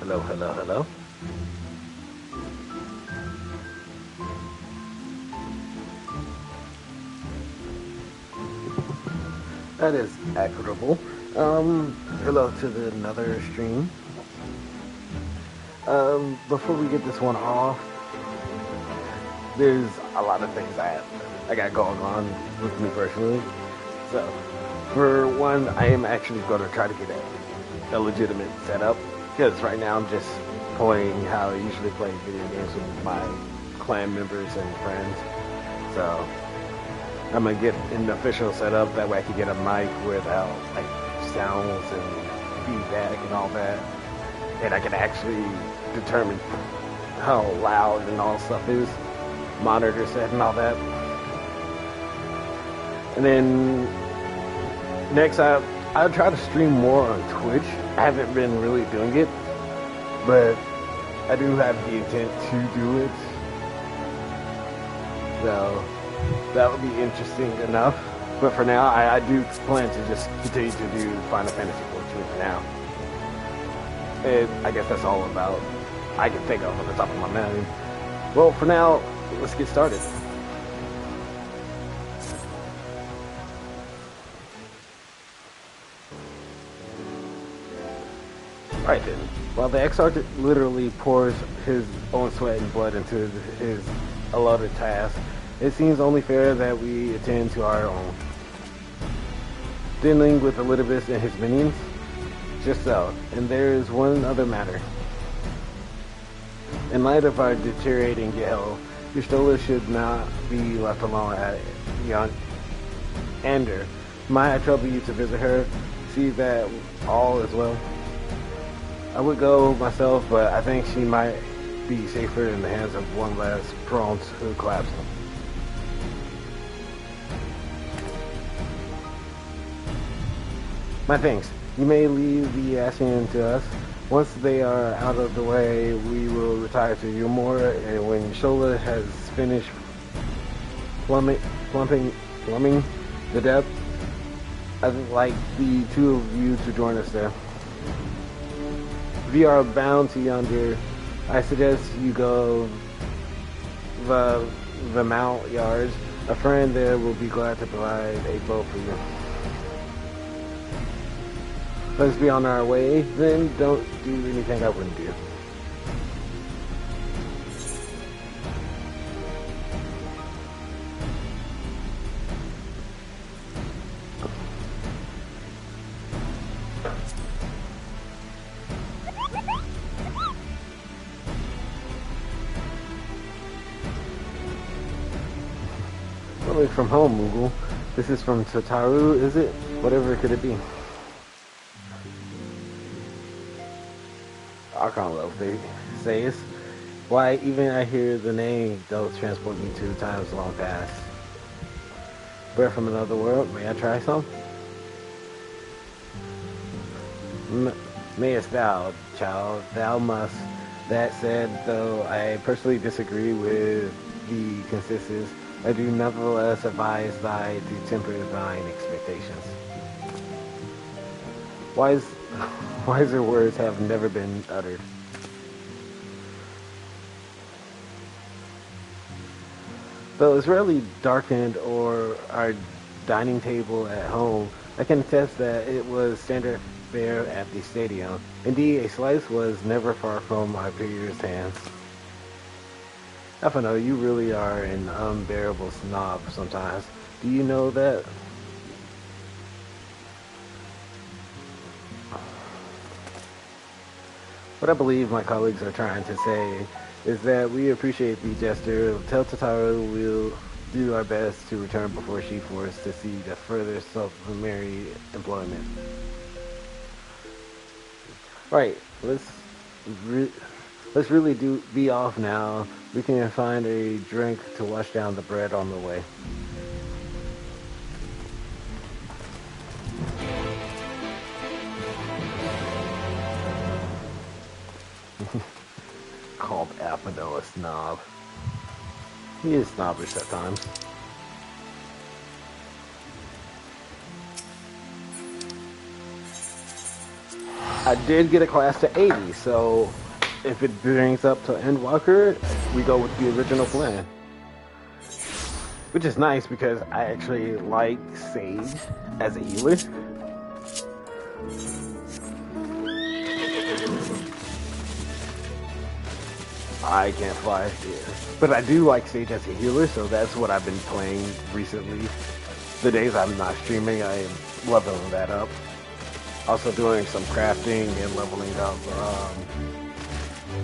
Hello, hello, hello. That is equitable. Hello to another stream. Before we get this one off, there's a lot of things I got going on with me personally. So, for one, I am actually going to try to get a legitimate setup because right now I'm just playing how I usually play video games with my clan members and friends. So, I'm gonna get an official setup that way I can get a mic without like sounds and feedback and all that, and I can actually determine how loud and all stuff is, monitor set and all that. And then next, I'll try to stream more on Twitch. I haven't been really doing it, but I do have the intent to do it. So that would be interesting enough. But for now, I do plan to just continue to do Final Fantasy 14 for now. And I guess that's all about I can think of on the top of my mind. Well, for now, let's get started. Alright then. While the Exarch literally pours his own sweat and blood into his allotted task, it seems only fair that we attend to our own. Dealing with Elidibus and his minions? Just so. And there is one other matter. In light of our deteriorating Gale, Y'shtola should not be left alone at Ander. Might I trouble you to visit her, see that all is well? I would go myself, but I think she might be safer in the hands of one less prone to collapse. My thanks. You may leave the Ascian to us. Once they are out of the way, we will retire to Umora, and when Y'shtola has finished plumbing the depth, I'd like the two of you to join us there. If you are bound to yonder, I suggest you go the Mount Yards. A friend there will be glad to provide a boat for you. Let's be on our way, then don't do anything I wouldn't do. Coming from home, Moogle. This is from Tataru, is it? Whatever could it be? Archon love, they say it. Why, even I hear the name, they'll transport me to times long past. Bread from another world, may I try some? Mayest thou, child, thou must. That said, though I personally disagree with the consensus, I do nevertheless advise thy to temper thine expectations. Wiser words have never been uttered. Though it's rarely darkened or our dining table at home, I can attest that it was standard fare at the stadium. Indeed, a slice was never far from my peers' hands. I know, you really are an unbearable snob sometimes. Do you know that? What I believe my colleagues are trying to say is that we appreciate the gesture. Tell Tataru we'll do our best to return before she forced to see the further sublunary employment. Right. Re- let's really do be off now. We can find a drink to wash down the bread on the way. Called Apodel a snob. He is snobbish at times. I did get a class to 80, so if it brings up to Endwalker, we go with the original plan. Which is nice because I actually like Sage as a healer. I can't fly here. But I do like Sage as a healer, so that's what I've been playing recently. The days I'm not streaming, I am leveling that up. Also doing some crafting and leveling up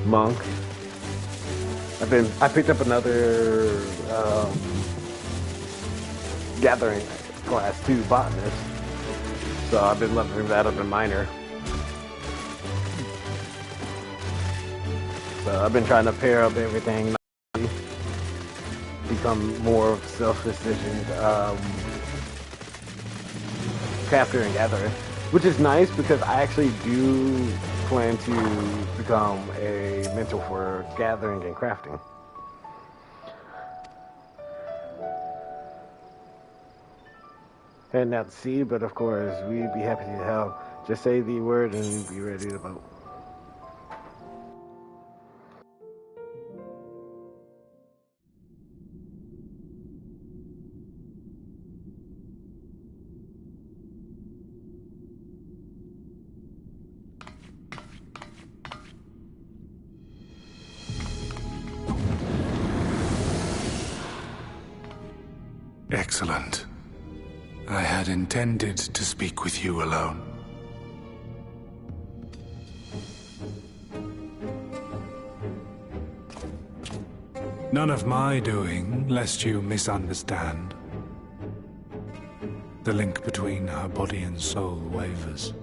Monk. I picked up another Gathering class 2 botanist. So I've been leveling that up in Miner. So I've been trying to pair up everything, become more self-sufficient crafter and gatherer, which is nice because I actually do plan to become a mentor for gathering and crafting. Heading out to sea, but of course we'd be happy to help. Just say the word and be ready to vote. Excellent. I had intended to speak with you alone. None of my doing, lest you misunderstand. The link between her body and soul wavers.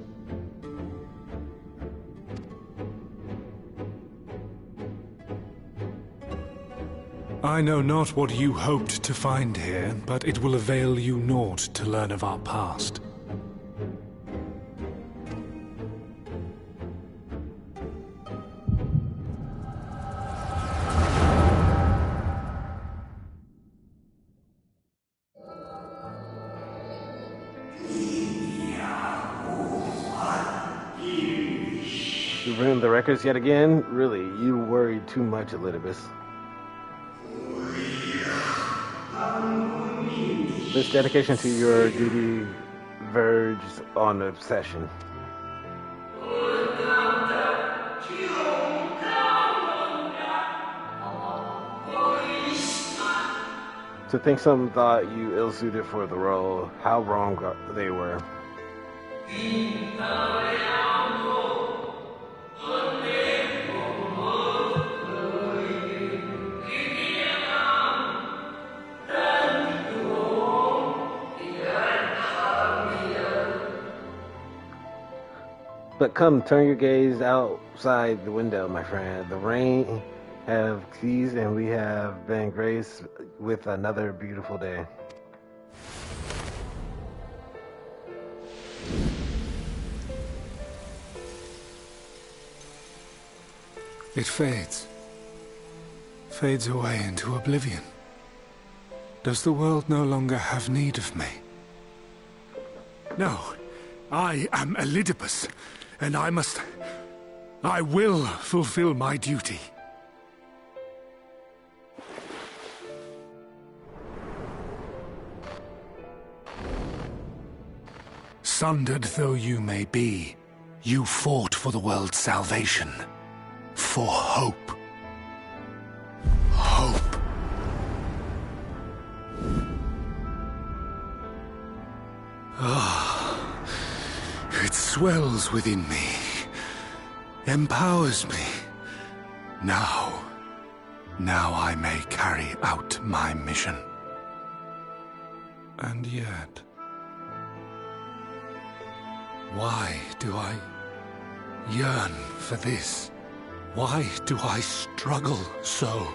I know not what you hoped to find here, but it will avail you naught to learn of our past. You ruined the records yet again? Really, you worried too much, Elidibus. This dedication to your duty verges on obsession. To think some thought you ill-suited for the role, how wrong they were. But come, turn your gaze outside the window, my friend. The rain have ceased, and we have been graced with another beautiful day. It fades. Fades away into oblivion. Does the world no longer have need of me? No. I am Elidibus, and I will fulfill my duty. Sundered though you may be, you fought for the world's salvation. For hope. Hope. It swells within me, empowers me. Now I may carry out my mission. And yet, why do I yearn for this? Why do I struggle so?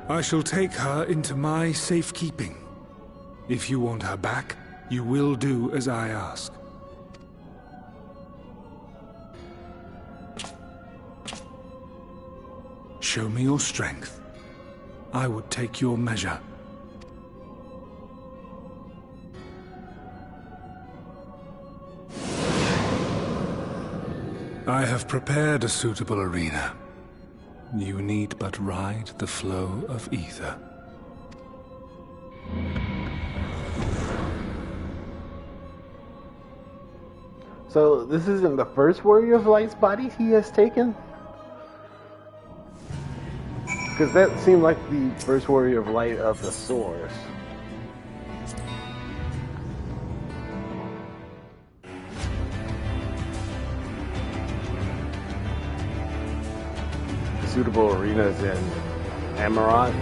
I shall take her into my safekeeping. If you want her back, you will do as I ask. Show me your strength. I would take your measure. I have prepared a suitable arena. You need but ride the flow of ether. So this isn't the first Warrior of Light's body he has taken? Because that seemed like the first Warrior of Light of the Source. Suitable arenas in Amaurot.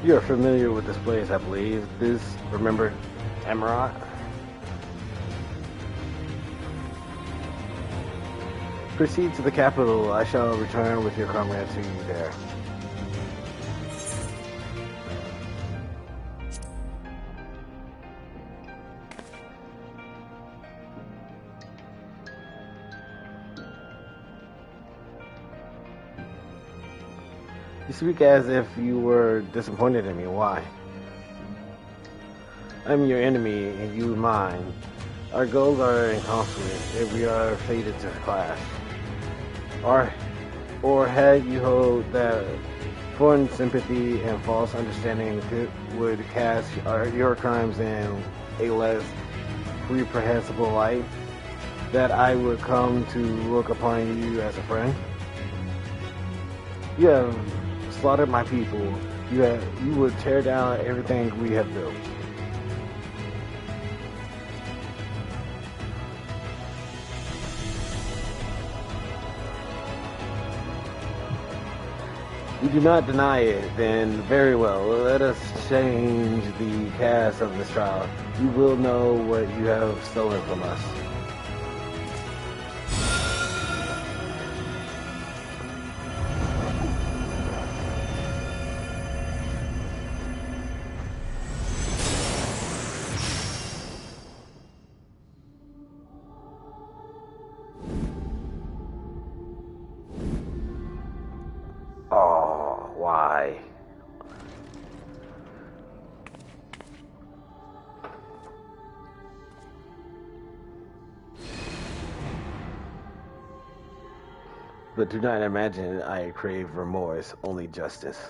You are familiar with this place, I believe. This, remember, Amaurot? Proceed to the capital. I shall return with your comrade to you there. You speak as if you were disappointed in me. Why? I'm your enemy and you mine. Our goals are in conflict and we are fated to clash. Or had you hoped that foreign sympathy and false understanding would cast your crimes in a less reprehensible light, that I would come to look upon you as a friend? You have slaughtered my people. You would tear down everything we have built. You do not deny it, then very well. Let us change the cast of this trial. You will know what you have stolen from us. Why? But do not imagine I crave remorse, only justice.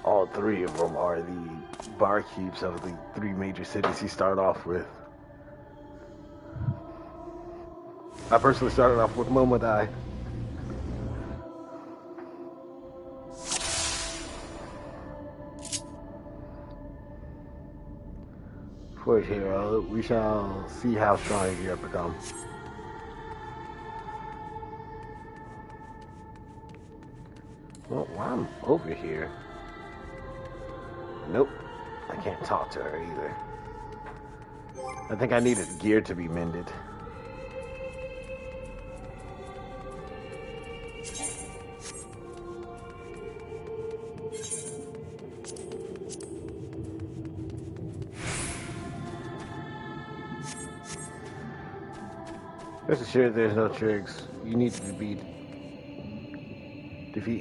All three of them are the barkeeps of the three major cities he started off with. I personally started off with Momodai. For it, hero, we shall see how strong you have become. Well, while I'm over here... Nope, I can't talk to her either. I think I needed gear to be mended. Rest assured there's no tricks. You need to defeat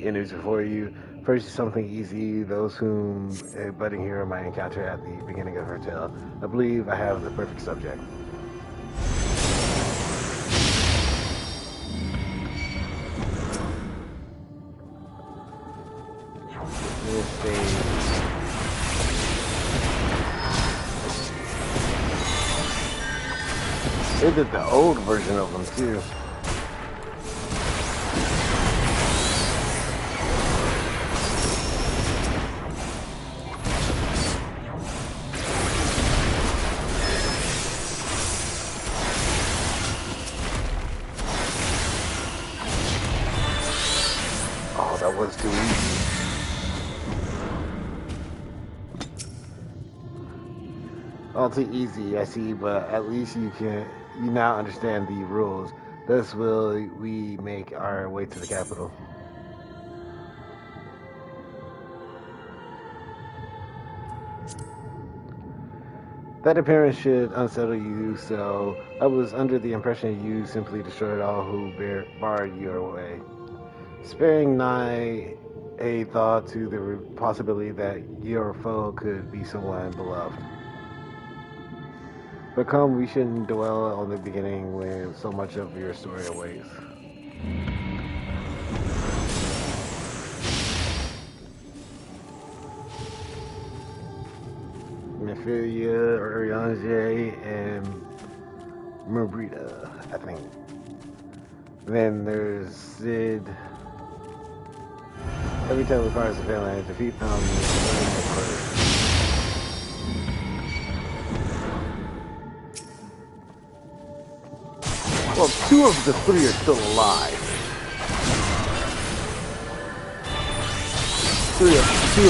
enemies before you. First is something easy, those whom a budding hero might encounter at the beginning of her tale. I believe I have the perfect subject. If they... They did the old version of them too. Oh, that was too easy. All too easy, I see, but at least you now understand the rules. Thus will we make our way to the capital. That appearance should unsettle you, so I was under the impression you simply destroyed all who barred your way. Sparing nigh a thought to the possibility that your foe could be someone beloved. But come, we shouldn't dwell on the beginning when so much of your story awaits. Mephilia, Urianger, and Merbrita, I think. Then there's Sid. Every time requires a villain, defeat them first. Well, 2 of the 3 are still alive. 2 of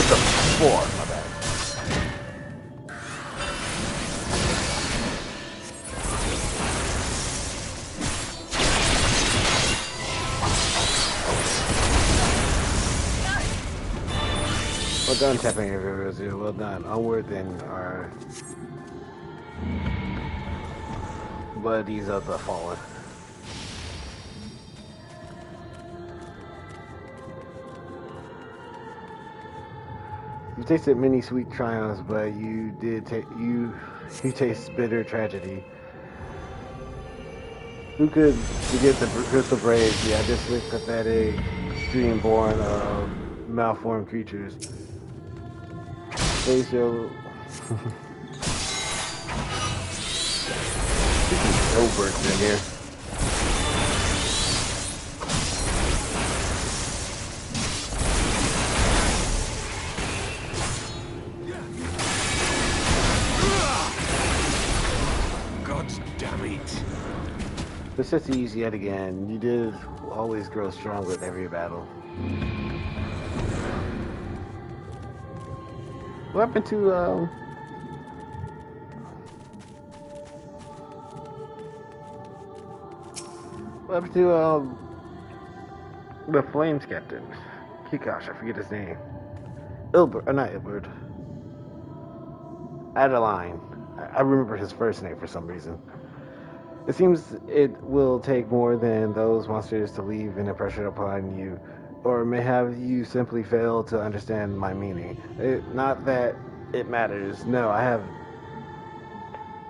the 4, my bad. Well done, tapping everywhere, Zero. Well done. Onward then our buddies of the fallen. You tasted many sweet triumphs, but you taste bitter tragedy. Who could forget the crystal braids, the idealistic, pathetic dream born of malformed creatures? Face your... Snowbirds in here. The set's easy yet again. You did always grow strong with every battle. What happened to the Flames captain? Gosh, I forget his name. Ilbert, not Ilbert. Adeline. I remember his first name for some reason. It seems it will take more than those monsters to leave an impression upon you, or may have you simply fail to understand my meaning. Not that it matters. No,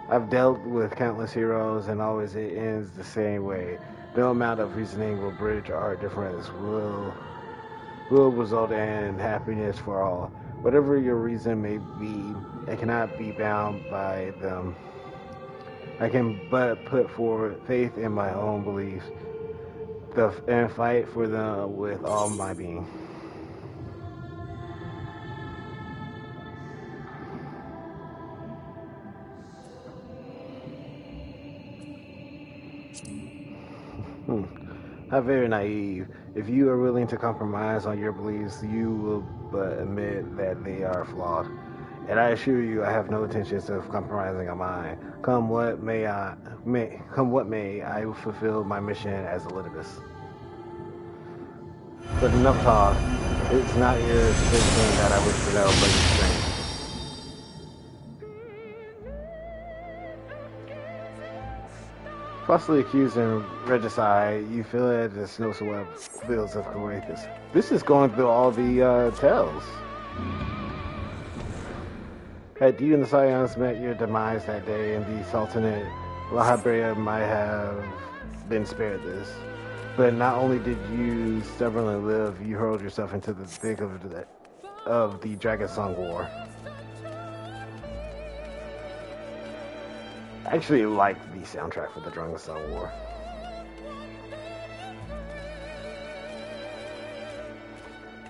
I've dealt with countless heroes, and always it ends the same way. No amount of reasoning will bridge our difference. Will result in happiness for all. Whatever your reason may be, it cannot be bound by them. I can but put forward faith in my own beliefs and fight for them with all my being. How very naive. If you are willing to compromise on your beliefs, you will but admit that they are flawed. And I assure you, I have no intentions of compromising on mine. Come what may, I will fulfill my mission as Elidibus. But enough talk. It's not your position that I wish to know, but your strength. Falsely accusing regicide, you feel it as snowswell fields of Courathus. This is going through all the tales. Had you and the Scions met your demise that day, and the Sultanate Lahabrea might have been spared this. But not only did you stubbornly live, you hurled yourself into the thick of of the Dragon Song War. I actually like the soundtrack for the Dragon Song War.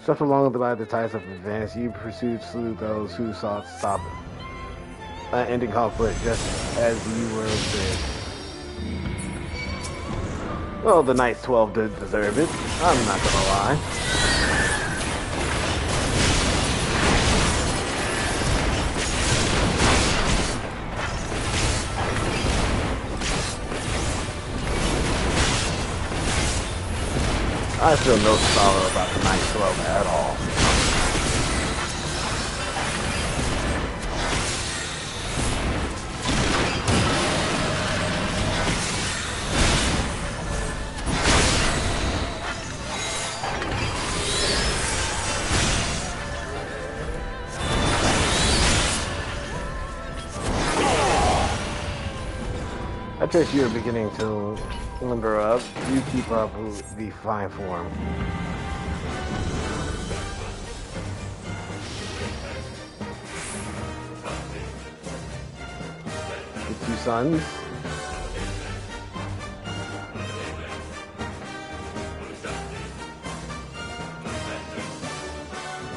Swept along by the tides of advance, you pursued, slew those who sought to stop ending conflict, just as you were bid. Well, the Knights 12 did deserve it. I'm not gonna lie. I feel no sorrow about the Knights 12 at all. I trust you are beginning to limber up. You keep up with the fine form. The two sons.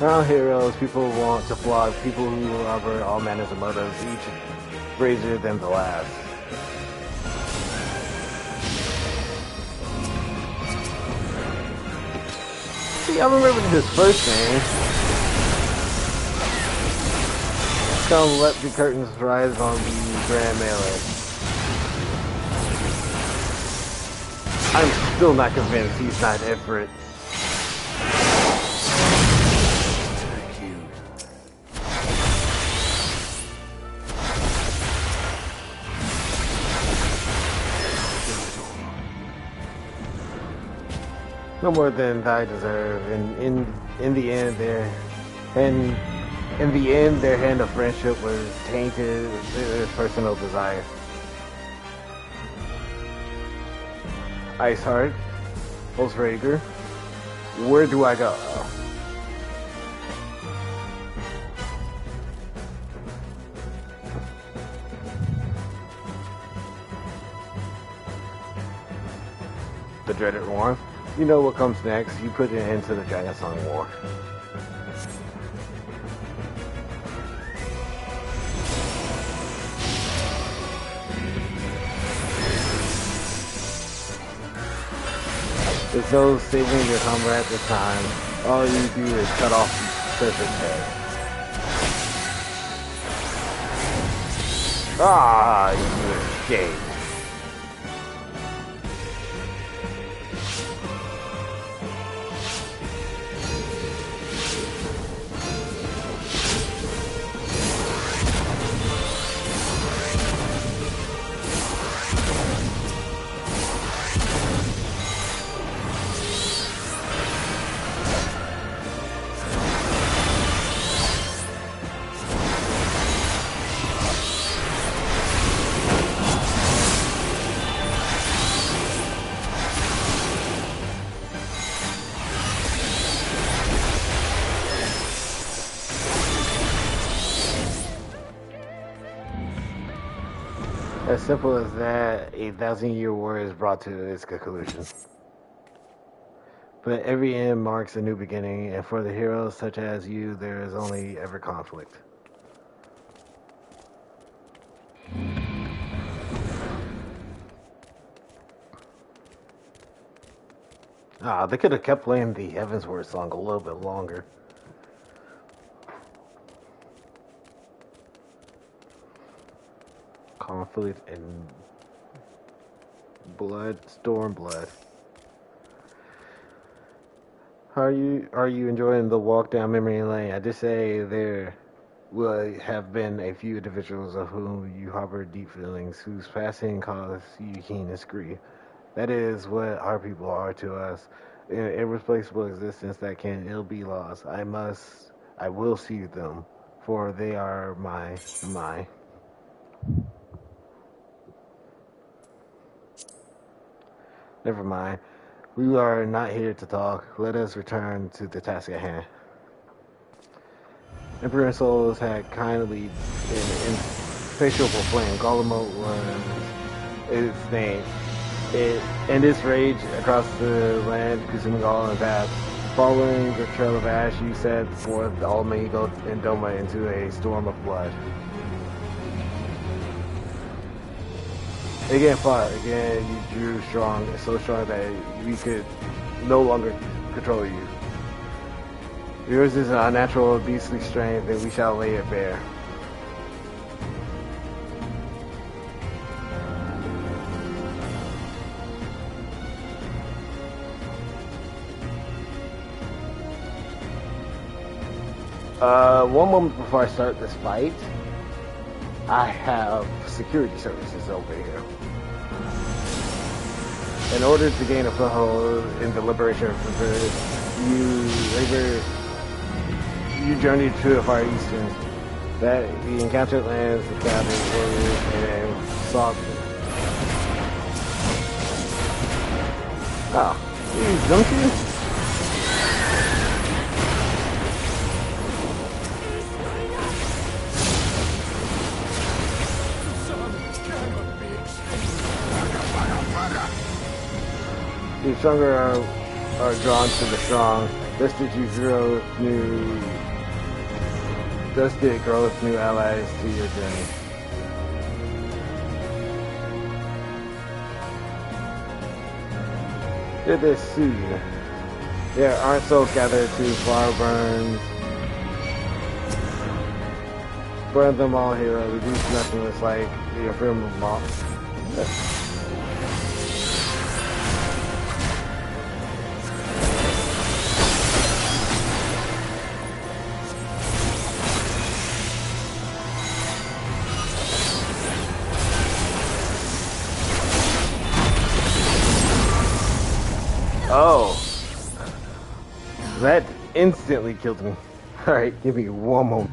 Around heroes, people want to flog people who harbor all manners of motives, each brazier than the last. See, I remember his first name. Come, let the curtains rise on the Grand Melee. I'm still not convinced he's not Ifrit. No more than I deserve, and in the end, their hand of friendship was tainted with personal desire. Iceheart, Volsrager, where do I go? The dreaded warmth. You know what comes next. You put it into the Dragon Song War. As though saving your comrade this time, all you do is cut off the serpent's head. Ah, you escaped. As simple as that, a 1,000-year war is brought to its conclusion. But every end marks a new beginning, and for the heroes such as you, there is only ever conflict. Ah, they could have kept playing the Heavensward song a little bit longer. Conflict and blood, Stormblood. Are you enjoying the walk down memory lane? I just say there will have been a few individuals of whom you harbor deep feelings, whose passing caused you keenest grief. That is what our people are to us, an irreplaceable existence that can ill be lost. I will see them, for they are my. Never mind. We are not here to talk. Let us return to the task at hand. Emperor Souls had kindly insatiable flame. Golemo was its name. It and its rage across the land, consuming all in its path. Following the trail of ash, you set forth all Mexico and Doma into a storm of blood. Again, fought. Again, you drew strong, so strong that we could no longer control you. Yours is an unnatural, beastly strength, and we shall lay it bare. One moment before I start this fight, I have security services over here. In order to gain a foothold in the liberation of the you journey to the Far Eastern. That the encountered lands, the gathered warriors, and sought. Oh, geez, don't you? The stronger are drawn to the strong. Thus did it grow new allies to your journey. Did this suit you? There aren't souls gathered to far burns. Burn them all, hero. Reduce nothingness like the ephemeral moth. Oh, that instantly killed me. Alright, give me one moment.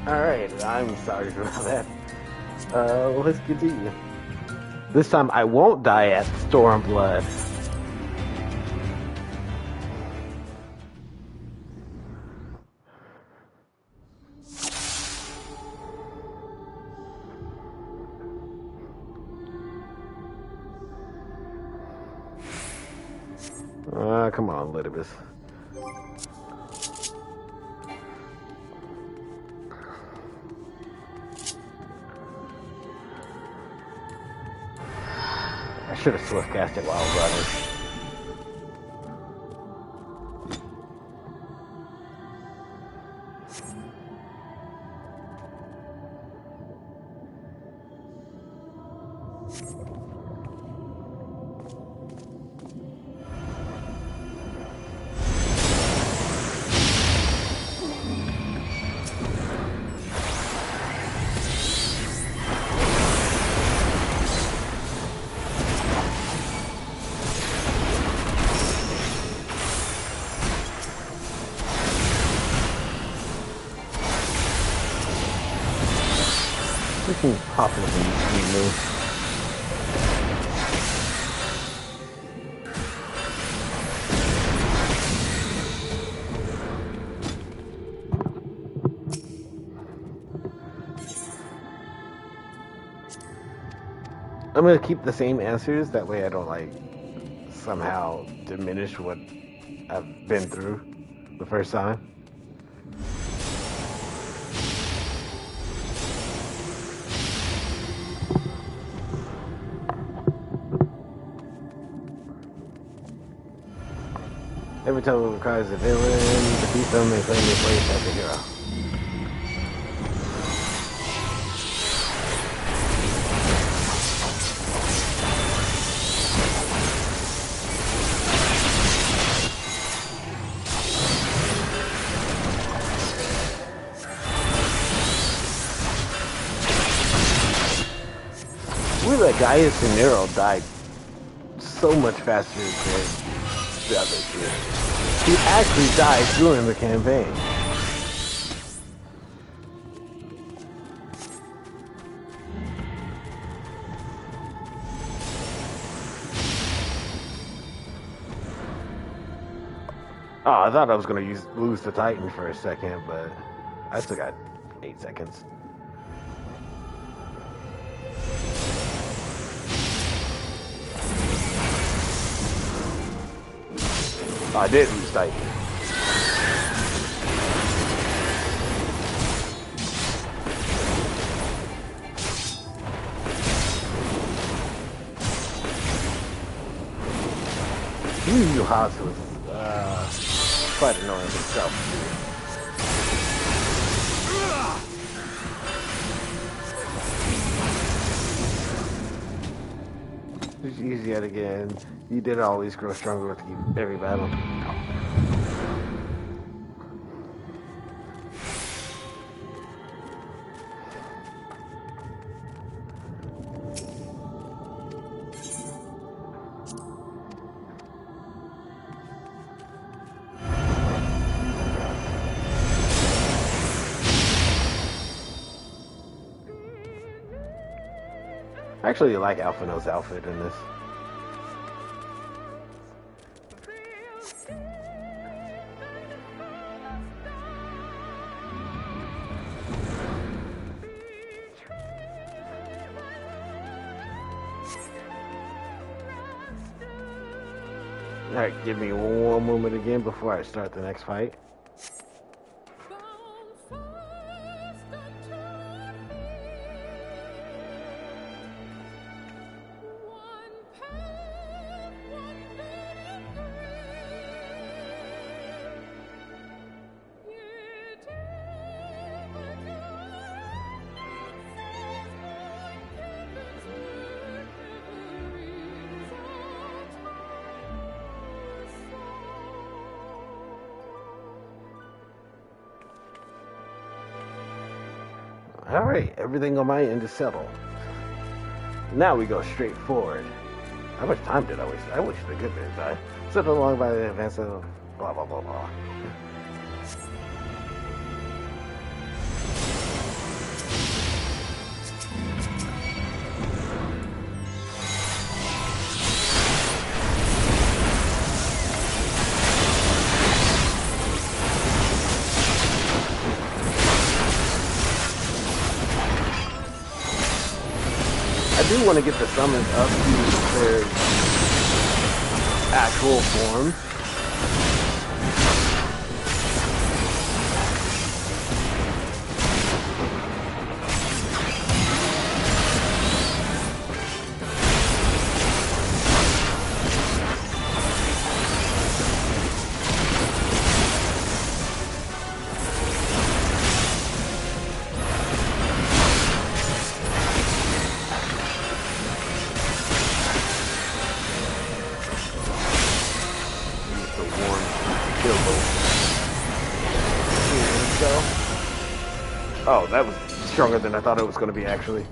Alright, I'm sorry about that. Let's continue. This time I won't die at Stormblood. Come on, Elidibus. I should have swift cast it while I was running. Popping up in move. I'm gonna keep the same answers, that way I don't like somehow diminish what I've been through the first time. Every time it requires a villain, defeat them and claim their place as a hero. Really, that Gaius and Nero died so much faster than the other two. He actually died during the campaign. Oh, I thought I was going to lose the Titan for a second, but I still got 8 seconds. Oh, I did lose Titan. Yu Hasu was quite annoying himself. It's easy yet again. You did always grow stronger with every battle. I actually like Alphinaud's outfit in this. Alright, give me one moment again before I start the next fight. Alright, everything on my end is settled. Now we go straight forward. How much time did I waste? I wasted a good bit of time. Settled along by the advance of blah blah blah blah. do want to get the summons up to their actual form. Oh, that was stronger than I thought it was going to be, actually.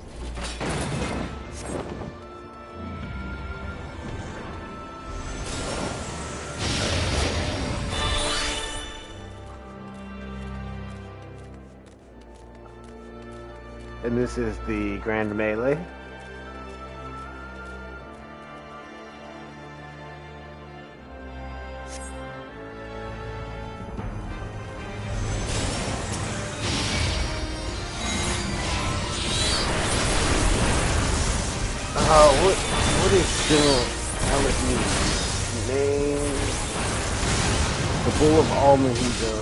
And this is the Grand Melee. What is still Alex name? The Bull of Almahigo.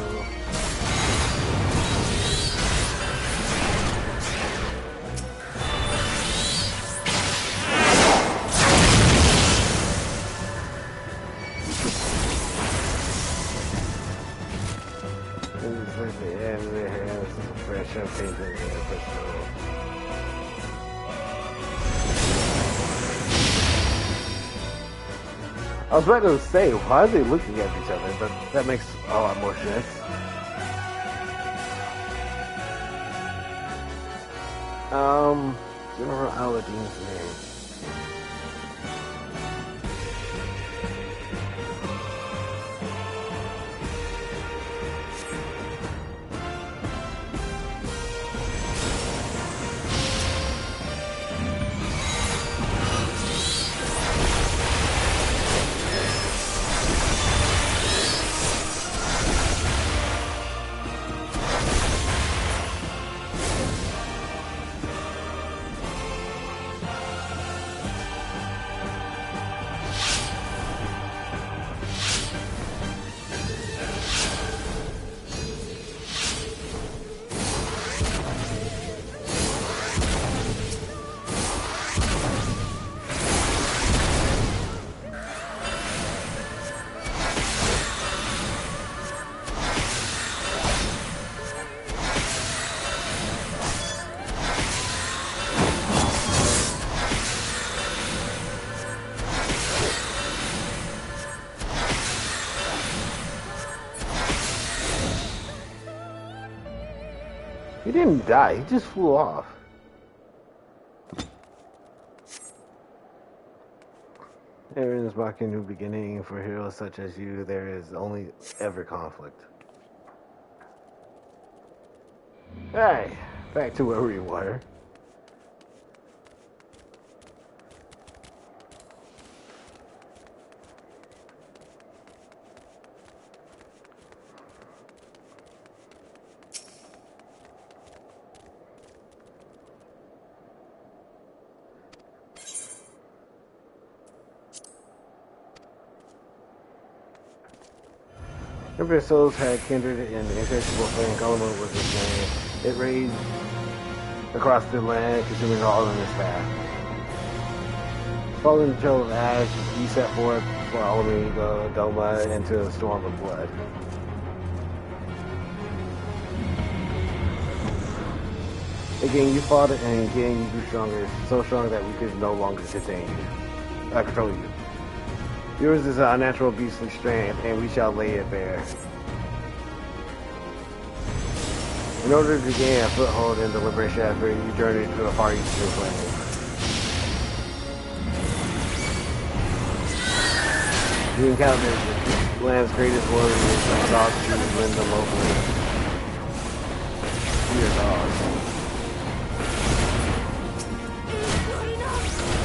I was about to say, why are they looking at each other? But that makes a lot more sense. General Aladdin's name. He didn't die, he just flew off. There is marking a new beginning for heroes such as you. There is only ever conflict. Hey, back to where we were. Emperor souls had kindred in the insatiable flame. Colombo was his name. It raged across the land, consuming all in its path. Following the trail of ash, he set forth for Almahigo Doma into a storm of blood. Again, you fought it, and again you grew stronger, so strong that we could no longer contain you. Control you. Yours is our natural beastly strength, and we shall lay it bare. In order to gain a foothold in the liberation effort, you journeyed to the far eastern plain. You encountered the land's greatest warriors and dogs to win them over. Your dogs.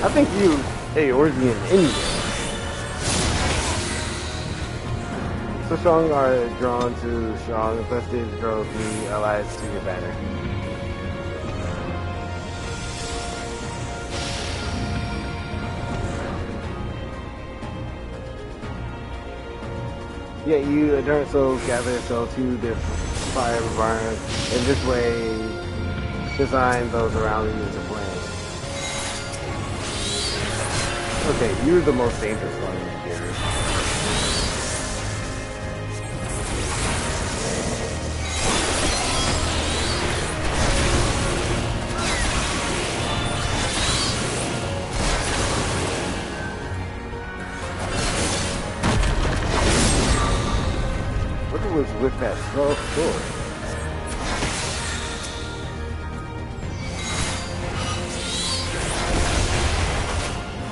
I think you Eorzean anyway. So strong are drawn to strong, Festive drove the allies to your banner. Yeah, you Endurance Souls gather itself to the fire burn, and this way design those around you into flame. Okay, you're the most dangerous one here. What was with that slow sword?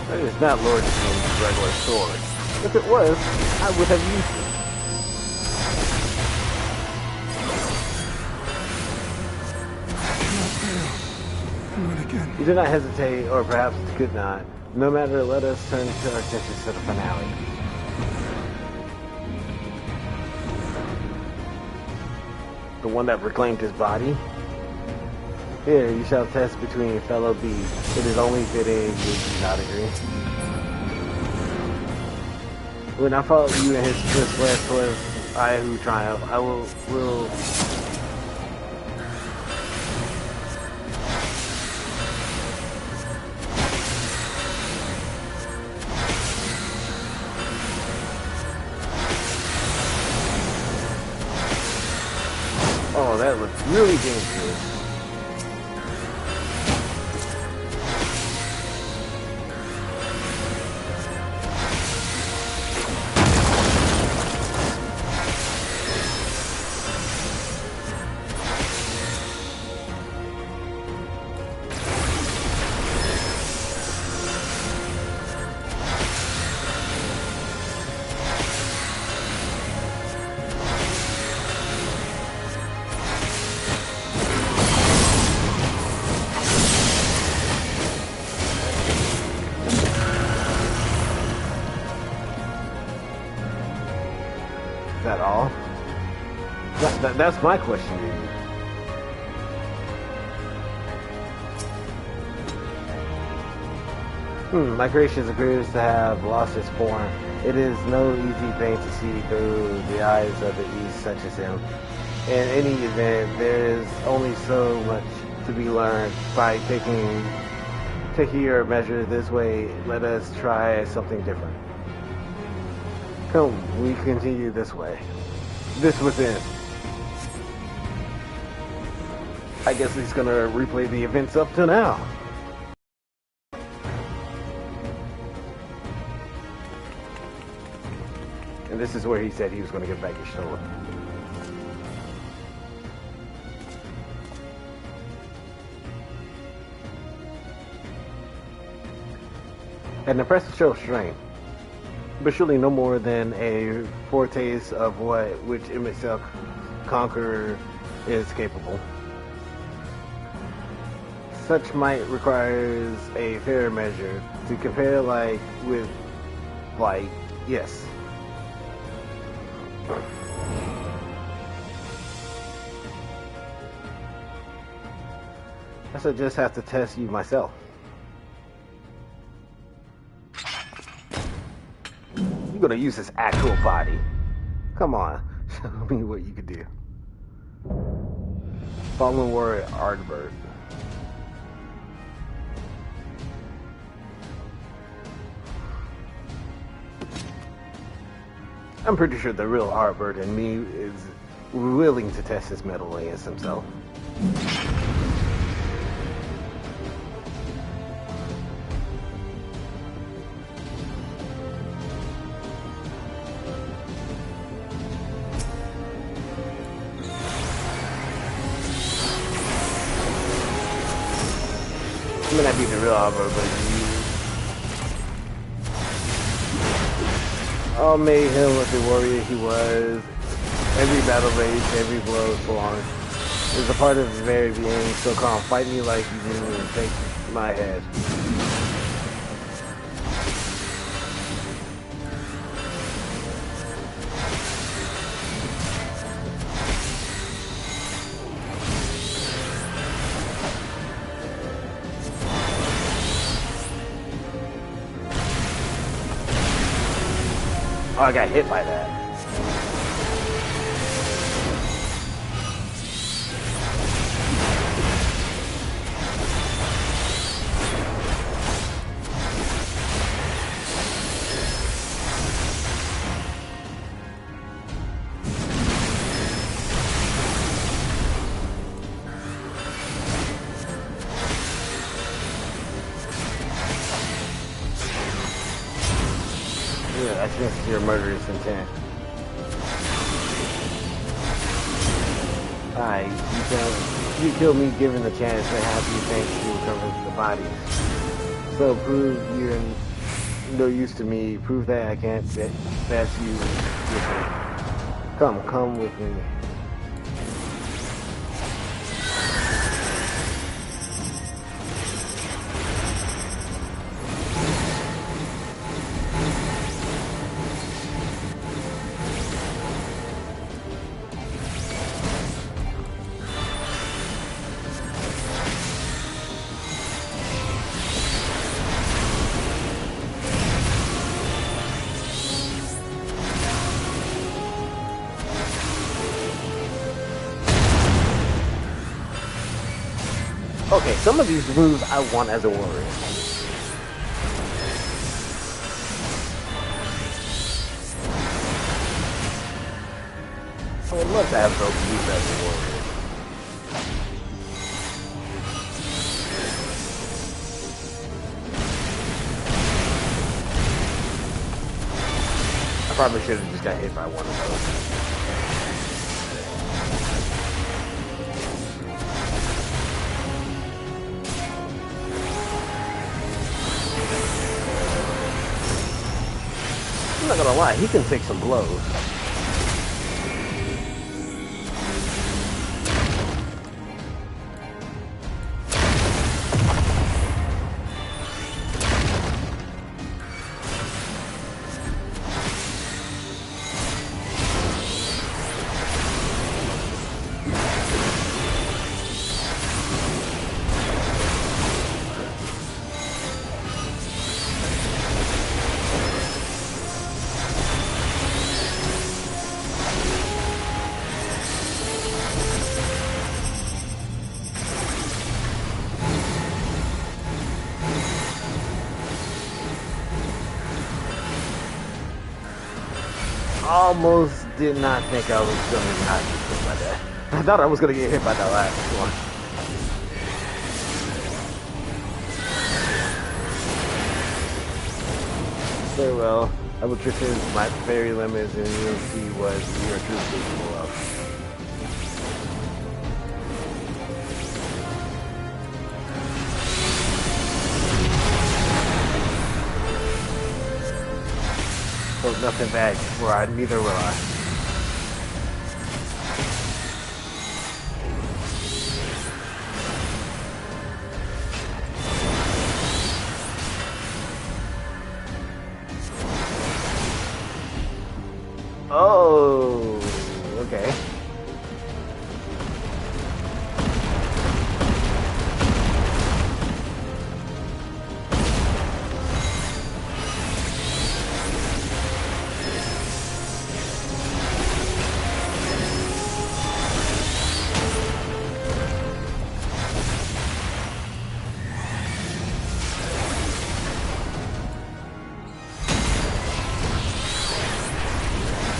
That is not Lord King's regular sword. If it was, I would have used it. Not again. You did not hesitate, or perhaps could not. No matter, let us turn to our attention to the finale. The one that reclaimed his body? Here, you shall test between fellow beasts. It is only fitting you do not agree. When I follow you in his footsteps, was I who triumph. I will Oh, that looks really dangerous. Is that all? That's my question to you. My creation appears to have lost its form. It is no easy thing to see through the eyes of the East such as him. In any event, there is only so much to be learned by taking your measure this way. Let us try something different. Come, we continue this way. This within. I guess he's gonna replay the events up to now. And this is where he said he was gonna get back his sword. An impressive show of strength, but surely no more than a foretaste of which Imixel Conqueror is capable. Such might requires a fair measure to compare with yes. I should just have to test you myself. You're gonna use his actual body. Come on, show me what you could do. Fallen warrior Ardbert. I'm pretty sure the real Ardbert in me is willing to test his metal against himself. I may not be the real Ardbert, but all made him what the warrior he was. Every battle rage, every blow belonged. It was a part of his very being. So calm, fight me like you didn't even take my head. Oh, I got hit by that. dismiss your murderous intent. You killed me given the chance to have you thanks to recover the bodies. So prove you're no use to me. Prove that I can't pass you with me. Come with me. Okay, some of these moves I want as a warrior. I would love to have those moves as a warrior. I probably should have just got hit by one of those. I'm not gonna lie, he can take some blows. Almost did not think I was going to not get hit by that. I thought I was going to get hit by that last one. Very well. I will trick my very limits and you'll see what you are truly capable of. Hope nothing bad, for neither will I. Oh, okay.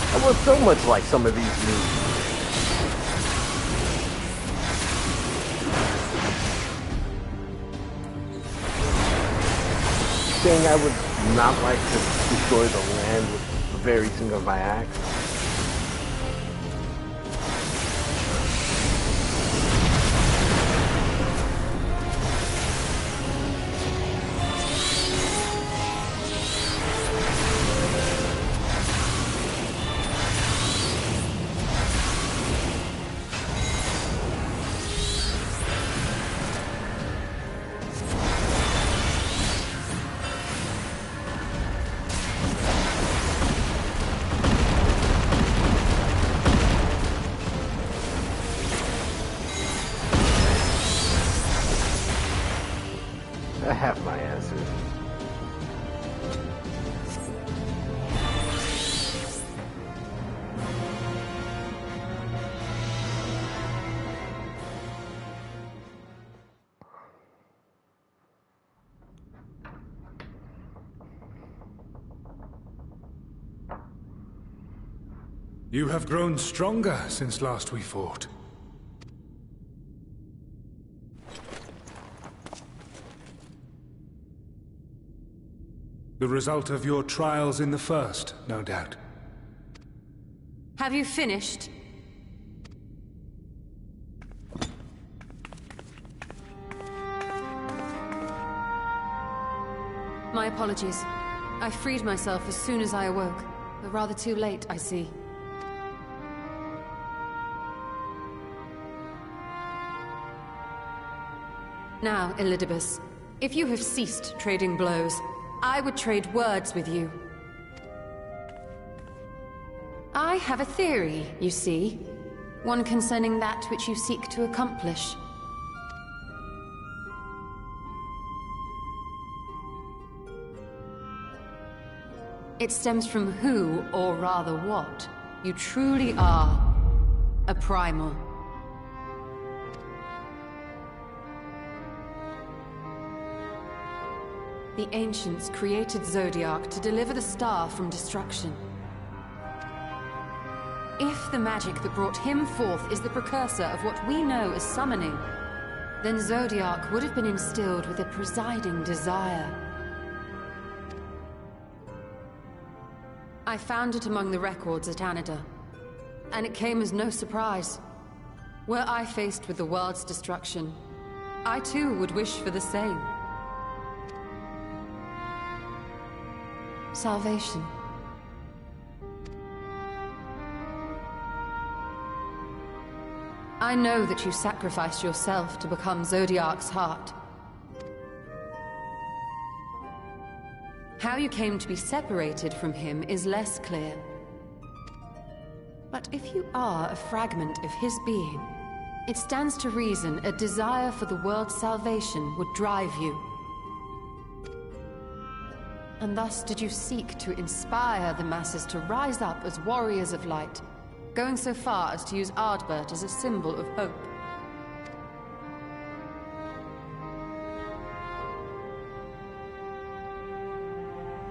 I was so much like some of these moves. Saying I would not like to destroy the land with the very single of my axe. I have my answer. You have grown stronger since last we fought. The result of your trials in the first, no doubt. Have you finished? My apologies. I freed myself as soon as I awoke, but rather too late, I see. Now, Elidibus, if you have ceased trading blows, I would trade words with you. I have a theory, you see. One concerning that which you seek to accomplish. It stems from who, or rather what, you truly are. A primal. The ancients created Zodiark to deliver the star from destruction. If the magic that brought him forth is the precursor of what we know as summoning, then Zodiark would have been instilled with a presiding desire. I found it among the records at Anida, and it came as no surprise. Were I faced with the world's destruction, I too would wish for the same. Salvation. I know that you sacrificed yourself to become Zodiark's heart. How you came to be separated from him is less clear. But if you are a fragment of his being, it stands to reason a desire for the world's salvation would drive you. And thus did you seek to inspire the masses to rise up as warriors of light, going so far as to use Ardbert as a symbol of hope.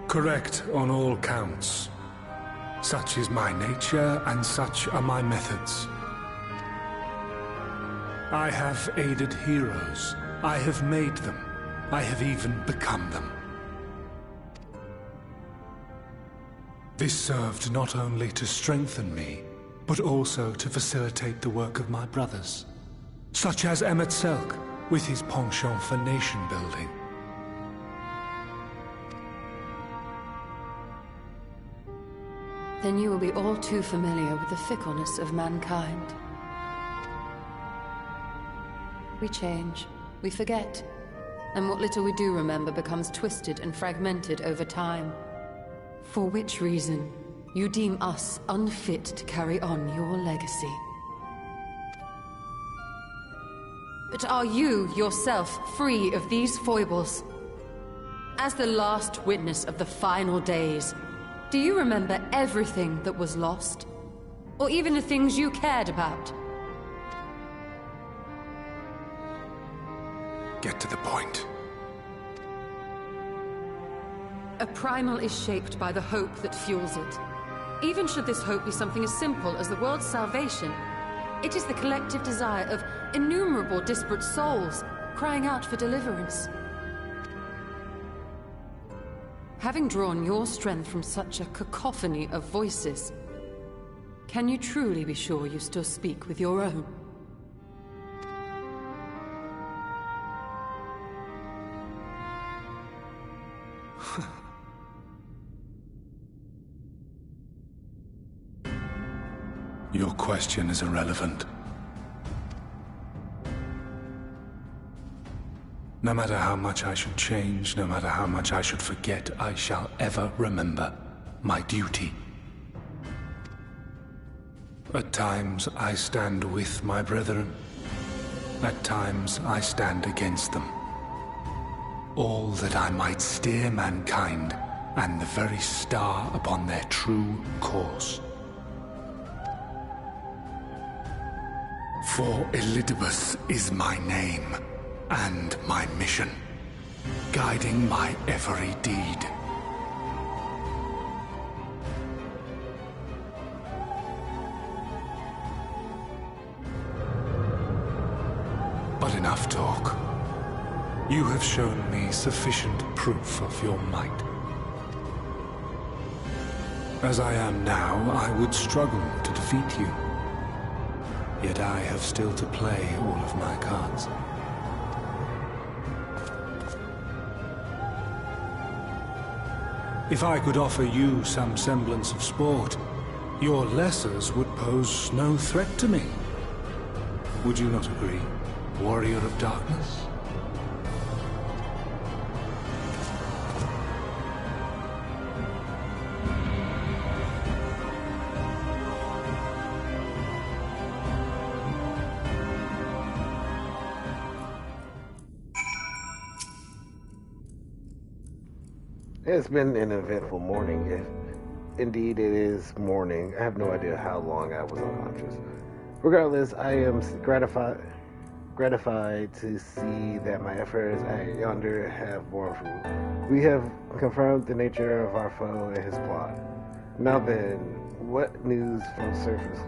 Correct on all counts. Such is my nature, and such are my methods. I have aided heroes. I have made them. I have even become them. This served not only to strengthen me, but also to facilitate the work of my brothers, such as Emet-Selch, with his penchant for nation building. Then you will be all too familiar with the fickleness of mankind. We change, we forget, and what little we do remember becomes twisted and fragmented over time. For which reason, you deem us unfit to carry on your legacy. But are you, yourself, free of these foibles? As the last witness of the final days, do you remember everything that was lost? Or even the things you cared about? Get to the point. A primal is shaped by the hope that fuels it. Even should this hope be something as simple as the world's salvation, it is the collective desire of innumerable disparate souls crying out for deliverance. Having drawn your strength from such a cacophony of voices, can you truly be sure you still speak with your own? Your question is irrelevant. No matter how much I should change, no matter how much I should forget, I shall ever remember my duty. At times I stand with my brethren. At times I stand against them. All that I might steer mankind and the very star upon their true course. For Elidibus is my name, and my mission, guiding my every deed. But enough talk. You have shown me sufficient proof of your might. As I am now, I would struggle to defeat you. Yet I have still to play all of my cards. If I could offer you some semblance of sport, your lessers would pose no threat to me. Would you not agree, Warrior of Darkness? It's been an eventful morning. If indeed it is morning, I have no idea how long I was unconscious. Regardless, I am gratified to see that my efforts at Yonder have borne fruit. We have confirmed the nature of our foe and his plot. Now then, what news from the surface?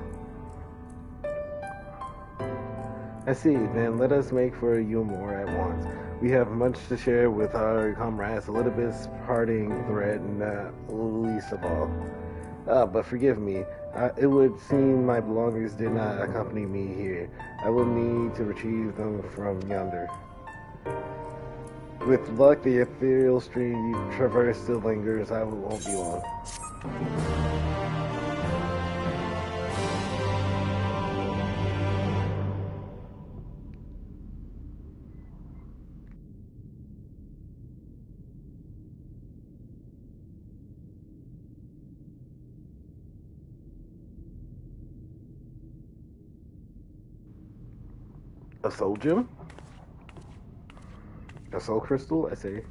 I see. Then let us make for Yulmore at once. We have much to share with our comrades, Elizabeth's parting thread, not least of all. But forgive me, it would seem my belongings did not accompany me here. I will need to retrieve them from Yonder. With luck, the ethereal stream you traverse still lingers. I won't be long. A soul gem? A soul crystal, I say.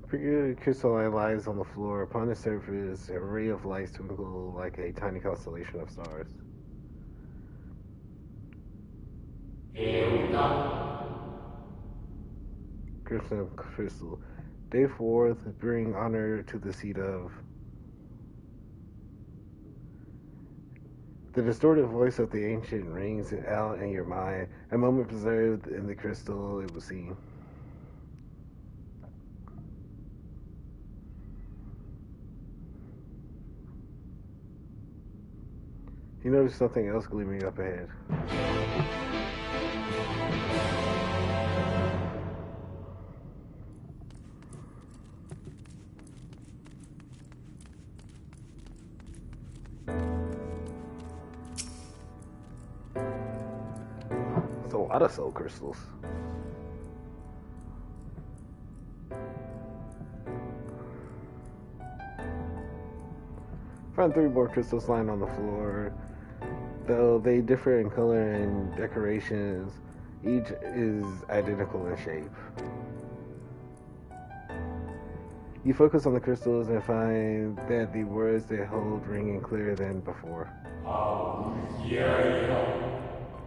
Pretty crystalline lies on the floor. Upon the surface, a ray of light twinkle like a tiny constellation of stars. Crimson crystal. Day forth, bring honor to the seat of. The distorted voice of the ancient rings out in your mind. A moment preserved in the crystal, it was seen. You notice something else gleaming up ahead. It's a lot of soul crystals. Found 3 more crystals lying on the floor. Though they differ in color and decorations, each is identical in shape. You focus on the crystals and find that the words they hold ring clearer than before.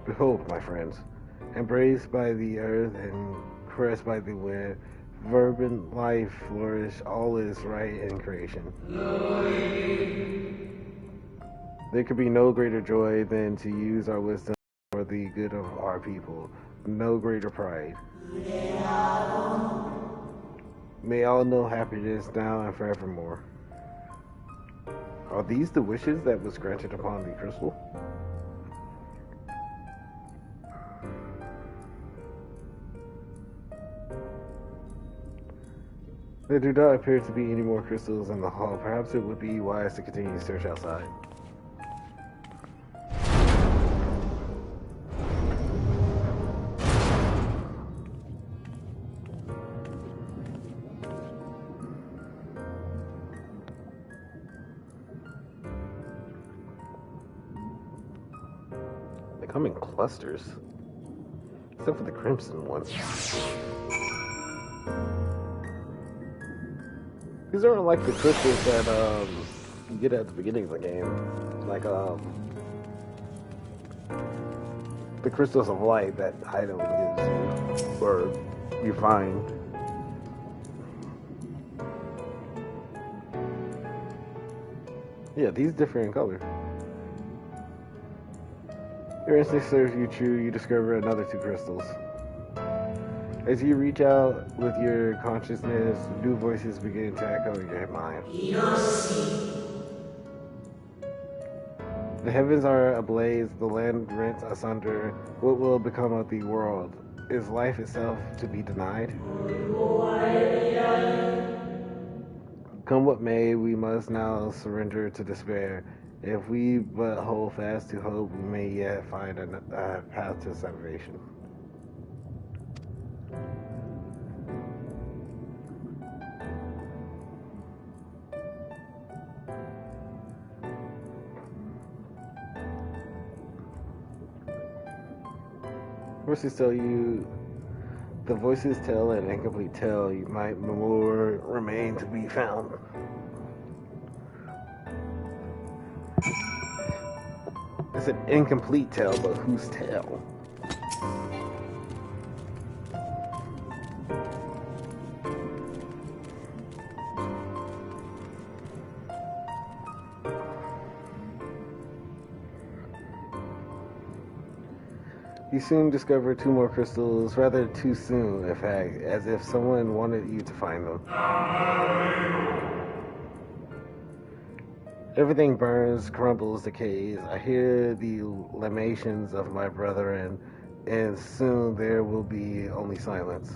Behold, my friends, embraced by the earth and caressed by the wind, vibrant life flourish, all is right in creation. There could be no greater joy than to use our wisdom for the good of our people. No greater pride. May all know happiness now and forevermore. Are these the wishes that was granted upon the crystal? There do not appear to be any more crystals in the hall. Perhaps it would be wise to continue to search outside. They come in clusters, except for the crimson ones. These aren't like the crystals that you get at the beginning of the game, like the crystals of light that Hydo gives you, or you find. Yeah, these differ in color. Your instinct serves you true, you discover another 2 crystals. As you reach out with your consciousness, new voices begin to echo in your mind. The heavens are ablaze, the land rents asunder. What will become of the world? Is life itself to be denied? Come what may, we must now surrender to despair. If we but hold fast to hope, we may yet find a path to salvation. Voices tell you, the voices tell an incomplete tale. You might more remain to be found. It's an incomplete tale, but whose tale? You soon discover 2 more crystals, rather too soon, in fact, as if someone wanted you to find them. Everything burns, crumbles, decays. I hear the lamentations of my brethren, and soon there will be only silence.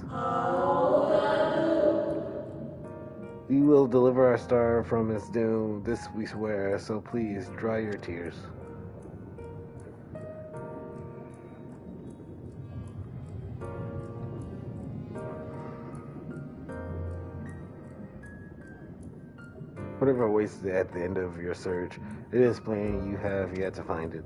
We will deliver our star from its doom, this we swear, so please dry your tears. Whatever awaits at the end of your search, it is plain you have yet to find it.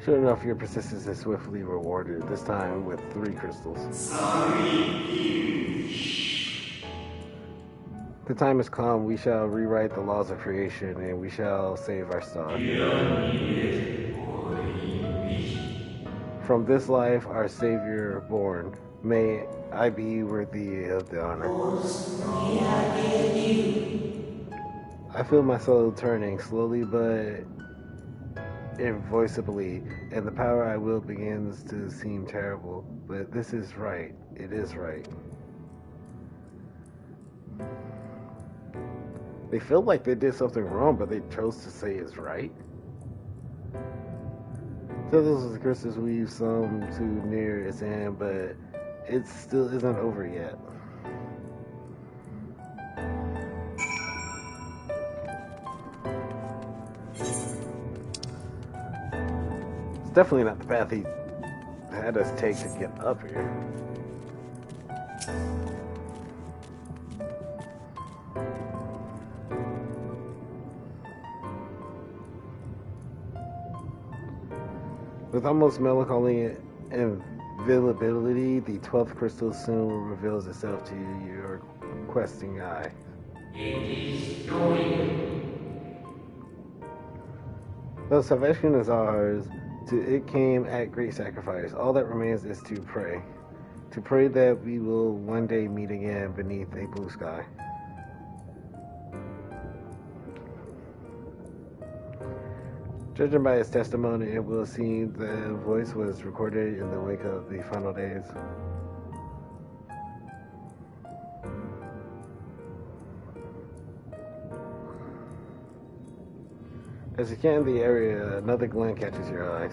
Sure enough, your persistence is swiftly rewarded, this time with 3 crystals. The time has come, we shall rewrite the laws of creation, and we shall save our star. From this life, our Savior born, may I be worthy of the honor. I feel my soul turning, slowly but irrevoicably, and the power I will begins to seem terrible, but this is right, it is right. They feel like they did something wrong, but they chose to say it's right. So this is the crystals we've some to near its end, but it still isn't over yet. It's definitely not the path he had us take to get up here. With almost melancholy invisibility, the 12th crystal soon reveals itself to your questing eye. Though salvation is ours, it came at great sacrifice. All that remains is to pray that we will one day meet again beneath a blue sky. Judging by his testimony, it will seem the voice was recorded in the wake of the final days. As you scan the area, another glen catches your eye.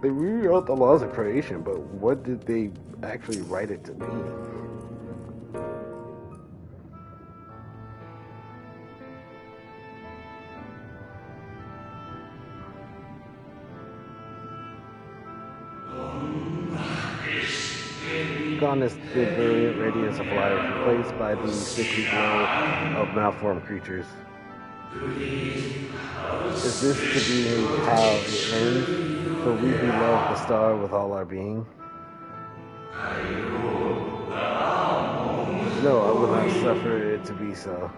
They rewrote the laws of creation, but what did they actually write it to mean? Gone is the brilliant radiance of life, replaced by the sickly glow of malformed creatures. Is this to be how it ends? For we who love the star with all our being? No, I will not suffer it to be so.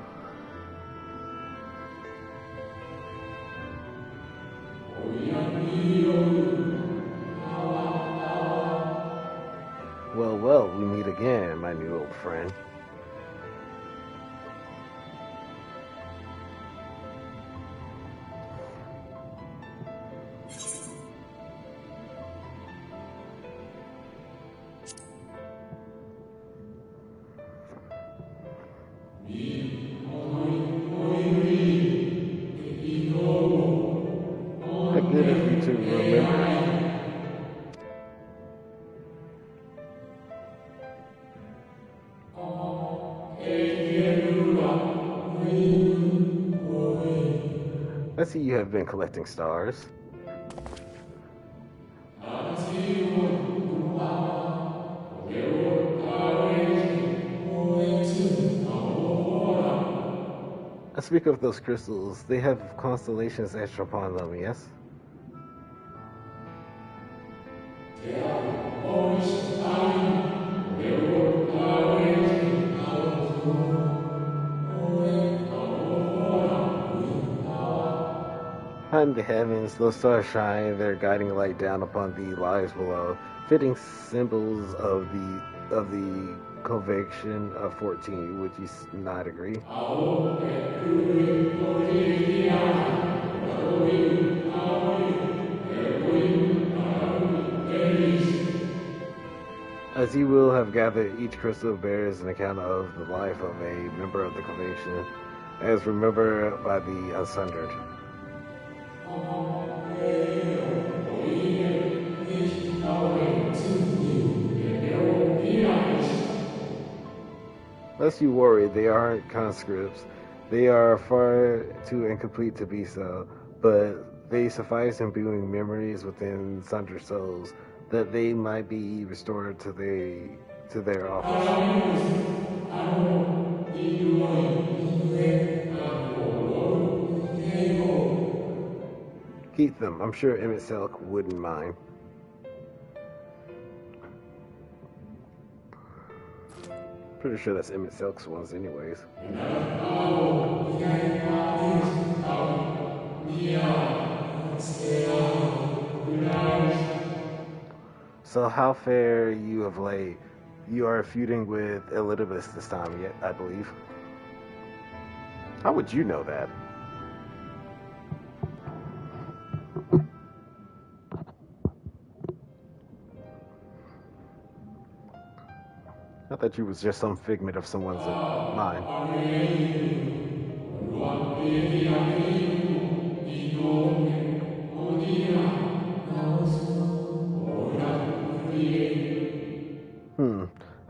Well, well, we meet again, my new old friend. How good of you to remember. I see you have been collecting stars. I speak of those crystals. They have constellations etched upon them, yes? High in the heavens, those stars shine their guiding light down upon the lives below, fitting symbols of the conviction of 14. Would you not agree? As you will have gathered, each crystal bears an account of the life of a member of the conviction, as remembered by the Unsundered. Lest you worry, they aren't conscripts. They are far too incomplete to be so, but they suffice imbuing memories within sundered souls, that they might be restored to their office. Keep them. I'm sure Emmett Selk wouldn't mind. Pretty sure that's Emmett Selk's ones anyways. So how fare you of late? You are feuding with Elidibus this time, yet I believe. How would you know that? I thought you was just some figment of someone's mind.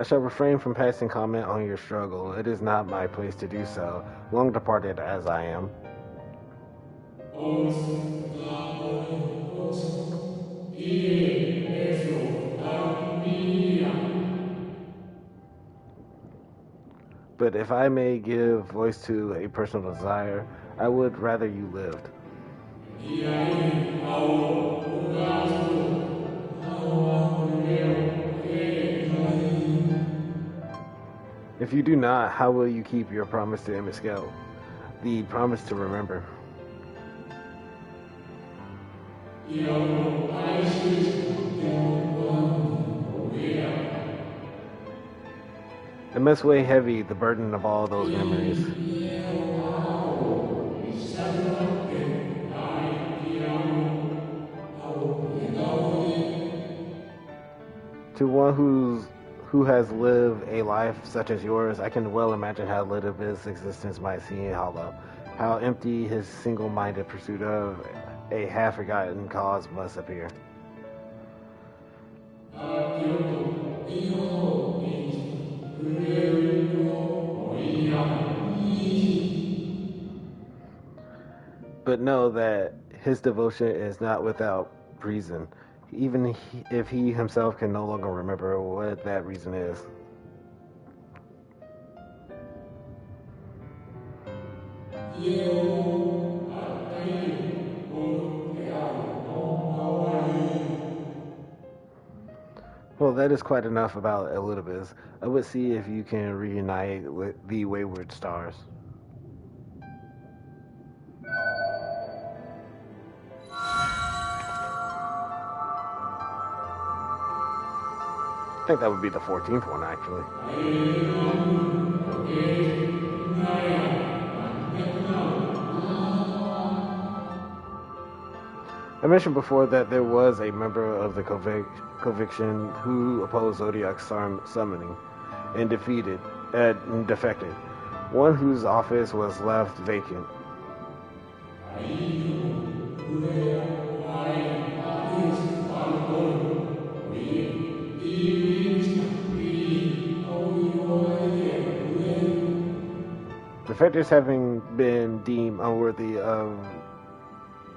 I shall refrain from passing comment on your struggle. It is not my place to do so, long departed as I am. But if I may give voice to a personal desire, I would rather you lived. If you do not, how will you keep your promise to Emmett Selk? The promise to remember. It must weigh heavy, the burden of all those memories. To one who has lived a life such as yours, I can well imagine how Elidibus' existence might seem hollow, how empty his single-minded pursuit of a half-forgotten cause must appear. But know that his devotion is not without reason, even if he himself can no longer remember what that reason is. Well, that is quite enough about Elidibus. I would see if you can reunite with the Wayward Stars. I think that would be the 14th one, actually. I mentioned before that there was a member of the Conviction who opposed Zodiac's summoning and defected. One whose office was left vacant. Defectors having been deemed unworthy of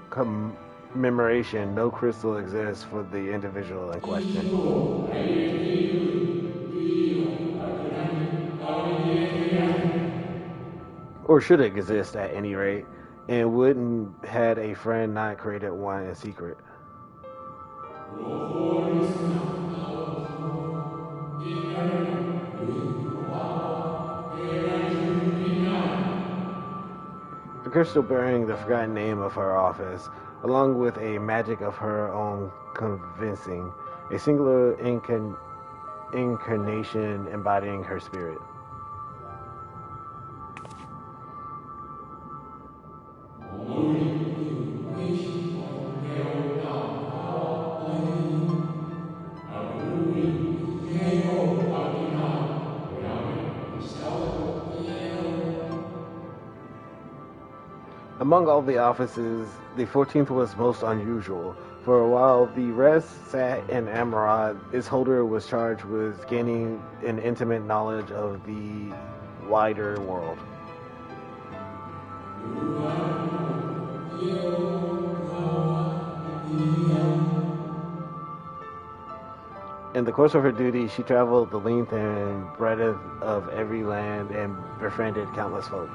commemoration, no crystal exists for the individual in question. Or should it exist at any rate, and wouldn't had a friend not created one in secret. The crystal bearing the forgotten name of her office, along with a magic of her own convincing, a singular incarnation embodying her spirit. Among all the offices, the 14th was most unusual. For a while, the rest sat in Amarad. Its holder was charged with gaining an intimate knowledge of the wider world. In the course of her duty, she traveled the length and breadth of every land and befriended countless folk.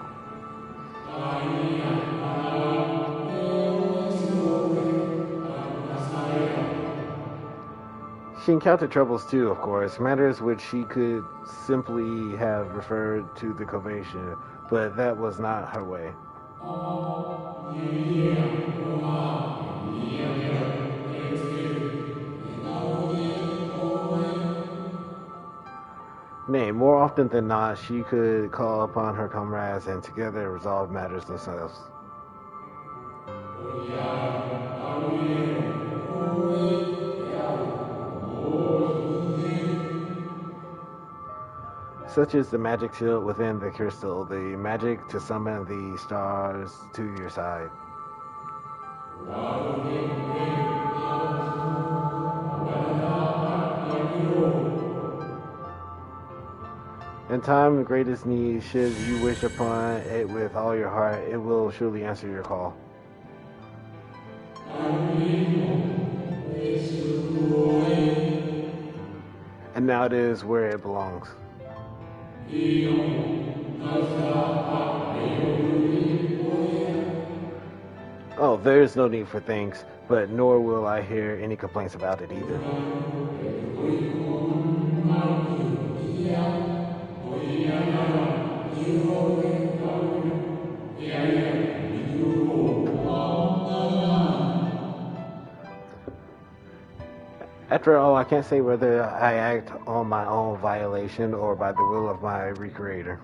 She encountered troubles too, of course, matters which she could simply have referred to the Conviction, but that was not her way. Nay, more often than not, she could call upon her comrades and together resolve matters themselves. Such is the magic shield within the crystal, the magic to summon the stars to your side. In time of greatest need, should you wish upon it with all your heart, it will surely answer your call. And now it is where it belongs. Oh, there is no need for thanks, but nor will I hear any complaints about it either. After all, I can't say whether I act on my own violation or by the will of my Recreator.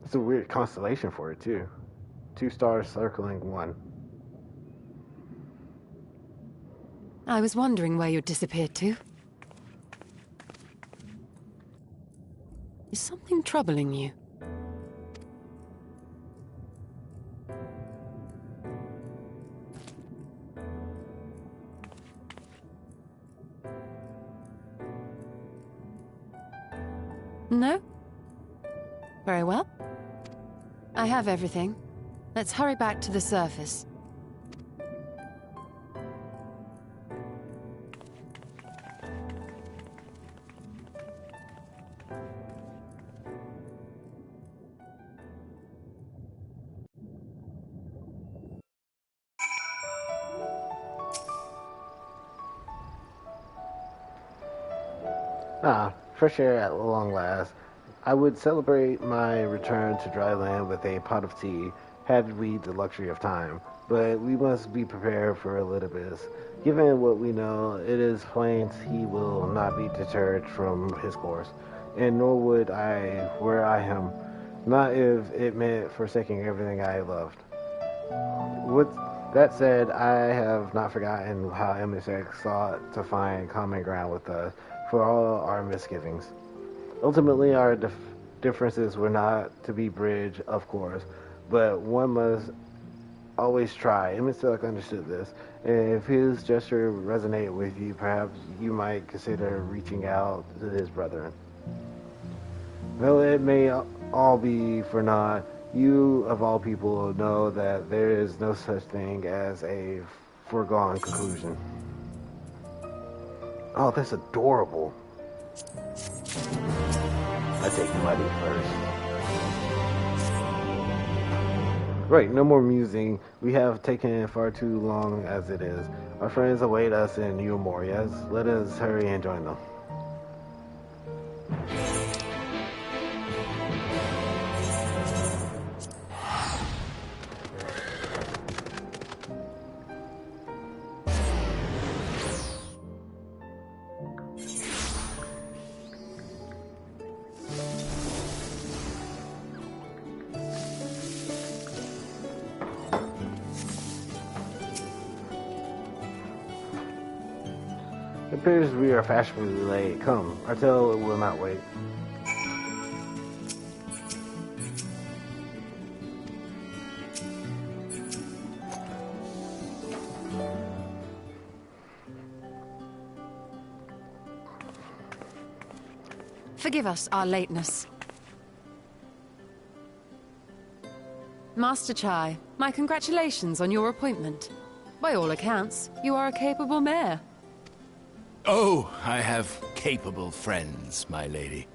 It's a weird constellation for it, too. 2 stars circling 1. I was wondering where you'd disappeared to. Is something troubling you? No? Very well. I have everything. Let's hurry back to the surface. Fresh air at long last. I would celebrate my return to dry land with a pot of tea, had we the luxury of time. But we must be prepared for Elidibus. Given what we know, it is plain he will not be deterred from his course, and nor would I were I him, not if it meant forsaking everything I loved. With that said, I have not forgotten how MSX sought to find common ground with us for all our misgivings. Ultimately, our differences were not to be bridged, of course, but one must always try. MSX understood this, and if his gesture resonated with you, perhaps you might consider reaching out to his brethren. Though it may all be for naught, you, of all people, know that there is no such thing as a foregone conclusion. Oh, that's adorable. I take money first. Right, no more musing. We have taken far too long as it is. Our friends await us in New Morias. Let us hurry and join them. It appears we are fashionably late. Come, our tale will not wait. Forgive us our lateness. Master Chai, my congratulations on your appointment. By all accounts, you are a capable mayor. Oh, I have capable friends, my lady.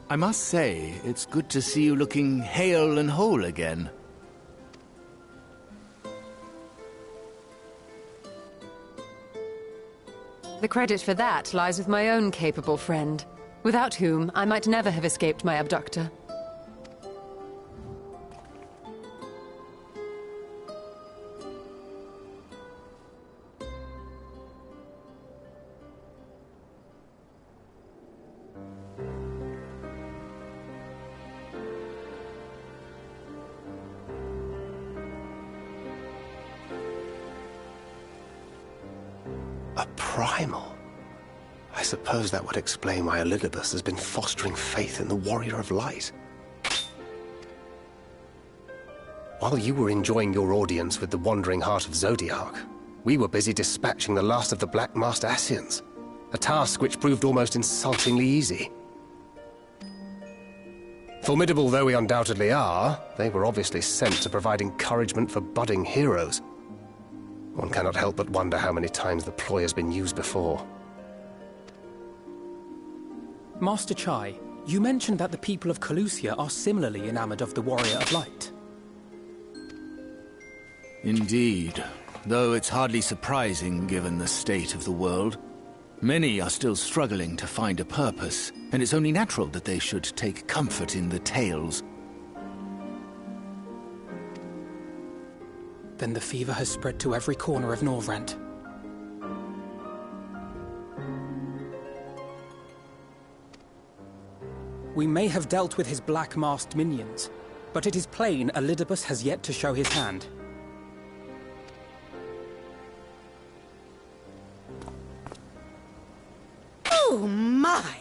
I must say, it's good to see you looking hale and whole again. The credit for that lies with my own capable friend, without whom I might never have escaped my abductor. A primal? I suppose that would explain why Elidibus has been fostering faith in the Warrior of Light. While you were enjoying your audience with the Wandering Heart of Zodiark, we were busy dispatching the last of the Black Masked Ascians, a task which proved almost insultingly easy. Formidable though we undoubtedly are, they were obviously sent to provide encouragement for budding heroes. One cannot help but wonder how many times the ploy has been used before. Master Chai, you mentioned that the people of Calusia are similarly enamored of the Warrior of Light. Indeed, though it's hardly surprising given the state of the world. Many are still struggling to find a purpose, and it's only natural that they should take comfort in the tales. Then the fever has spread to every corner of Norvrant. We may have dealt with his black-masked minions, but it is plain Elidibus has yet to show his hand. Oh my!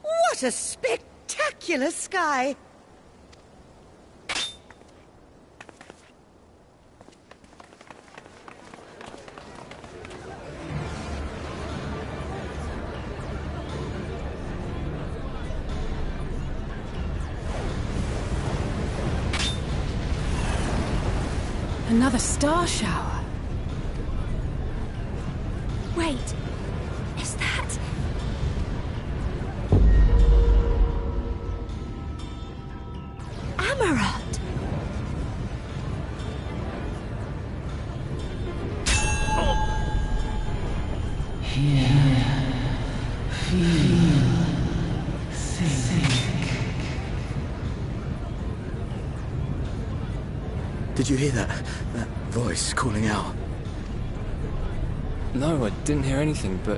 What a spectacular sky! Another star shower. Wait, is that... Amaranth? Here, feel Did you hear that? That voice calling out? No, I didn't hear anything, but...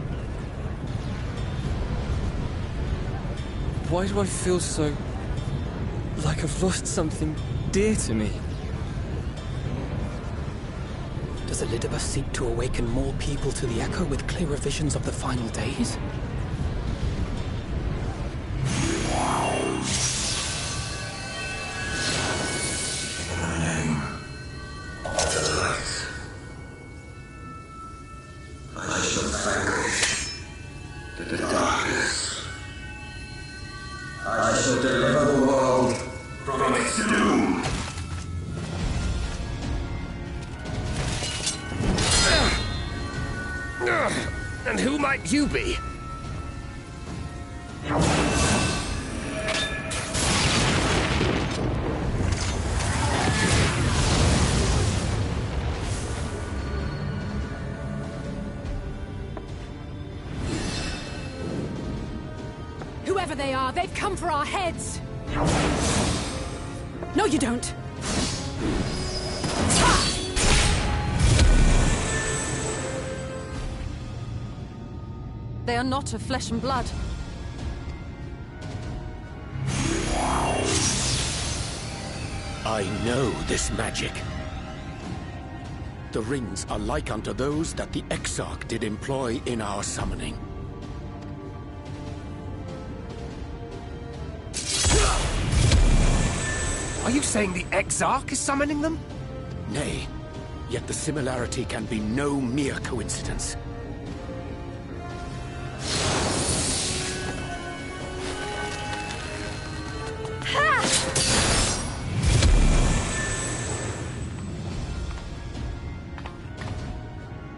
Why do I feel so... like I've lost something dear to me? Does Elidibus seek to awaken more people to the Echo with clearer visions of the final days? And who might you be? Whoever they are, they've come for our heads! No, you don't! They are not of flesh and blood. I know this magic. The rings are like unto those that the Exarch did employ in our summoning. Are you saying the Exarch is summoning them? Nay, yet the similarity can be no mere coincidence.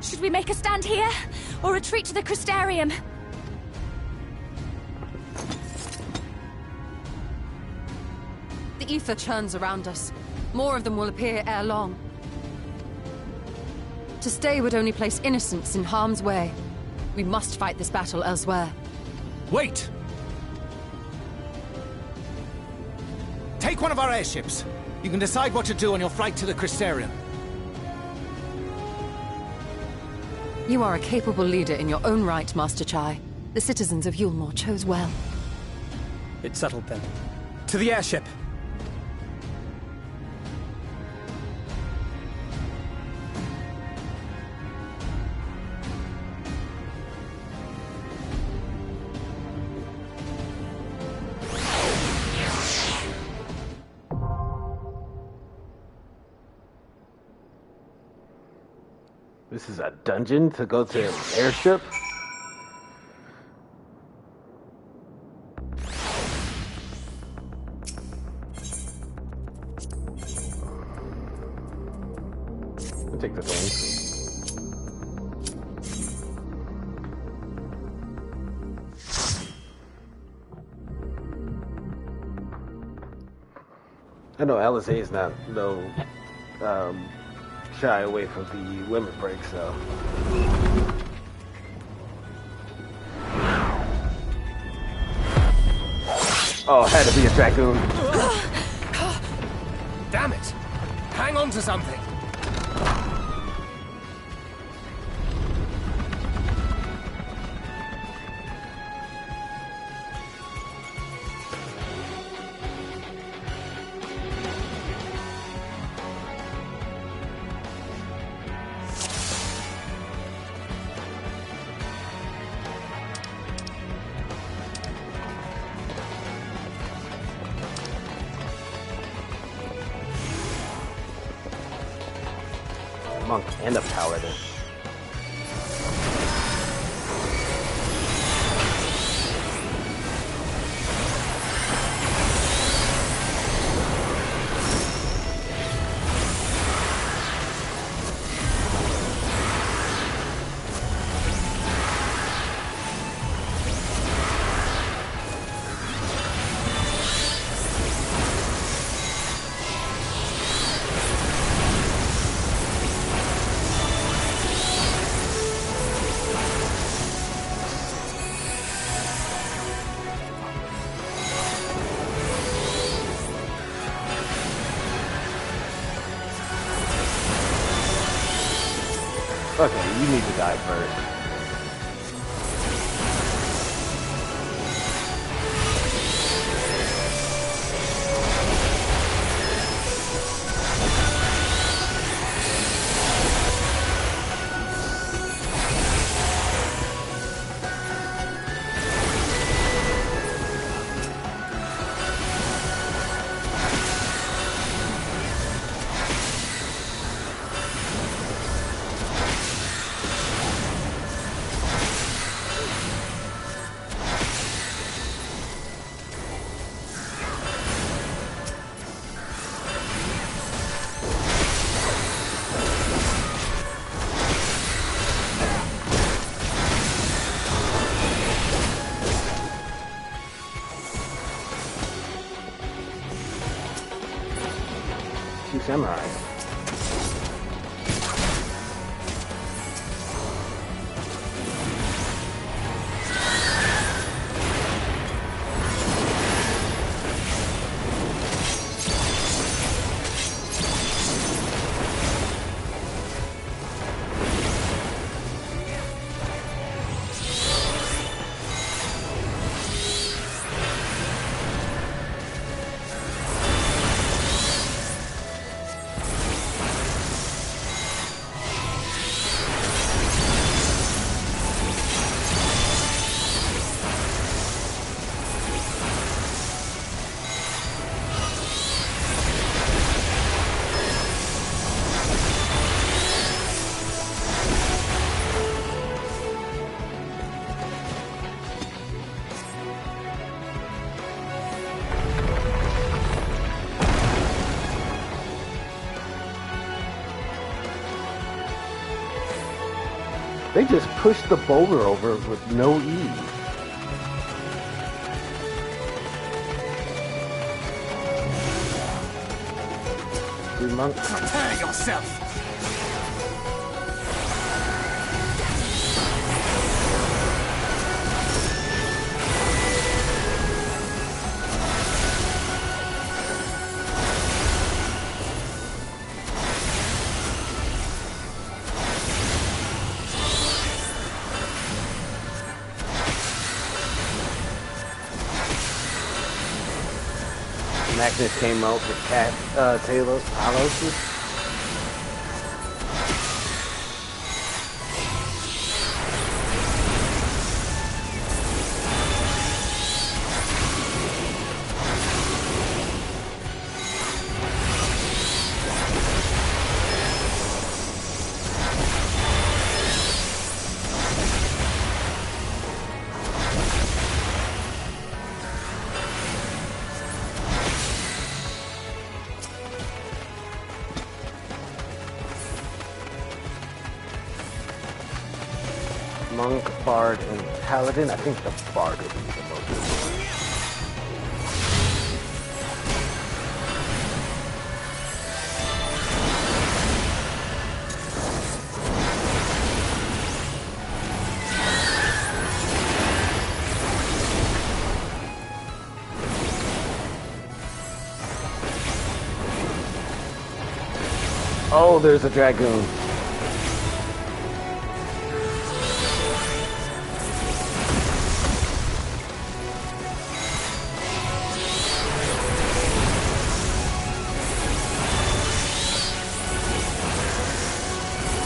Should we make a stand here, or retreat to the Crystarium? The ether churns around us. More of them will appear ere long. To stay would only place innocents in harm's way. We must fight this battle elsewhere. Wait! Take one of our airships. You can decide what to do on your flight to the Crystarium. You are a capable leader in your own right, Master Chai. The citizens of Yulmore chose well. It's settled then. To the airship! This is a dungeon to go to an airship? I'll take this one. I know Alizé is not shy away from the women break, so. Oh, had to be a dragoon. Damn it! Hang on to something! Monk and a paladin. Okay, you need to die first. Samurai. They just pushed the boulder over with no ease. Monk. Prepare yourself! Magnus came out with Talos. Monk, Bard, and Paladin. I think the Bard would be the most important. Oh, there's a Dragoon.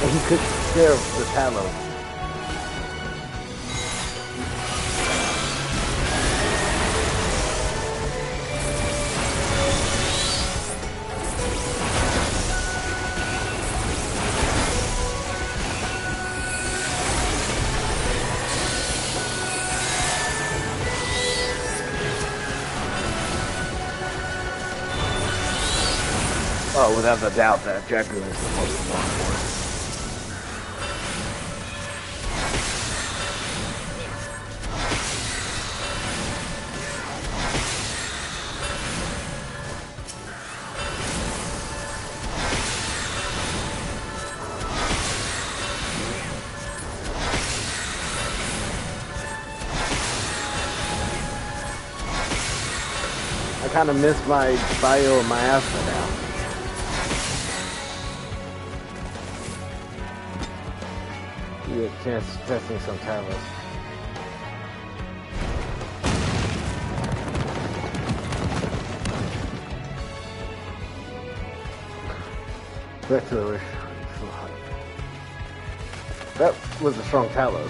He took care of the Talos. Oh, without a doubt, that Dragoon is the most important. I kind of miss my bio and my asthma now. Yeah, testing some Talos. Back to the wish. That was a strong Talos.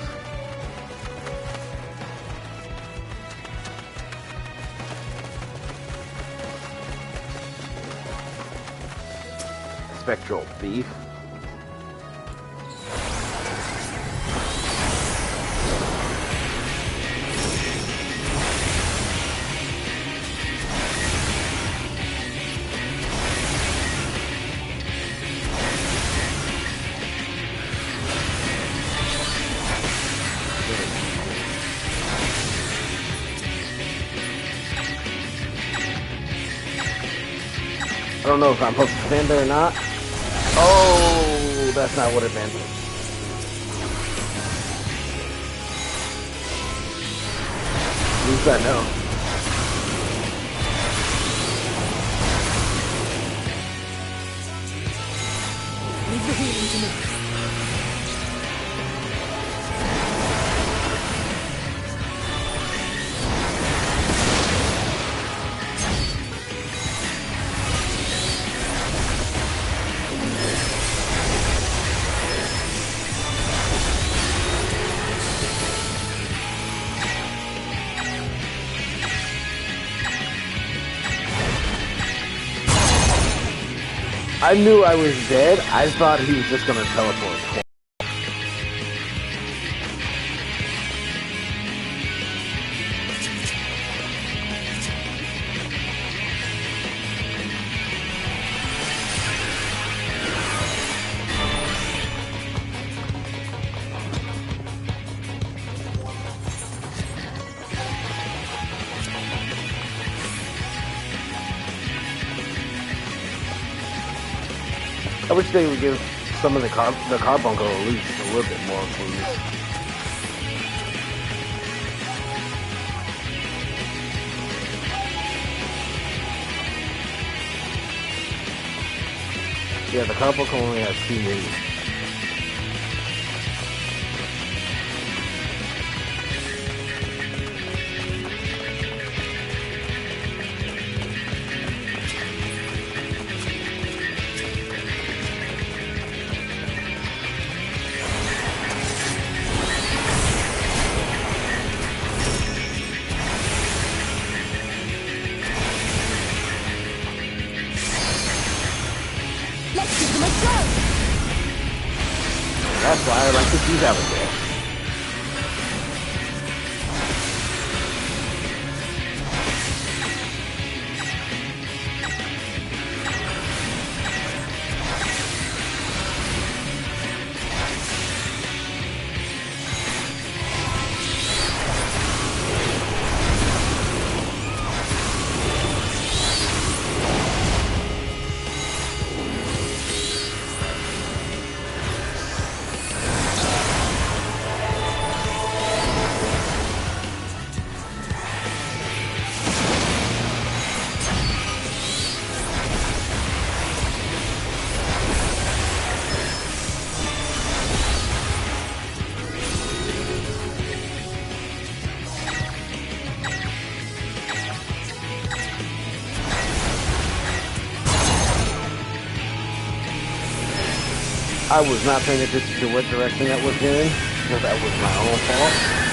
Spectral Thief. I don't know if I'm supposed to stand there or not. Oh, that's not what it meant. At least I know. Leave the healing to me. I knew I was dead. I thought he was just gonna teleport. I wish they would give some of the carbuncle at least a little bit more, please. Yeah, the carbuncle only has 2 moves. That's why I like to use Abigail. I was not paying attention to what direction that was going, because that was my own fault.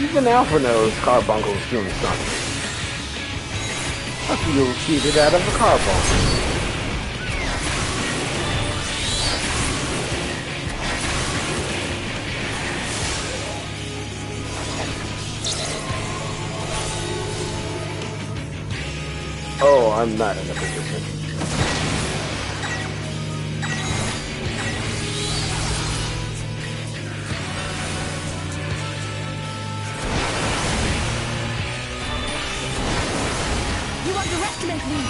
Even Alpha knows Carbuncle's doing something. I feel cheated out of a Carbuncle. Oh, I'm not in a position. You underestimate me!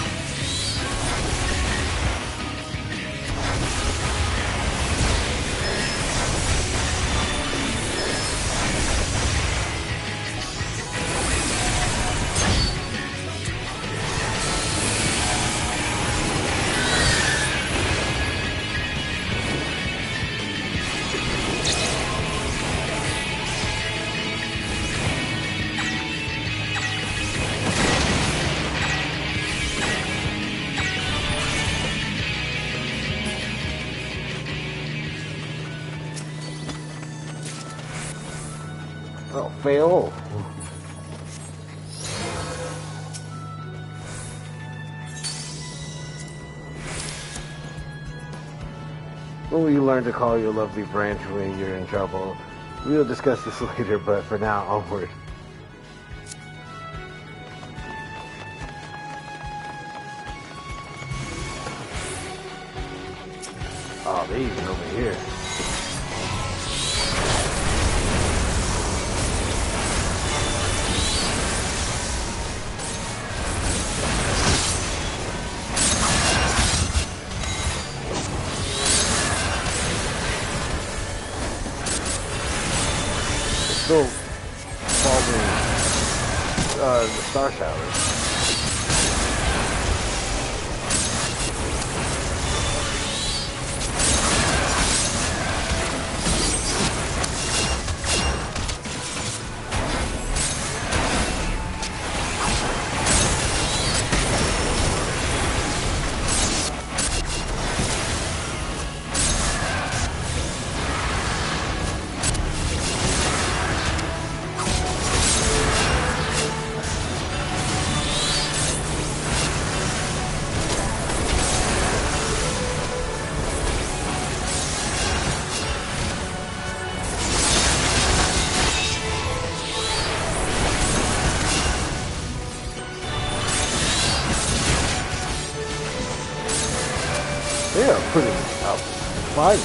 Oh, fail. When will you learn to call your lovely branch when you're in trouble? We'll discuss this later, but for now, onward. Oh, they even over here. Still following the Star Showers. They are pretty up fighting.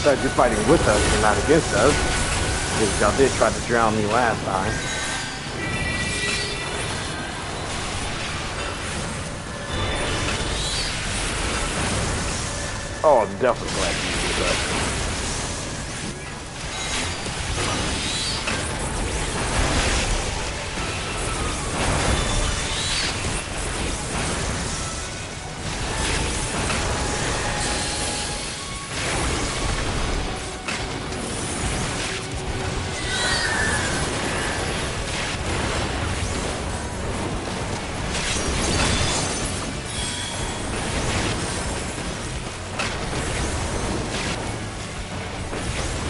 Glad you're fighting with us and not against us. Because y'all did try to drown me last time. Oh, I'm definitely glad you did that.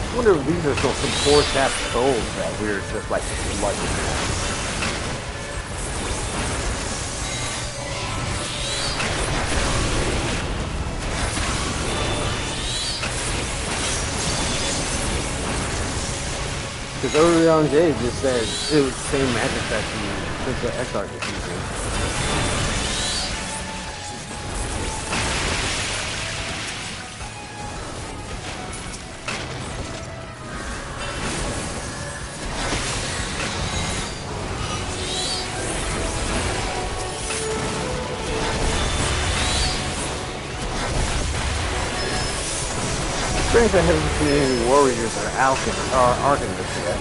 I wonder if these are some poor tapped souls that we're just like slugging. Because earlier on Jay just said it was the same magic that the Prince of Exarch is using. Strange I haven't seen any warriors or archonists yet.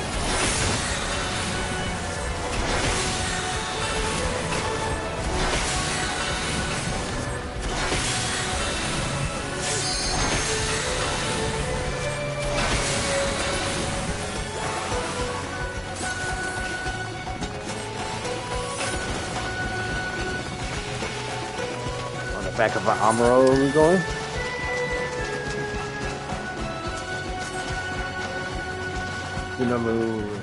back of our Amuro are we going? We know move.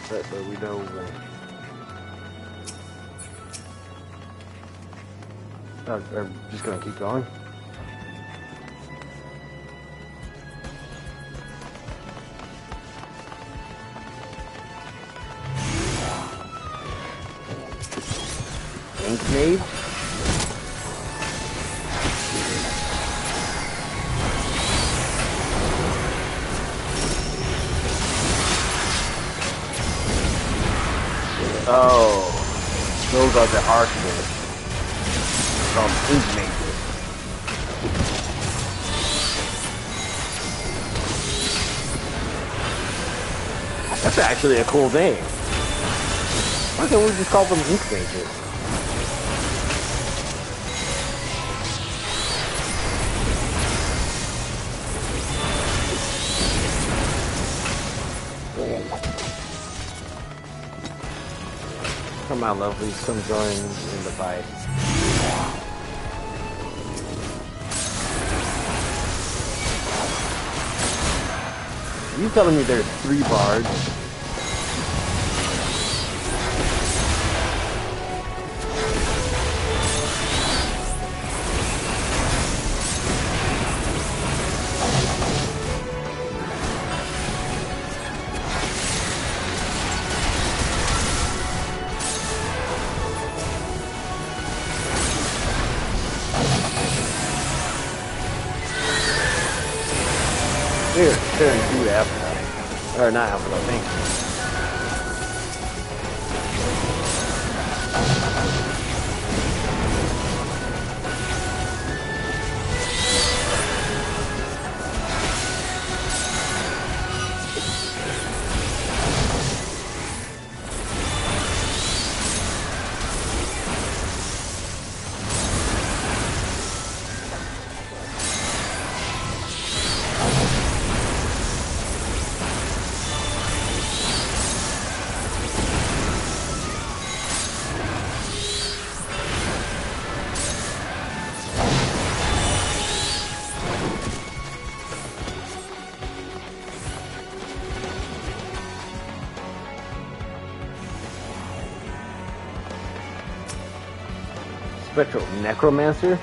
But we know when. I'm just gonna keep going. Ink Mage. Oh, those are the archers. Called Ink Mages. That's actually a cool name. Why can't we just call them Ink Mages? Come on, lovelies, come join in the fight. You telling me there's 3 bards? They're in 2 Alpha. Or not Alpha, I think. Spectral Necromancer?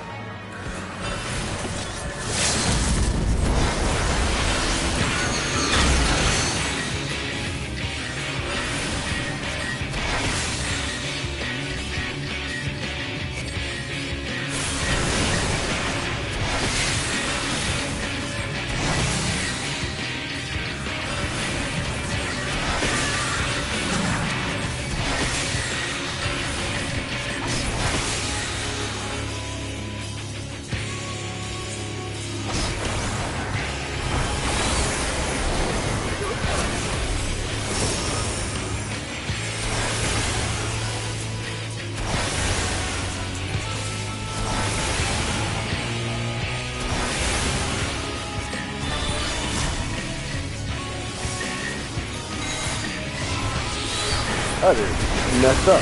Oh, they're messed up.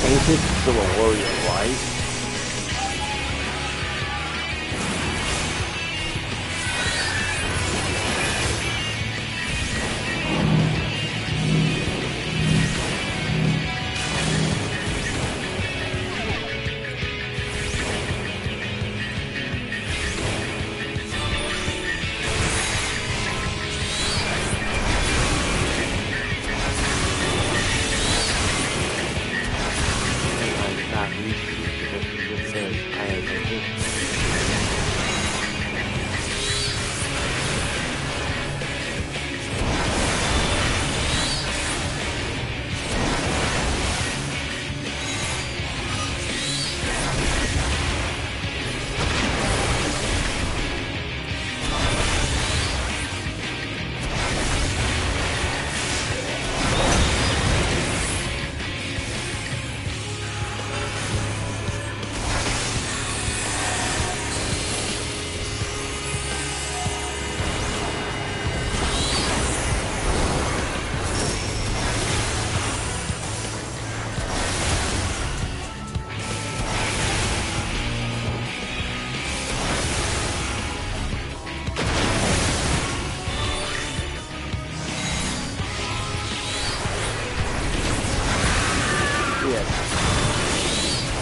Ancient still a warrior, right? not least, it says pay attention.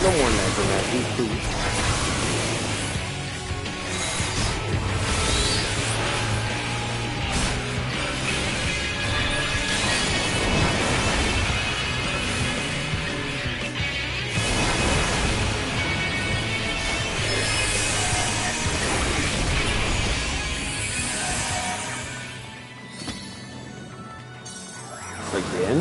No more necromancy, please. Again?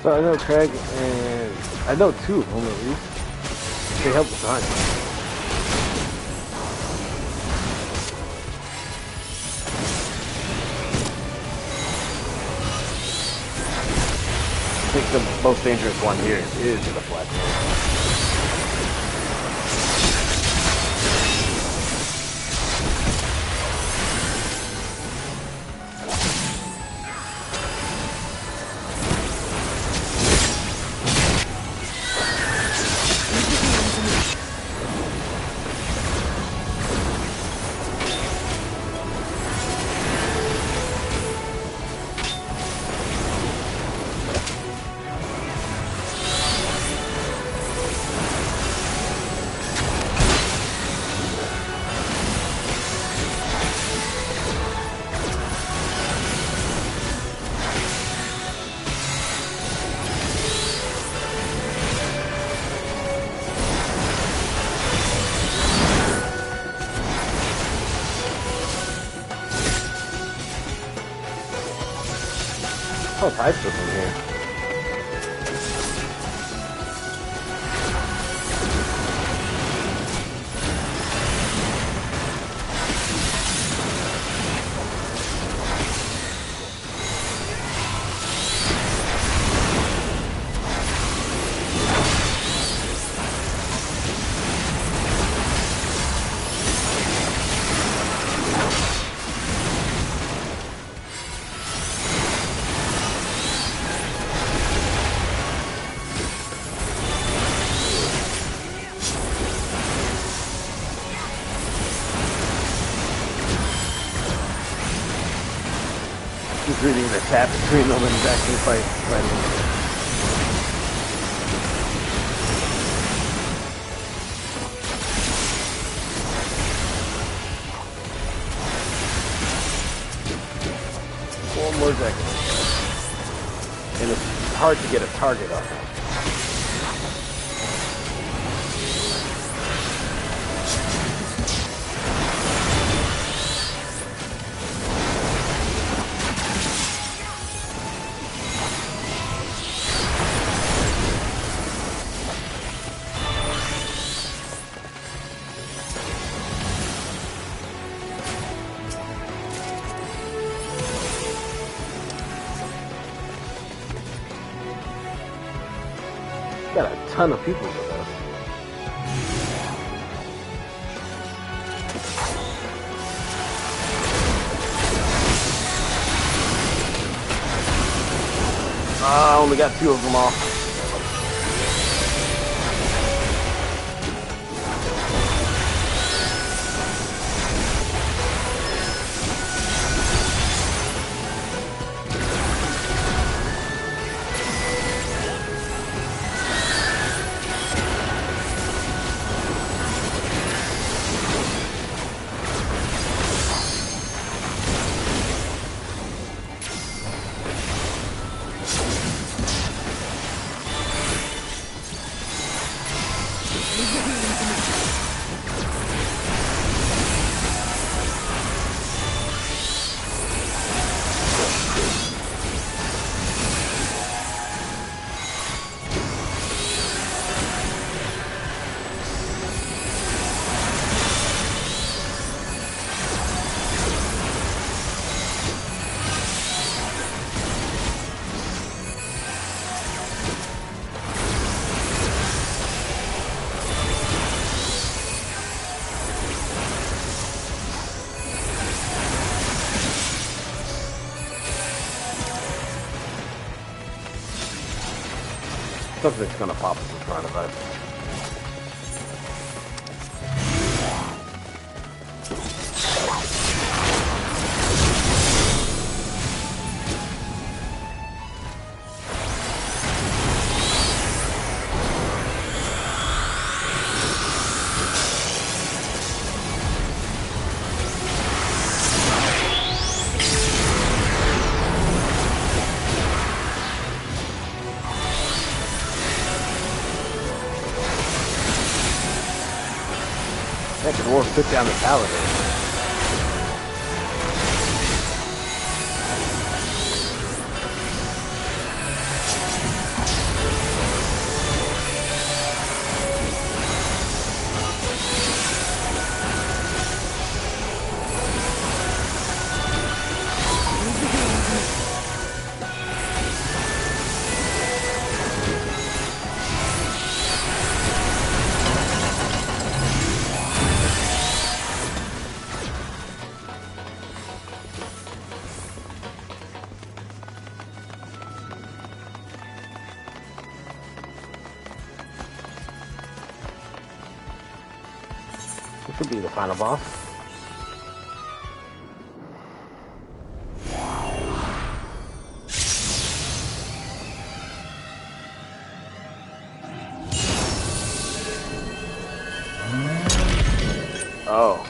So I know Craig and I know two of them at least. They help the time. I think the most dangerous one here is the Black Man. All types of them here. Just reading the chat between them and actually fighting. One more second. And it's hard to get a target on it. Got a ton of people with us. I only got 2 of them off. Something's gonna pop up in front of us. That dwarf took down the paladin. This could be the final boss. Oh.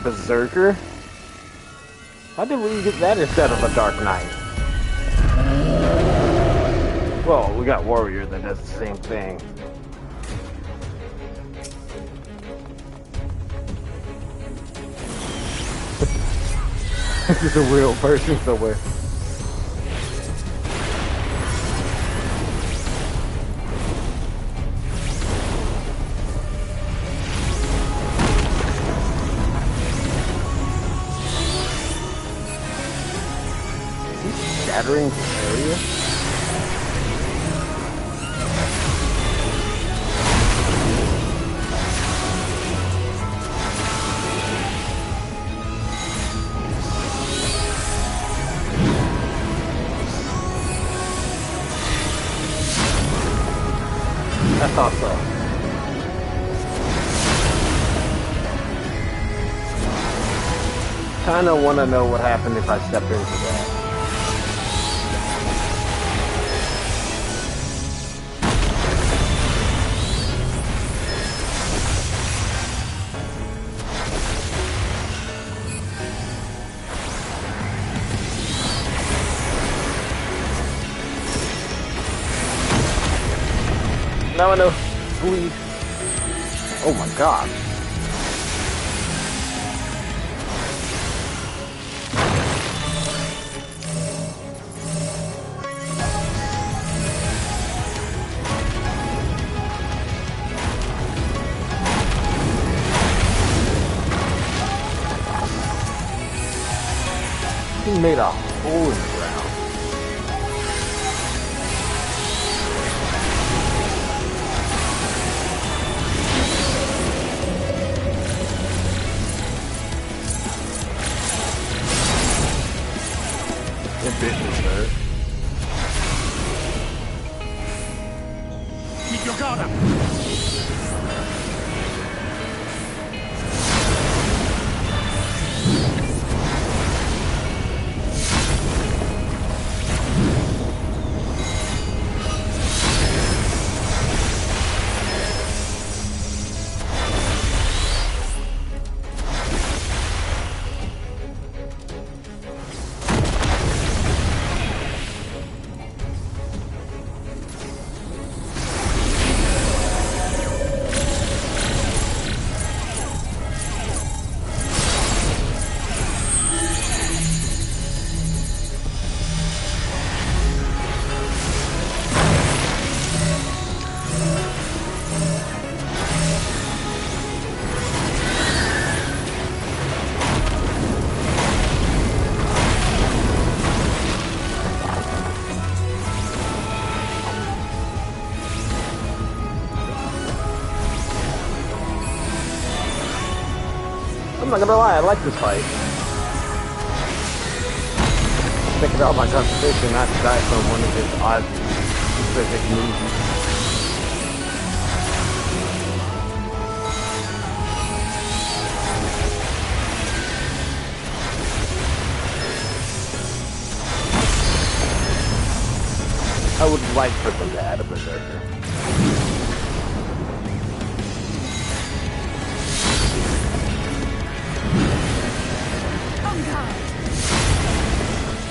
Berserker? How did we get that instead of a Dark Knight? Well, we got Warrior that does the same thing. This is a real person somewhere. Is he shattering the area? I thought so. Kinda wanna know what happened if I stepped into that. Now I know. Bleed. Oh my god. He made a hole in the ground. fitness, sir. Keep your guard up! I'm not gonna lie, I like this fight. Taking out my concentration not to die from one of his odd specific moves. I would like for them to add a berserker.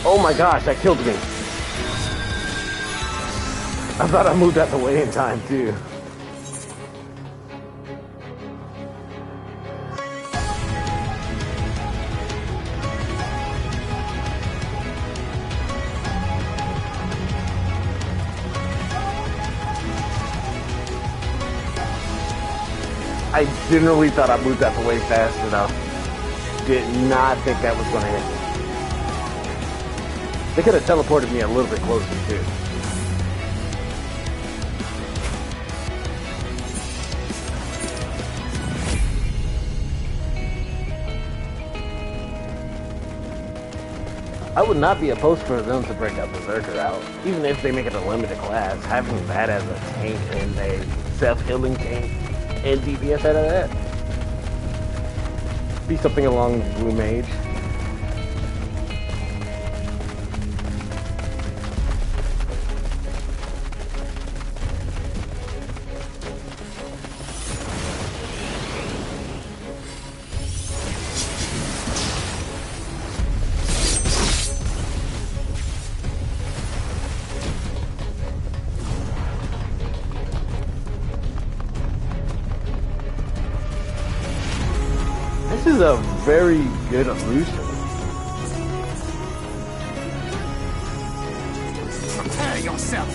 Oh my gosh, that killed me. I thought I moved out the way in time too. I generally thought I moved out the way fast enough. Did not think that was going to hit me. They could have teleported me a little bit closer too. I would not be opposed for them to break up Berserker out. Even if they make it a limited class, having that as a tank and a self-healing tank and DPS out of that. Be something along Blue Mage. This is a very good illusion. Prepare yourself!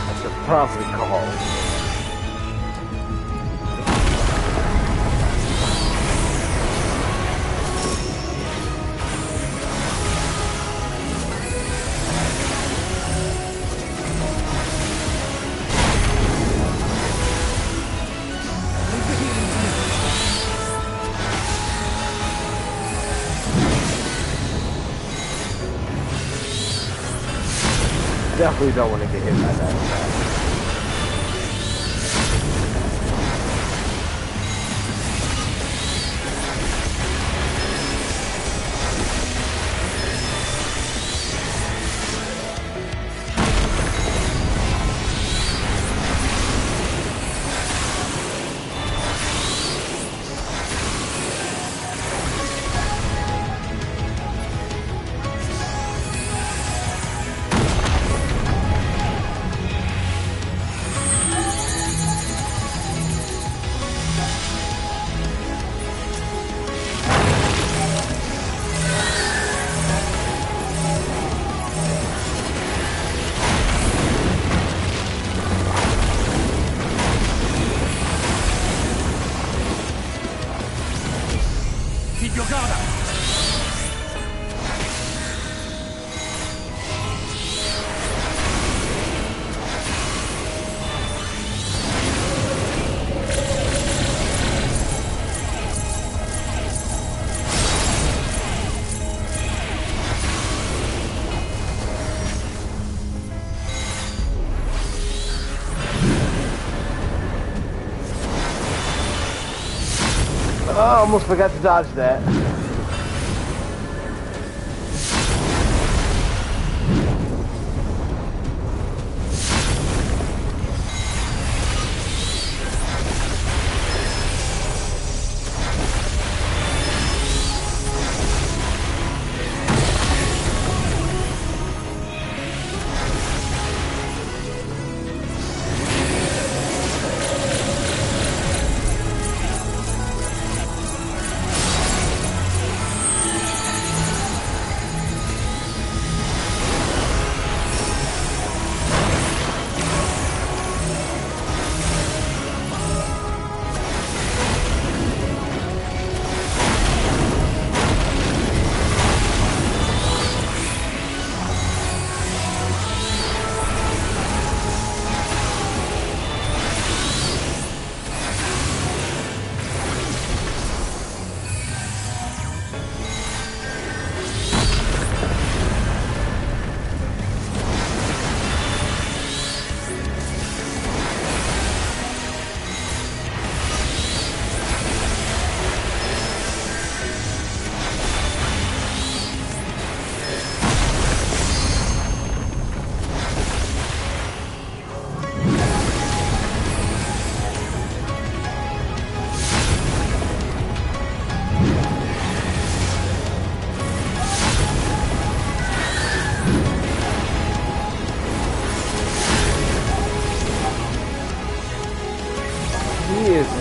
I should probably call. Definitely don't want to get hit by that attack. almost forgot to dodge that.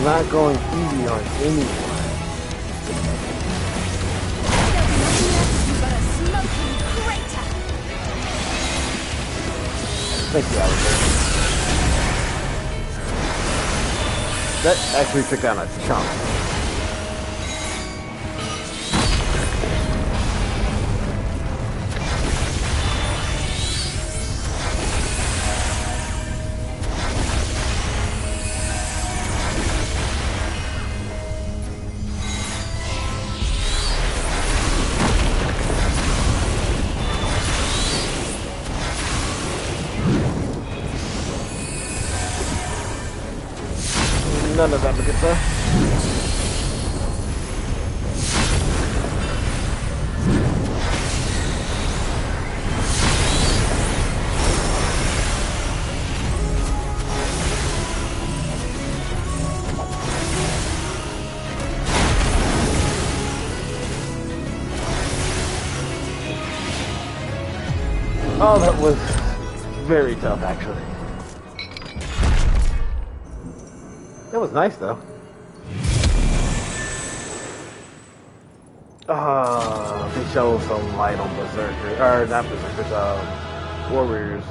Not going easy on anyone. Thank you, Alistair. That actually took down a chunk. None of that, look at that. Oh, that was very tough, actually. That was nice, though. They show some light on Berserkers, or not Berserkers, Warriors.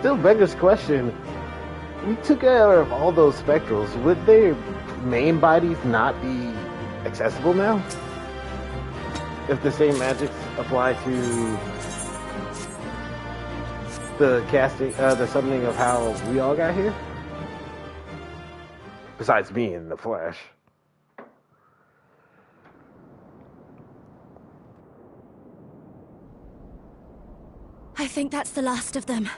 Still beggars question. We took care of all those spectrals. Would their main bodies not be accessible now? If the same magics apply to the casting, the summoning of how we all got here? Besides me in the flesh. I think that's the last of them.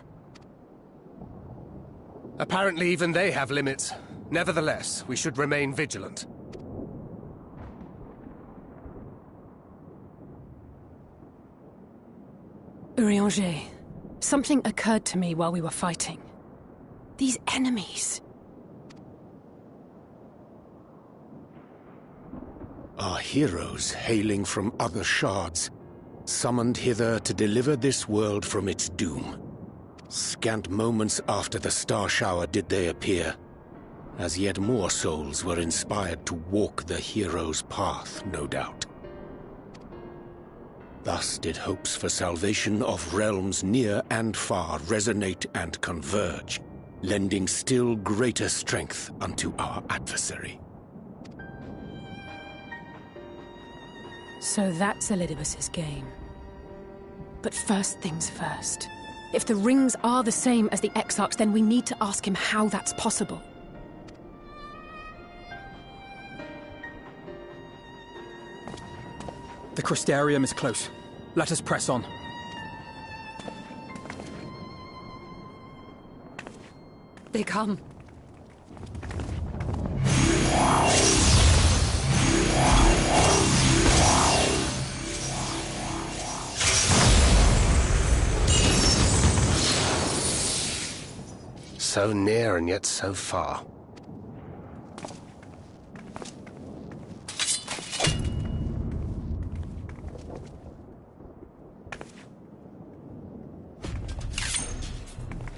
Apparently even they have limits. Nevertheless, we should remain vigilant. Urianger, something occurred to me while we were fighting. These enemies. Are heroes hailing from other shards, summoned hither to deliver this world from its doom. Scant moments after the star shower did they appear, as yet more souls were inspired to walk the hero's path, no doubt. Thus did hopes for salvation of realms near and far resonate and converge, lending still greater strength unto our adversary. So that's Elidibus's game. But first things first. If the rings are the same as the Exarchs, then we need to ask him how that's possible. The Crystarium is close. Let us press on. They come. So near and yet so far.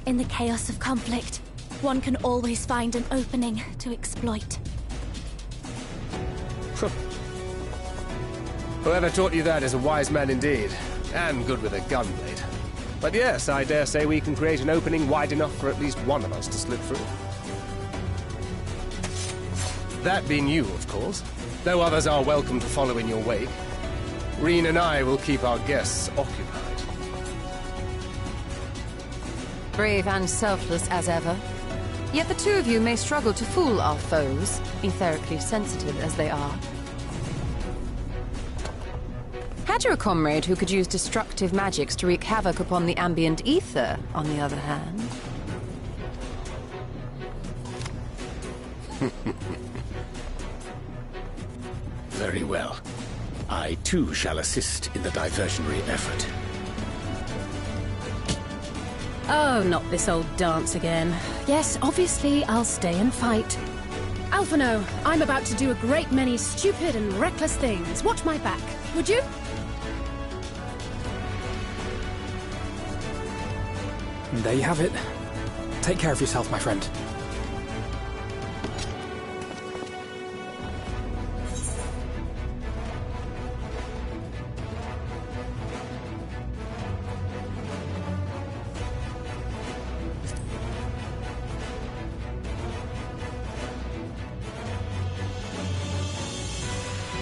In the chaos of conflict, one can always find an opening to exploit. Whoever taught you that is a wise man indeed, and good with a gunblade. But yes, I dare say we can create an opening wide enough for at least one of us to slip through. That being you, of course, though others are welcome to follow in your wake. Reen and I will keep our guests occupied. Brave and selfless as ever. Yet the two of you may struggle to fool our foes, etherically sensitive as they are. Had you a comrade who could use destructive magics to wreak havoc upon the ambient ether, on the other hand? Very well. I too shall assist in the diversionary effort. Oh, not this old dance again. Yes, obviously I'll stay and fight. Alphino, I'm about to do a great many stupid and reckless things. Watch my back, would you? There you have it. Take care of yourself, my friend.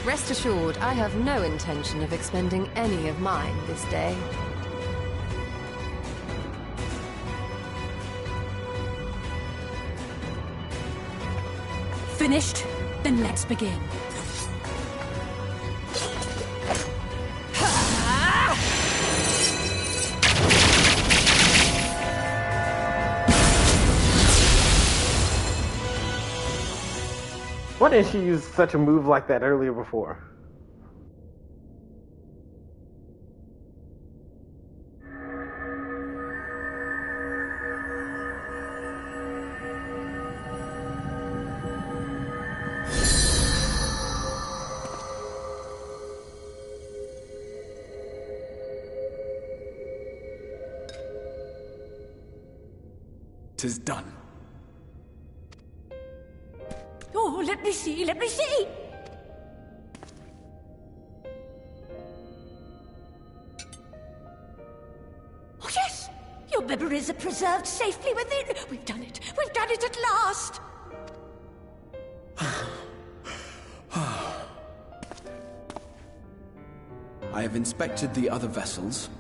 Rest assured, I have no intention of expending any of mine this day. Finished? Then let's begin. Why didn't she use such a move like that earlier before? Tis done. Oh, let me see, let me see! Oh, yes! Your memories are preserved safely within. We've done it at last! I have inspected the other vessels.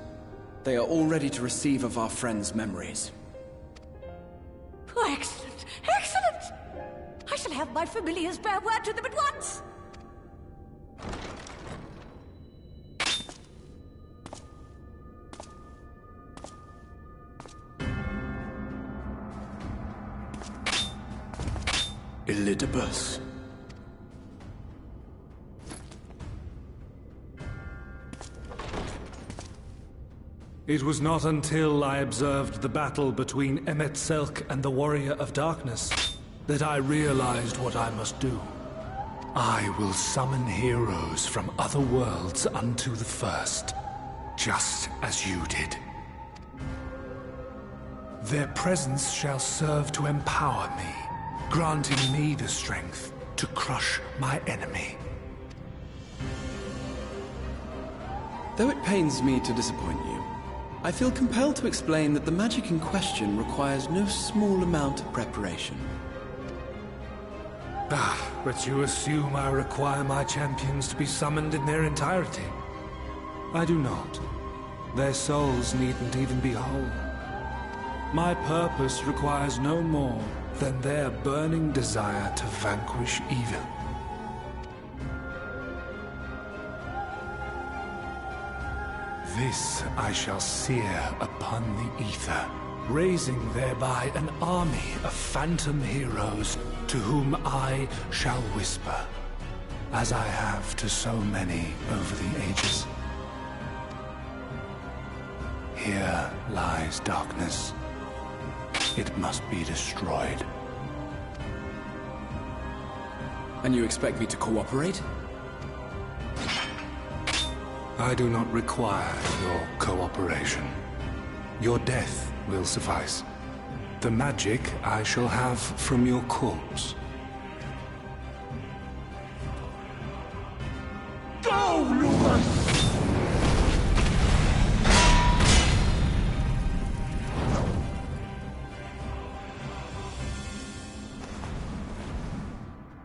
They are all ready to receive of our friends' memories. Oh, excellent! Excellent! I shall have my familiars bear word to them at once! Elidibus. It was not until I observed the battle between Emet-Selch and the Warrior of Darkness that I realized what I must do. I will summon heroes from other worlds unto the first, just as you did. Their presence shall serve to empower me, granting me the strength to crush my enemy. Though it pains me to disappoint you, I feel compelled to explain that the magic in question requires no small amount of preparation. But you assume I require my champions to be summoned in their entirety. I do not. Their souls needn't even be whole. My purpose requires no more than their burning desire to vanquish evil. This I shall sear upon the ether, raising thereby an army of phantom heroes to whom I shall whisper, as I have to so many over the ages. Here lies darkness. It must be destroyed. And you expect me to cooperate? I do not require your cooperation. Your death will suffice. The magic I shall have from your corpse. Go, Lucas!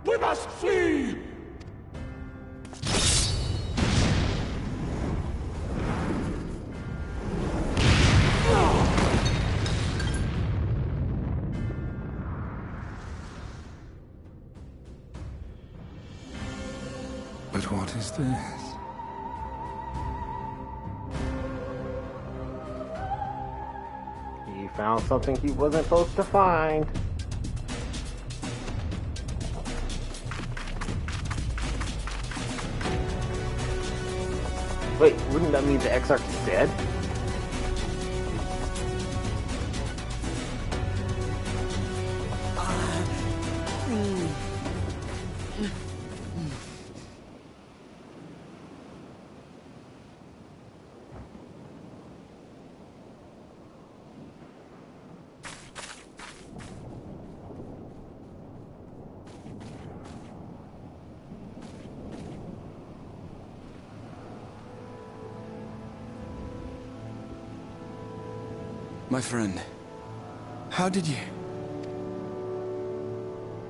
We must flee! But what is this? He found something he wasn't supposed to find. Wait, wouldn't that mean the Exarch is dead? My friend, how did you...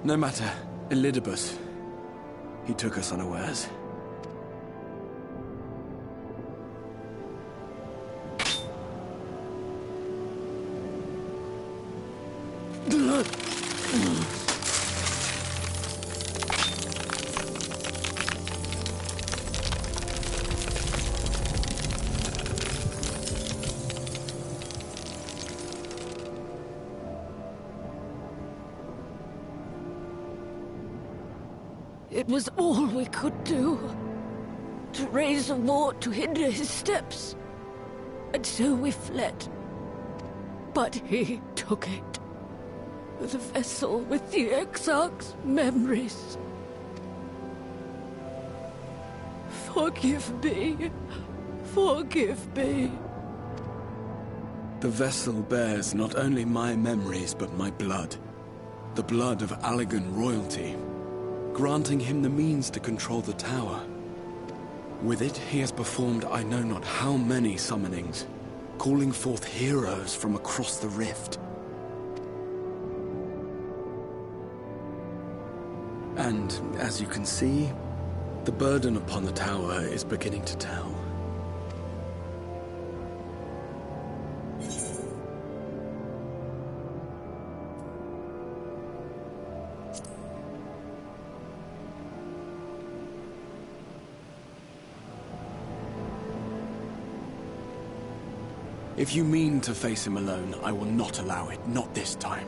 No matter, Elidibus. He took us unawares. It was all we could do. To raise a ward to hinder his steps. And so we fled. But he took it. The vessel with the Exarch's memories. Forgive me. Forgive me. The vessel bears not only my memories, but my blood. The blood of Allagan royalty, granting him the means to control the tower. With it, he has performed I know not how many summonings, calling forth heroes from across the rift. And, as you can see, the burden upon the tower is beginning to tell. If you mean to face him alone, I will not allow it, not this time.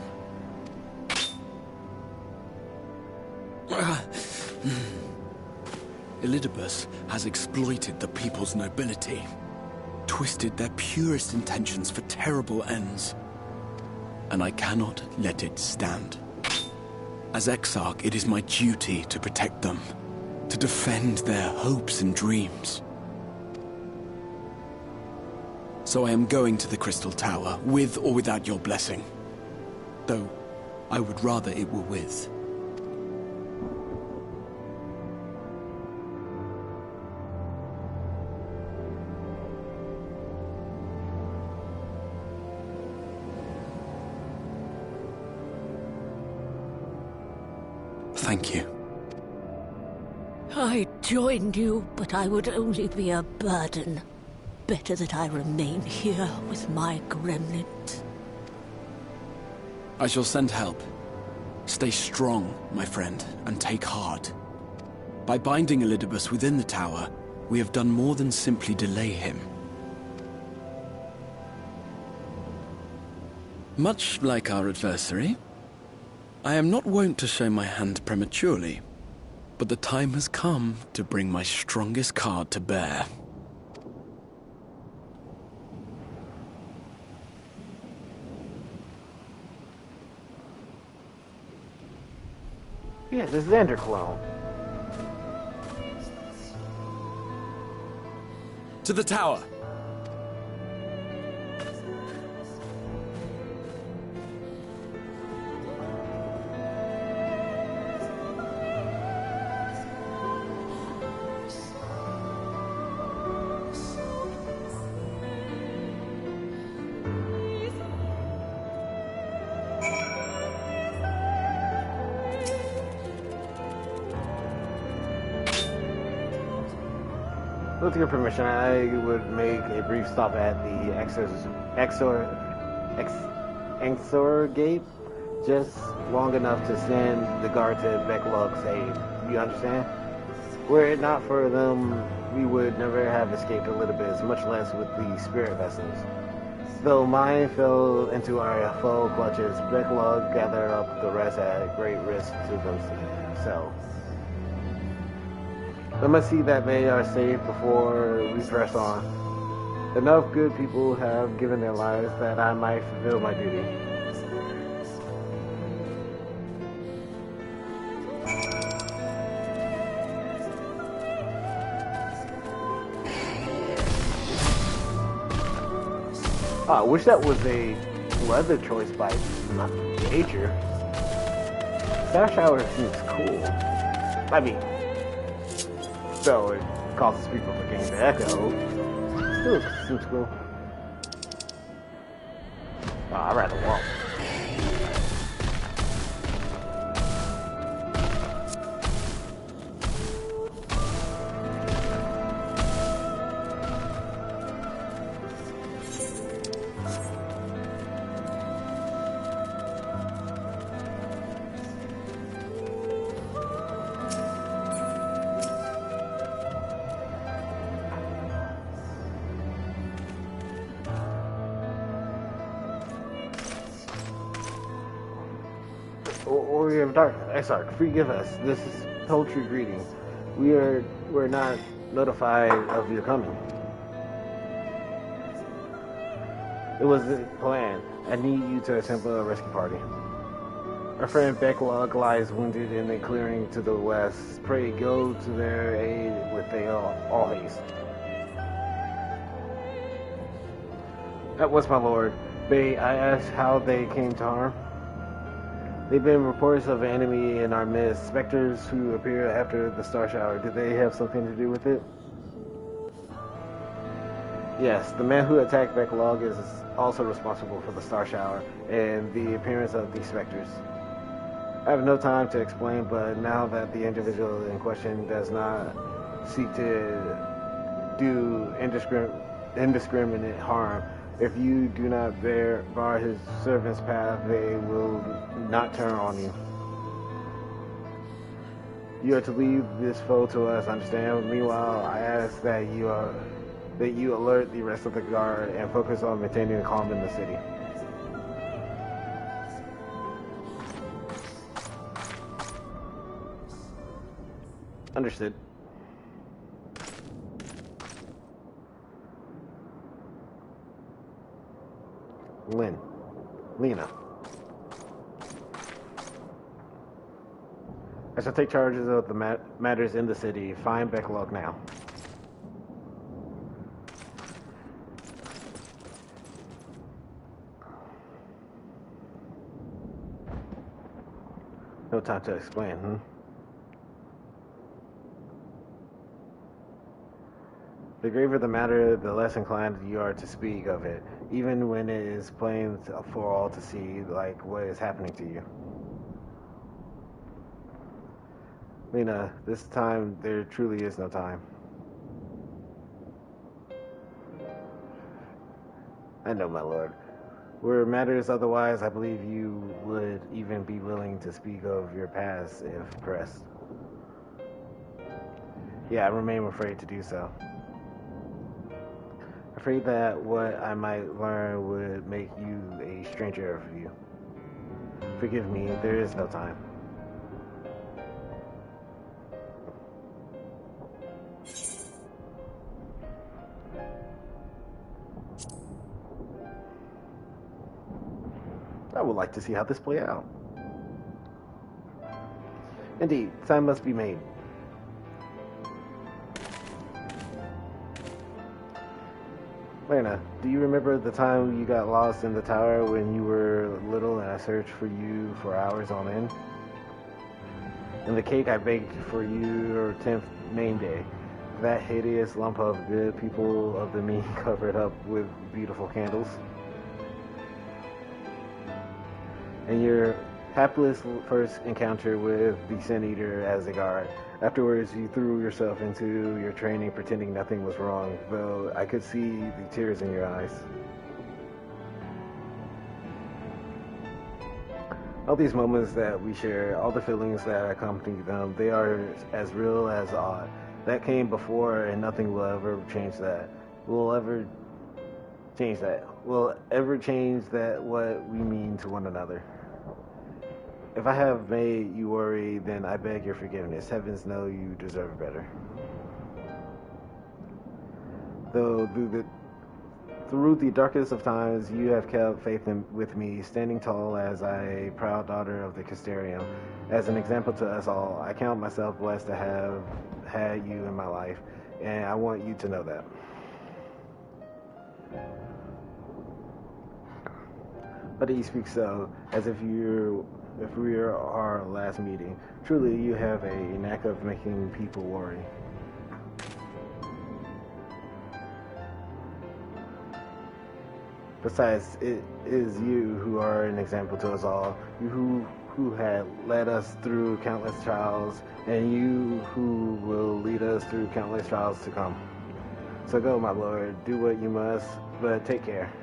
Elidibus has exploited the people's nobility, twisted their purest intentions for terrible ends, and I cannot let it stand. As Exarch, it is my duty to protect them, to defend their hopes and dreams. So I am going to the Crystal Tower, with or without your blessing. Though, I would rather it were with. Thank you. I joined you, but I would only be a burden. Better that I remain here with my gremlins. I shall send help. Stay strong, my friend, and take heart. By binding Elidibus within the tower, we have done more than simply delay him. Much like our adversary, I am not wont to show my hand prematurely, but the time has come to bring my strongest card to bear. Yeah, this is Xander clone. To the tower! With your permission, I would make a brief stop at the Exor Gate, just long enough to send the guard to Backlog's aid. You understand? Were it not for them, we would never have escaped Elidibus, much less with the spirit vessels. Though mine fell into our foe clutches, Backlog gathered up the rest at great risk to themselves. I must see that they are safe before we press on. Enough good people have given their lives that I might fulfill my duty. I wish that was a leather choice by nature. Star Shower seems cool. I mean, so it causes people to gain the echo. Still seems cool. Oh, I'd rather walk. Warrior of Darkness, Exarch, forgive us. This is paltry greeting. We're not notified of your coming. It was the plan. I need you to assemble a rescue party. Our friend Backlog lies wounded in a clearing to the west. Pray go to their aid with all haste. That was my lord. May I ask how they came to harm? They've been reports of an enemy in our midst, specters who appear after the star shower. Did they have something to do with it? Yes, the man who attacked Backlog is also responsible for the star shower and the appearance of these specters. I have no time to explain, but now that the individual in question does not seek to do indiscriminate harm, if you do not bar his servant's path, they will not turn on you. You are to leave this foe to us, understand? Meanwhile, I ask that you alert the rest of the guard and focus on maintaining calm in the city. Understood. Lena. I shall take charges of the matters in the city. Find Backlog now. No time to explain, The graver the matter, the less inclined you are to speak of it, even when it is plain for all to see, like what is happening to you. Lena, this time there truly is no time. I know, my lord. Were matters otherwise, I believe you would even be willing to speak of your past if pressed. Yeah, I remain afraid to do so. afraid that what I might learn would make you a stranger of you. Forgive me, there is no time. I would like to see how this plays out. Indeed, time must be made. Lena, do you remember the time you got lost in the tower when you were little and I searched for you for hours on end? And the cake I baked for your 10th name day. That hideous lump of good people of the me covered up with beautiful candles. And your hapless first encounter with the Sin Eater as a guard. Afterwards, you threw yourself into your training pretending nothing was wrong, though I could see the tears in your eyes. All these moments that we share, all the feelings that accompany them, they are as real as odd. That came before, and nothing will ever change that. Will ever change that. Will ever change that what we mean to one another. If I have made you worry, then I beg your forgiveness. Heavens know you deserve better. Though through the darkest of times, you have kept faith with me, standing tall as a proud daughter of the Castellarium. As an example to us all, I count myself blessed to have had you in my life, and I want you to know that. But he speaks so, as if we are our last meeting. Truly, you have a knack of making people worry. Besides, it is you who are an example to us all. You who had led us through countless trials, and you who will lead us through countless trials to come. So go, my lord, do what you must, but take care.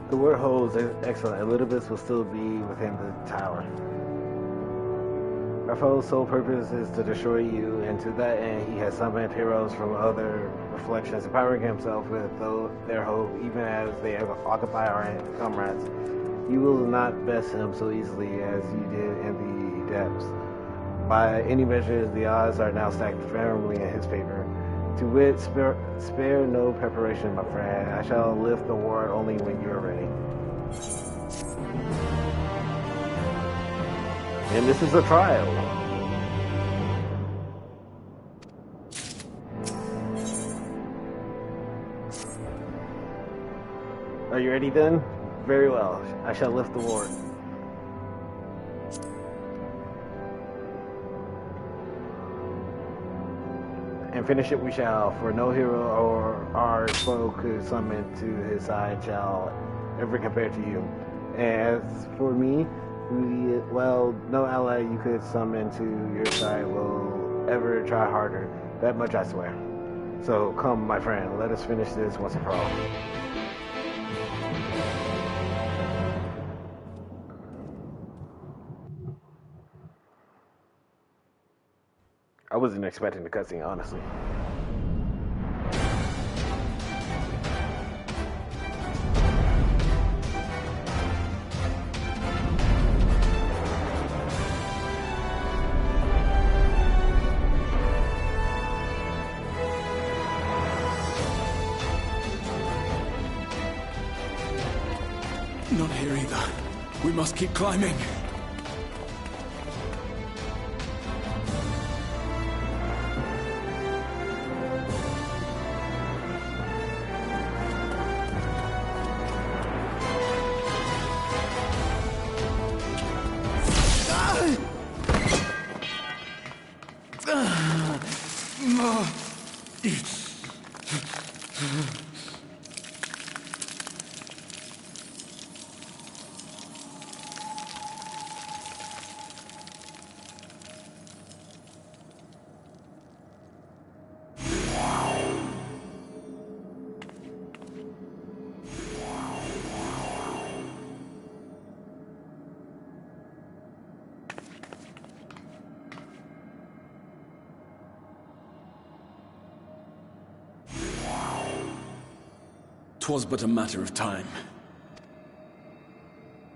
The word holds excellent. Elidibus will still be within the tower. Our foe's sole purpose is to destroy you, and to that end he has summoned heroes from other reflections, empowering himself with their hope, even as they occupy our comrades. You will not best him so easily as you did in the depths. By any measure, the odds are now stacked firmly in his favor. To wit, spare no preparation, my friend. I shall lift the ward only when you are ready. And this is a trial. Are you ready then? Very well. I shall lift the ward. And finish it we shall, for no hero or our foe could summon to his side shall ever compare to you. And as for me, no ally you could summon to your side will ever try harder. That much I swear. So come, my friend, let us finish this once and for all. I wasn't expecting the cutscene, honestly. Not here either. We must keep climbing. 'Twas but a matter of time.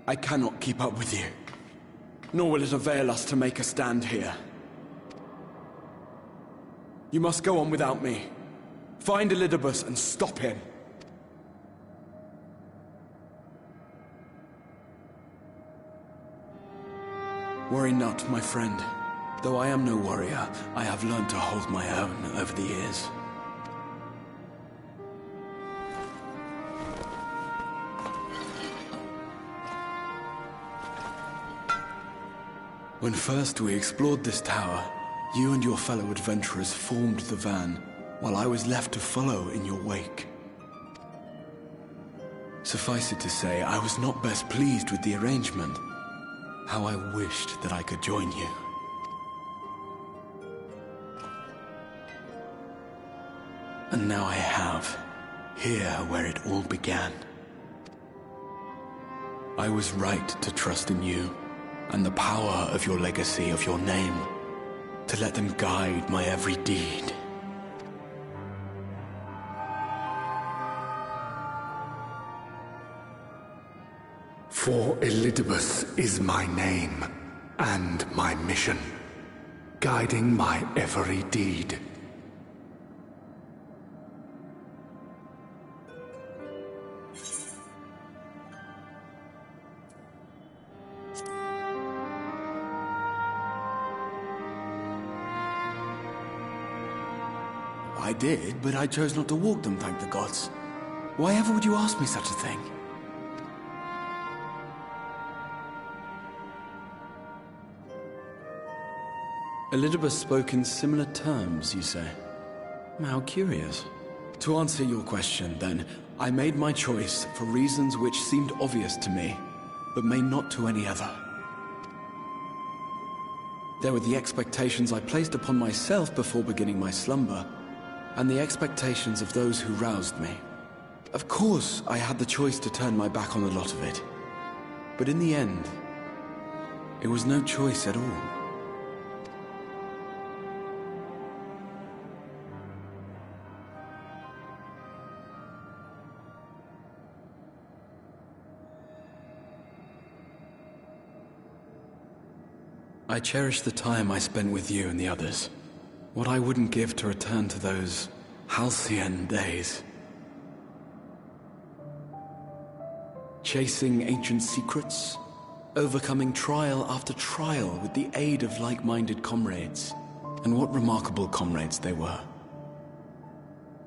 I cannot keep up with you, nor will it avail us to make a stand here. You must go on without me. Find Elidibus and stop him. Worry not, my friend. Though I am no warrior, I have learned to hold my own over the years. When first we explored this tower, you and your fellow adventurers formed the van, while I was left to follow in your wake. Suffice it to say, I was not best pleased with the arrangement. How I wished that I could join you. And now I have, here where it all began. I was right to trust in you, and the power of your legacy, of your name, to let them guide my every deed. For Elidibus is my name, and my mission, guiding my every deed. I did, but I chose not to walk them, thank the gods. Why ever would you ask me such a thing? Elidibus spoke in similar terms, you say? How curious. To answer your question, then, I made my choice for reasons which seemed obvious to me, but may not to any other. There were the expectations I placed upon myself before beginning my slumber, and the expectations of those who roused me. Of course, I had the choice to turn my back on a lot of it, but in the end, it was no choice at all. I cherish the time I spent with you and the others. What I wouldn't give to return to those halcyon days. Chasing ancient secrets, overcoming trial after trial with the aid of like-minded comrades. And what remarkable comrades they were.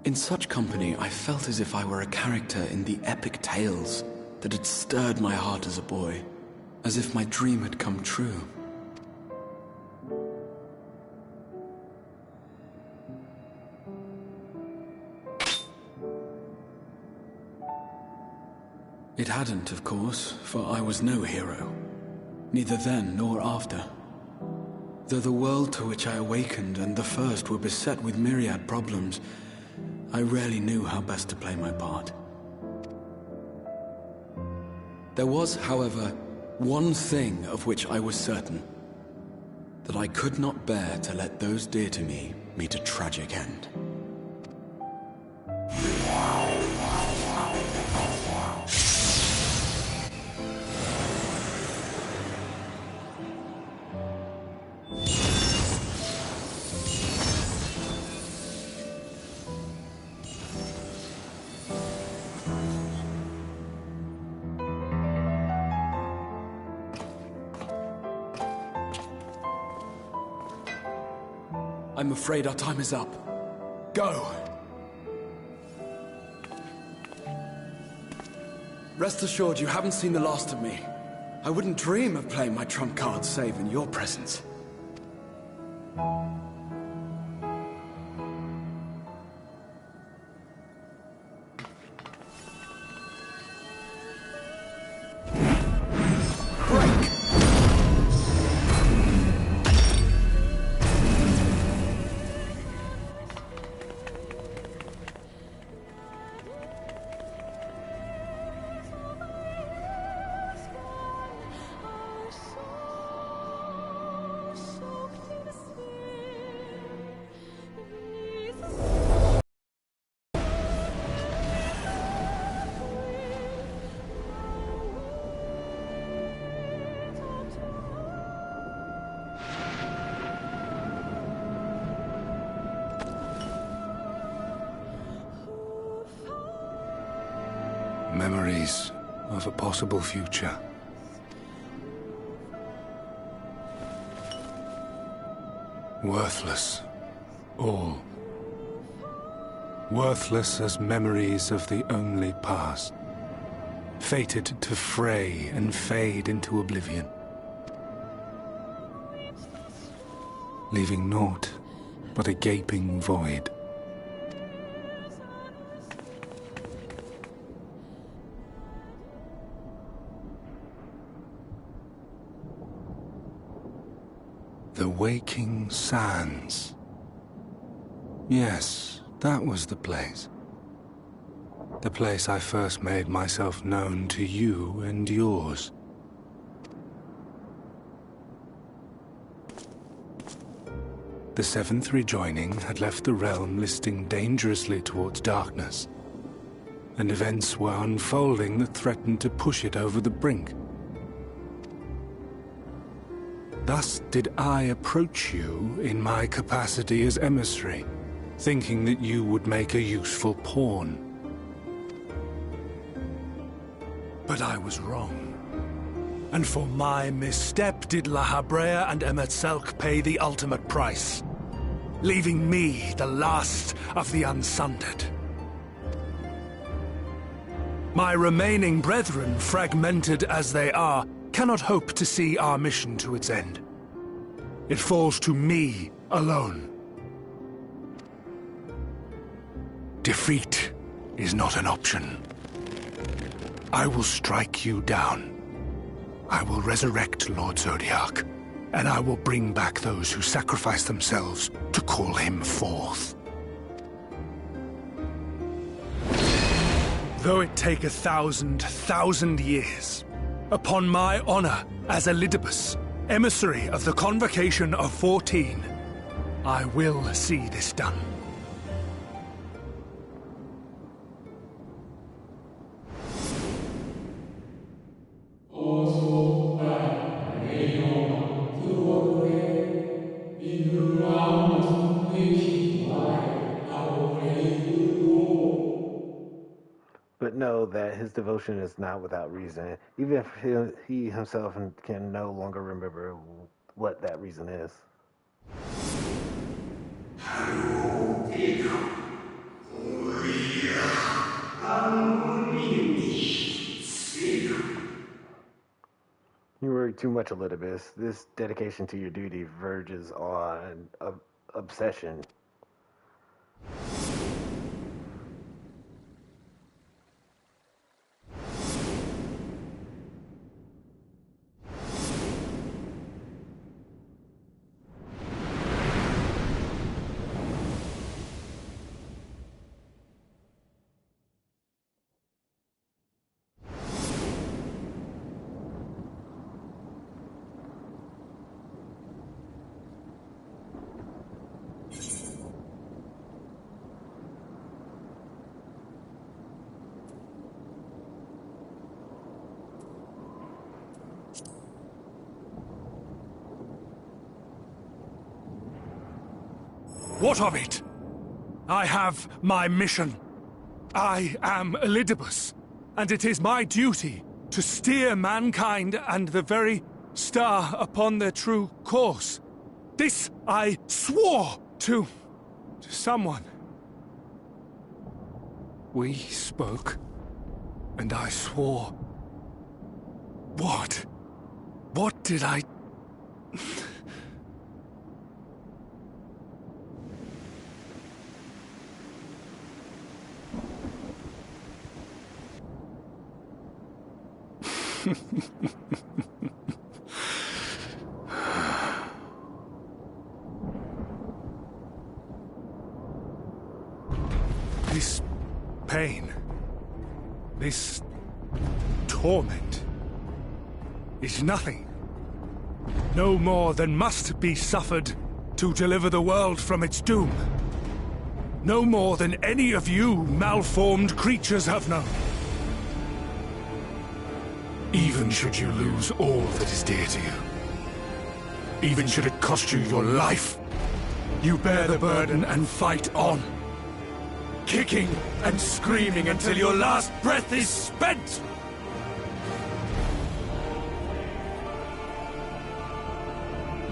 In such company, I felt as if I were a character in the epic tales that had stirred my heart as a boy, as if my dream had come true. It hadn't, of course, for I was no hero. Neither then nor after. Though the world to which I awakened and the first were beset with myriad problems, I rarely knew how best to play my part. There was, however, one thing of which I was certain. That I could not bear to let those dear to me meet a tragic end. I'm afraid our time is up. Go! Rest assured you haven't seen the last of me. I wouldn't dream of playing my trump card save in your presence. Memories of a possible future. Worthless. All. Worthless as memories of the only past. Fated to fray and fade into oblivion. Leaving naught but a gaping void. The Waking Sands. Yes, that was the place. The place I first made myself known to you and yours. The Seventh Rejoining had left the realm listing dangerously towards darkness, and events were unfolding that threatened to push it over the brink. Thus did I approach you in my capacity as emissary, thinking that you would make a useful pawn. But I was wrong. And for my misstep did La Habrea and Emet-Selch pay the ultimate price, leaving me the last of the Unsundered. My remaining brethren, fragmented as they are, cannot hope to see our mission to its end. It falls to me alone. Defeat is not an option. I will strike you down. I will resurrect Lord Zodiark, and I will bring back those who sacrifice themselves to call him forth. Though it take 1,000 years, upon my honor as Elidibus, emissary of the Convocation of 14, I will see this done. But know that his devotion is not without reason, even if he himself can no longer remember what that reason is. You worry too much, Elidibus. This dedication to your duty verges on obsession. What of it? I have my mission. I am Elidibus, and it is my duty to steer mankind and the very star upon their true course. This I swore to someone. We spoke, and I swore. What? What did I... This pain, this torment, is nothing. No more than must be suffered to deliver the world from its doom. No more than any of you malformed creatures have known. Even should you lose all that is dear to you, even should it cost you your life, you bear the burden and fight on. kicking and screaming until your last breath is spent!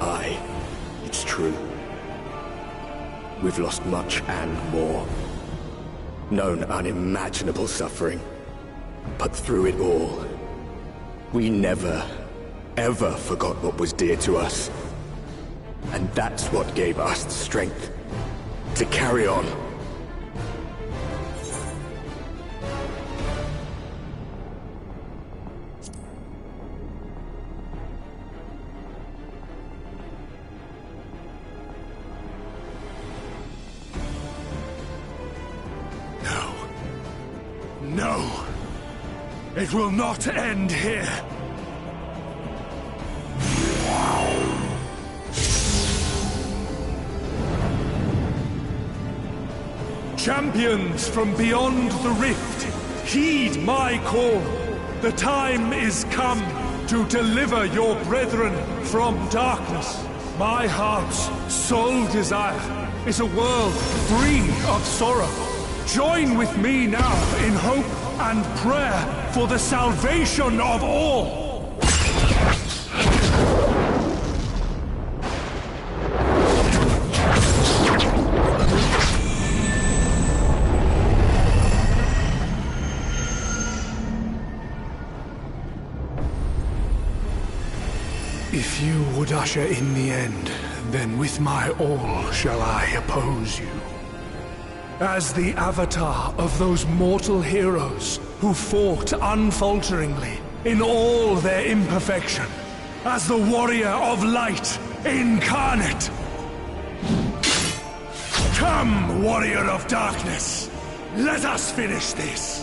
Aye, it's true. We've lost much and more. Known unimaginable suffering. But through it all, we never, ever forgot what was dear to us. And that's what gave us the strength to carry on. No! It will not end here! Champions from beyond the rift, heed my call! The time is come to deliver your brethren from darkness. My heart's sole desire is a world free of sorrow. Join with me now in hope and prayer for the salvation of all! If you would usher in the end, then with my all shall I oppose you. As the avatar of those mortal heroes who fought unfalteringly in all their imperfection. As the warrior of light incarnate. Come, warrior of darkness. Let us finish this.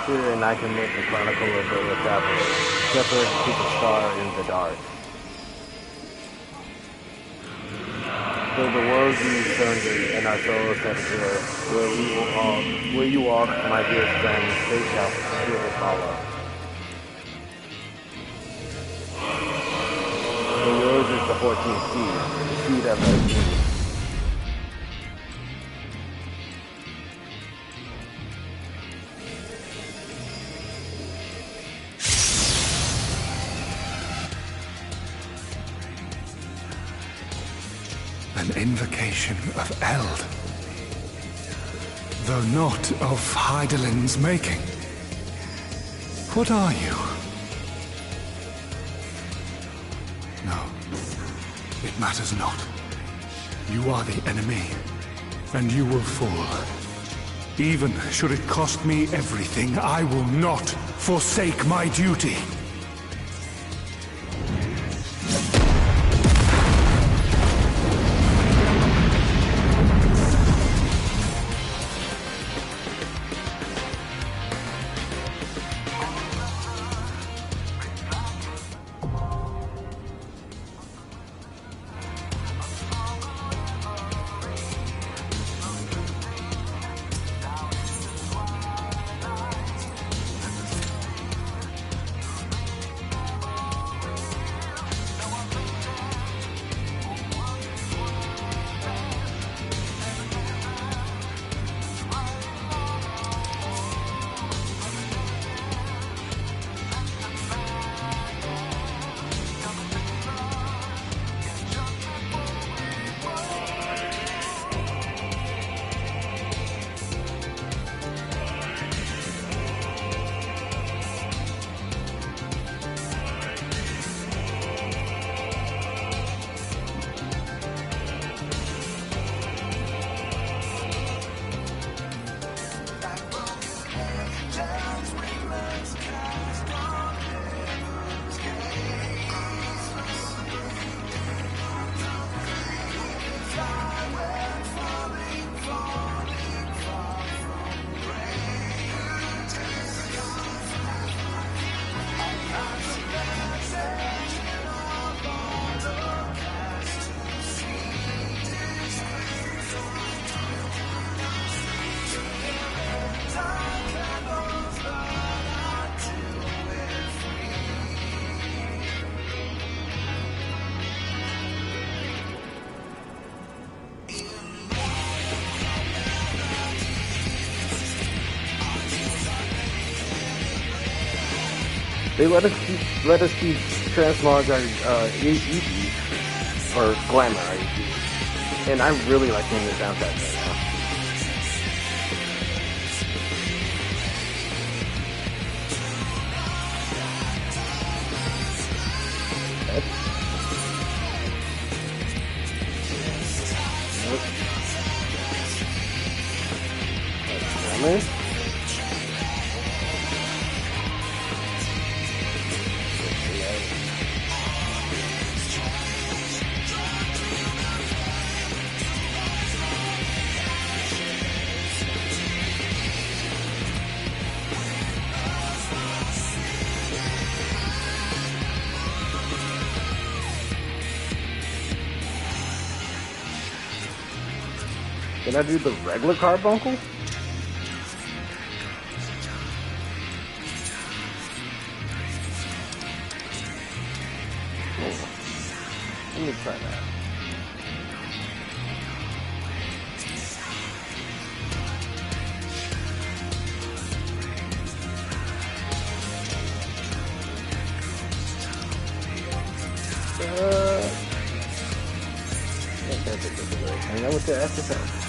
Here and I can make the Chronicle of the Established, separate superstar in the dark. Though the world be sundered and our souls set pure, where you walk, my dear friends, they shall surely follow. For yours is the 14th seed, the seed of the king. An invocation of Eld, though not of Hydaelyn's making. What are you? No, it matters not. You are the enemy, and you will fall. Even should it cost me everything, I will not forsake my duty. They let us keep transmog our EP or glamour our EP, and I really like hearing the soundtrack right now. Can I do the regular carbuncle? Let me try that. Hang out with the SSL.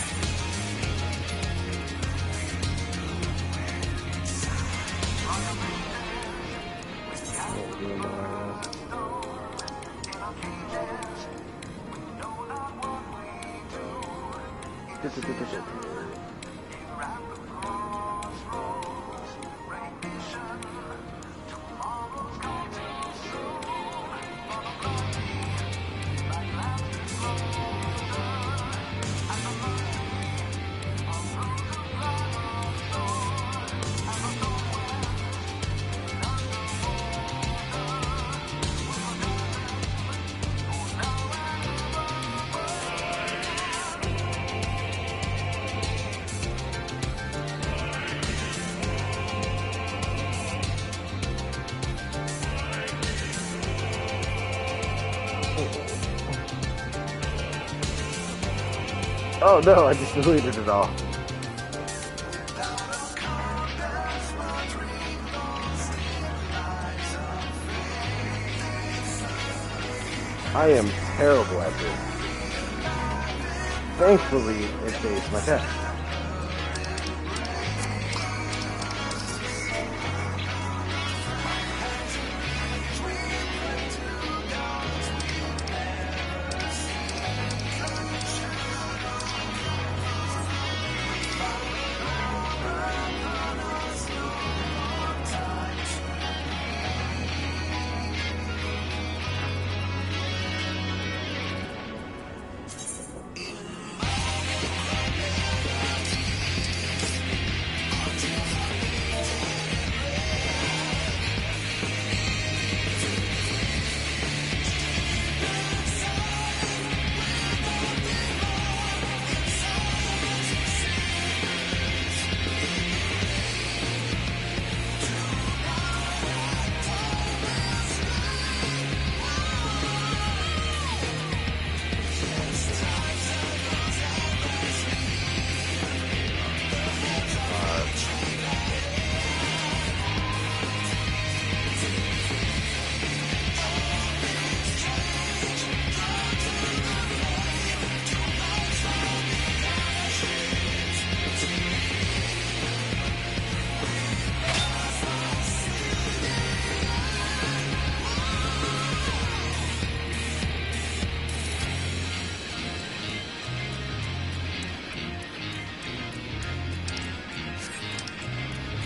Oh no, I just deleted it all. I am terrible at this. Thankfully, it saves my test.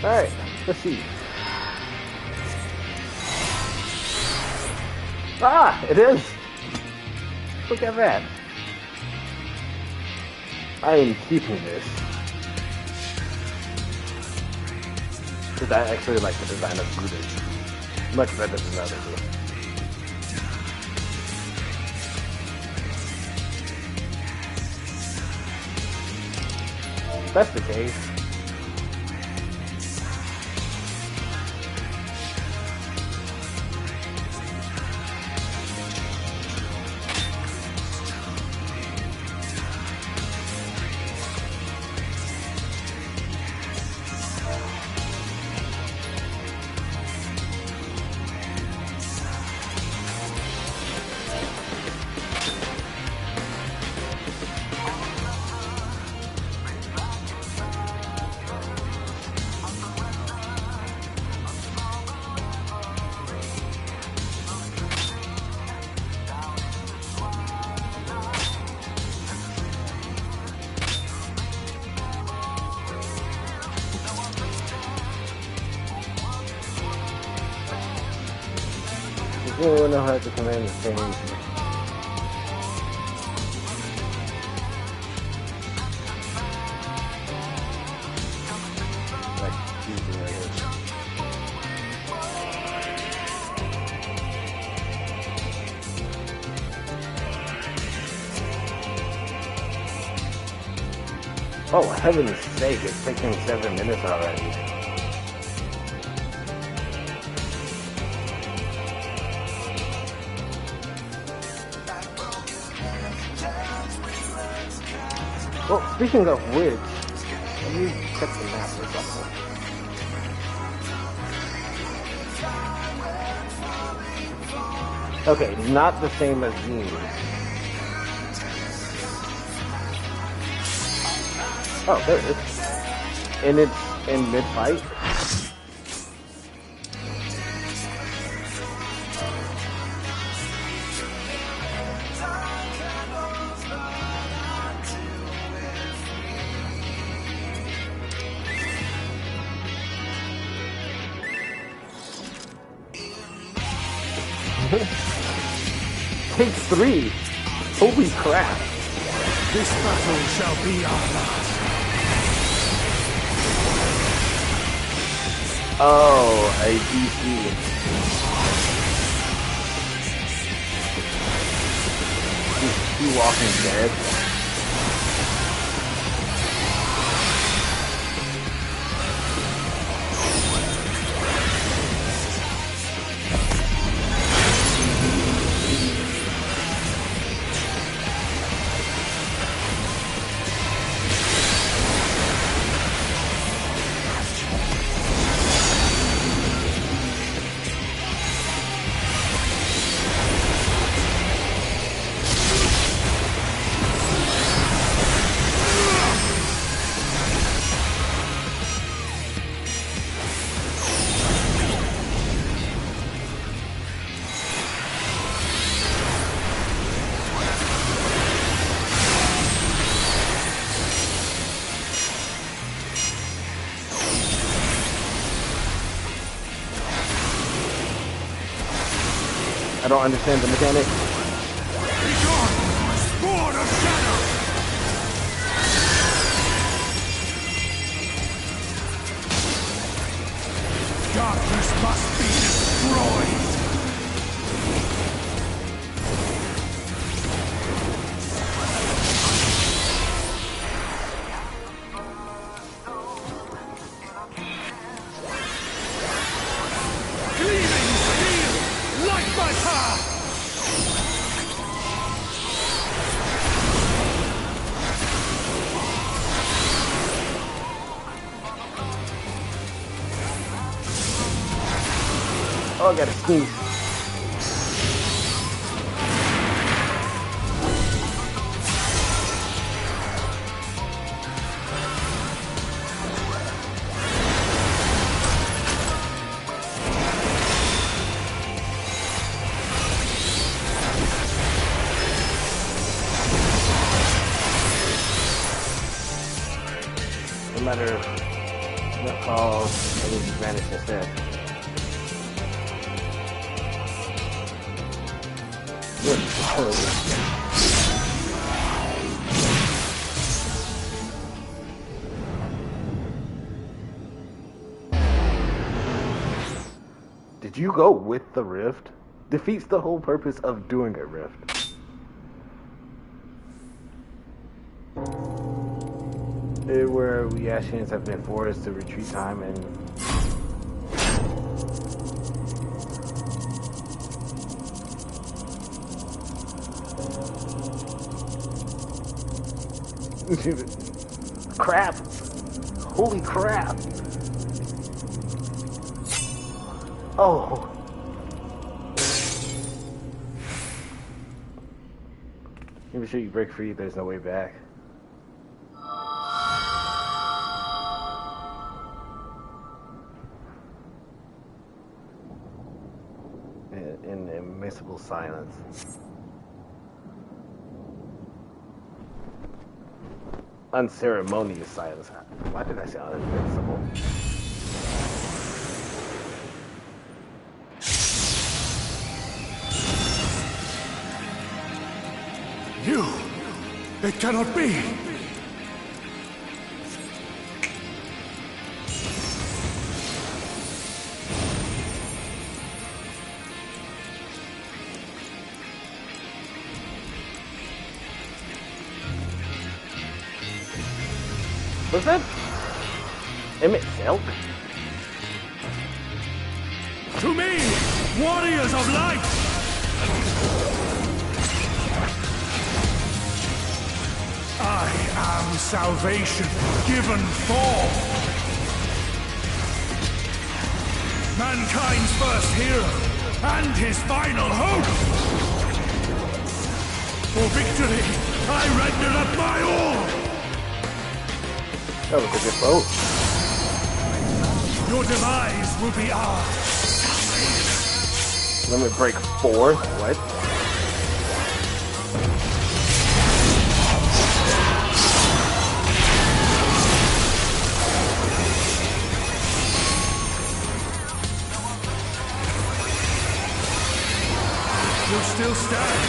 Alright, let's see. Ah, it is! Look at that. I am keeping this. Because I actually like the design of Buddha much better than others do. If that's the case. You know how to command the change. Oh, heaven's sake, it's taking 7 minutes already. Well, speaking of which, let me check the map or something. Okay, not the same as Zine. Oh, there it is. And it's in mid-fight. Takes 3. Holy crap. This battle shall be our last. Oh, a DC. He Walking Dead. I don't understand the mechanic. Sword of Shadow! Darkness must be destroyed! Oh, I gotta sneeze. No matter what call, I need to vanish instead. Did you go with the rift? Defeats the whole purpose of doing a rift. Where we Ashians have been forced to retreat time and crap! Holy crap! Oh! Make sure you break free, there's no way back. In immiscible silence. Unceremonious silence. Why did I say invincible? It cannot be! Was that Emmett Silk? To me, warriors of light! I am salvation given form. Mankind's first hero and his final hope. For victory, I render up my all. That was a good boat. Your demise will be ours. Let me break 4. What? You'll still stand.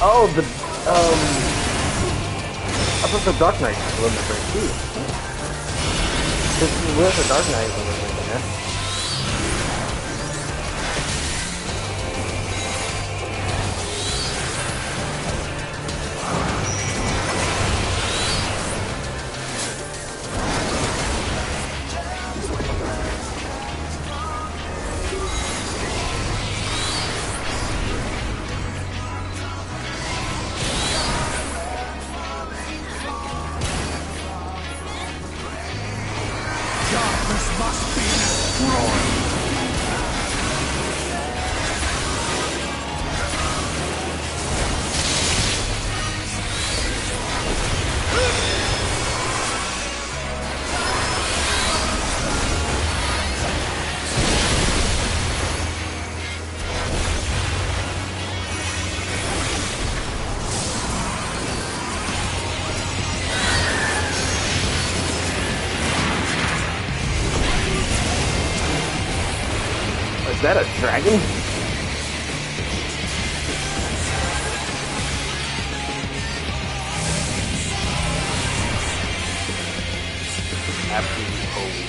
Oh, I thought the Dark Knight was a little bit too. Where's the Dark Knight a little bit, man? Is that a dragon? Absolutely holy.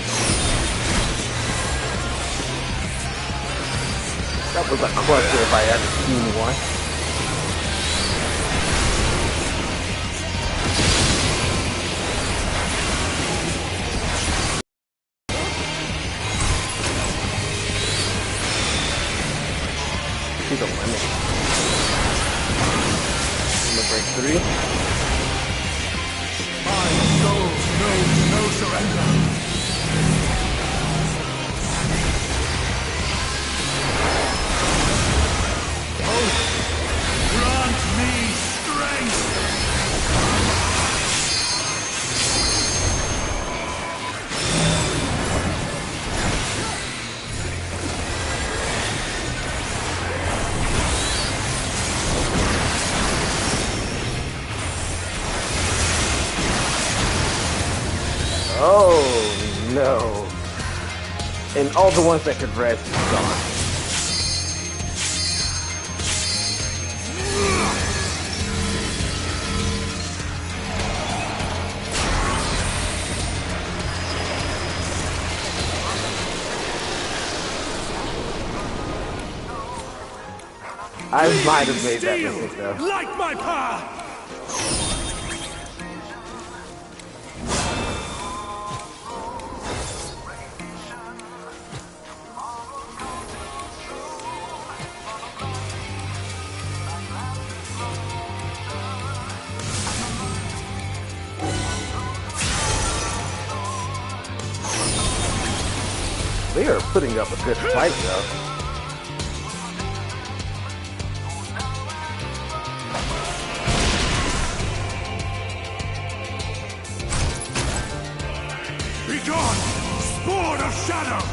That was a cluster if I ever seen one. To the limit. Number break 3. My soul knows no surrender. Oh, grant me strength. Oh no. And all the ones that could rest is gone. I might have made that mistake though. Like my power! They are putting up a good fight though. Be gone! Spawn of Shadow!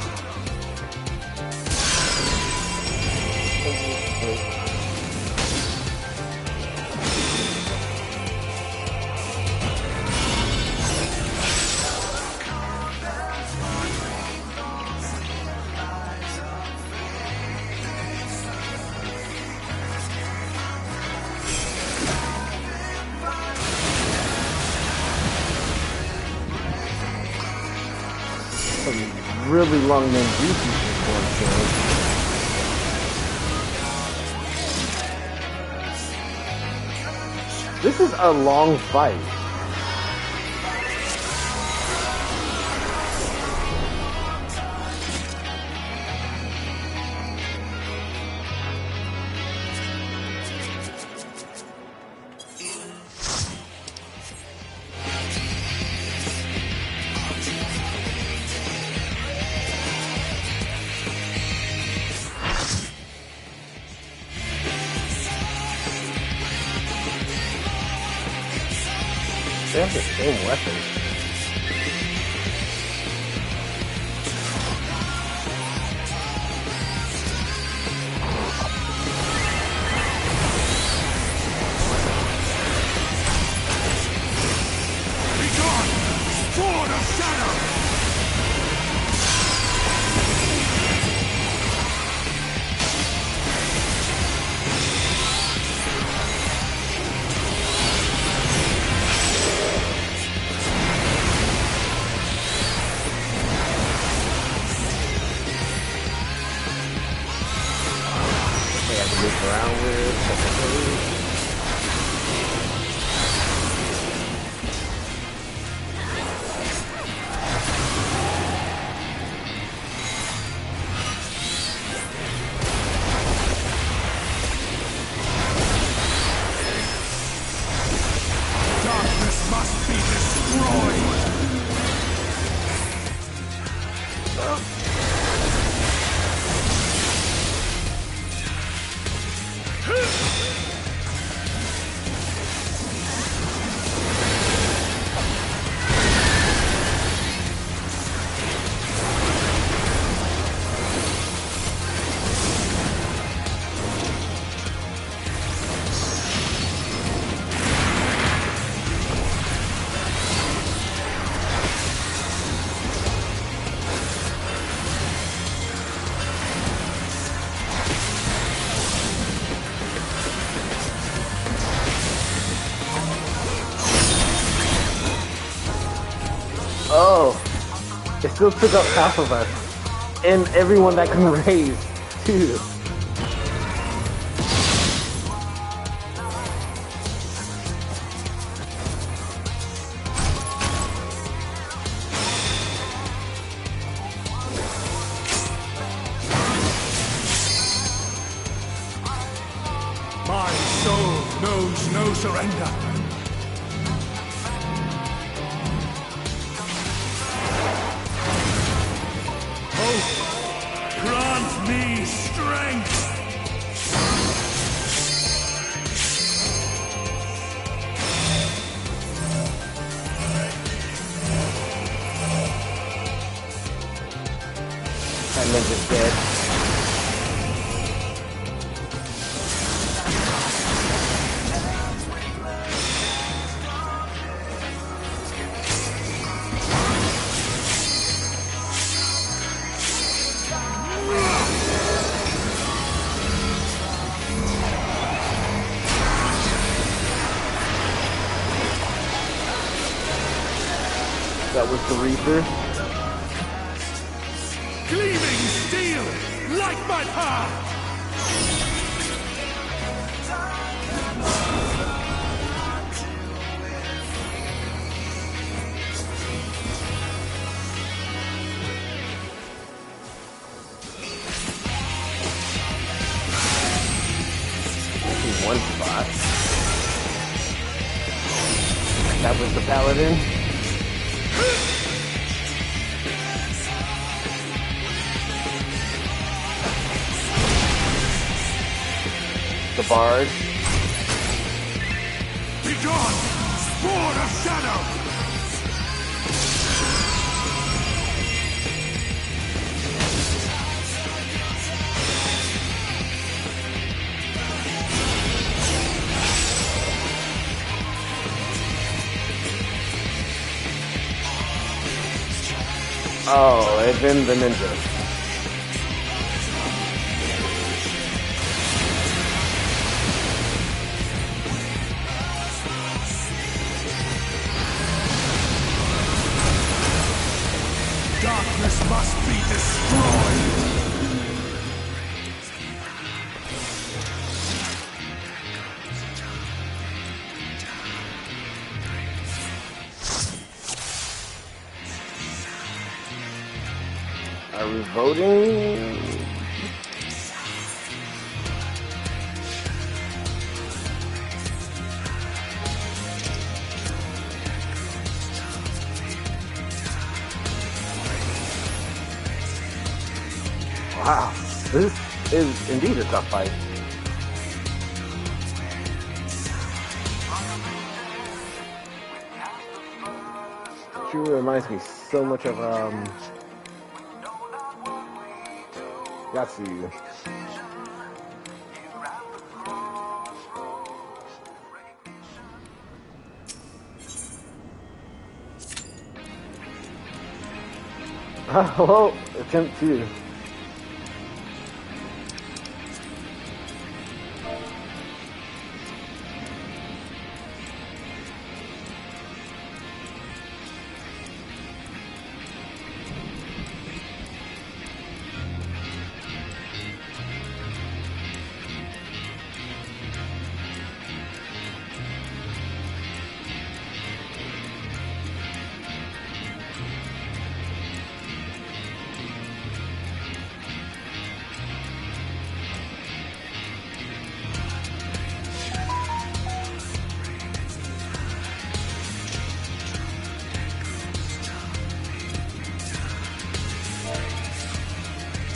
really long ninjutsu sequence. This is a long fight. They have the same weapon. Be gone! Sword of Shadow! Around with Darkness must be destroyed! oh, it still took up half of us, and everyone that can raise too. My soul knows no surrender. Hope, grant me strength. That ninja's dead. That was the Reaper. Gleaming steel, like my path. One spot. That was the Paladin. The Bard. Begone, Sword of Shadow! Oh, and then the ninja. Darkness must be Are we voting? Wow, this is indeed a tough fight. She reminds me so much of Yatsuyu. Well, attempt 2.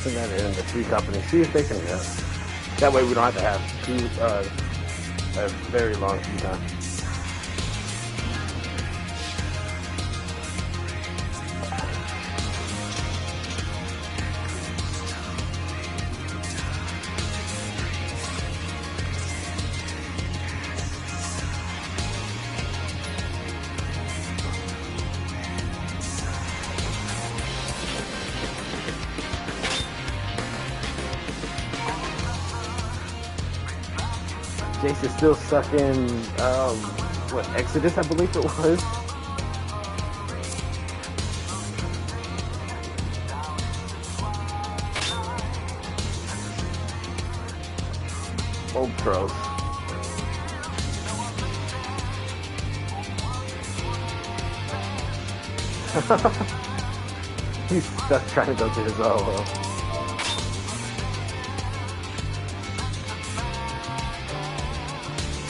Send that in the 3 companies. See if they can go. That way we don't have to have a very long queue time. Jace is still stuck in, what, Exodus, I believe it was? Old pros. He's stuck trying to go to his elbow.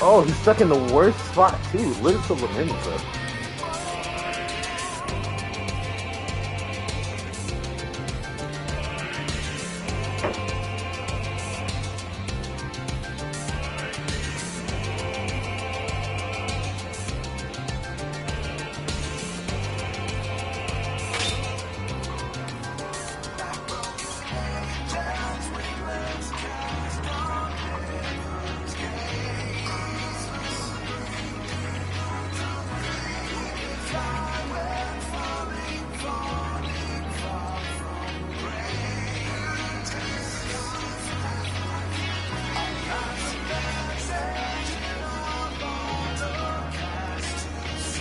Oh, he's stuck in the worst spot too. Little Lorenzo.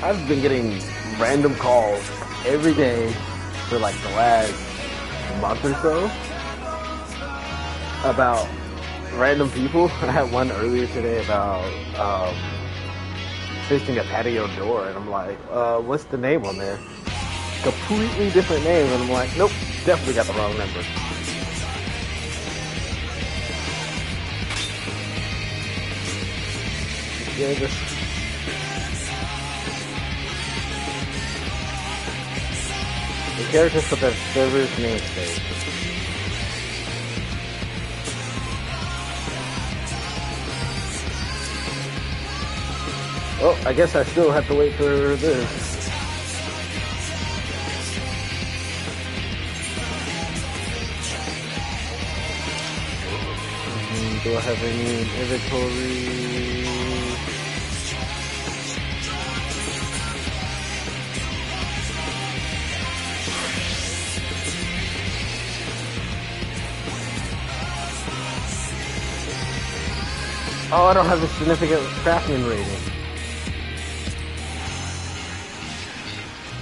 I've been getting random calls every day for like the last month or so about random people. I had one earlier today about fixing a patio door, and I'm like, what's the name on there? Completely different name, and I'm like, nope, definitely got the wrong number. Yeah, just the characters put their server's namespace. Oh, I guess I still have to wait for this. Do I have any inventory? Oh, I don't have a significant crafting rating.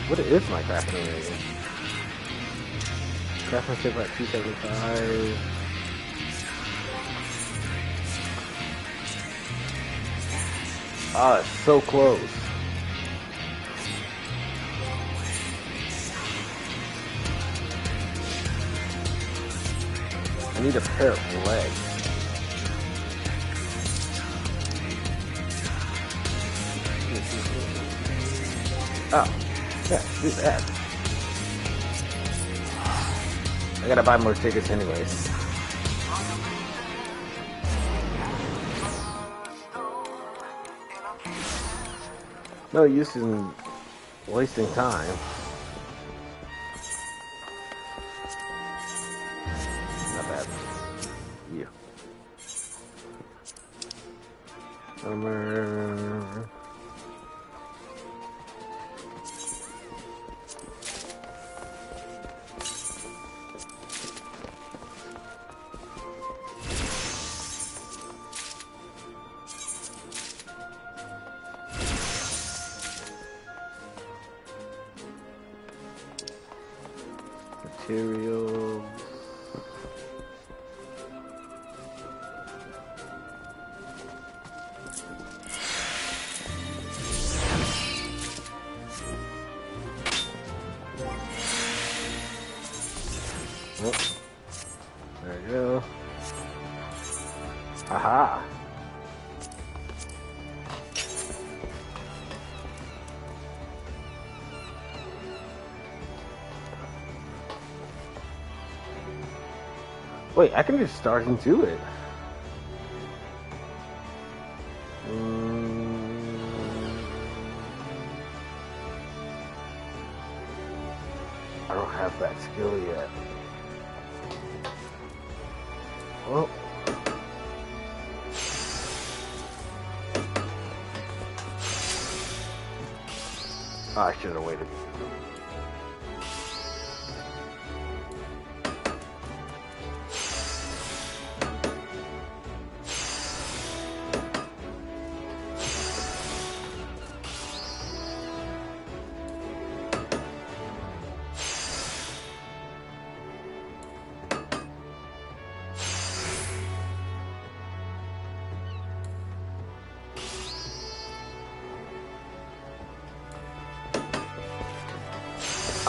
What is my crafting rating? Crafting at 275. Ah, it's so close. I need a pair of legs. Oh, yeah, do that. I gotta buy more tickets anyways. No use in wasting time. Not bad. You. Summer. Materials. Oh, there you go. Aha. Wait, I can just start into it. I don't have that skill yet. Well. Oh, I should have waited.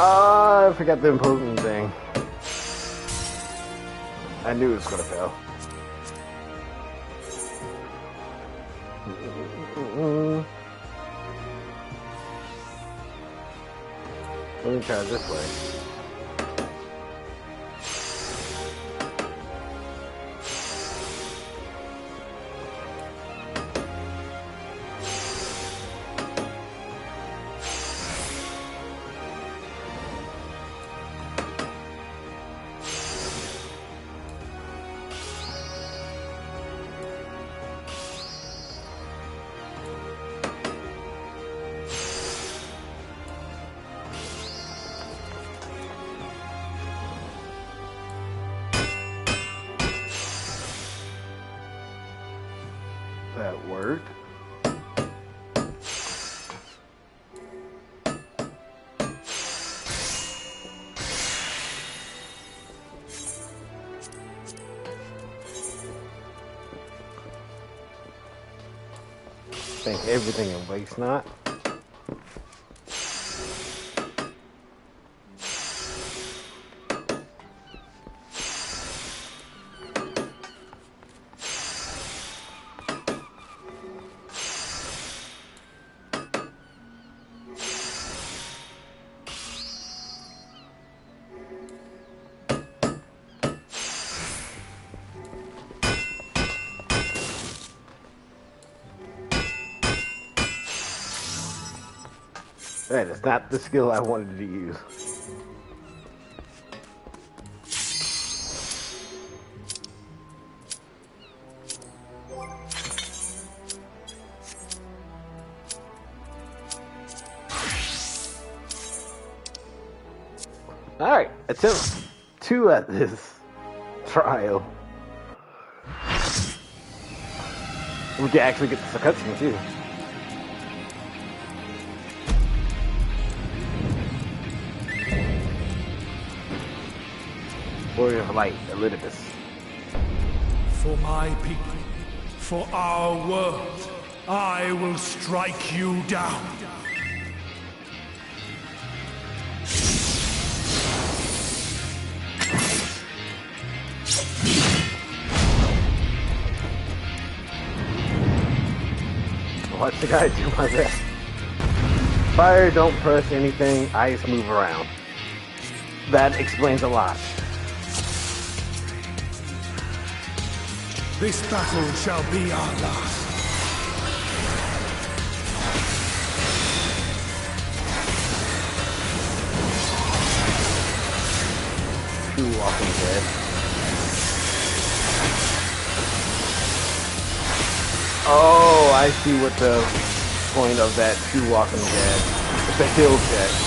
I forgot the imposing thing. I knew it was gonna fail. Let me try it this way. That work? Think everything in waste not. That is not the skill I wanted to use. Alright, attempt 2 at this trial. We can actually get the cutscene too. Warrior of Light, Elidibus. For my people, for our world, I will strike you down. Watch the guy do my best. Fire don't press anything, ice move around. That explains a lot. This battle shall be our last. Two Walking Dead. Oh, I see what the point of that Two Walking Dead. It's a heal check.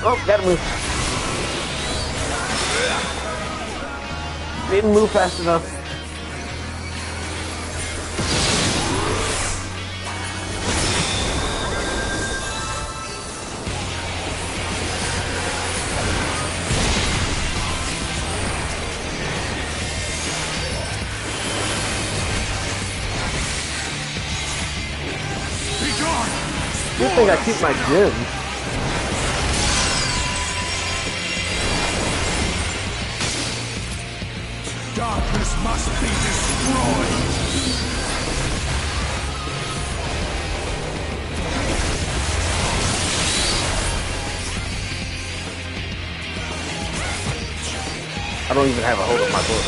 Oh, gotta move. Didn't move fast enough. Good thing I keep my gems. Darkness must be destroyed! I don't even have a hold of my book.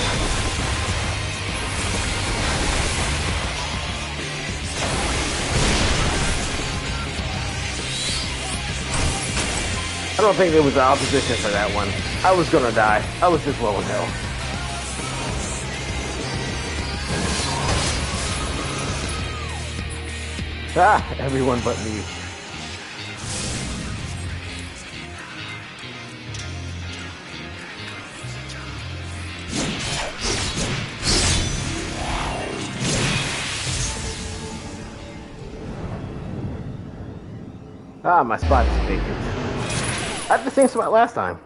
I don't think there was an opposition for that one. I was gonna die. I was just low as hell. Ah, everyone but me. Ah, my spot is vacant. I had the same spot last time.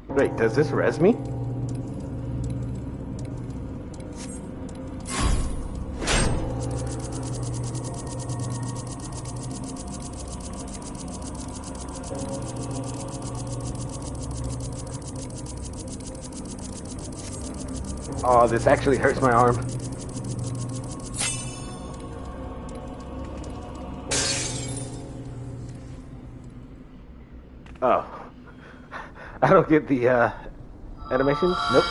Wait, does this res me? Oh, this actually hurts my arm. Oh. I don't get the, animation? Nope.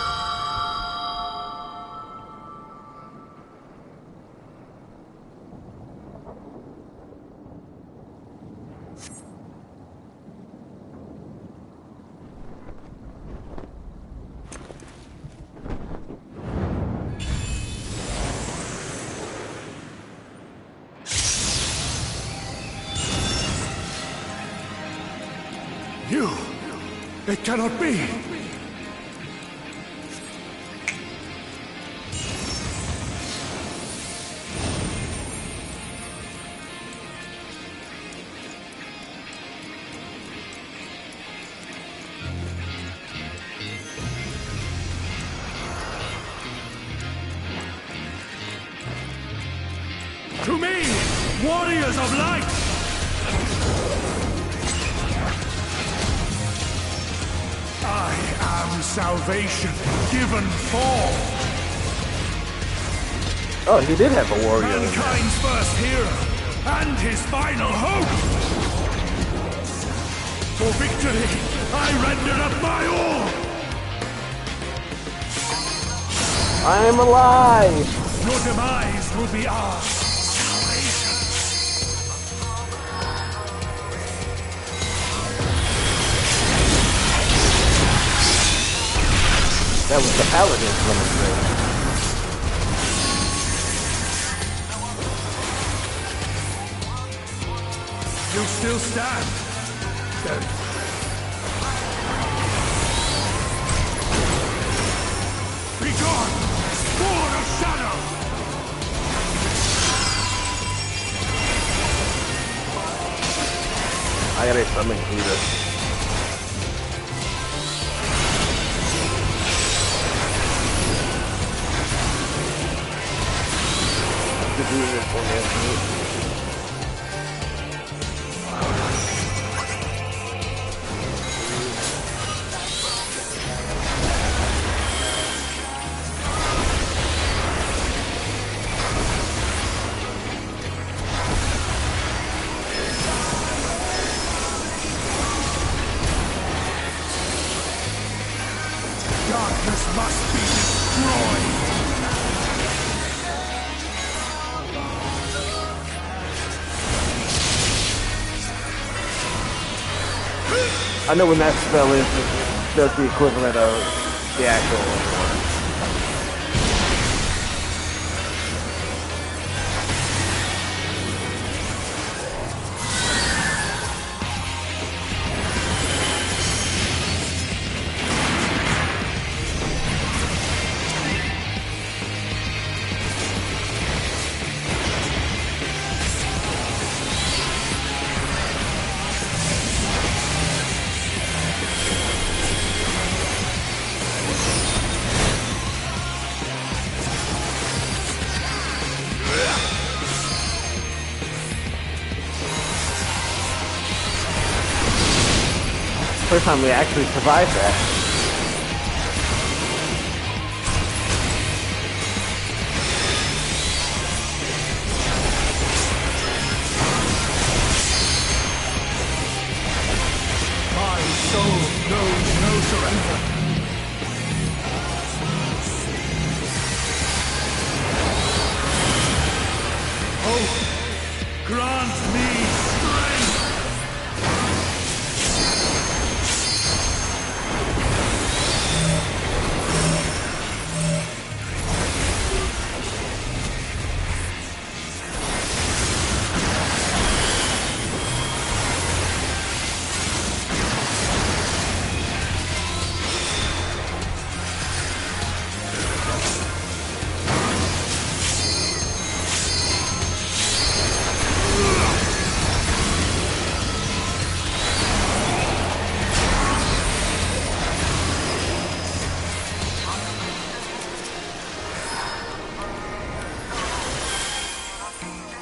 You! It cannot be! To me, warriors of light! I am salvation given for. Oh, he did have a warrior. Mankind's first hero and his final hope. For victory, I render up my all. I am alive. Your demise will be ours. That was the paladin's limit break. You still stand. Then. Be gone, Sword of Shadow! I gotta summon Kuda. To do this for me. Darkness must be destroyed! I know when that spell is, that's the equivalent of the actual one. First time we actually survived that. My soul knows no surrender. Hope, grant me strength!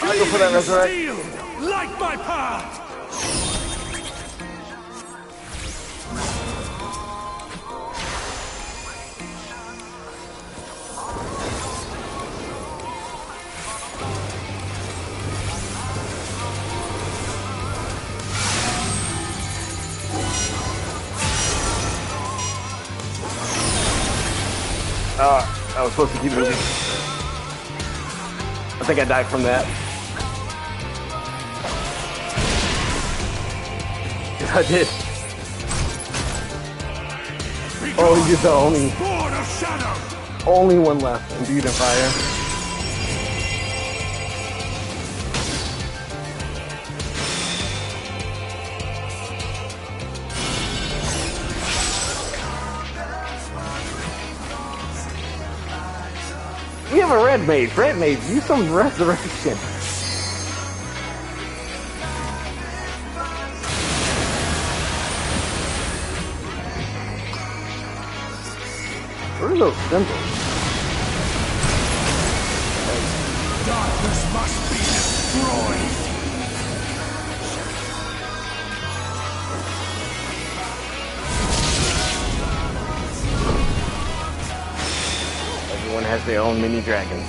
I'll go for that resurrect. Light my path! I was supposed to keep moving. I think I died from that. I did. Oh, he's the only one left. Imbued in fire. We have a red mage. Red mage, use some resurrection. What are those symbols? Darkness must be destroyed! Everyone has their own mini dragon.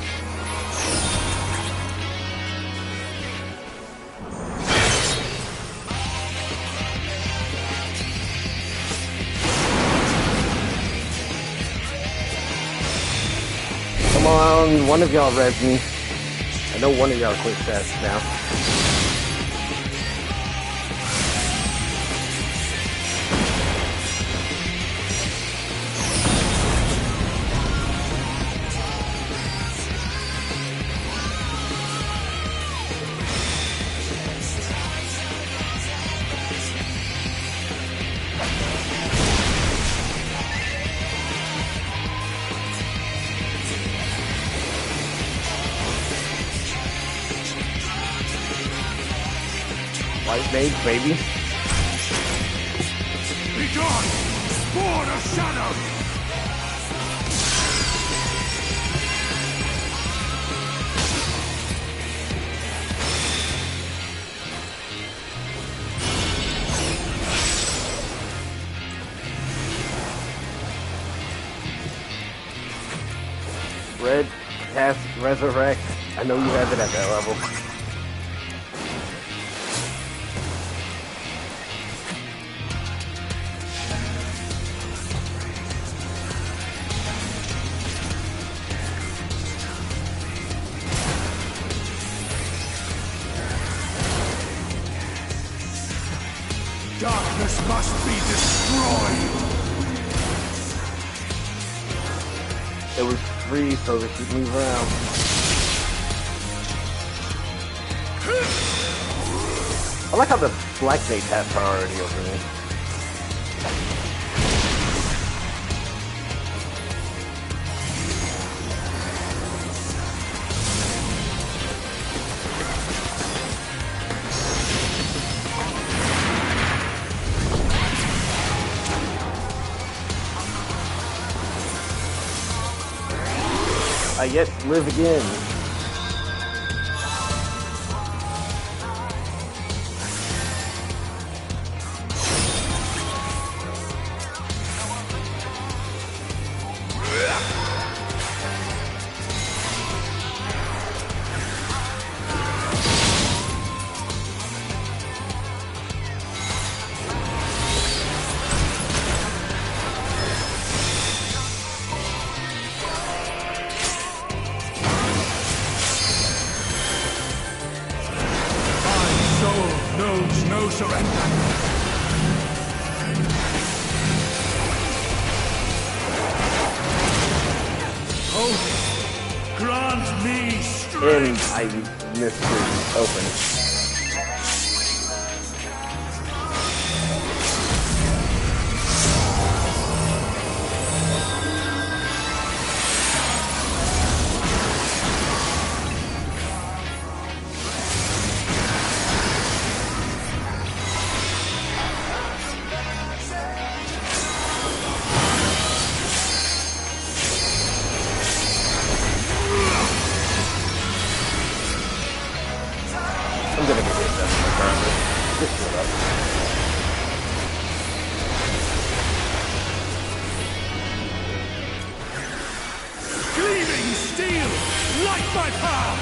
Come on, one of y'all res me. I know one of y'all quick fast now. White mage, baby. Be gone! Born of shadow! Red, cast, resurrect. I know you have it at that level. Darkness must be destroyed! It was free, so they should move around. I like how the Black Mage has priority over me. I yet live again. No surrender! Oh, grant me strength! And I missed to open. I'm gonna get hit that regardless. Just shut up. Gleaming steel! Light my power!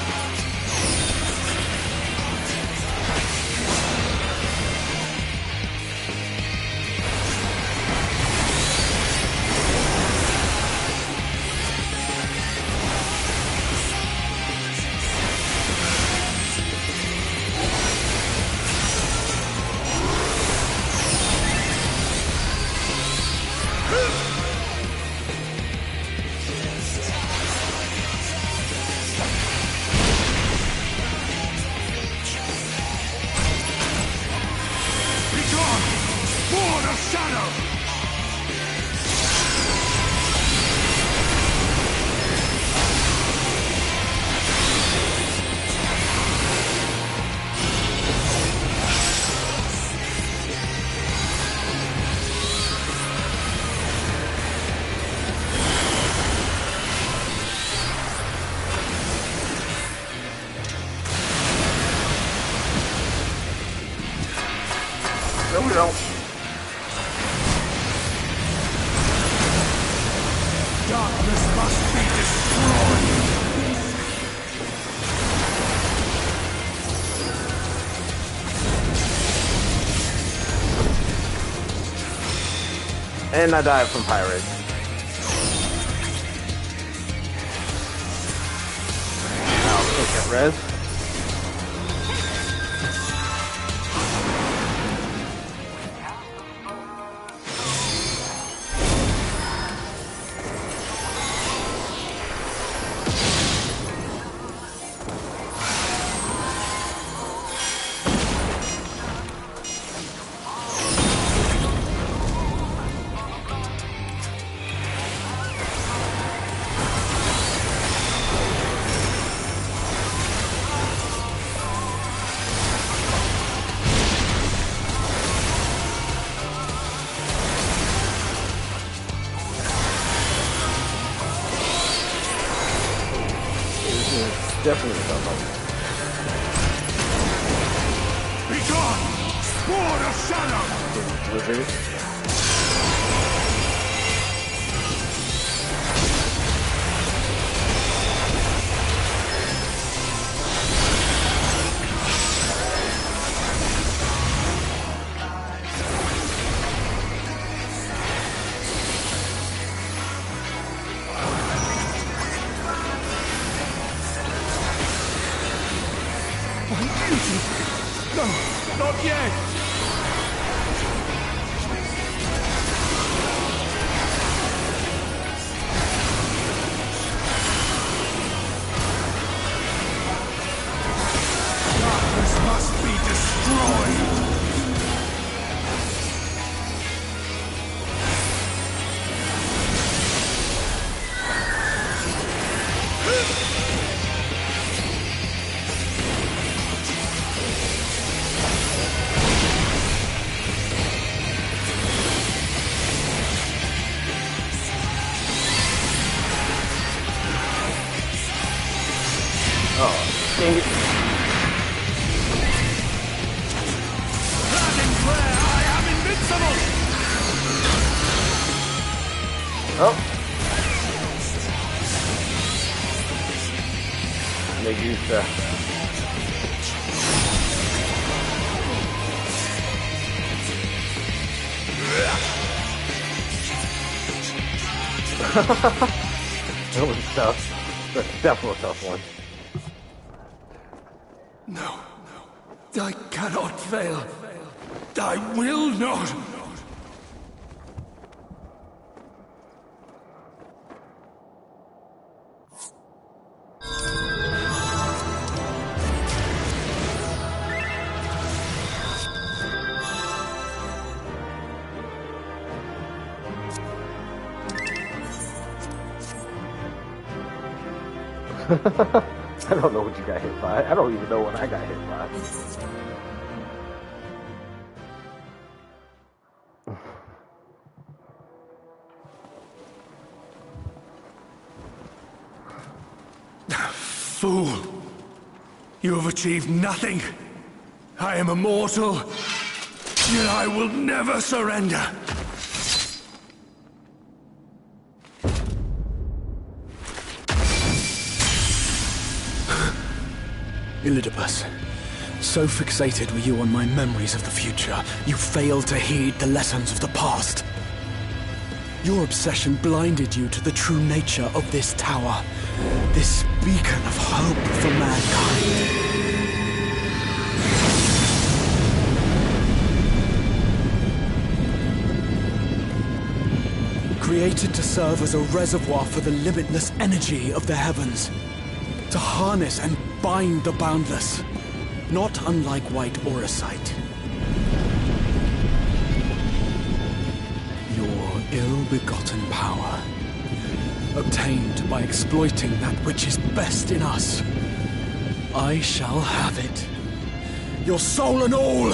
No, we don't. Darkness must be destroyed! And I died from pirates. I'll take that res. Definitely don't know. Be gone! Sword of Shadow! Wizard. No, not yet! Darkness must be destroyed! Oh, dang it. Clad in prayer, I am invincible! Oh. Me gusta. That was tough. That's definitely a tough one. No, I cannot fail. I will not. I don't know what you got hit by. I don't even know what I got hit by. Fool! You have achieved nothing. I am immortal, yet I will never surrender. Elidibus, so fixated were you on my memories of the future, you failed to heed the lessons of the past. Your obsession blinded you to the true nature of this tower, this beacon of hope for mankind. Created to serve as a reservoir for the limitless energy of the heavens. To harness and bind the boundless, not unlike white Auracite. Your ill-begotten power, obtained by exploiting that which is best in us. I shall have it. Your soul and all!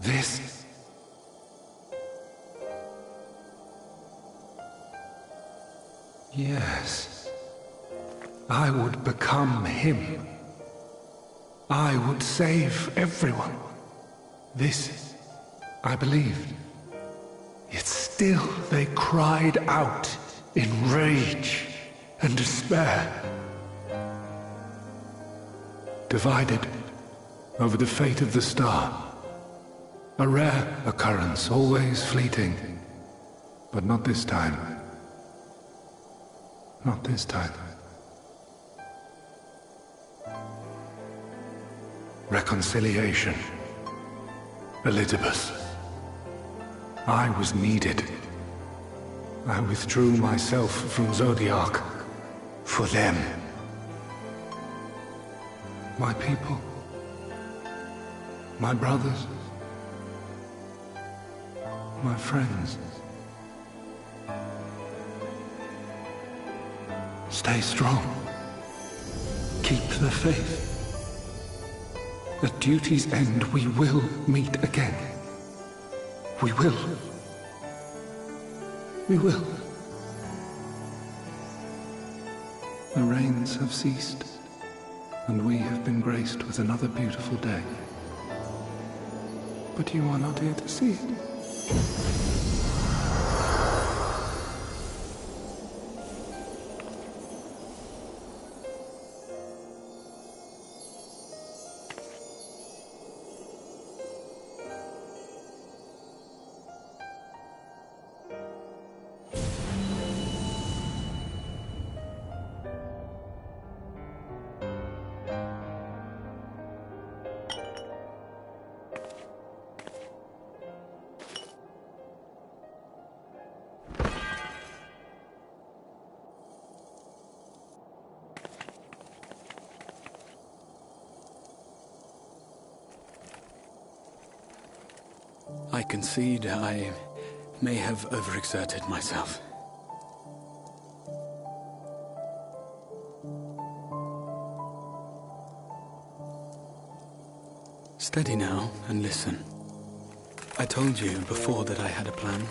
This. Yes. I would become him. I would save everyone. This, I believed. Yet still they cried out in rage and despair. Divided over the fate of the star. A rare occurrence, always fleeting. But not this time. Not this time. Reconciliation. Elizabeth. I was needed. I withdrew myself from Zodiark. For them. My people. My brothers. My friends. Stay strong. Keep the faith. At duty's end, we will meet again. We will. We will. The rains have ceased, and we have been graced with another beautiful day. But you are not here to see it. I concede I may have overexerted myself. Steady now and listen. I told you before that I had a plan,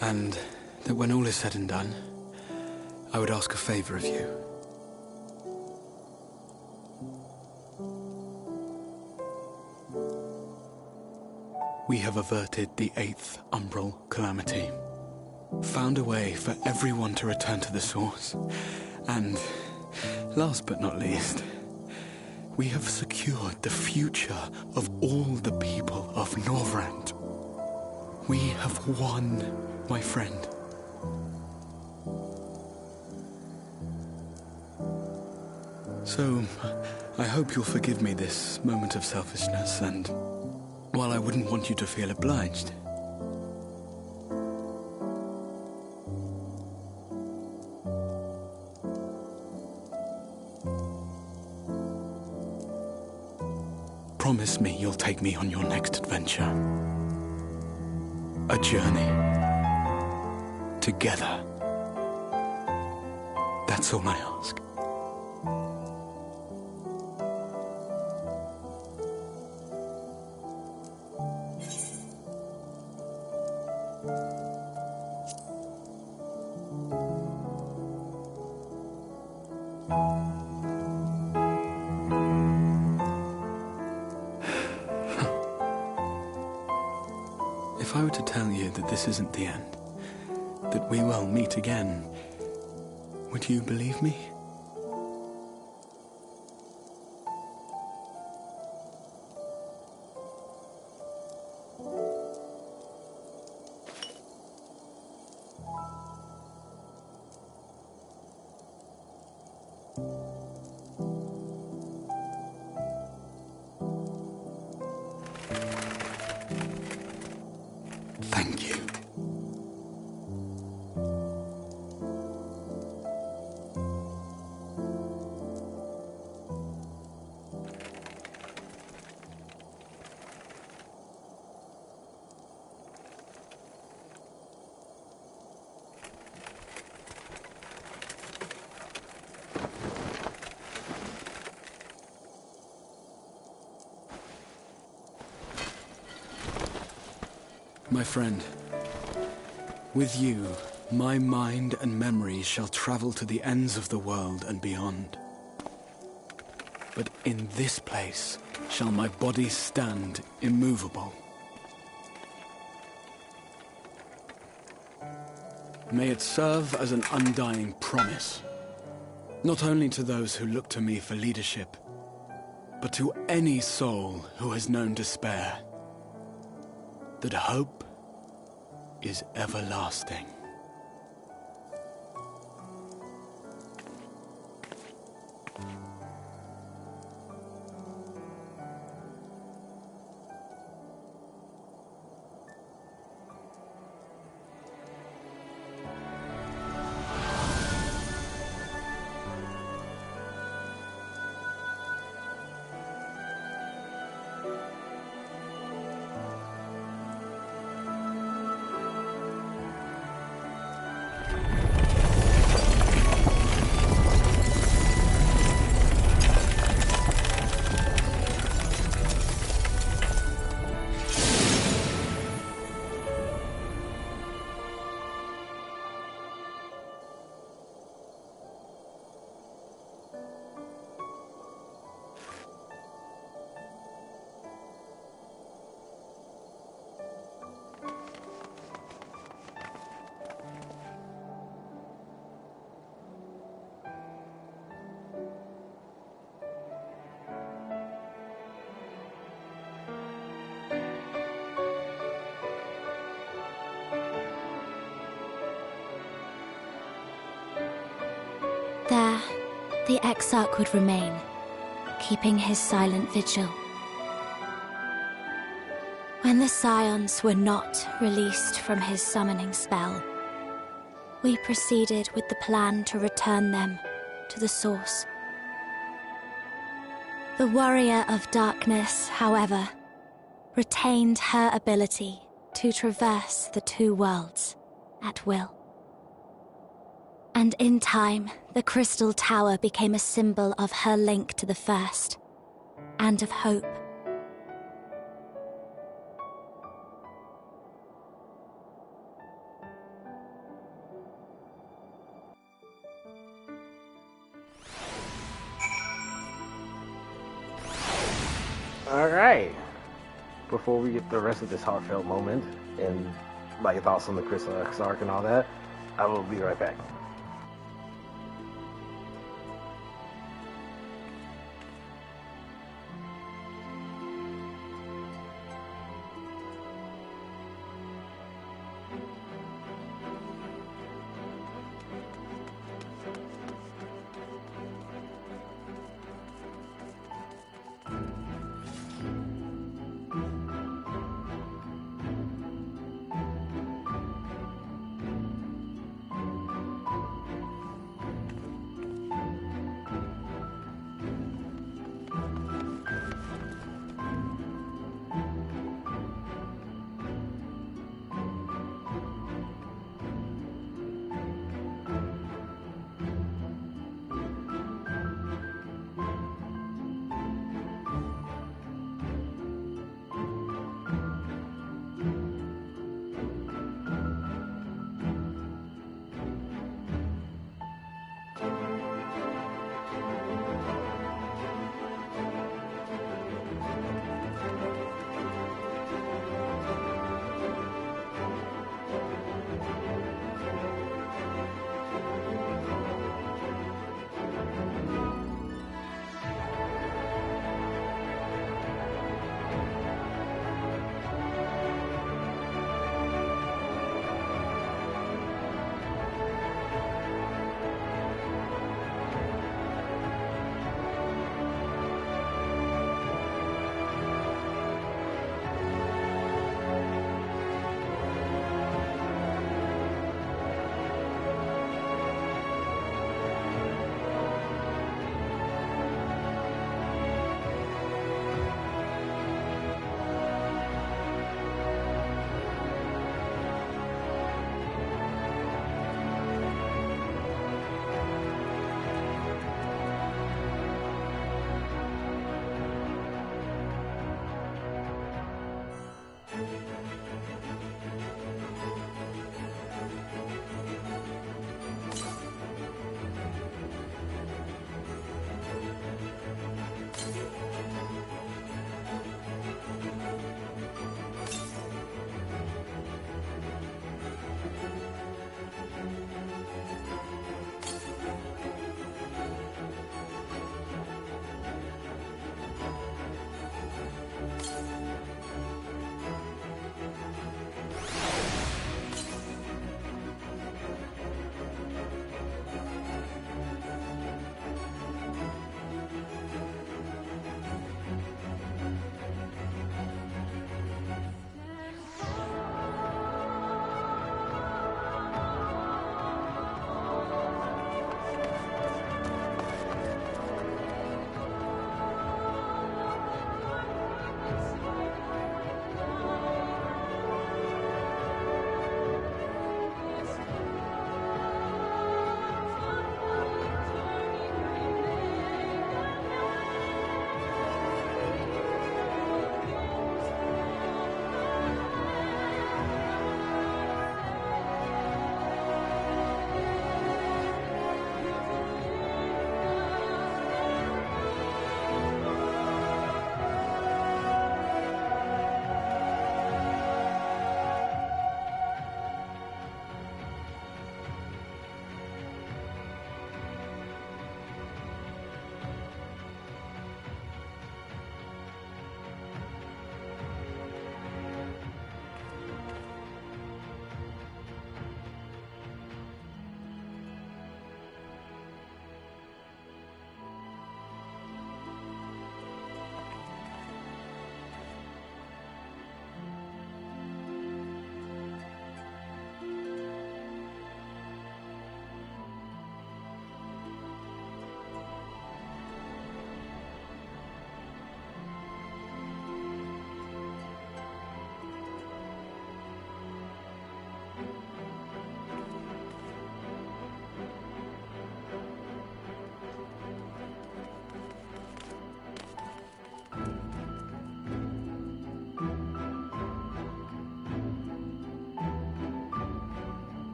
and that when all is said and done, I would ask a favor of you. We have averted the 8th Umbral Calamity. Found a way for everyone to return to the source. And, last but not least, we have secured the future of all the people of Norvrand. We have won, my friend. So, I hope you'll forgive me this moment of selfishness, and while I wouldn't want you to feel obliged, promise me you'll take me on your next adventure. A journey. Together. That's all I ask. If I were to tell you that this isn't the end, that we will meet again, would you believe me? Thank you. My friend, with you, my mind and memories shall travel to the ends of the world and beyond. But in this place shall my body stand immovable. May it serve as an undying promise, not only to those who look to me for leadership, but to any soul who has known despair, that hope is everlasting. There, the Exarch would remain, keeping his silent vigil. When the Scions were not released from his summoning spell, we proceeded with the plan to return them to the Source. The Warrior of Darkness, however, retained her ability to traverse the two worlds at will. And in time, the Crystal Tower became a symbol of her link to the First, and of hope. Alright. Before we get the rest of this heartfelt moment, and my thoughts on the Crystal Exarch and all that, I will be right back.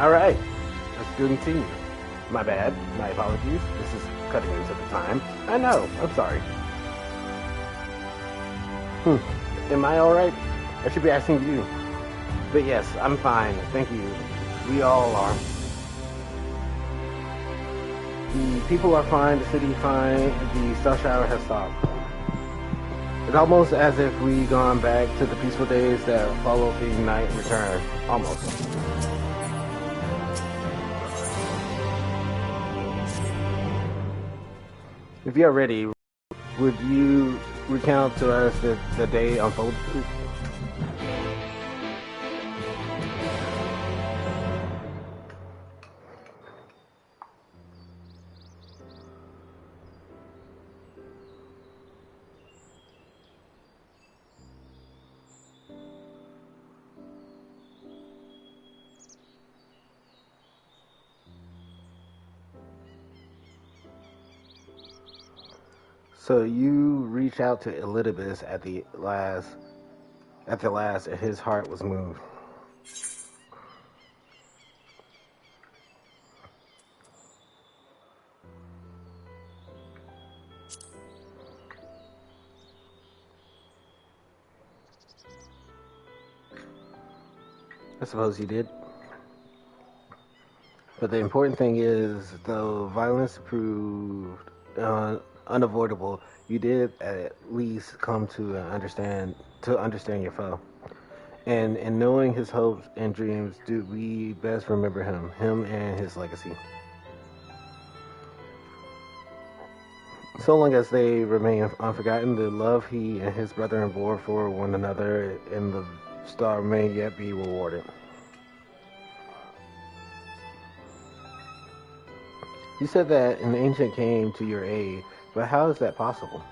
Alright, let's continue. My bad, my apologies. This is cutting into the time. I know, I'm sorry. Am I alright? I should be asking you. But yes, I'm fine, thank you. We all are. The people are fine, the city fine, the star shower has stopped. It's almost as if we gone back to the peaceful days that followed the night return. Almost. If you're ready, would you recount to us the day unfolded? So you reach out to Elidibus at the last, and his heart was moved. I suppose you did. But the important thing is, though violence proved unavoidable, you did at least come to understand your foe. And in knowing his hopes and dreams, do we best remember him and his legacy. So long as they remain unforgotten, the love he and his brethren bore for one another in the star may yet be rewarded. You said that an ancient came to your aid, but how is that possible?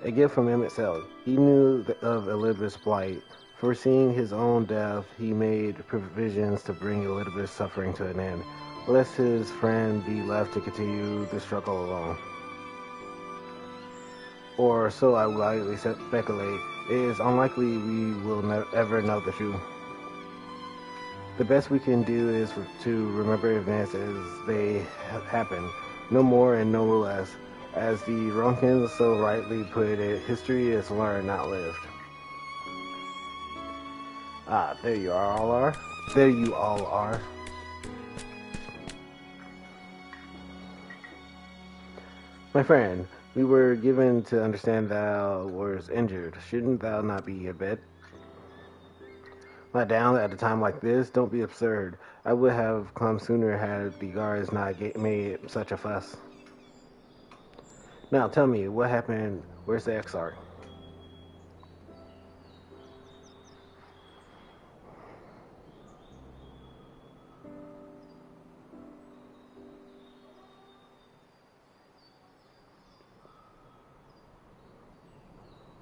A gift from him itself. He knew of Elidibus' plight. Foreseeing his own death, he made provisions to bring Elidibus' suffering to an end, lest his friend be left to continue the struggle alone. Or so I widely speculate. It is unlikely we will ever know the truth. The best we can do is to remember events as they happen, no more and no less. As the Ronkins so rightly put it, history is learned, not lived. Ah, there you all are. There you all are. My friend, we were given to understand thou wert injured. Shouldn't thou not be in bed? Lie down at a time like this? Don't be absurd. I would have come sooner had the guards not made such a fuss. Now tell me, what happened? Where's the Exarch?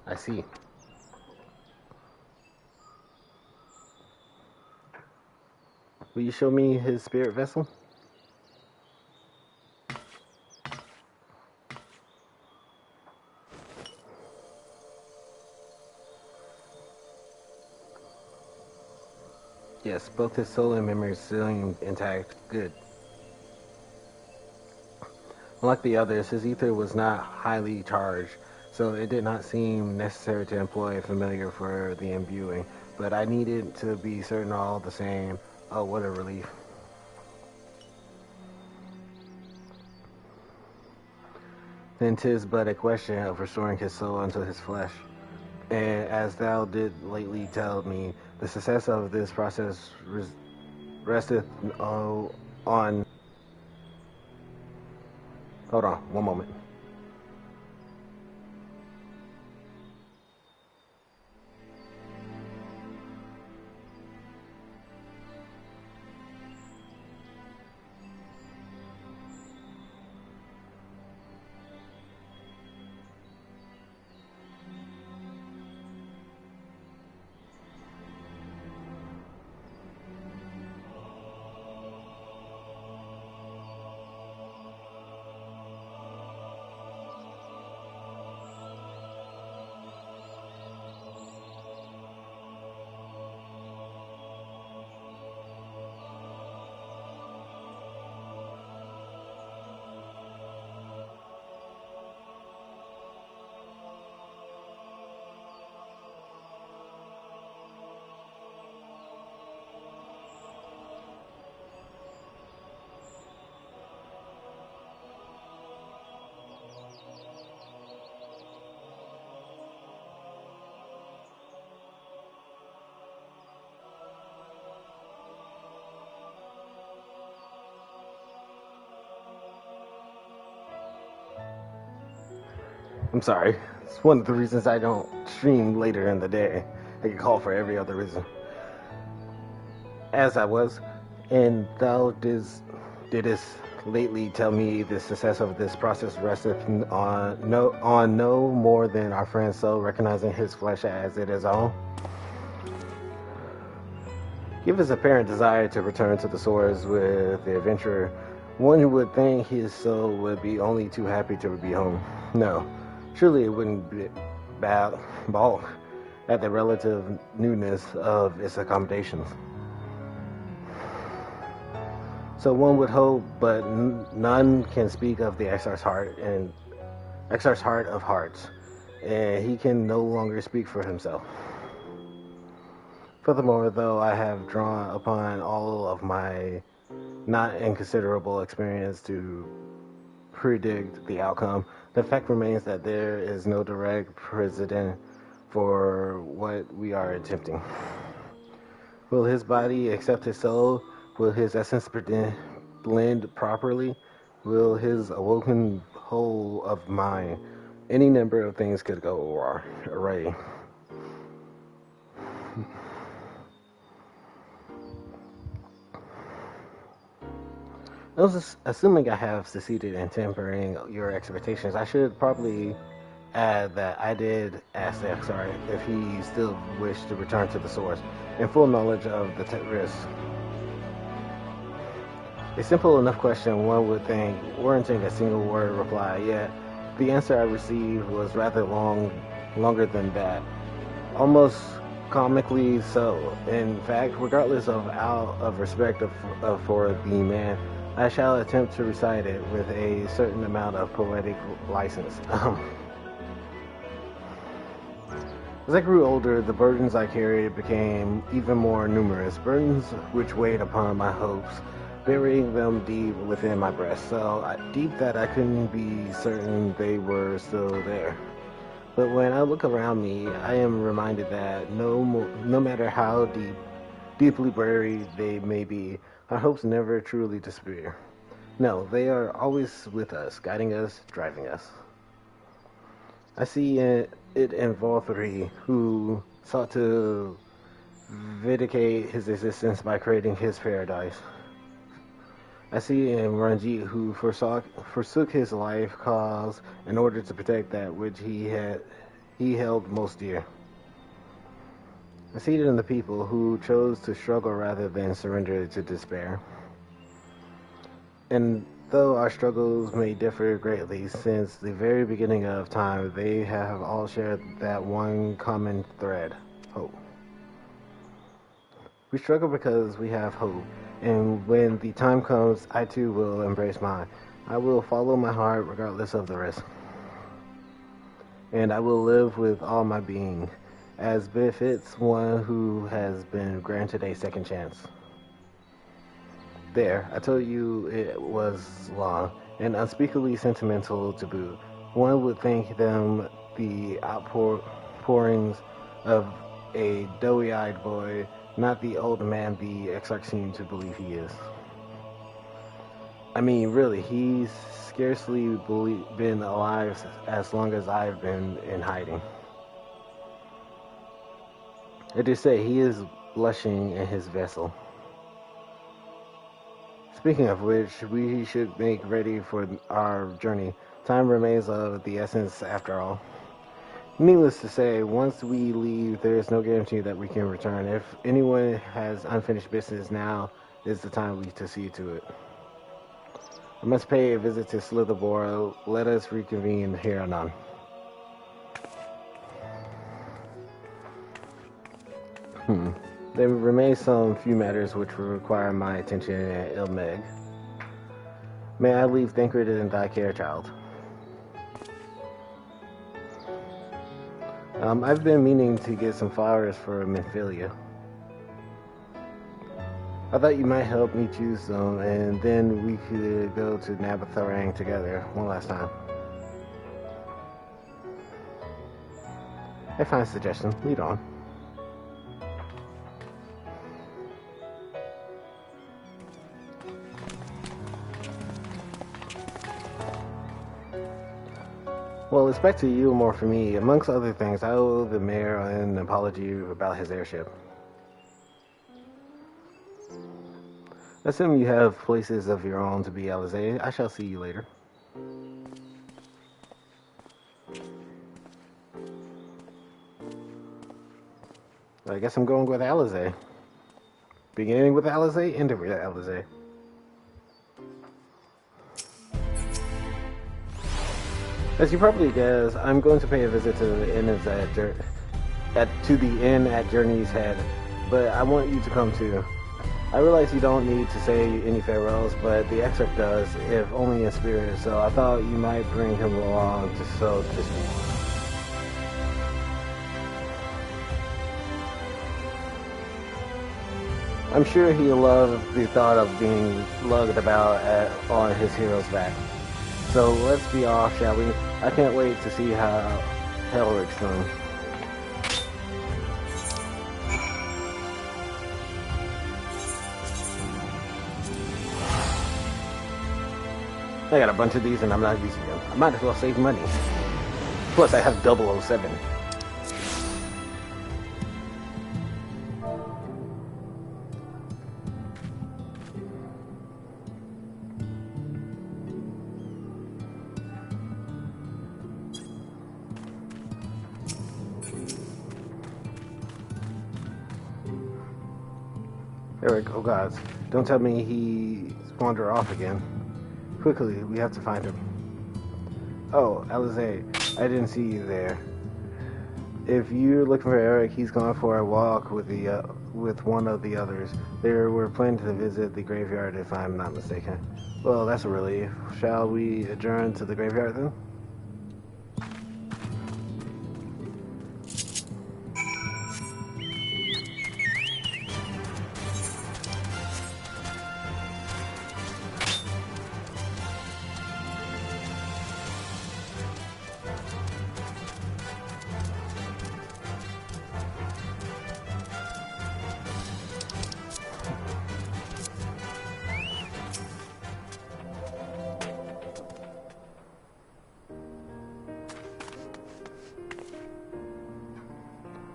I see. Will you show me his spirit vessel? Yes, both his soul and memory seem intact. Good. Unlike the others, his ether was not highly charged, so it did not seem necessary to employ a familiar for the imbuing, but I needed to be certain all the same. Oh, what a relief. Then 'tis but a question of restoring his soul unto his flesh. And as thou did lately tell me, the success of this process resteth on... Hold on, one moment. I'm sorry. It's one of the reasons I don't stream later in the day. I get called for every other reason. As I was, and thou didst lately tell me the success of this process resteth on no more than our friend's soul recognizing his flesh as it is own. Give his apparent desire to return to the source with the adventurer, one would think his soul would be only too happy to be home. No, surely it wouldn't be balk at the relative newness of its accommodations. So one would hope, but none can speak of the Exarch's heart of hearts, and he can no longer speak for himself. Furthermore, though I have drawn upon all of my not inconsiderable experience to predict the outcome, the fact remains that there is no direct precedent for what we are attempting. Will his body accept his soul? Will his essence blend properly? Will his awoken whole of mind? Any number of things could go awry. Assuming I have succeeded in tempering your expectations, I should probably add that I did ask the Exarch if he still wished to return to the source, in full knowledge of the risk. A simple enough question, one would think, warranting a single word reply, yet the answer I received was rather longer than that. Almost comically so. In fact, regardless of out of respect for the man, I shall attempt to recite it with a certain amount of poetic license. As I grew older, the burdens I carried became even more numerous, burdens which weighed upon my hopes, burying them deep within my breast, so deep that I couldn't be certain they were still there. But when I look around me, I am reminded that no matter how deeply buried they may be, our hopes never truly disappear. No, they are always with us, guiding us, driving us. I see it in Volthree, who sought to vindicate his existence by creating his paradise. I see in Ranjit, who forsook his life cause in order to protect that which he held most dear. I see it in the people who chose to struggle rather than surrender to despair. And though our struggles may differ greatly since the very beginning of time, they have all shared that one common thread: hope. We struggle because we have hope, and when the time comes, I too will embrace mine. I will follow my heart regardless of the risk. And I will live with all my being, as befits one who has been granted a second chance. There, I told you it was long, and unspeakably sentimental to boot. One would think them the outpourings of a doughy-eyed boy, not the old man the Exarch seemed to believe he is. I mean, really, he's scarcely been alive as long as I've been in hiding. I dare say he is blushing in his vessel. Speaking of which, we should make ready for our journey. Time remains of the essence after all. Needless to say, once we leave, there is no guarantee that we can return. If anyone has unfinished business, now is the time to see to it. I must pay a visit to Slitherboar. Let us reconvene here anon. There remain some few matters which will require my attention at Ilmeg. May I leave Thancred in thy care, child? I've been meaning to get some flowers for Minfilia. I thought you might help me choose them, and then we could go to Nabatharang together one last time. A fine suggestion. Lead on. Well, it's back to you more for me. Amongst other things, I owe the mayor an apology about his airship. Assume you have places of your own to be, Alizé. I shall see you later. I guess I'm going with Alizé. Beginning with Alizé, ending with Alizé. As you probably guessed, I'm going to pay a visit to the inn at Journey's Head, but I want you to come too. I realize you don't need to say any farewells, but the excerpt does, if only in spirit, so I thought you might bring him along I'm sure he'll love the thought of being lugged about on his hero's back. So let's be off, shall we? I can't wait to see how Helric's doing. I got a bunch of these and I'm not using them. I might as well save money. Plus I have 007. Eric, oh gods, don't tell me he's wandered off again. Quickly, we have to find him. Oh, Alizé, I didn't see you there. If you're looking for Eric, he's gone for a walk with one of the others. They were planning to visit the graveyard, if I'm not mistaken. Well, that's a relief. Shall we adjourn to the graveyard then?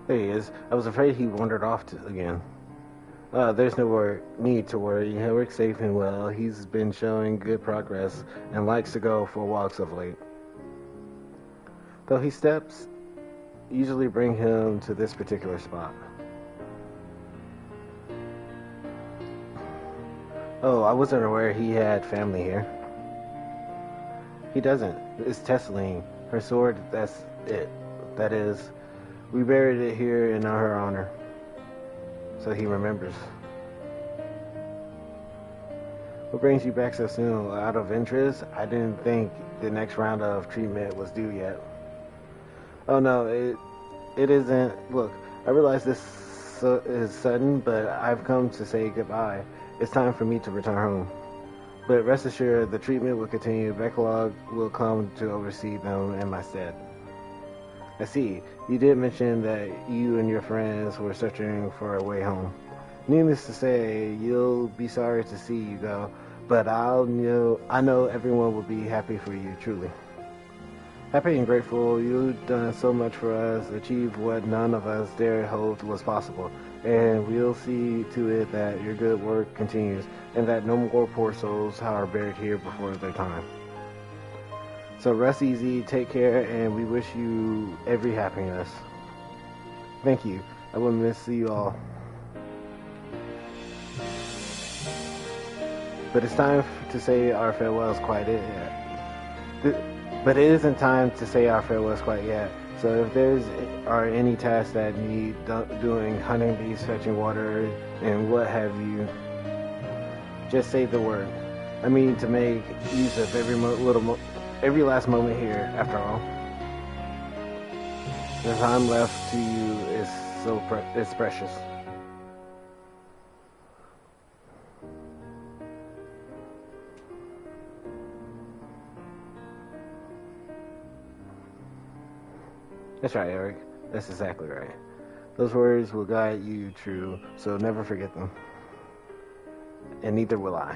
There he is. I was afraid he wandered off again. There's no need to worry. Helric's safe and well. He's been showing good progress and likes to go for walks of late. Though his steps usually bring him to this particular spot. Oh, I wasn't aware he had family here. He doesn't. It's Tesseline. Her sword, that's it. That is, we buried it here in her honor. So he remembers. What brings you back so soon? Out of interest? I didn't think the next round of treatment was due yet. Oh no, it isn't. Look, I realize this is sudden, but I've come to say goodbye. It's time for me to return home. But rest assured, the treatment will continue. Beckelog will come to oversee them in my stead. I see. You did mention that you and your friends were searching for a way home. Needless to say, you'll be sorry to see you go, but I know everyone will be happy for you, truly. Happy and grateful. You've done so much for us, achieved what none of us dared hope was possible, and we'll see to it that your good work continues, and that no more poor souls are buried here before their time. So rest easy, take care, and we wish you every happiness. Thank you. I will miss you all. But it's time to say our farewells quite yet. But it isn't time to say our farewells quite yet. So if there's are any tasks that need doing, hunting bees, fetching water, and what have you, just say the word. I mean to make use of every last moment here, after all. The time left to you is precious. That's right, Eric. That's exactly right. Those words will guide you true, so never forget them. And neither will I.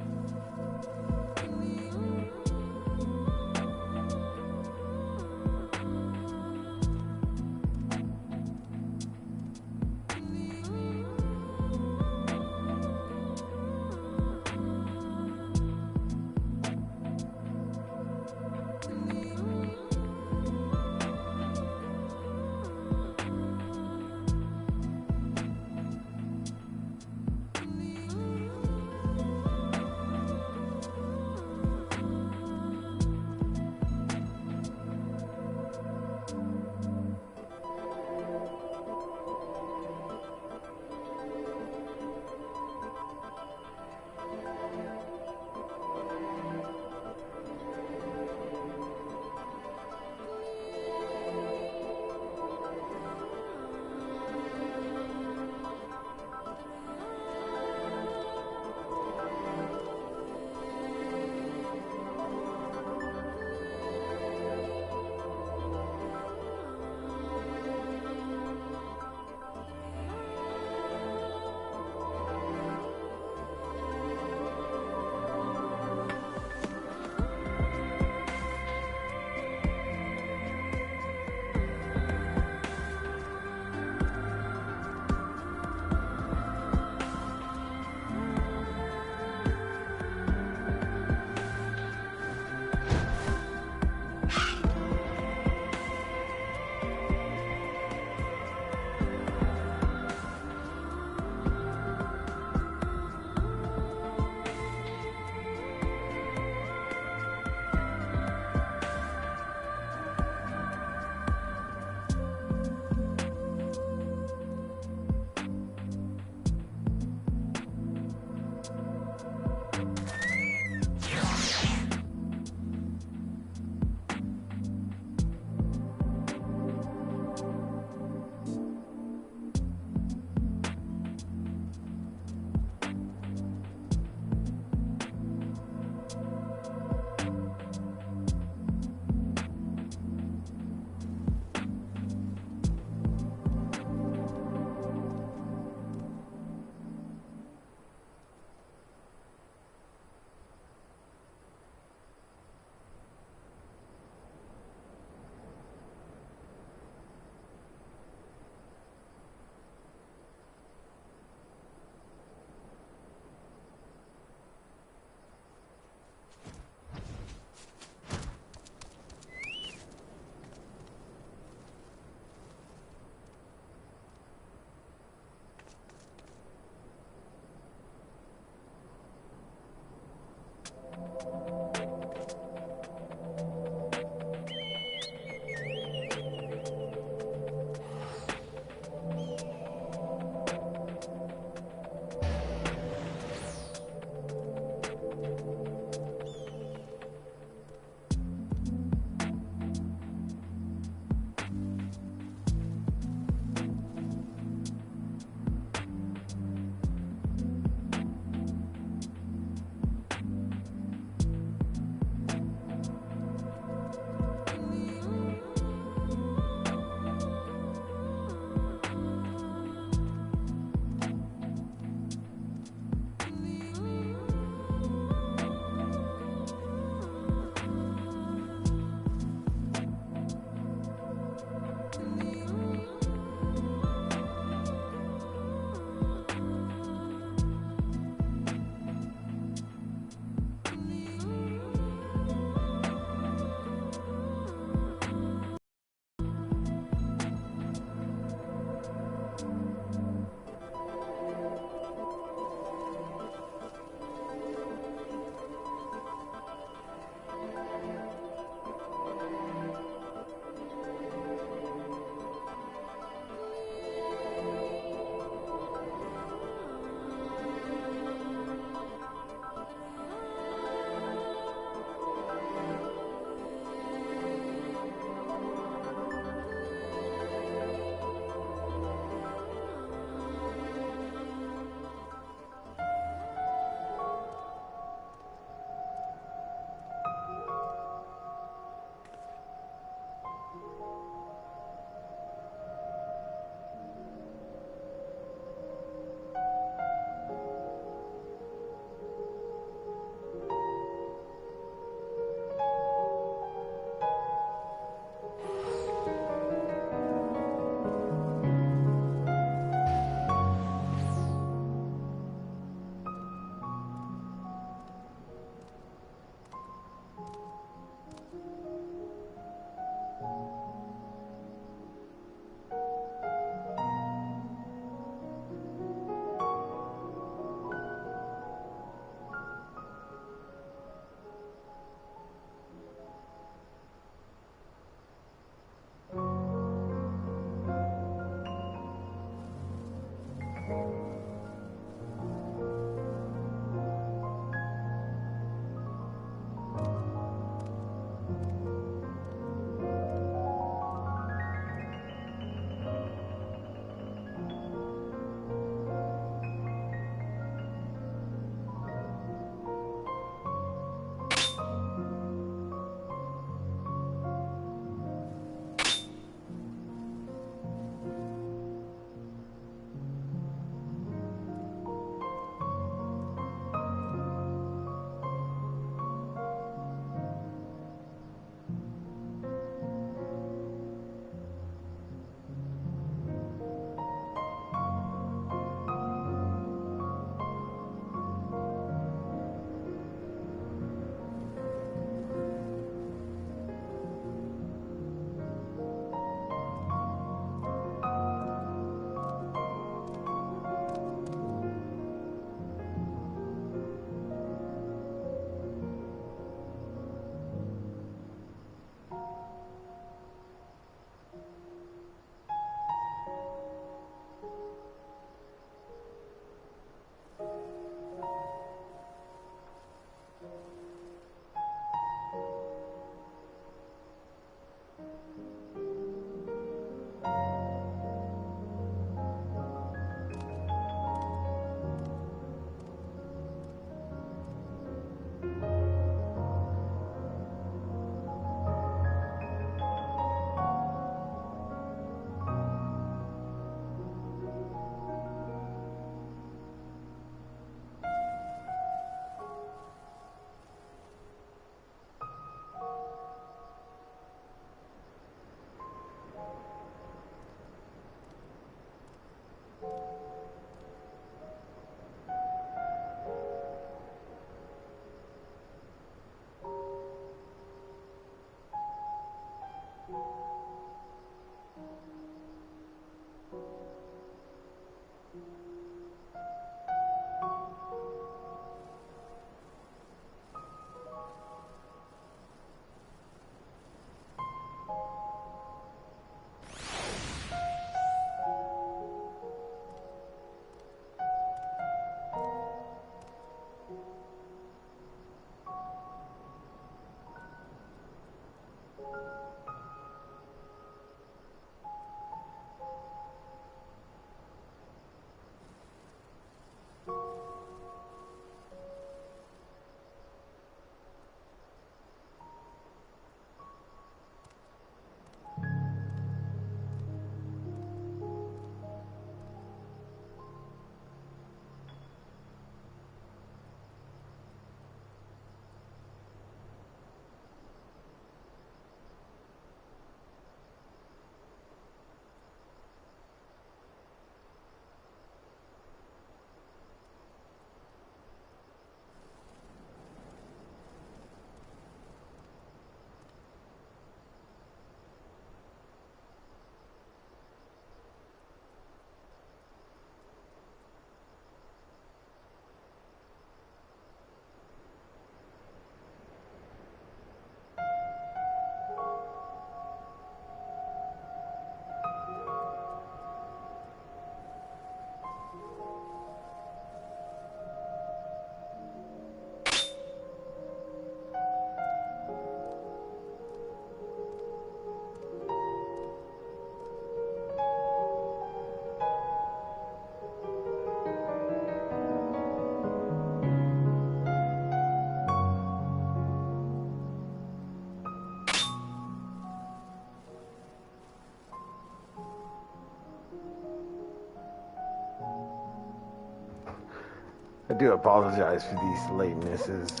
do apologize for these latenesses.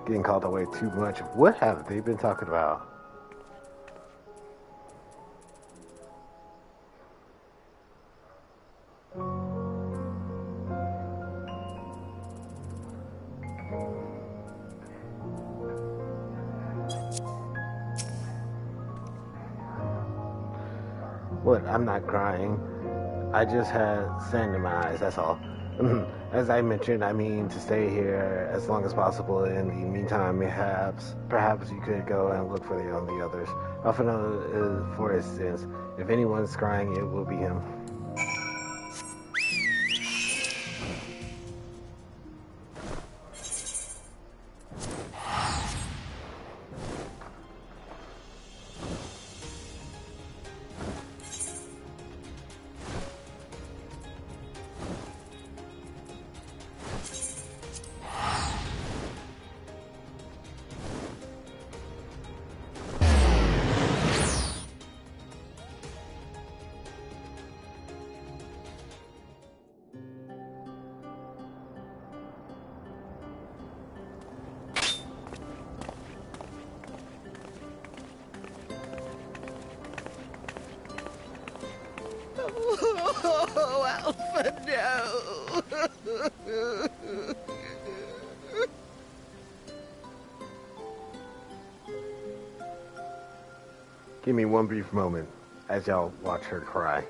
Getting called away too much. What have they been talking about? What? I'm not crying. I just had sand in my eyes, that's all. As I mentioned, I mean to stay here as long as possible. In the meantime, perhaps you could go and look for the others. Alphinaud, for instance, if anyone's crying, it will be him. Oh, Alpha, no! Give me one brief moment as y'all watch her cry.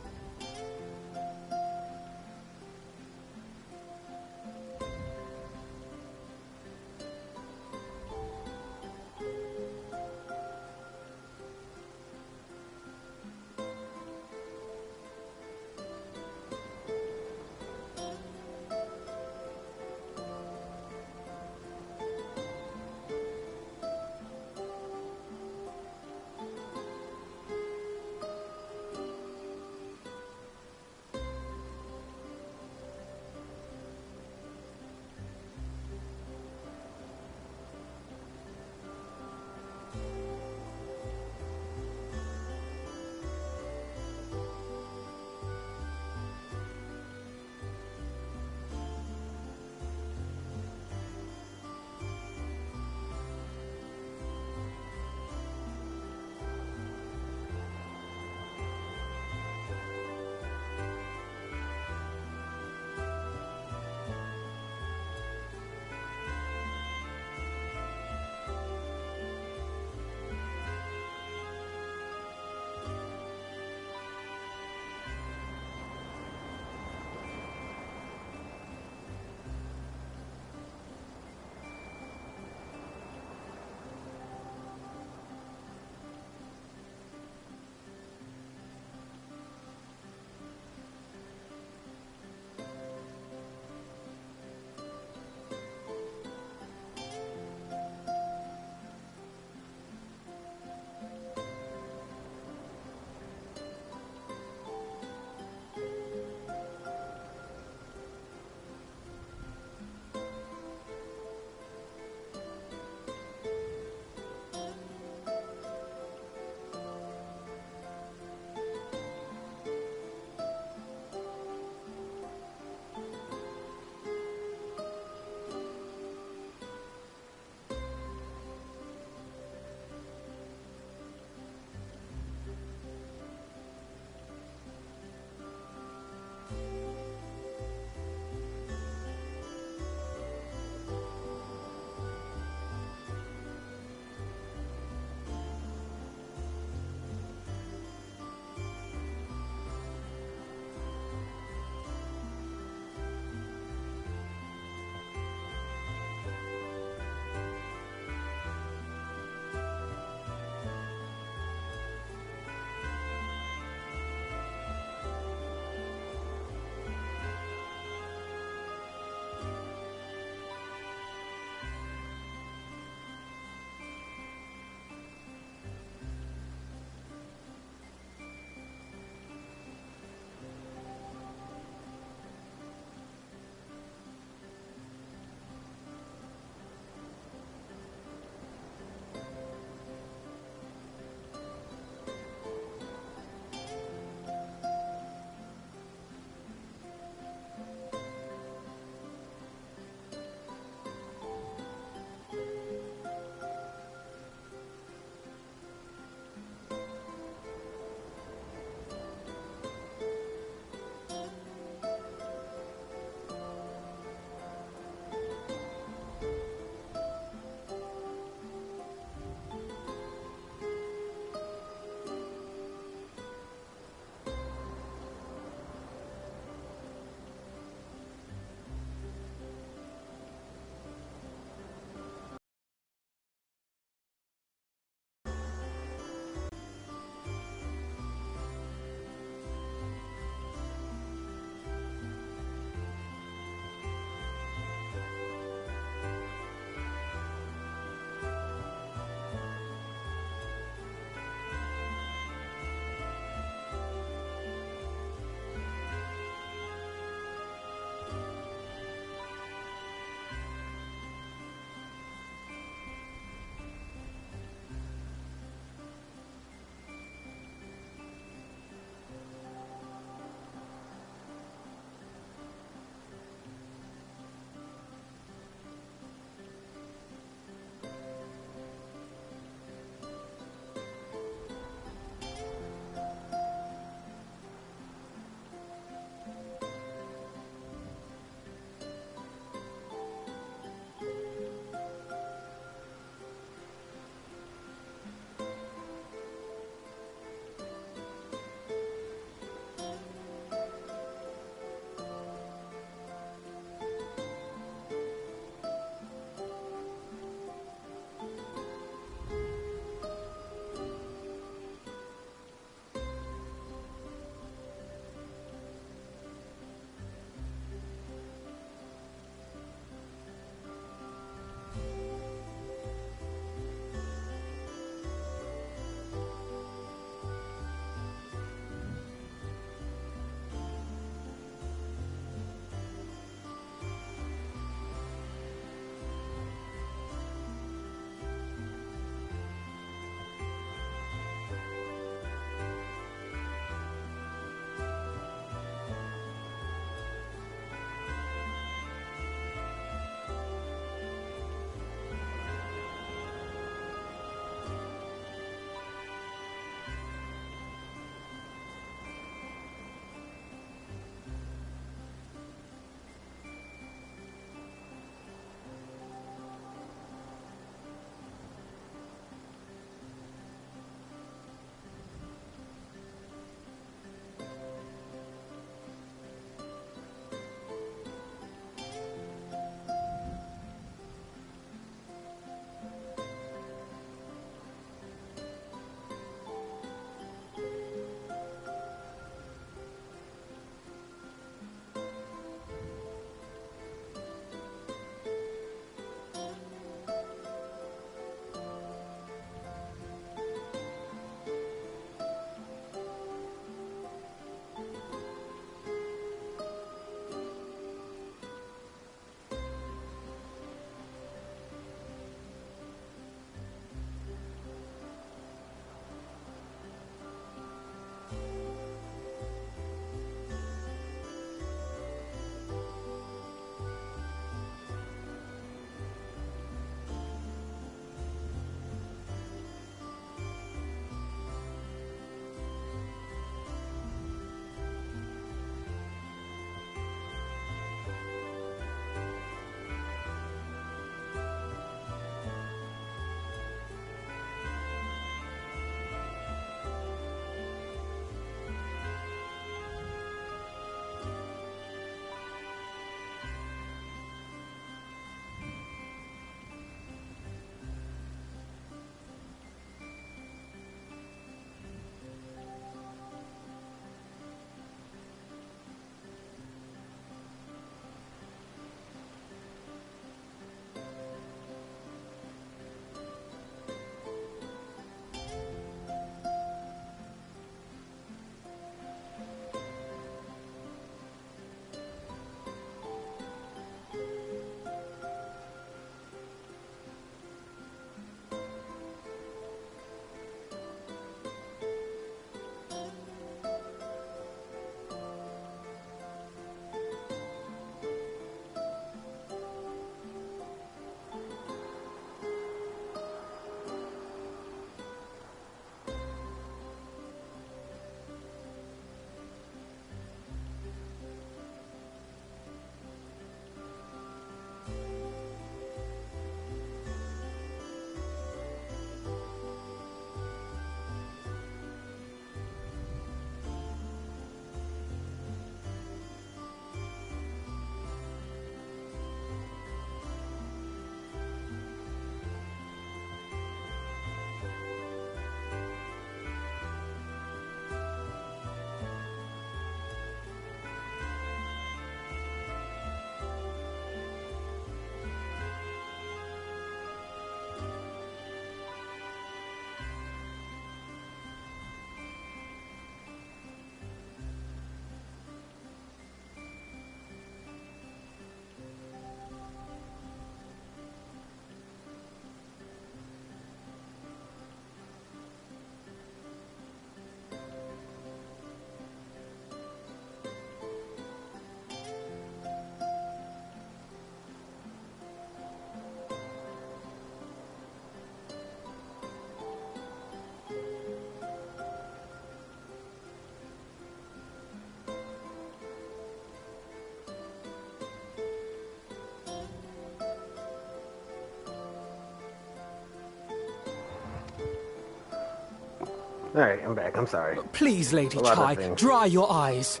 Alright, I'm back. I'm sorry. Please, Lady A lot of Chai, things. dry your eyes.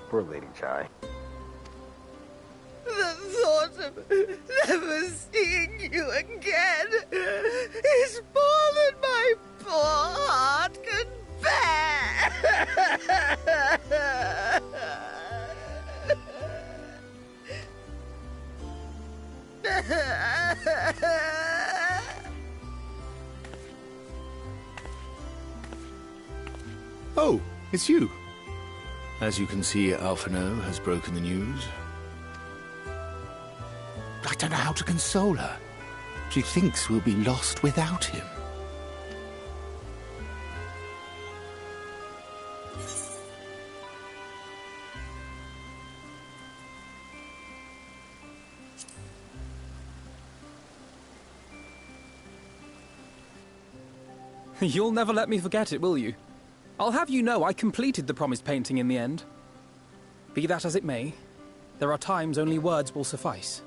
Poor Lady Chai. The thought of never seeing you again is more than my poor heart can bear. Oh, it's you. As you can see, Alphino has broken the news. I don't know how to console her. She thinks we'll be lost without him. You'll never let me forget it, will you? I'll have you know I completed the promised painting in the end. Be that as it may, there are times only words will suffice.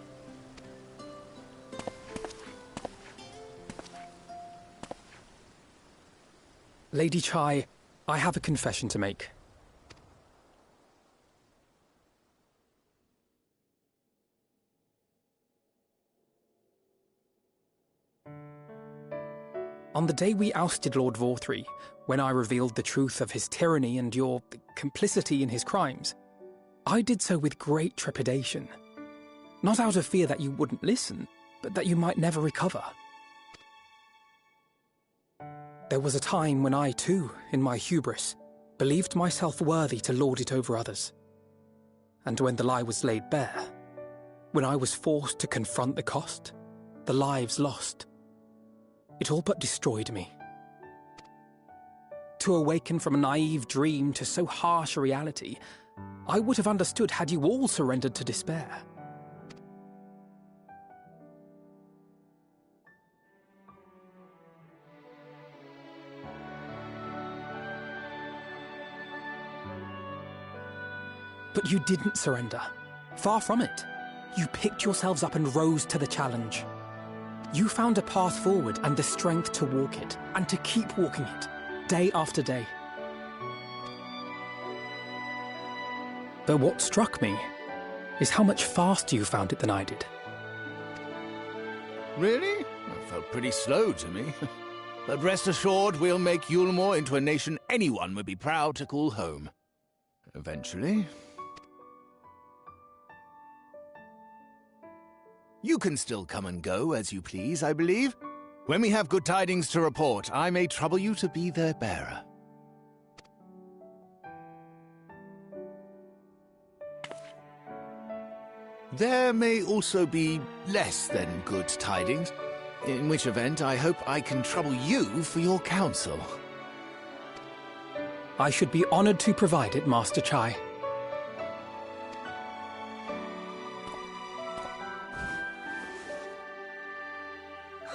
Lady Chai, I have a confession to make. On the day we ousted Lord Vorthree, when I revealed the truth of his tyranny and your complicity in his crimes, I did so with great trepidation. Not out of fear that you wouldn't listen, but that you might never recover. There was a time when I, too, in my hubris, believed myself worthy to lord it over others. And when the lie was laid bare, when I was forced to confront the cost, the lives lost, it all but destroyed me. To awaken from a naive dream to so harsh a reality, I would have understood had you all surrendered to despair. But you didn't surrender. Far from it. You picked yourselves up and rose to the challenge. You found a path forward and the strength to walk it, and to keep walking it, day after day. But what struck me is how much faster you found it than I did. Really? That felt pretty slow to me. But rest assured, we'll make Yulmore into a nation anyone would be proud to call home. Eventually. You can still come and go as you please, I believe. When we have good tidings to report, I may trouble you to be their bearer. There may also be less than good tidings, in which event I hope I can trouble you for your counsel. I should be honored to provide it, Master Chai.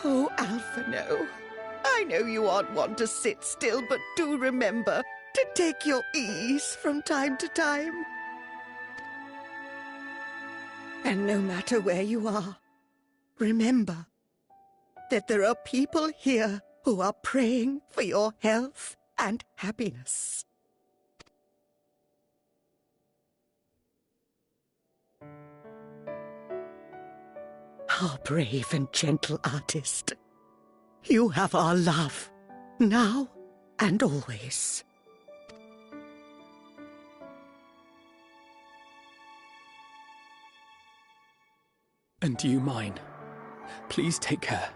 Oh, Alphino, I know you aren't one to sit still, but do remember to take your ease from time to time. And no matter where you are, remember that there are people here who are praying for your health and happiness. Our brave and gentle artist, you have our love, now and always. And you mine. Please take care.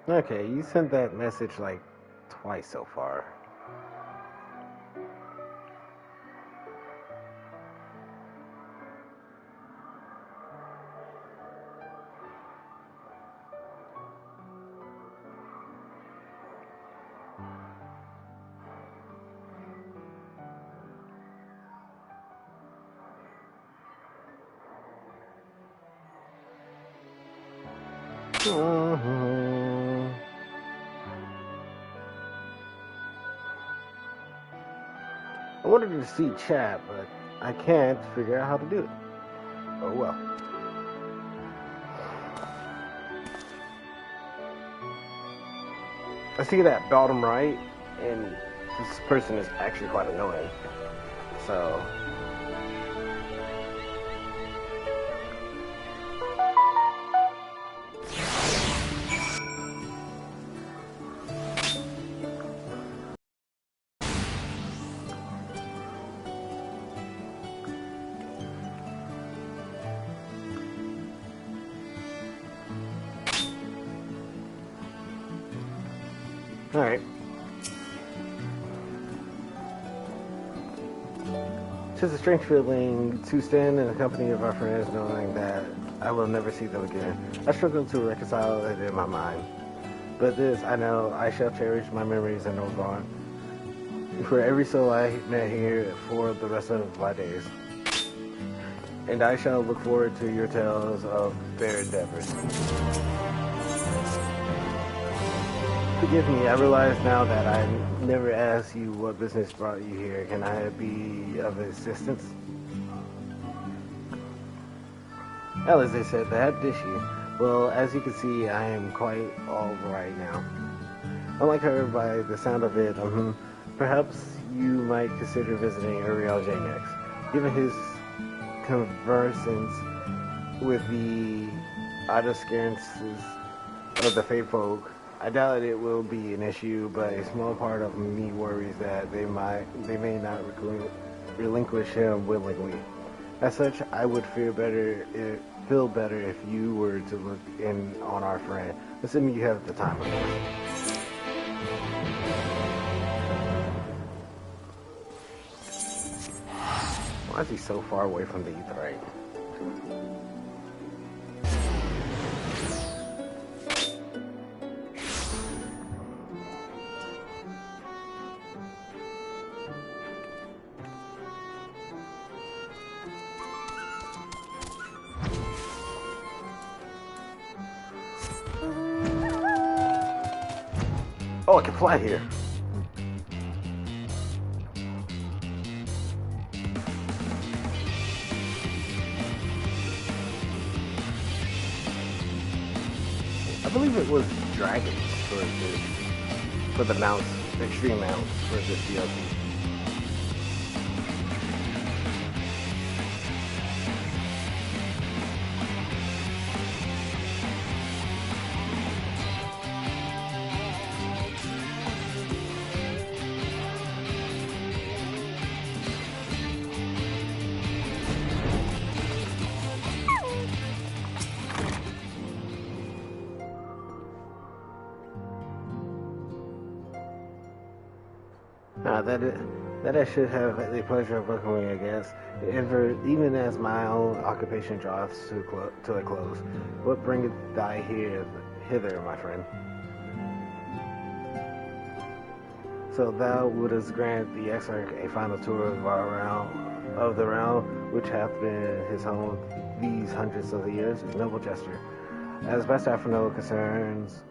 Okay, you sent that message like twice so far. I wanted to see chat, but I can't figure out how to do it. Oh well. I see that bottom right, and this person is actually quite annoying. So. Alright. Tis a strange feeling to stand in the company of our friends knowing that I will never see them again. I struggle to reconcile it in my mind. But this, I know, I shall cherish my memories and move on. For every soul I met here for the rest of my days. And I shall look forward to your tales of their endeavors. Forgive me, I realize now that I never asked you what business brought you here. Can I be of assistance? Alice, they said that, did she? Well, as you can see, I am quite all right now. Unlike her, by the sound of it, perhaps you might consider visiting Uriel Janex. Given his conversance with the Otoscarences of the Fae folk, I doubt it will be an issue, but a small part of me worries that they may not relinquish him willingly. As such, I would feel better if you were to look in on our friend, assuming you have the time. Why is he so far away from the Aetheryte? Oh, I can fly here. I believe it was dragons for the mounts, extreme mounts for this DLC. That I should have the pleasure of welcoming a guest, even as my own occupation draws to a close. What bringeth thy hither, my friend? So thou wouldst grant the Exarch a final tour of the realm, which hath been his home these hundreds of years? A noble gesture. As best I for no concerns,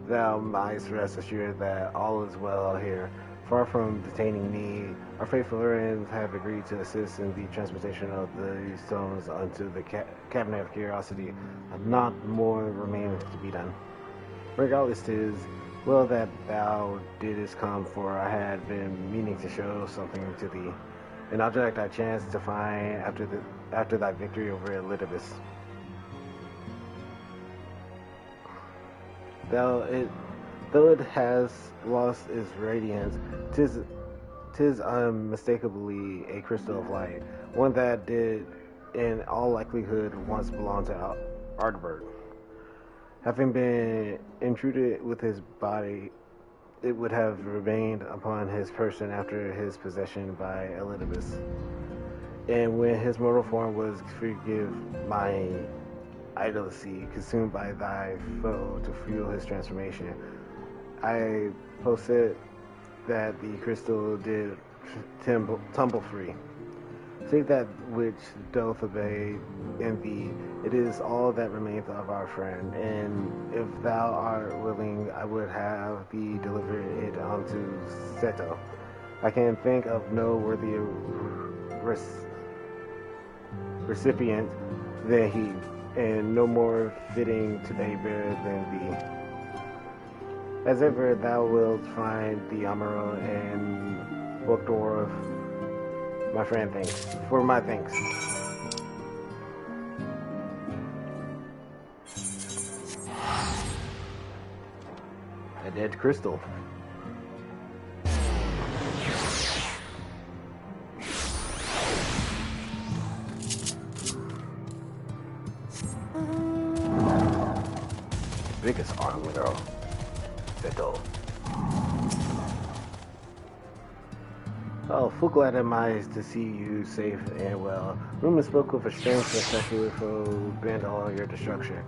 thou mightst rest assured that all is well here. Far from detaining me, our faithful friends have agreed to assist in the transportation of the stones unto the Cabinet of Curiosity. Not more remains to be done. Regardless, 'tis well that thou didst come, for I had been meaning to show something to thee, an object I chanced to find after thy victory over Elidibus. Though it has lost its radiance, 'tis unmistakably a crystal of light, one that did, in all likelihood, once belong to Ardbert. Having been intruded with his body, it would have remained upon his person after his possession by Elidibus. And when his mortal form was, forgive my idiocy, consumed by thy foe to fuel his transformation, I posted that the crystal did tumble free. Save that which doth obey in thee, it is all that remaineth of our friend, and if thou art willing, I would have thee deliver it unto Seto. I can think of no worthier recipient than he, and no more fitting to pay bearer than thee. As ever, thou wilt find the Amuro and Book Dwarf. My friend, thanks. For my thanks. A dead crystal. Biggest arm, girl. Settle. Oh, full glad am I to see you safe and well. Rumor spoke of a strange necessity for bend all your destruction.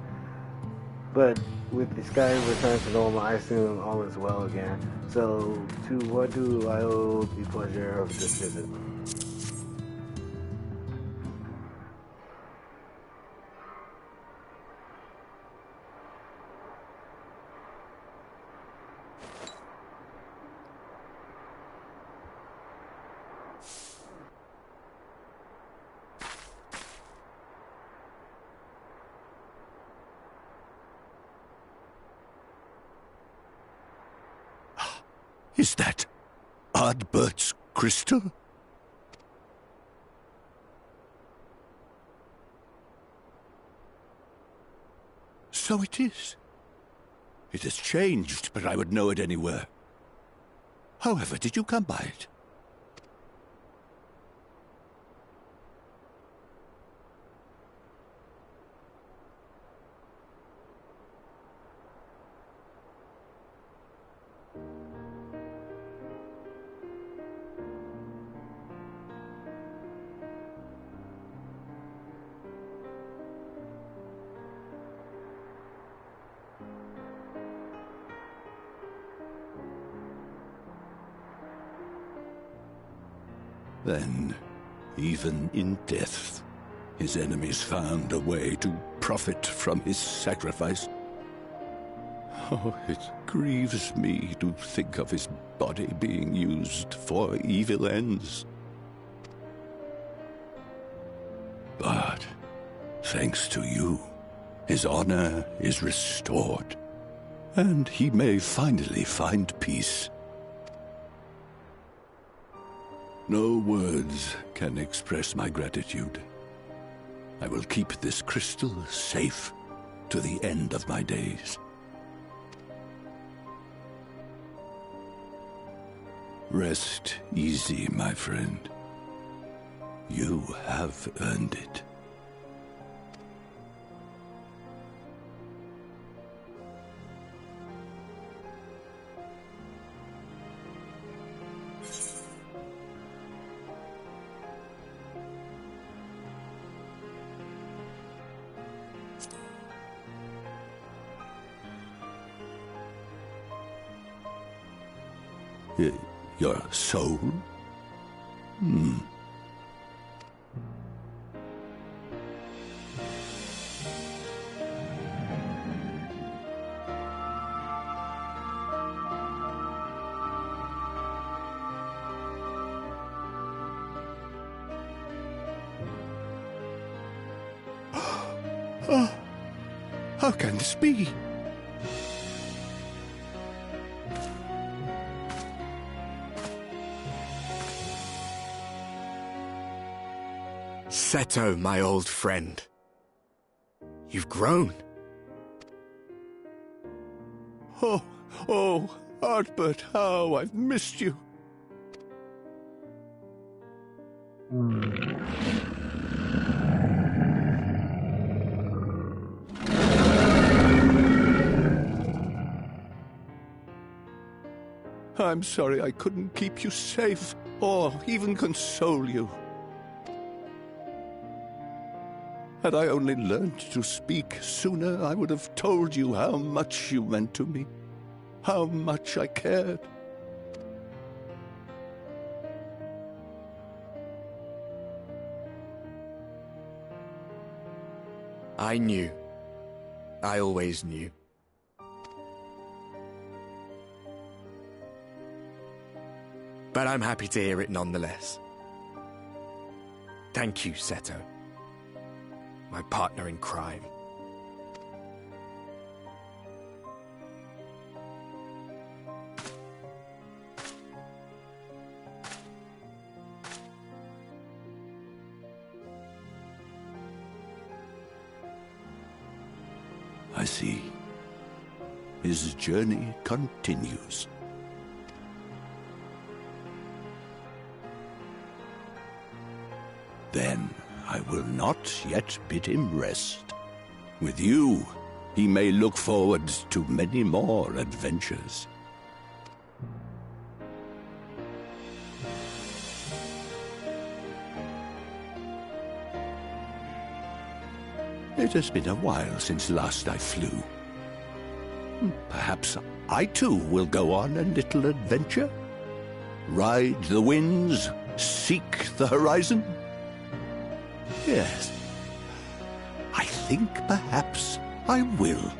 But with the sky returned to normal, I assume all is well again. So, to what do I owe the pleasure of this visit? Is that Ardbert's crystal? So it is. It has changed, but I would know it anywhere. However, did you come by it? Then, even in death, his enemies found a way to profit from his sacrifice. Oh, it grieves me to think of his body being used for evil ends. But, thanks to you, his honor is restored, and he may finally find peace. No words can express my gratitude. I will keep this crystal safe to the end of my days. Rest easy, my friend. You have earned it. Your soul? Oh, how can this be? Seto, my old friend. You've grown. Oh, Ardbert, how I've missed you. I'm sorry I couldn't keep you safe, or even console you. Had I only learned to speak sooner, I would have told you how much you meant to me, how much I cared. I knew. I always knew. But I'm happy to hear it nonetheless. Thank you, Seto. My partner in crime. see. His journey continues. Then I will not yet bid him rest. With you, he may look forward to many more adventures. It has been a while since last I flew. Perhaps I too will go on a little adventure? Ride the winds, seek the horizon? Yes, I think perhaps I will.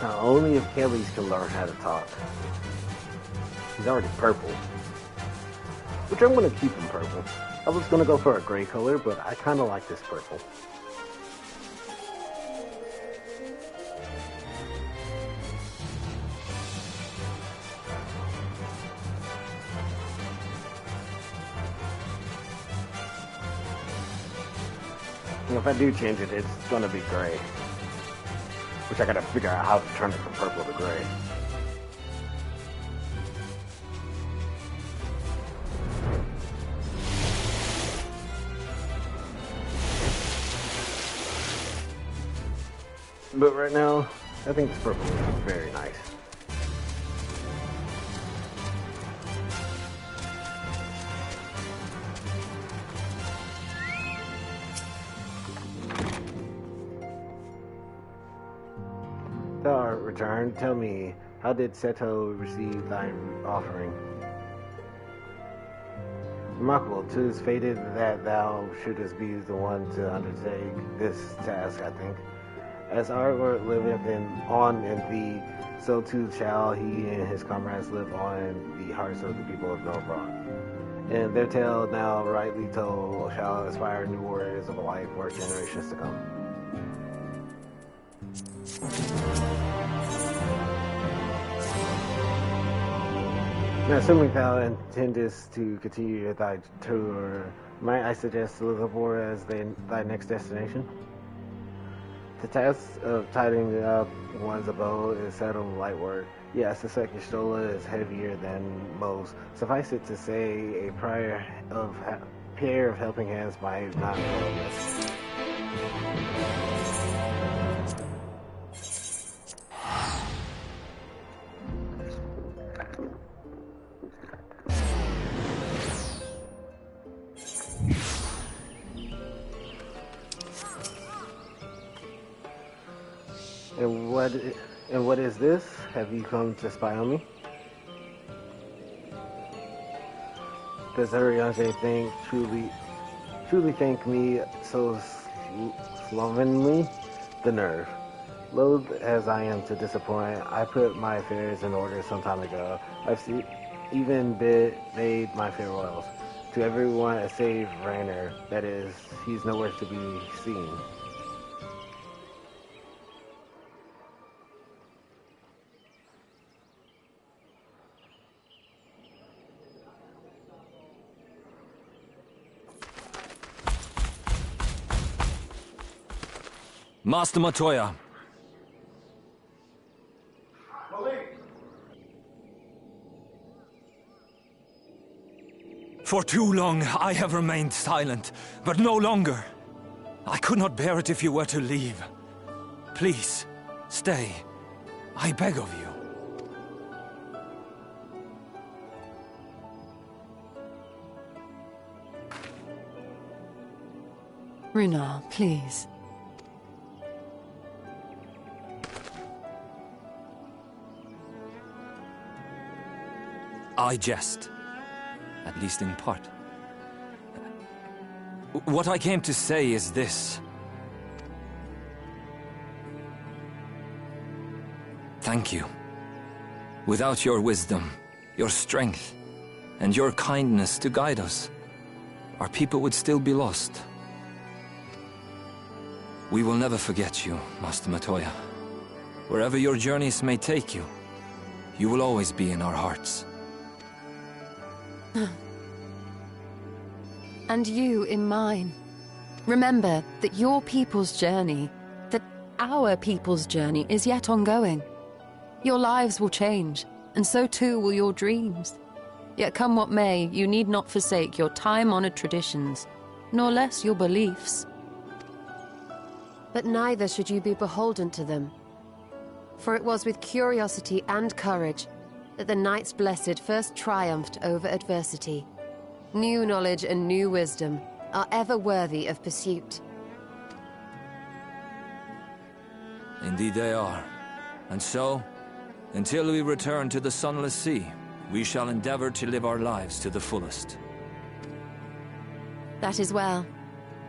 Now, only if Achilles can learn how to talk. He's already purple. Which I'm going to keep him purple. I was going to go for a gray color, but I kind of like this purple. And if I do change it, it's going to be gray. Which I gotta figure out how to turn it from purple to gray. But right now, I think this purple is very nice. Return, tell me, how did Seto receive thy offering? Remarkable, 'tis fated that thou shouldest be the one to undertake this task, I think. As our Lord liveth on in thee, so too shall he and his comrades live on in the hearts of the people of Northrond. And their tale, now rightly told, shall inspire new warriors of light for generations to come. Now, assuming thou intendest to continue thy tour, might I suggest Lithobor as thy next destination? The task of tidying up one's abode is seldom light work. Yes, the second Stola is heavier than most. Suffice it to say, a pair of helping hands might not go amiss. And what is this? Have you come to spy on me? Does Ariane think truly think me so slovenly? The nerve. Loath as I am to disappoint, I put my affairs in order some time ago. I've even made my farewells. To everyone save Rainer, that is, he's nowhere to be seen. Master Matoya. For too long I have remained silent, but no longer. I could not bear it if you were to leave. Please, stay. I beg of you. Runar, please. I jest, at least in part. What I came to say is this. Thank you. Without your wisdom, your strength, and your kindness to guide us, our people would still be lost. We will never forget you, Master Matoya. Wherever your journeys may take you, you will always be in our hearts. And you in mine. Remember that your people's journey, that our people's journey is yet ongoing. Your lives will change, and so too will your dreams. Yet come what may, you need not forsake your time-honored traditions, nor less your beliefs. But neither should you be beholden to them. For it was with curiosity and courage that the Knights Blessed first triumphed over adversity. New knowledge and new wisdom are ever worthy of pursuit. Indeed they are. And so, until we return to the Sunless Sea, we shall endeavor to live our lives to the fullest. That is well.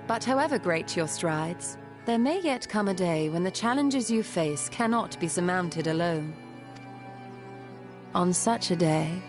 But however great your strides, there may yet come a day when the challenges you face cannot be surmounted alone. On such a day,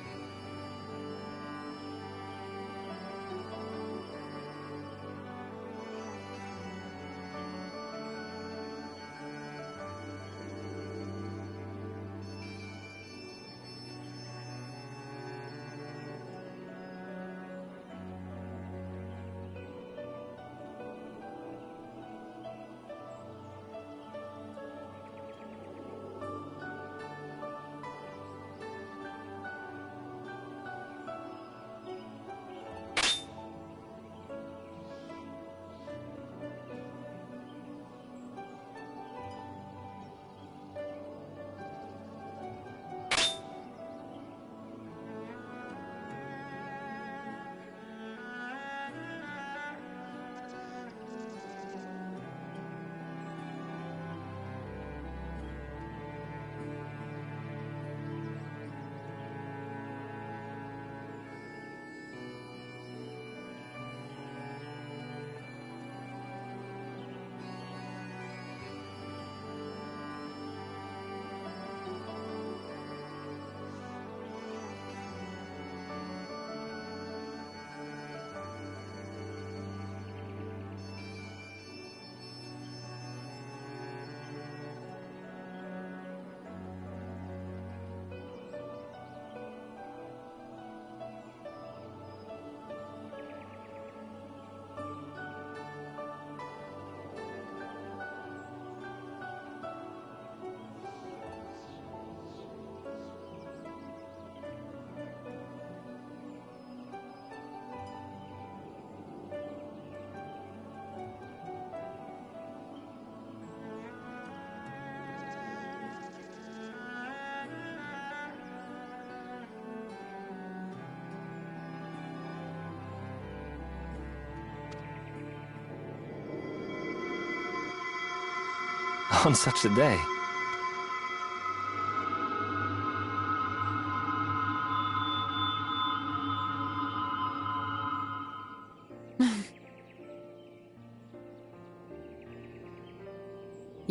on such a day.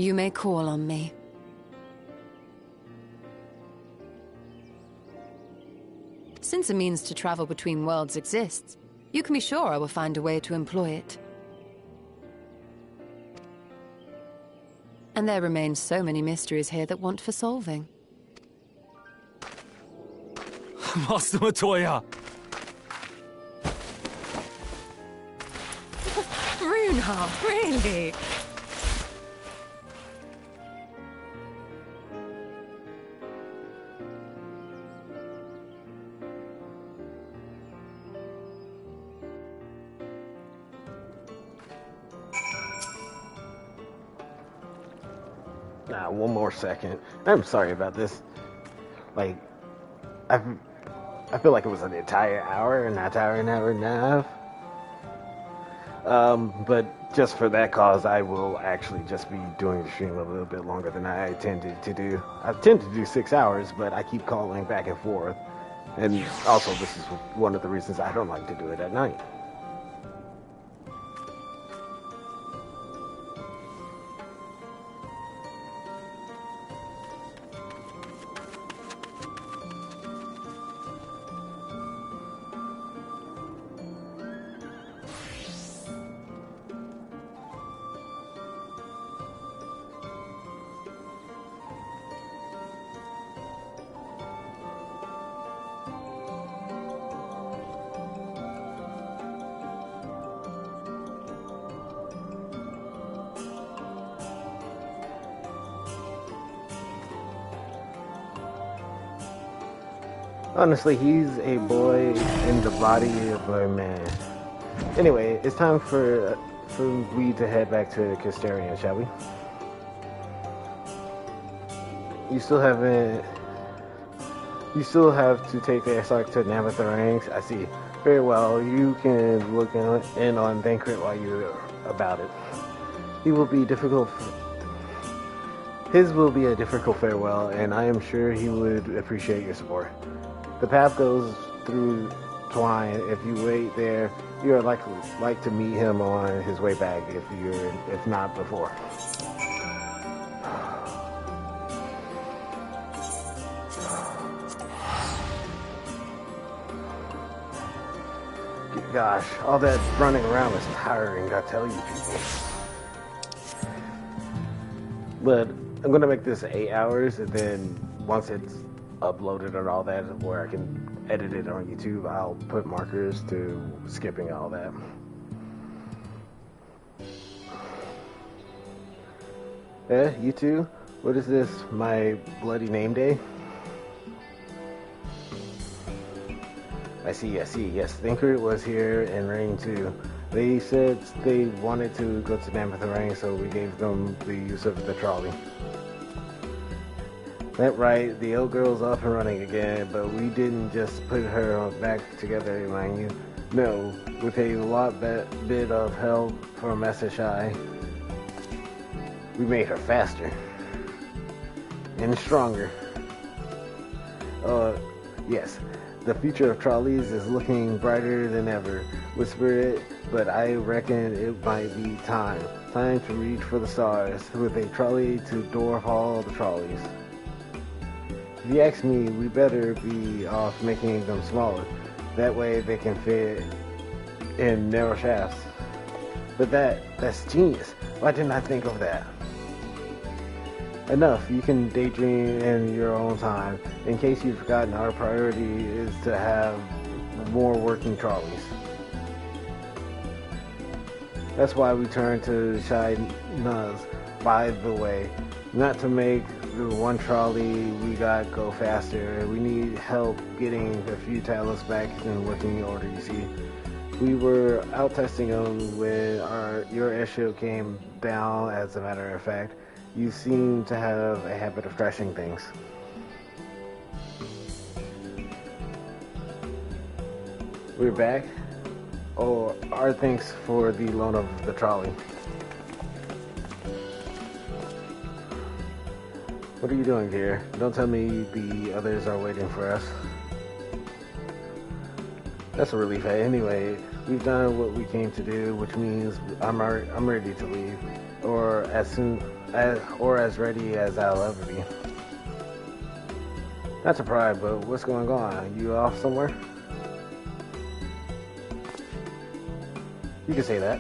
you may call on me. Since a means to travel between worlds exists, you can be sure I will find a way to employ it. And there remain so many mysteries here that want for solving. Master Matoya! Runehart, really? Nah, one more second. I'm sorry about this. Like, I feel like it was an entire hour, an hour and a half. But just for that cause, I will actually just be doing the stream a little bit longer than I intended to do. I tend to do 6 hours, but I keep calling back and forth. And also, this is one of the reasons I don't like to do it at night. Honestly, he's a boy in the body of a man. Anyway, it's time for we to head back to Castellarium, shall we? You still have to take the Exarch to Navatharangs. I see. Very well. You can look in on Thancred while you're about it. His will be a difficult farewell, and I am sure he would appreciate your support. The path goes through Twine. If you wait there, you are likely to meet him on his way back, if not before. Gosh, all that running around is tiring, I tell you people. But I'm gonna make this 8 hours, and then once it's uploaded and all that, where I can edit it on YouTube, I'll put markers to skipping all that. You two? What is this, my bloody name day? I see, yes, Thancred was here and Rain too. They said they wanted to go to Navatharang, so we gave them the use of the trolley. That right, the old girl's up and running again, but we didn't just put her back together, mind you. No, with a bit of help from SSI, we made her faster and stronger. Yes, the future of trolleys is looking brighter than ever. Whisper it, but I reckon it might be time to reach for the stars with a trolley to dwarf all the trolleys. If you ask me, we better be off making them smaller. That way they can fit in narrow shafts. But that's genius. Why didn't I think of that? Enough, you can daydream in your own time. In case you've forgotten, our priority is to have more working trolleys. That's why we turn to Shai Nuz, by the way. Not to make the one trolley we got go faster. We need help getting a few tablets back in working order, you see. We were out testing them when your airship came down, as a matter of fact. You seem to have a habit of crashing things. We're back. Oh, our thanks for the loan of the trolley. What are you doing here? Don't tell me the others are waiting for us. That's a relief. Anyway, we've done what we came to do, which means I'm ready to leave, or as ready as I'll ever be. Not to pry, but what's going on? You off somewhere? You can say that.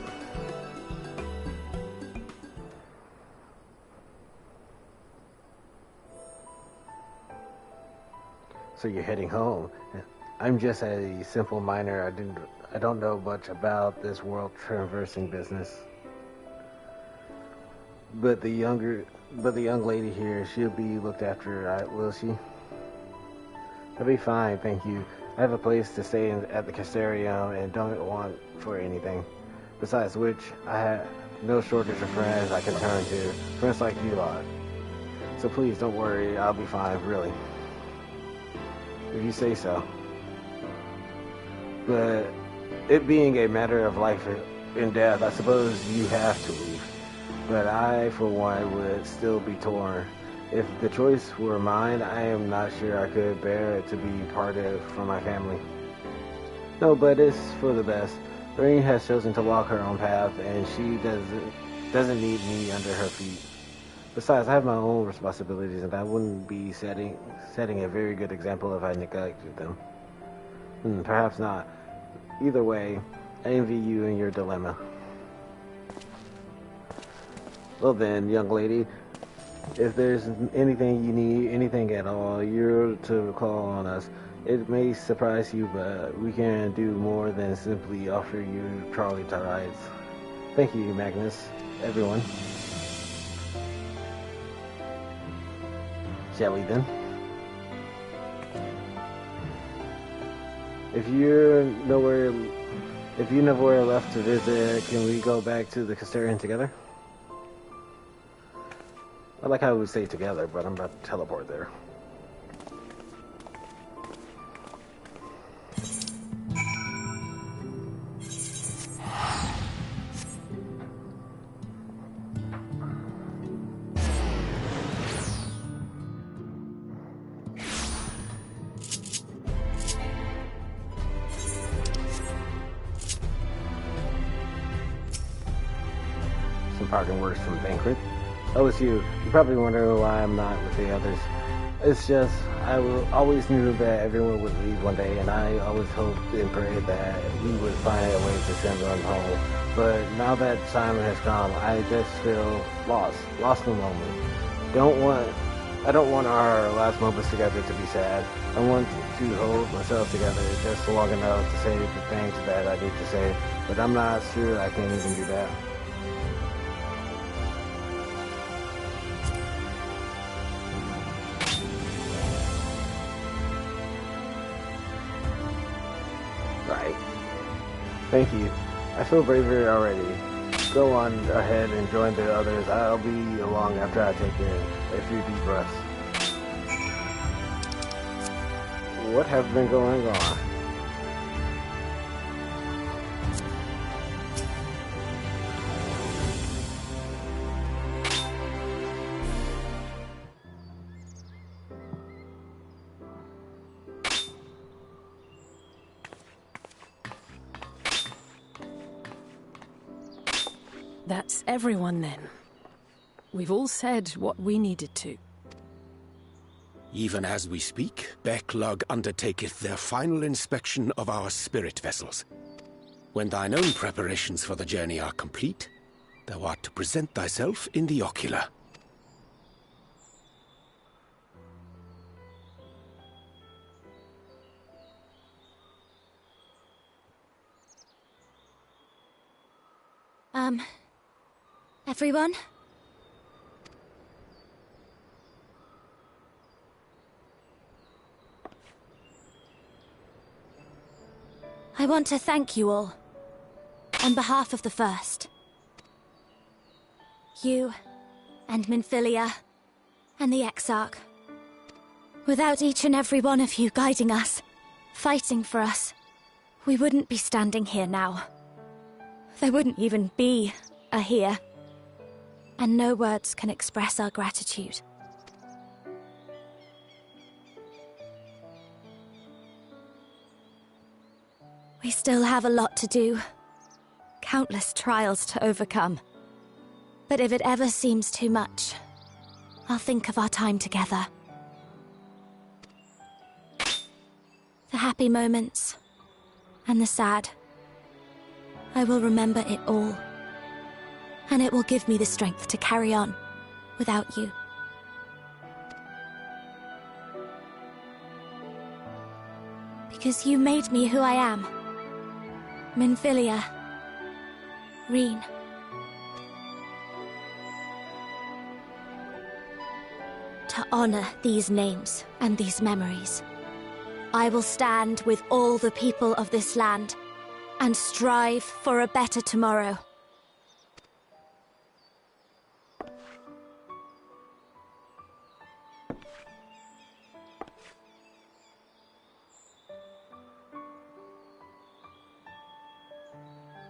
So you're heading home. I'm just a simple miner. I don't know much about this world traversing business. But the young lady here, she'll be looked after, will she? I'll be fine, thank you. I have a place to stay at the Castellarium and don't want for anything. Besides which, I have no shortage of friends I can turn to. Friends like you lot. So please don't worry, I'll be fine, really. If you say so. But it being a matter of life and death, I suppose you have to leave. But I, for one, would still be torn. If the choice were mine, I am not sure I could bear it to be parted from my family. No, but it's for the best. Rain has chosen to walk her own path, and she doesn't need me under her feet. Besides, I have my own responsibilities, and I wouldn't be setting a very good example if I neglected them. Perhaps not. Either way, I envy you in your dilemma. Well then, young lady, if there's anything you need, anything at all, you're to call on us. It may surprise you, but we can do more than simply offer you trolley rides. Thank you, Magnus, everyone. Shall we then? If you know where left to visit, can we go back to the Castellan together? I like how we stay together, but I'm about to teleport there. Parking works from Banquet. Oh, it's you. You're probably wondering why I'm not with the others. It's just, always knew that everyone would leave one day, and I always hoped and prayed that we would find a way to send them home. But now that Simon has come, I just feel lost and lonely. I don't want our last moments together to be sad. I want to hold myself together just long enough to say the things that I need to say, but I'm not sure I can even do that. Right. Thank you. I feel braver already. Go on ahead and join the others. I'll be along after I take in a few deep breaths. What has been going on? That's everyone then. We've all said what we needed to. Even as we speak, Backlug undertaketh their final inspection of our spirit vessels. When thine own preparations for the journey are complete, thou art to present thyself in the ocular. Everyone? I want to thank you all, on behalf of the First. You, and Minfilia, and the Exarch. Without each and every one of you guiding us, fighting for us, we wouldn't be standing here now. There wouldn't even be a here. And no words can express our gratitude. We still have a lot to do. Countless trials to overcome. But if it ever seems too much, I'll think of our time together. The happy moments, and the sad. I will remember it all. And it will give me the strength to carry on without you. Because you made me who I am. Minfilia. Reen. To honor these names and these memories, I will stand with all the people of this land and strive for a better tomorrow.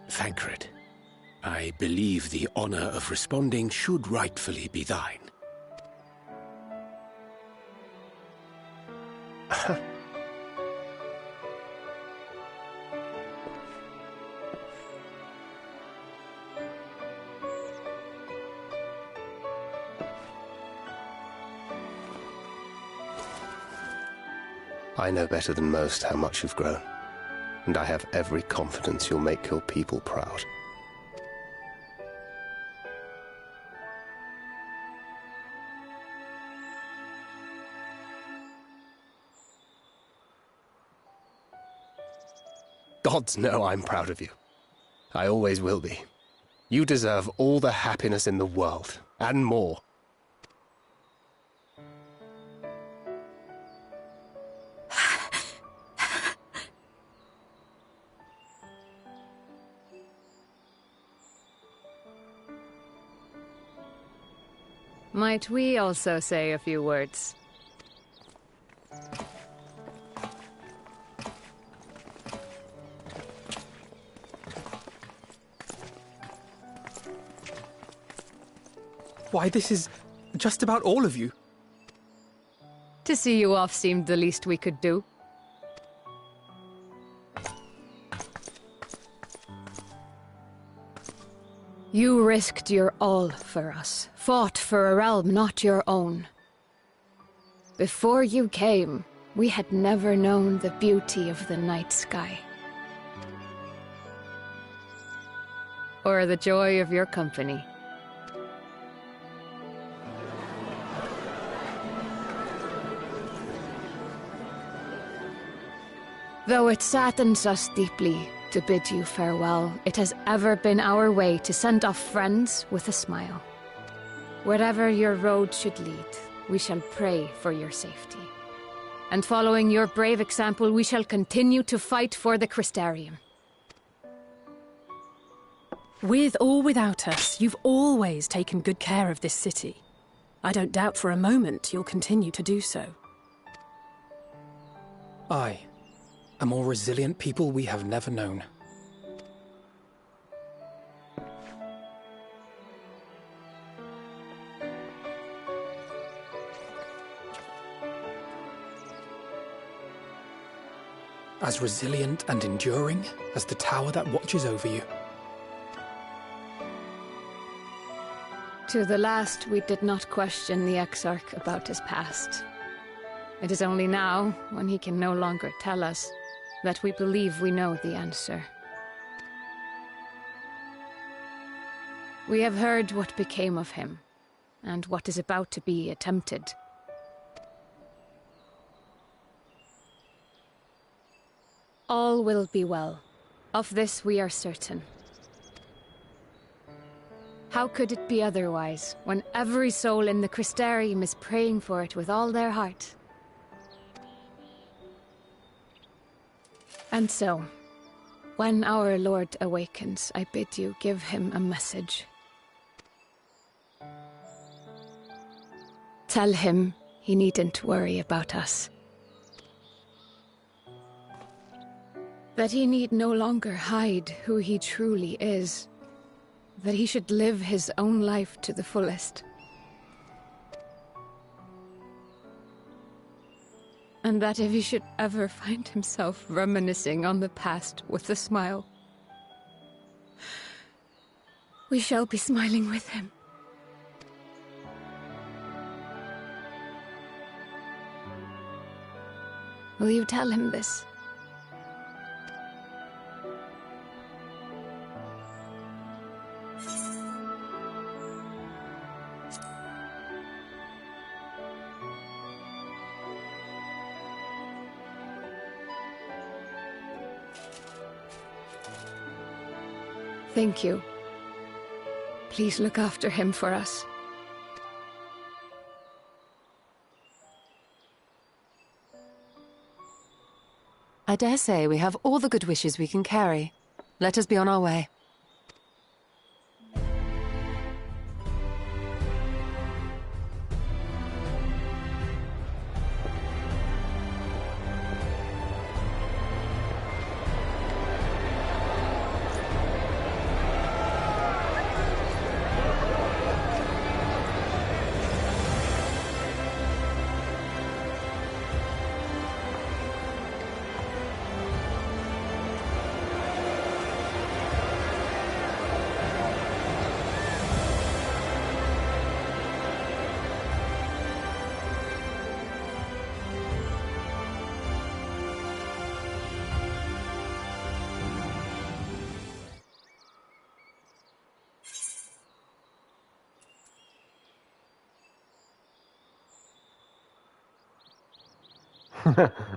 Thancred, I believe the honor of responding should rightfully be thine. I know better than most how much you've grown, and I have every confidence you'll make your people proud. Gods know I'm proud of you. I always will be. You deserve all the happiness in the world, and more. Might we also say a few words? Why, this is just about all of you. To see you off seemed the least we could do. You risked your all for us, fought for a realm not your own. Before you came, we had never known the beauty of the night sky. Or the joy of your company. Though it saddens us deeply to bid you farewell, it has ever been our way to send off friends with a smile. Wherever your road should lead, we shall pray for your safety. And following your brave example, we shall continue to fight for the Crystarium. With or without us, you've always taken good care of this city. I don't doubt for a moment you'll continue to do so. Aye. A more resilient people we have never known. As resilient and enduring as the tower that watches over you. To the last, we did not question the Exarch about his past. It is only now, when he can no longer tell us, that we believe we know the answer. We have heard what became of him, and what is about to be attempted. All will be well. Of this we are certain. How could it be otherwise, when every soul in the Crystarium is praying for it with all their heart? And so, when our Lord awakens, I bid you give him a message. Tell him he needn't worry about us. That he need no longer hide who he truly is. That he should live his own life to the fullest. And that if he should ever find himself reminiscing on the past with a smile, we shall be smiling with him. Will you tell him this? Thank you. Please look after him for us. I dare say we have all the good wishes we can carry. Let us be on our way.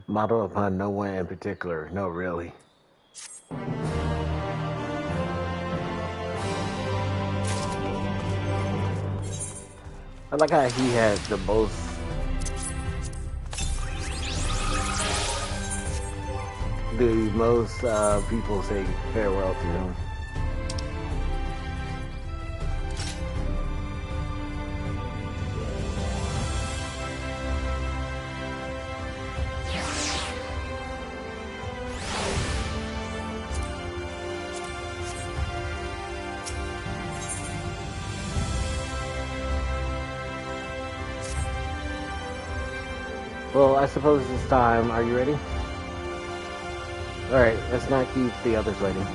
Model upon no one in particular. No, really. I like how he has the most people say farewell to him. Well, I suppose it's time. Are you ready? Alright, let's not keep the others waiting.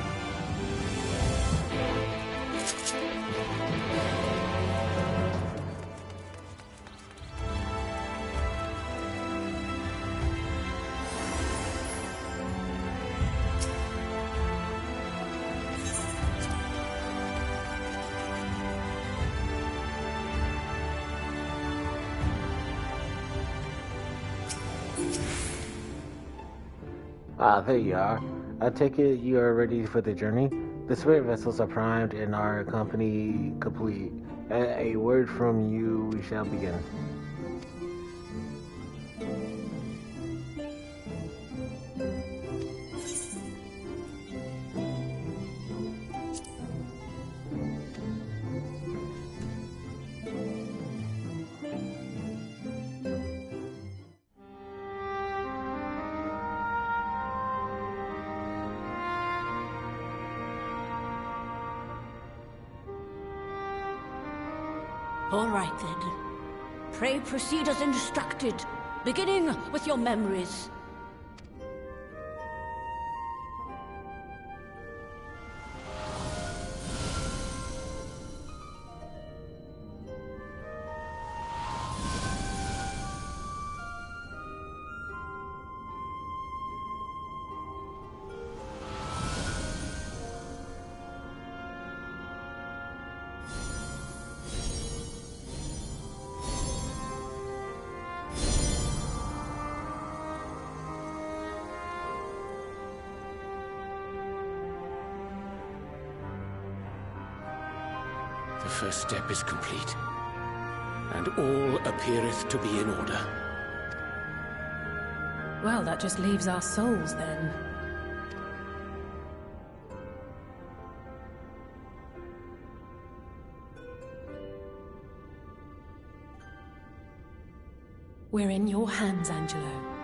Ah, there you are. I take it you are ready for the journey? The spirit vessels are primed and our company complete. At a word from you, we shall begin. All right, then. Pray proceed as instructed, beginning with your memories. The first step is complete, and all appeareth to be in order. Well, that just leaves our souls, then. We're in your hands, Angelo.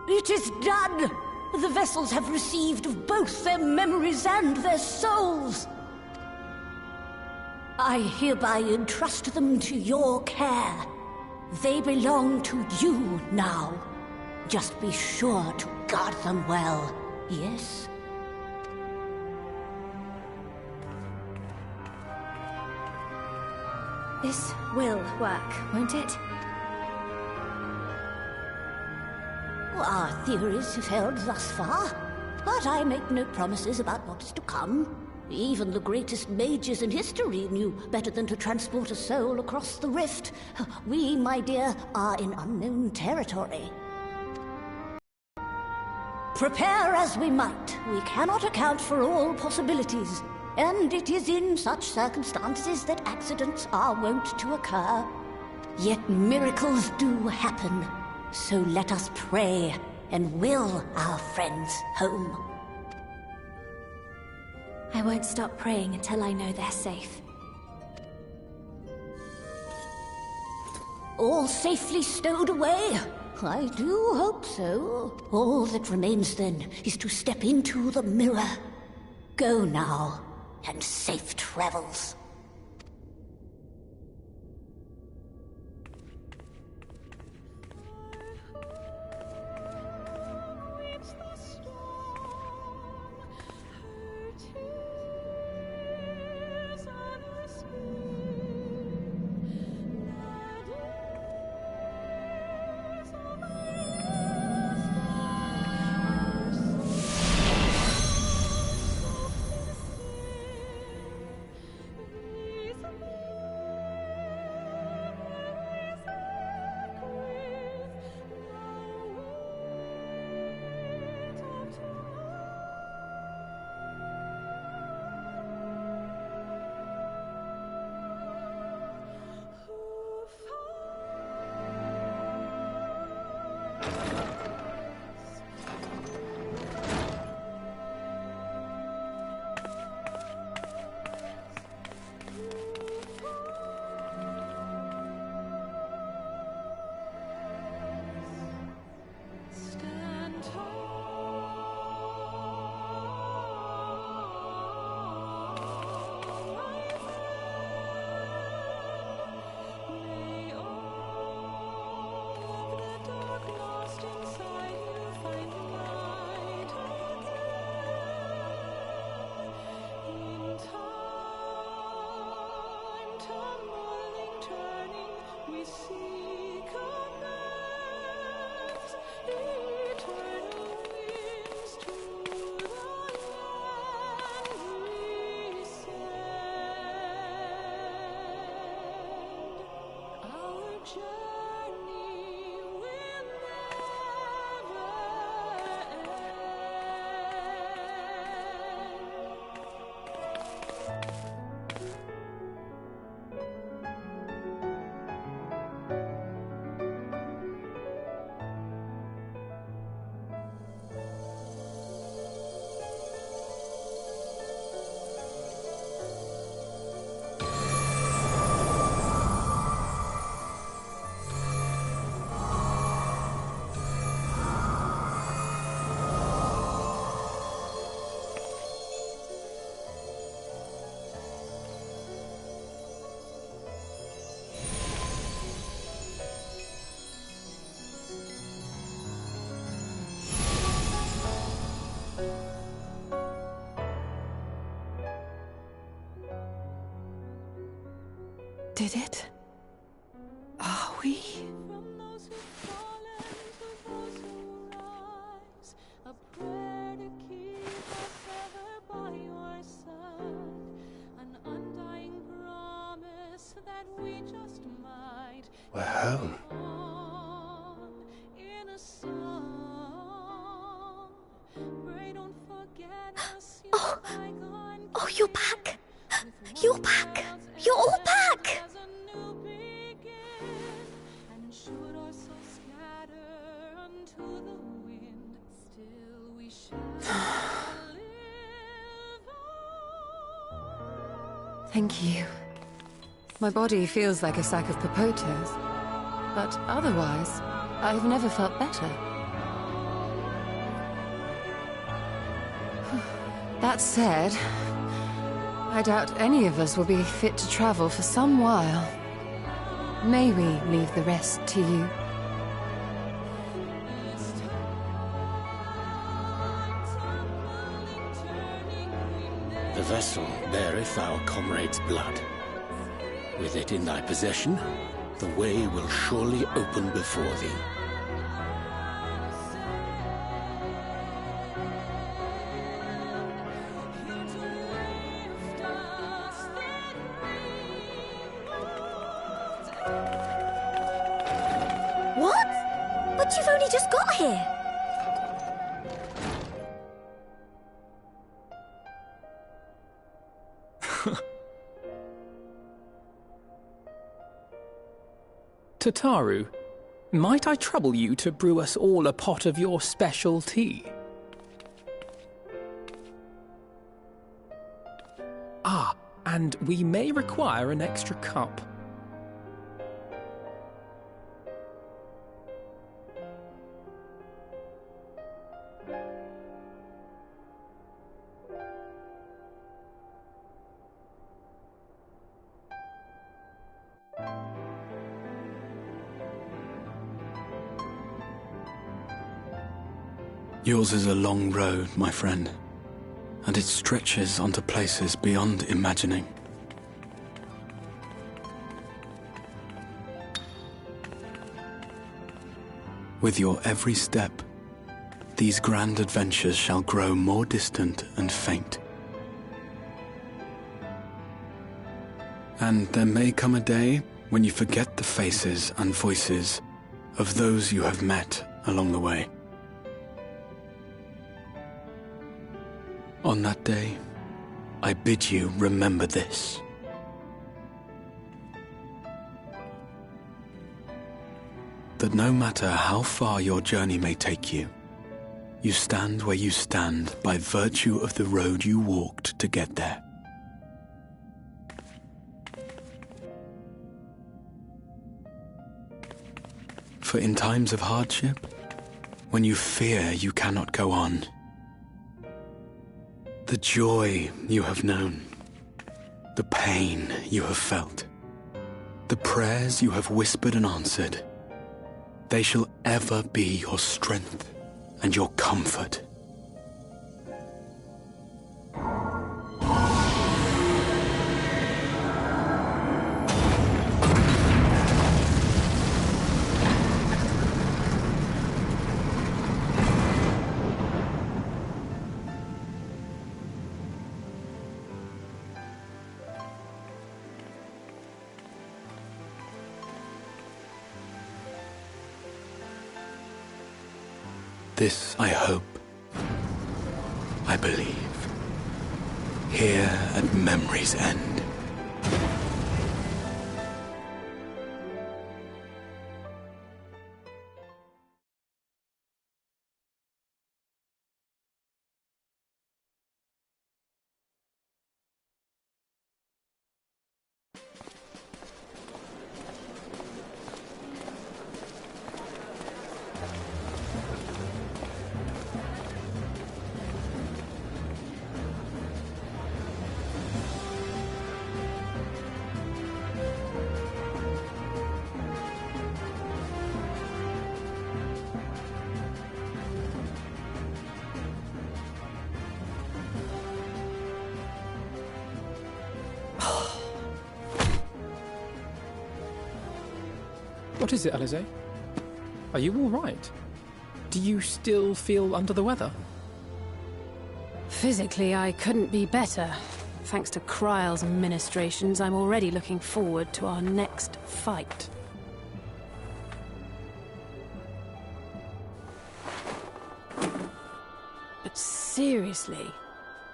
It is done! The vessels have received of both their memories and their souls. I hereby entrust them to your care. They belong to you now. Just be sure to guard them well, yes? This will work, won't it? Our theories have held thus far, but I make no promises about what is to come. Even the greatest mages in history knew better than to transport a soul across the rift. We, my dear, are in unknown territory. Prepare as we might, we cannot account for all possibilities, and it is in such circumstances that accidents are wont to occur. Yet miracles do happen. So let us pray and will our friends home. I won't stop praying until I know they're safe. All safely stowed away? I do hope so. All that remains then is to step into the mirror. Go now, and safe travels. did it? Are we? We're home. Oh, you're back. You're back. You're all back. Thank you. My body feels like a sack of potatoes, but otherwise, I've never felt better. That said, I doubt any of us will be fit to travel for some while. May we leave the rest to you? The vessel beareth our comrade's blood. With it in thy possession, the way will surely open before thee. What? But you've only just got here. Tataru, might I trouble you to brew us all a pot of your special tea? Ah, and we may require an extra cup. Yours is a long road, my friend, and it stretches onto places beyond imagining. With your every step, these grand adventures shall grow more distant and faint. And there may come a day when you forget the faces and voices of those you have met along the way. On that day, I bid you remember this. That no matter how far your journey may take you, you stand where you stand by virtue of the road you walked to get there. For in times of hardship, when you fear you cannot go on, the joy you have known, the pain you have felt, the prayers you have whispered and answered, they shall ever be your strength and your comfort. This I hope, I believe, here at memory's end. What is it, Alisaie? Are you all right? Do you still feel under the weather? Physically, I couldn't be better. Thanks to Kryle's ministrations, I'm already looking forward to our next fight. But seriously,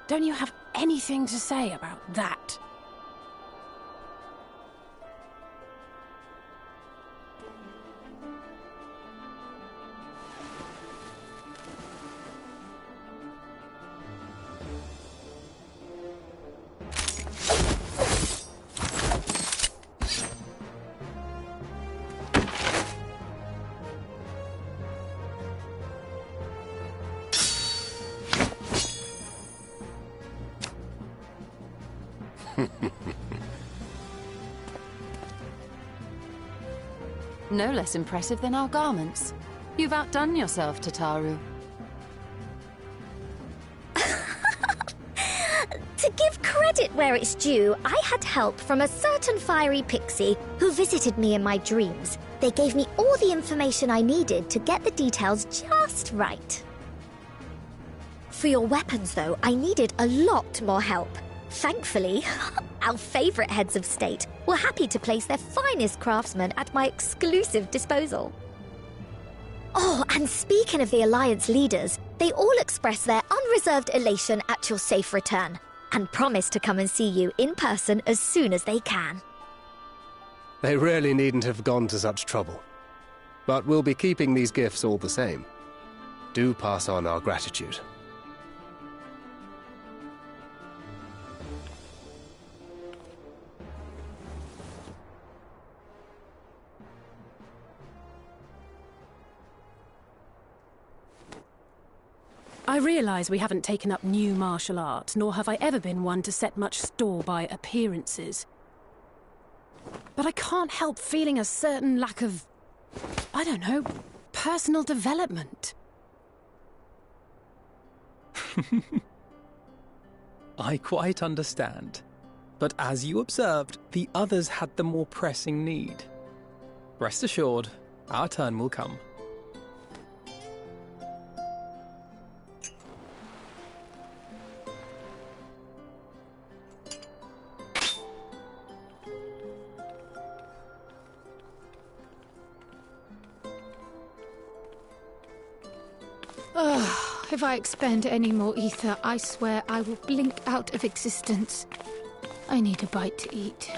don't you have anything to say about that? No less impressive than our garments. You've outdone yourself, Tataru. To give credit where it's due, I had help from a certain fiery pixie who visited me in my dreams. They gave me all the information I needed to get the details just right. For your weapons, though, I needed a lot more help. Thankfully, our favourite heads of state were happy to place their finest craftsmen at my exclusive disposal. Oh, and speaking of the Alliance leaders, they all expressed their unreserved elation at your safe return, and promise to come and see you in person as soon as they can. They really needn't have gone to such trouble. But we'll be keeping these gifts all the same. Do pass on our gratitude. I realise we haven't taken up new martial arts, nor have I ever been one to set much store by appearances. But I can't help feeling a certain lack of, I don't know, personal development. I quite understand. But as you observed, the others had the more pressing need. Rest assured, our turn will come. If I expend any more ether, I swear I will blink out of existence. I need a bite to eat.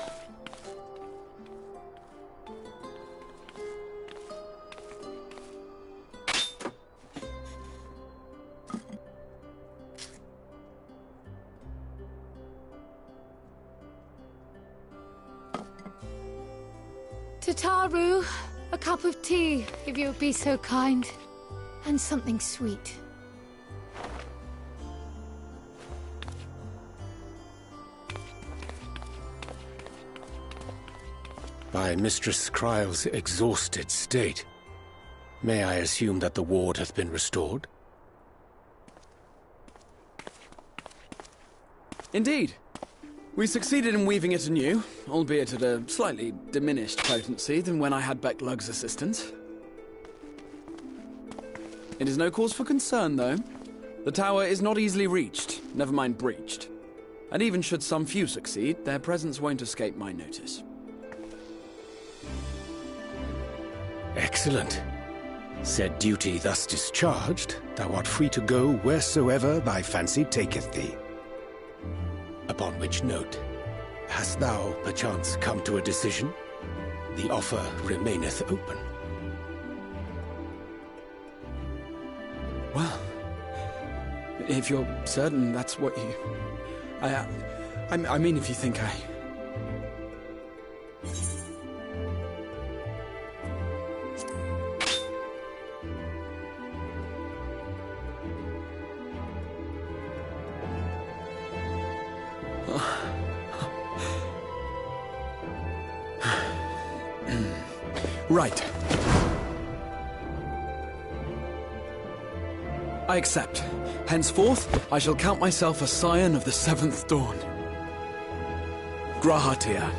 Tataru, a cup of tea, if you would be so kind. And something sweet. By Mistress Kryle's exhausted state, may I assume that the ward hath been restored? Indeed. We succeeded in weaving it anew, albeit at a slightly diminished potency than when I had Becklug's assistance. It is no cause for concern, though. The tower is not easily reached, never mind breached. And even should some few succeed, their presence won't escape my notice. Excellent. Said duty thus discharged, thou art free to go wheresoever thy fancy taketh thee. Upon which note, hast thou perchance come to a decision? The offer remaineth open. Well, if you're certain that's what you... I mean, if you think I... Right. I accept. Henceforth, I shall count myself a scion of the Seventh Dawn. G'rahatia,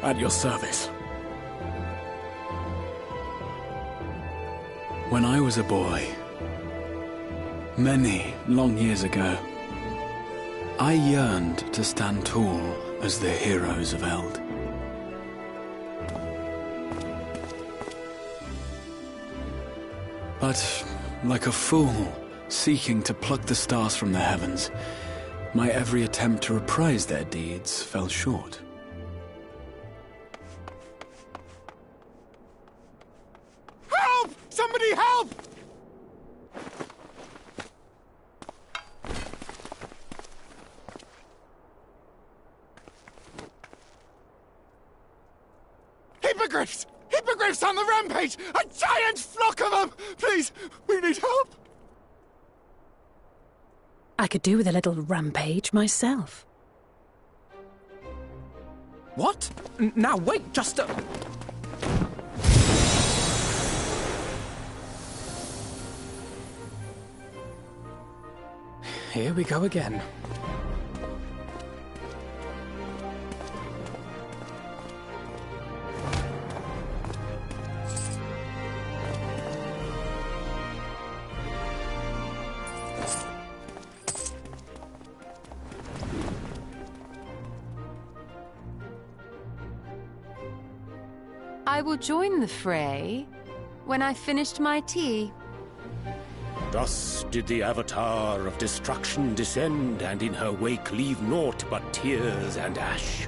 at your service. When I was a boy, many long years ago, I yearned to stand tall as the heroes of Eld. But, like a fool seeking to pluck the stars from the heavens, my every attempt to reprise their deeds fell short. Help! Somebody help! Hippogriffs! Hippogriffs on the rampage! A giant flock of them! Please, we need help! I could do with a little rampage myself. What? Now wait, just a... Here we go again. I will join the fray when I finished my tea. Thus did the Avatar of Destruction descend, and in her wake leave naught but tears and ash.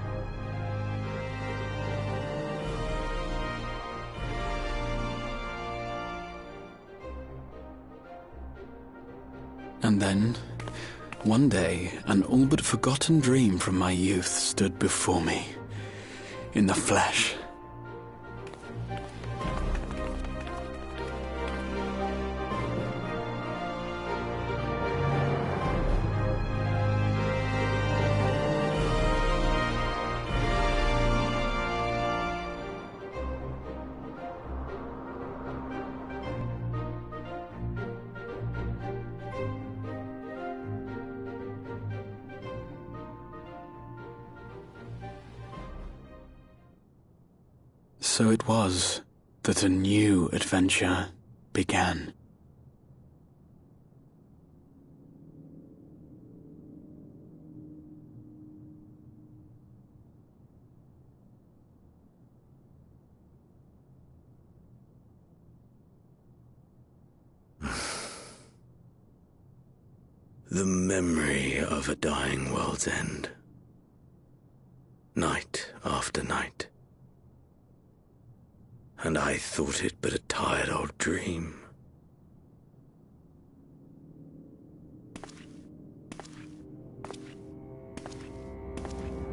And then, one day, an all but forgotten dream from my youth stood before me, in the flesh. So it was that a new adventure began. The memory of a dying world's end. Night after night. And I thought it but a tired old dream.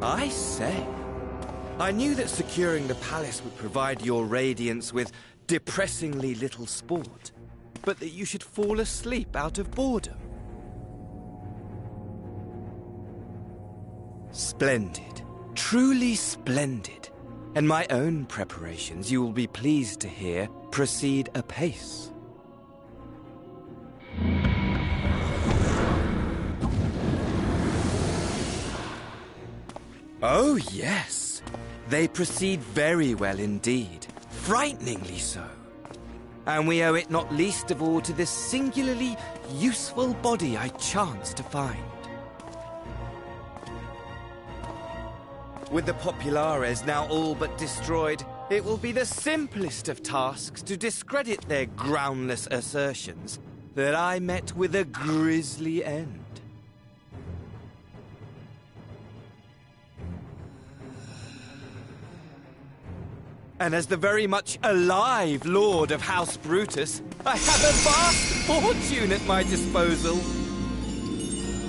I say, I knew that securing the palace would provide your radiance with depressingly little sport, but that you should fall asleep out of boredom. Splendid. Truly splendid. And my own preparations, you will be pleased to hear, proceed apace. Oh, yes. They proceed very well indeed. Frighteningly so. And we owe it not least of all to this singularly useful body I chanced to find. With the Populares now all but destroyed, it will be the simplest of tasks to discredit their groundless assertions that I met with a grisly end. And as the very much alive Lord of House Brutus, I have a vast fortune at my disposal.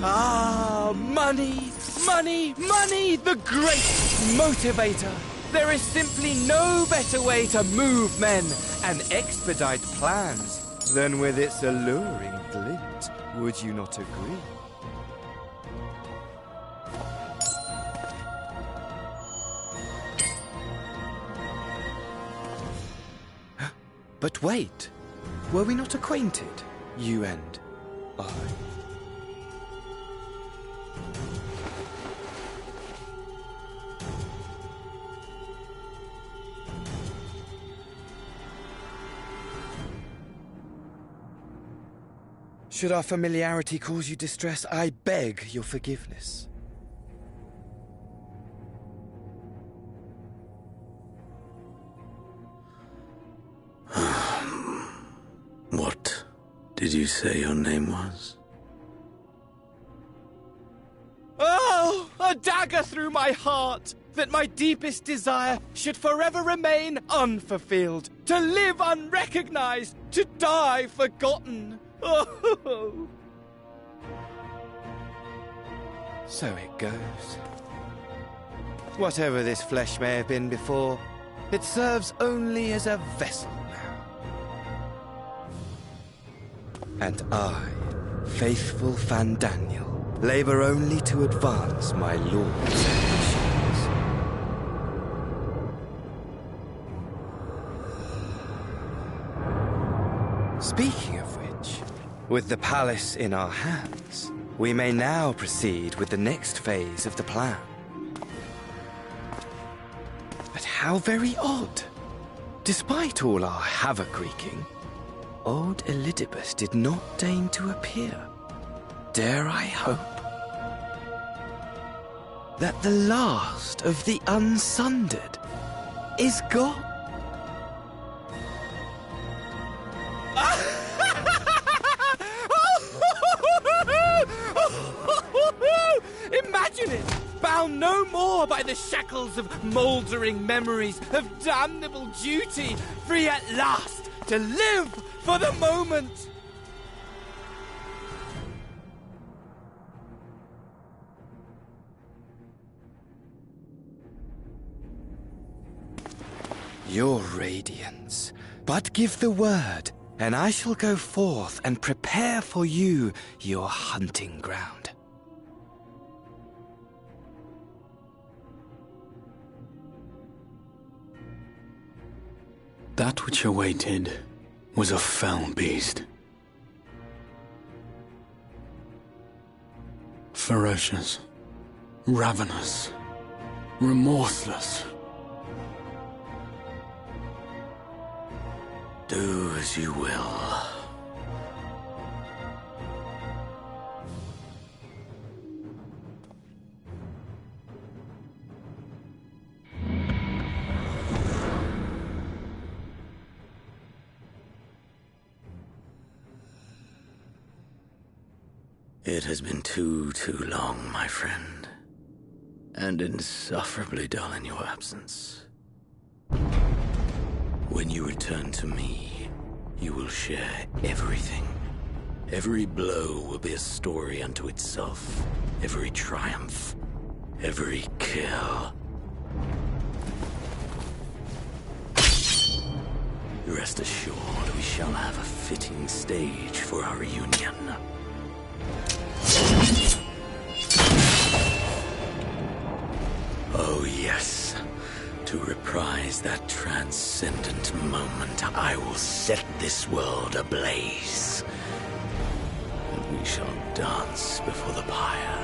Ah, money! Money, money, the great motivator. There is simply no better way to move men and expedite plans than with its alluring glint. Would you not agree? But wait, were we not acquainted, you and I? Should our familiarity cause you distress, I beg your forgiveness. What did you say your name was? Oh, a dagger through my heart! That my deepest desire should forever remain unfulfilled, to live unrecognized, to die forgotten. Oh. So it goes. Whatever this flesh may have been before, it serves only as a vessel now. And I, faithful Fandaniel, labor only to advance my lord's ambitions. Speaking of which, with the palace in our hands, we may now proceed with the next phase of the plan. But how very odd. Despite all our havoc wreaking, old Elidibus did not deign to appear. Dare I hope that the last of the Unsundered is gone? Imagine it! Bound no more by the shackles of mouldering memories of damnable duty, free at last to live for the moment! Your radiance, but give the word, and I shall go forth and prepare for you your hunting ground. That which awaited was a fell beast. Ferocious, ravenous, remorseless. Do as you will. It has been too long, my friend, and insufferably dull in your absence. When you return to me, you will share everything. Every blow will be a story unto itself. Every triumph, every kill. Rest assured, we shall have a fitting stage for our reunion. Oh yes, to reprise that transcendent moment, I will set this world ablaze. And we shall dance before the pyre.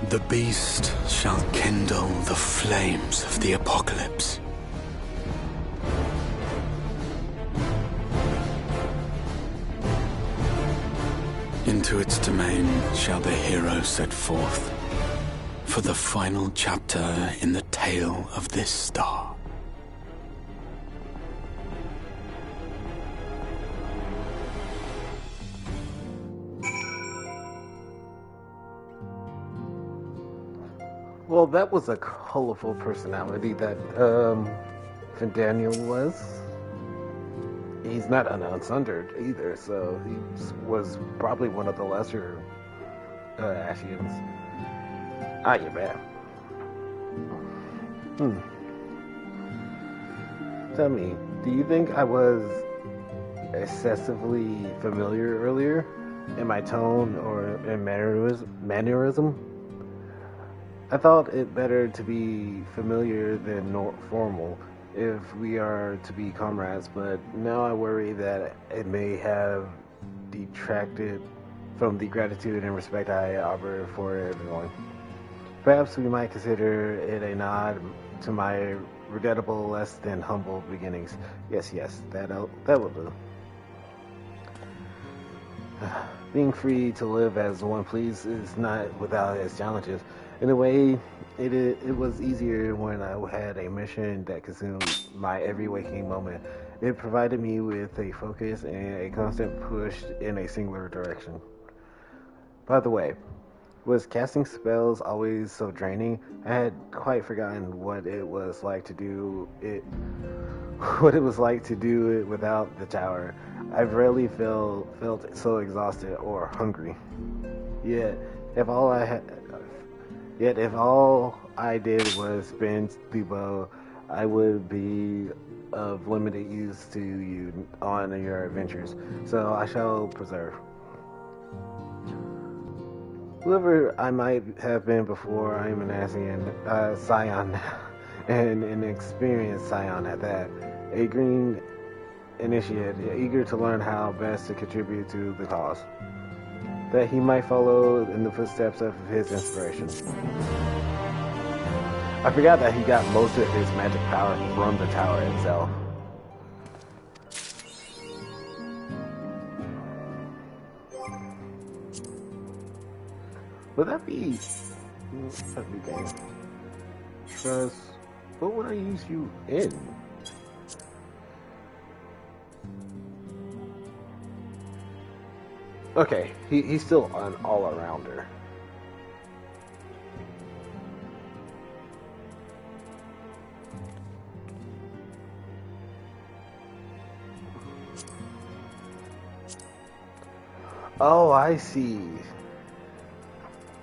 The beast shall kindle the flames of the apocalypse. Into its domain shall the hero set forth for the final chapter in the tale of this star. Well, that was a colorful personality that Fandaniel was. He's not an Unsundered either, so he was probably one of the lesser Ascians. Ah, you're bad. Tell me, do you think I was excessively familiar earlier in my tone or in mannerism? I thought it better to be familiar than formal if we are to be comrades, but now I worry that it may have detracted from the gratitude and respect I offer for everyone. Perhaps we might consider it a nod to my regrettable, less than humble beginnings. Yes, that will do. Being free to live as one please is not without its challenges. In a way, it was easier when I had a mission that consumed my every waking moment. It provided me with a focus and a constant push in a singular direction. By the way, was casting spells always so draining? I had quite forgotten what it was like to do it without the tower. I've rarely felt so exhausted or hungry. Yet, if all I did was bend the bow, I would be of limited use to you on your adventures. So I shall preserve. Whoever I might have been before, I am an scion, and an experienced scion at that. A green initiate, eager to learn how best to contribute to the cause, that he might follow in the footsteps of his inspiration. I forgot that he got most of his magic power from the tower itself. Would that be game? Because what would I use you in? Okay, he's still an all-arounder. Oh, I see.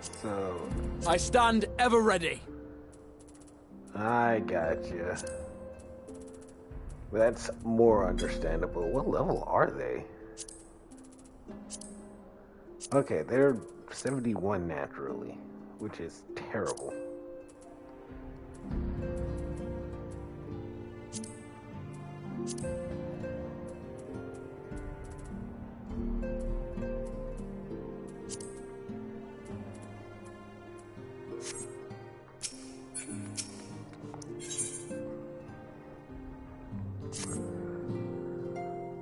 So I stand ever ready. I gotcha. That's more understandable. What level are they? Okay, they're 71 naturally, which is terrible.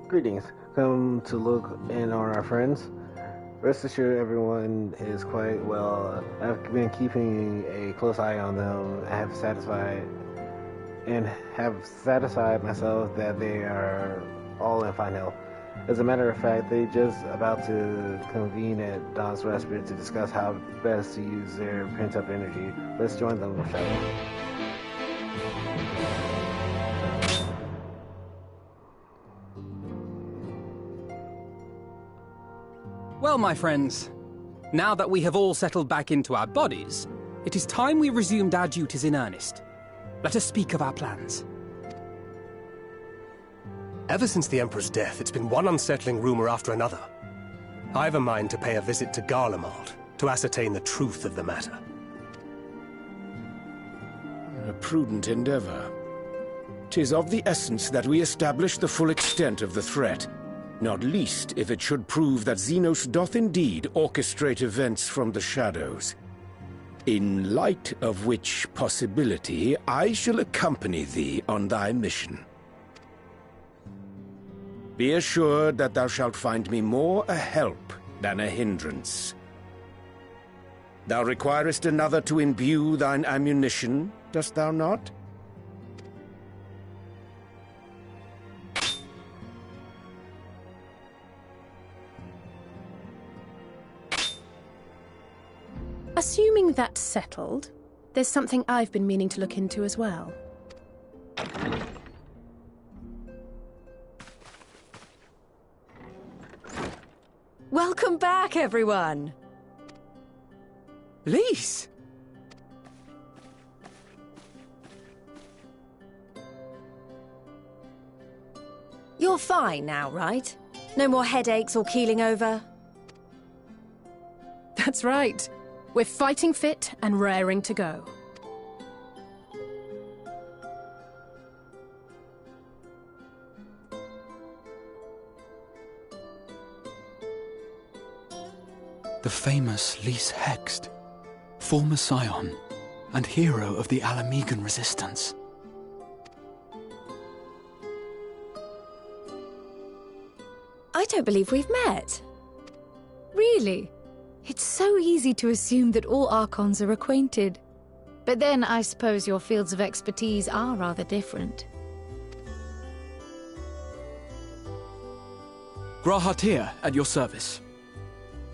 Greetings. Come to look in on our friends. Rest assured everyone is quite well. I've been keeping a close eye on them. I have satisfied myself that they are all in fine health. As a matter of fact, they just about to convene at Dawn's Respite to discuss how best to use their pent-up energy. Let's join them, shall we? Well, my friends, now that we have all settled back into our bodies, it is time we resumed our duties in earnest. Let us speak of our plans. Ever since the Emperor's death, it's been one unsettling rumor after another. I have a mind to pay a visit to Garlemald to ascertain the truth of the matter. A prudent endeavor. 'Tis of the essence that we establish the full extent of the threat. Not least if it should prove that Xenos doth indeed orchestrate events from the shadows. In light of which possibility, I shall accompany thee on thy mission. Be assured that thou shalt find me more a help than a hindrance. Thou requirest another to imbue thine ammunition, dost thou not? Assuming that's settled, there's something I've been meaning to look into as well. Welcome back, everyone! Lise! You're fine now, right? No more headaches or keeling over? That's right. We're fighting fit and raring to go. The famous Lise Hext, former scion, and hero of the Alamegan resistance. I don't believe we've met. Really? It's so easy to assume that all Archons are acquainted. But then I suppose your fields of expertise are rather different. G'rahatir, at your service.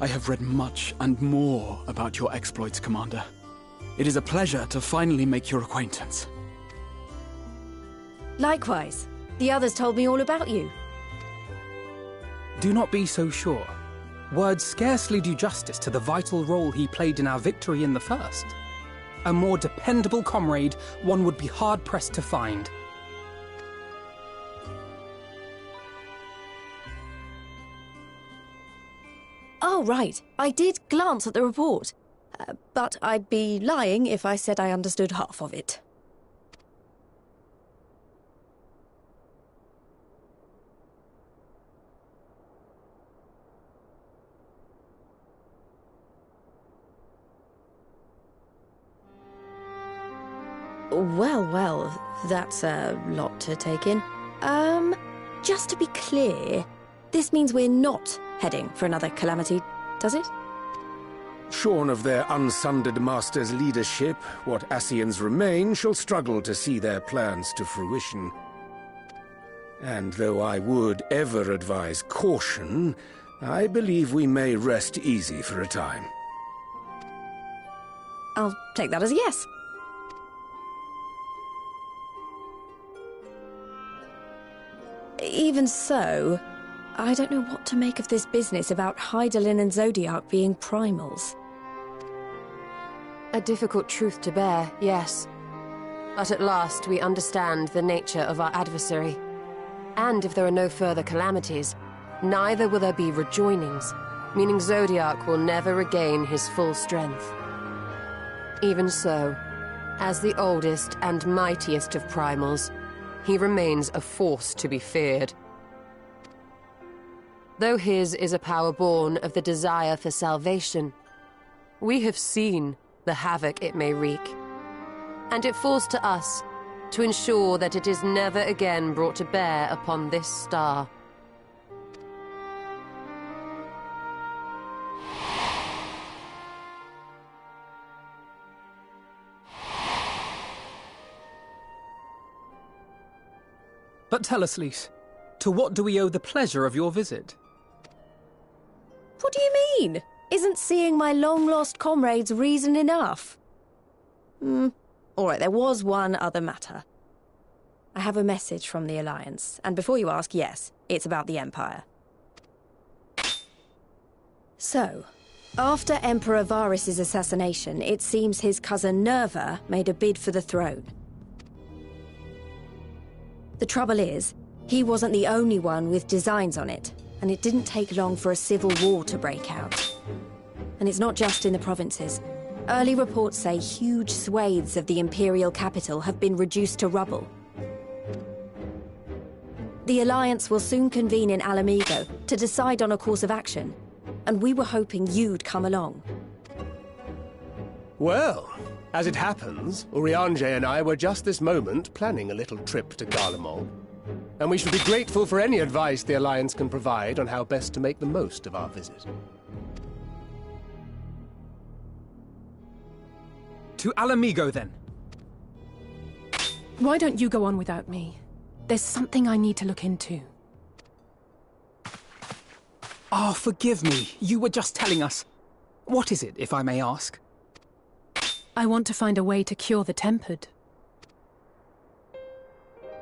I have read much and more about your exploits, Commander. It is a pleasure to finally make your acquaintance. Likewise. The others told me all about you. Do not be so sure. Words scarcely do justice to the vital role he played in our victory in the first. A more dependable comrade one would be hard-pressed to find. Oh, right. I did glance at the report. But I'd be lying if I said I understood half of it. Well, that's a lot to take in. Just to be clear, this means we're not heading for another calamity, does it? Shorn of their unsundered master's leadership, what Ascians remain shall struggle to see their plans to fruition. And though I would ever advise caution, I believe we may rest easy for a time. I'll take that as a yes. Even so, I don't know what to make of this business about Hydaelyn and Zodiark being primals. A difficult truth to bear, yes. But at last we understand the nature of our adversary. And if there are no further calamities, neither will there be rejoinings, meaning Zodiark will never regain his full strength. Even so, as the oldest and mightiest of primals, he remains a force to be feared. Though his is a power born of the desire for salvation, we have seen the havoc it may wreak. And it falls to us to ensure that it is never again brought to bear upon this star. But tell us, Lys, to what do we owe the pleasure of your visit? What do you mean? Isn't seeing my long-lost comrades reason enough? All right, there was one other matter. I have a message from the Alliance, and before you ask, yes, it's about the Empire. So, after Emperor Varys' assassination, it seems his cousin Nerva made a bid for the throne. The trouble is, he wasn't the only one with designs on it, and it didn't take long for a civil war to break out. And it's not just in the provinces. Early reports say huge swathes of the Imperial capital have been reduced to rubble. The Alliance will soon convene in Ala Mhigo to decide on a course of action, and we were hoping you'd come along. Well, as it happens, Urianger and I were just this moment planning a little trip to Garlemald, and we should be grateful for any advice the Alliance can provide on how best to make the most of our visit. To Ala Mhigo, then. Why don't you go on without me? There's something I need to look into. Oh, forgive me. You were just telling us. What is it, if I may ask? I want to find a way to cure the Tempered.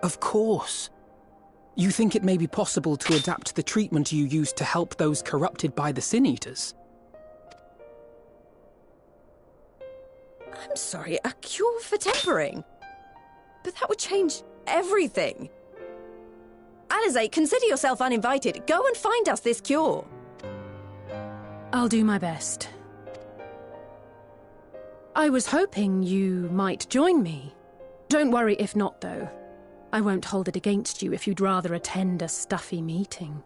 Of course. You think it may be possible to adapt the treatment you used to help those corrupted by the Sin Eaters? I'm sorry, a cure for tempering? But that would change everything. Alizé, consider yourself uninvited. Go and find us this cure. I'll do my best. I was hoping you might join me. Don't worry if not, though. I won't hold it against you if you'd rather attend a stuffy meeting.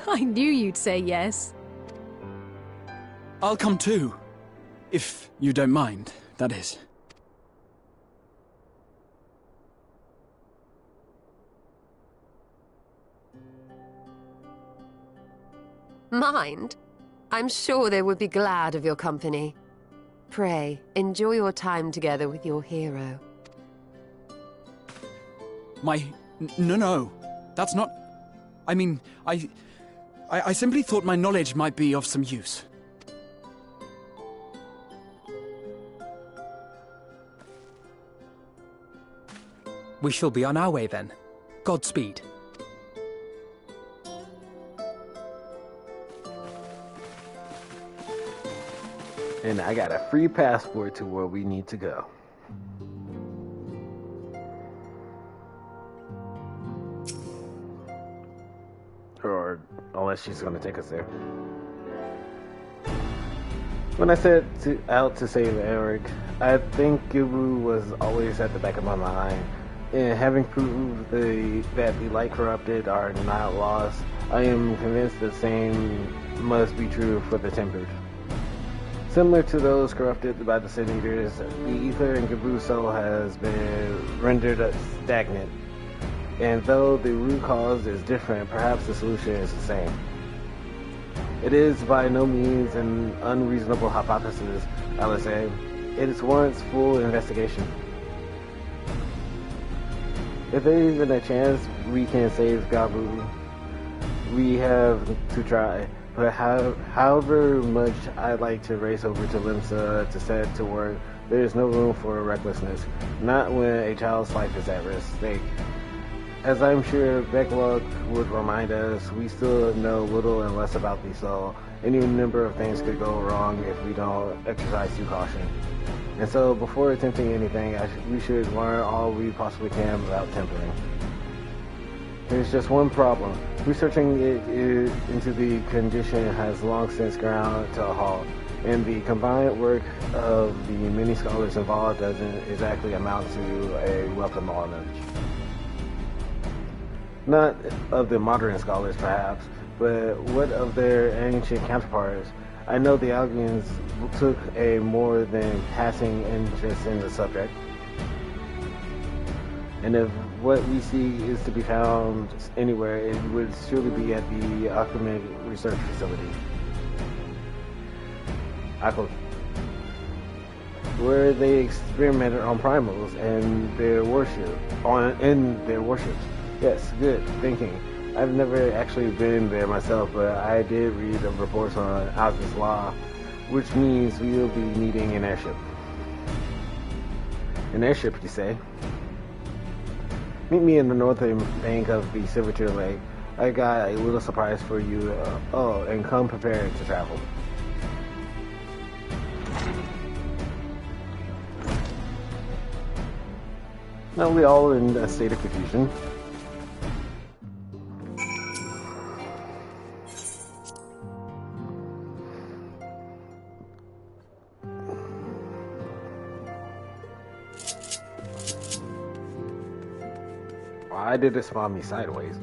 I knew you'd say yes. I'll come too. If you don't mind, that is. Mind? I'm sure they would be glad of your company. Pray, enjoy your time together with your hero. No. That's not... I mean, I simply thought my knowledge might be of some use. We shall be on our way then. Godspeed. And I got a free passport to where we need to go. Or unless she's going to take us there. When I set out to save Eric, I think Gibu was always at the back of my mind. And having proved that the light corrupted are not lost, I am convinced the same must be true for the tempered. Similar to those corrupted by the Sin Eaters, the ether in Gibu's soul has been rendered stagnant. And though the root cause is different, perhaps the solution is the same. It is by no means an unreasonable hypothesis, I would say. It warrants full investigation. If there is even a chance we can save Gabu, we have to try. But however much I'd like to race over to Limsa to set to work, there is no room for recklessness, not when a child's life is at stake. As I'm sure Becklog would remind us, we still know little and less about the soul. Any number of things could go wrong if we don't exercise due caution. And so, before attempting anything, we should learn all we possibly can about tempering. There's just one problem. Researching it into the condition has long since ground to a halt, and the combined work of the many scholars involved doesn't exactly amount to a wealth of knowledge. Not of the modern scholars, perhaps, but what of their ancient counterparts? I know the Algians took a more than passing interest in the subject. And if what we see is to be found anywhere, it would surely be at the Alchemy Research Facility. Where they experimented on primals and their worship. Yes, good thinking. I've never actually been there myself, but I did read the reports on Alz's Law, which means we will be needing an airship. An airship, you say? Meet me in the northern bank of the Silvertear Lake. I got a little surprise for you. And come prepared to travel. Now we all in a state of confusion. Why did it spawn me sideways?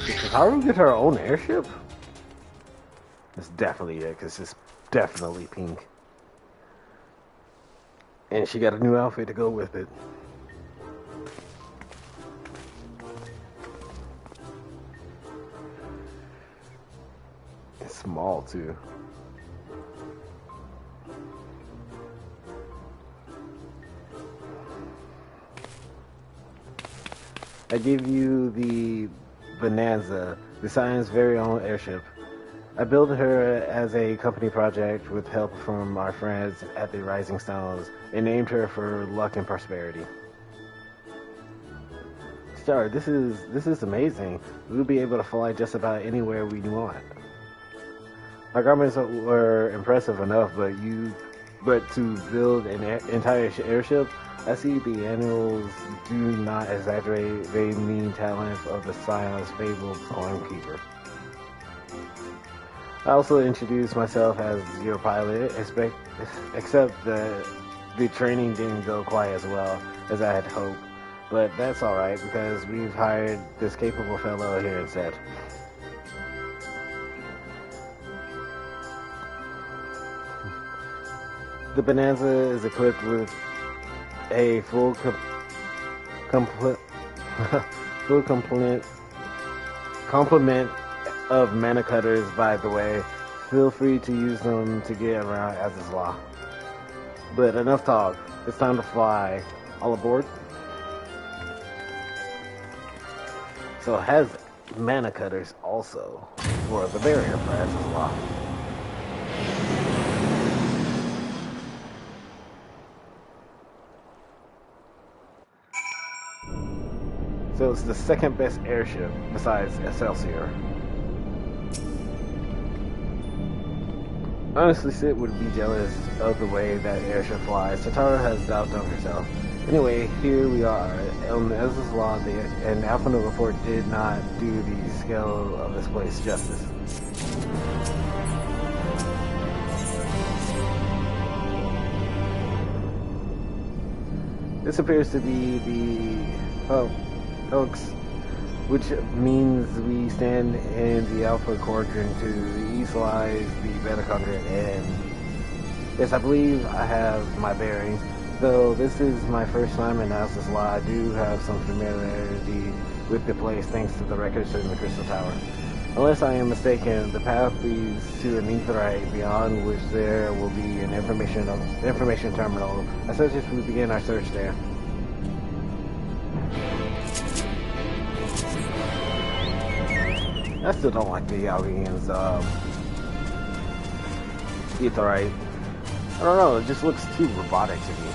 Did Hikaru get her own airship? It's definitely it, because it's definitely pink. And she got a new outfit to go with it. It's small, too. I gave you the Bonanza, the Science's very own airship. I built her as a company project with help from our friends at the Rising Stones and named her for luck and prosperity. Star, this is amazing. We'll be able to fly just about anywhere we want. My garments were impressive enough, but to build an entire airship, I see the animals do not exaggerate the mean talent of the Scion's fabled Stormkeeper. I also introduced myself as your pilot, except that the training didn't go quite as well as I had hoped. But that's alright, because we've hired this capable fellow here instead. The Bonanza is equipped with a full complement of mana cutters, by the way. Feel free to use them to get around as is law. But enough talk. It's time to fly. All aboard? So it has mana cutters also for the barrier for as is law. So it's the second best airship besides Excelsior. Honestly, Sid would be jealous of the way that airship flies. Tatara has outdone herself. Anyway, here we are. As is law, and Alpha Nova 4 did not do the scale of this place justice. This appears to be the Oaks, which means we stand in the Alpha Quadrant. To the east lies the Beta Quadrant, and yes, I believe I have my bearings. Though this is my first time in As is Law, I do have some familiarity with the place thanks to the records in the Crystal Tower. Unless I am mistaken, the path leads to an Aetheryte, beyond which there will be an information terminal. I suggest we begin our search there. I still don't like the Yalgian's Aetheryte. I don't know, it just looks too robotic to me.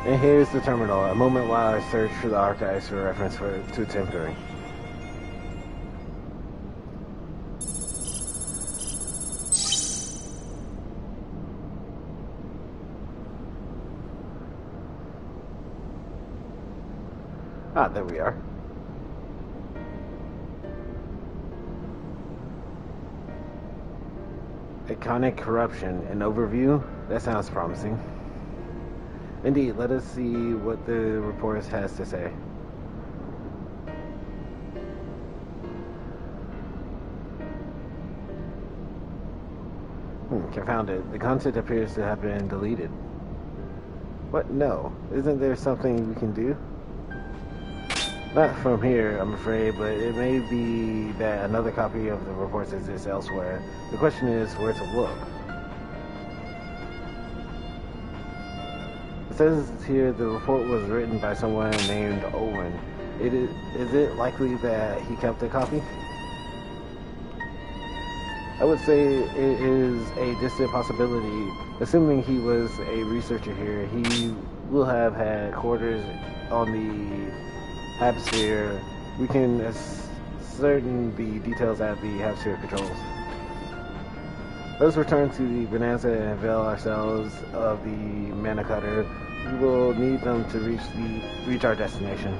And here's the terminal, a moment while I search for the archives for reference to Temporary. Ah, there we are. Iconic corruption, an overview? That sounds promising. Indeed, let us see what the report has to say. Confounded. The content appears to have been deleted. What? No. Isn't there something we can do? Not from here, I'm afraid, but it may be that another copy of the reports exists elsewhere. The question is where to look. It says here the report was written by someone named Owen. Is it likely that he kept a copy? I would say it is a distant possibility. Assuming he was a researcher here, he will have had quarters on the Hapsphere. We can ascertain the details at the Hapsphere controls. Let's return to the Bonanza and avail ourselves of the Mana Cutter. We will need them to reach our destination.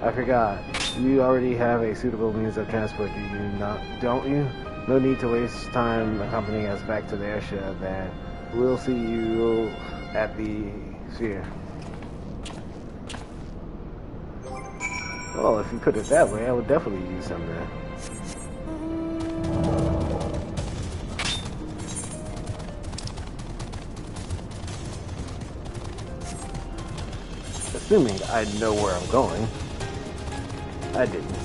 I forgot. You already have a suitable means of transport, don't you? No need to waste time accompanying us back to the airship, then. We'll see you at the sphere. Well, if you put it that way, I would definitely use some there. Assuming I know where I'm going. I didn't.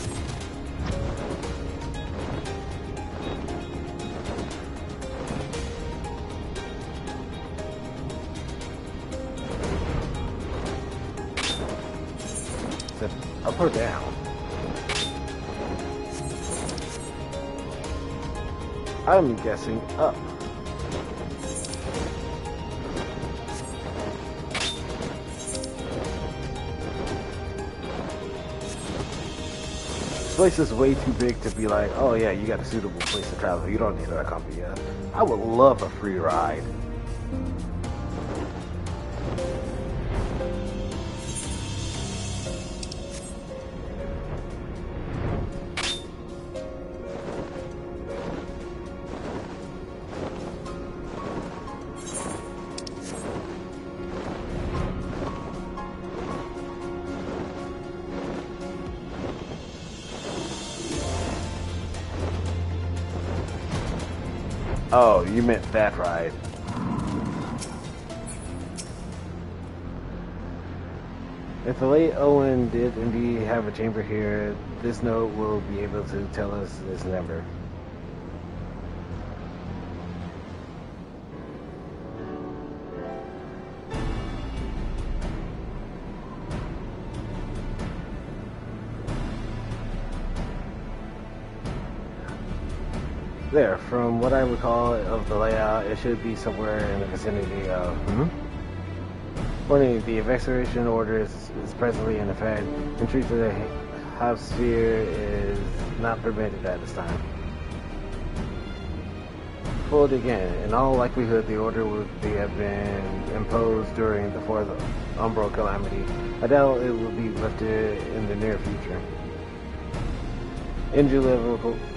Up or down? I'm guessing up. This place is way too big to be like, oh yeah, you got a suitable place to travel. You don't need a company. I would love a free ride. Oh, you meant that ride. If the late Owen did indeed have a chamber here, this note will be able to tell us his number. There, from what I recall of the layout, it should be somewhere in the vicinity of... Warning, the evacuation order is presently in effect. Entry to the house sphere is not permitted at this time. Quote again, in all likelihood the order would have been imposed during the fourth Umbral calamity. I doubt it will be lifted in the near future. Injury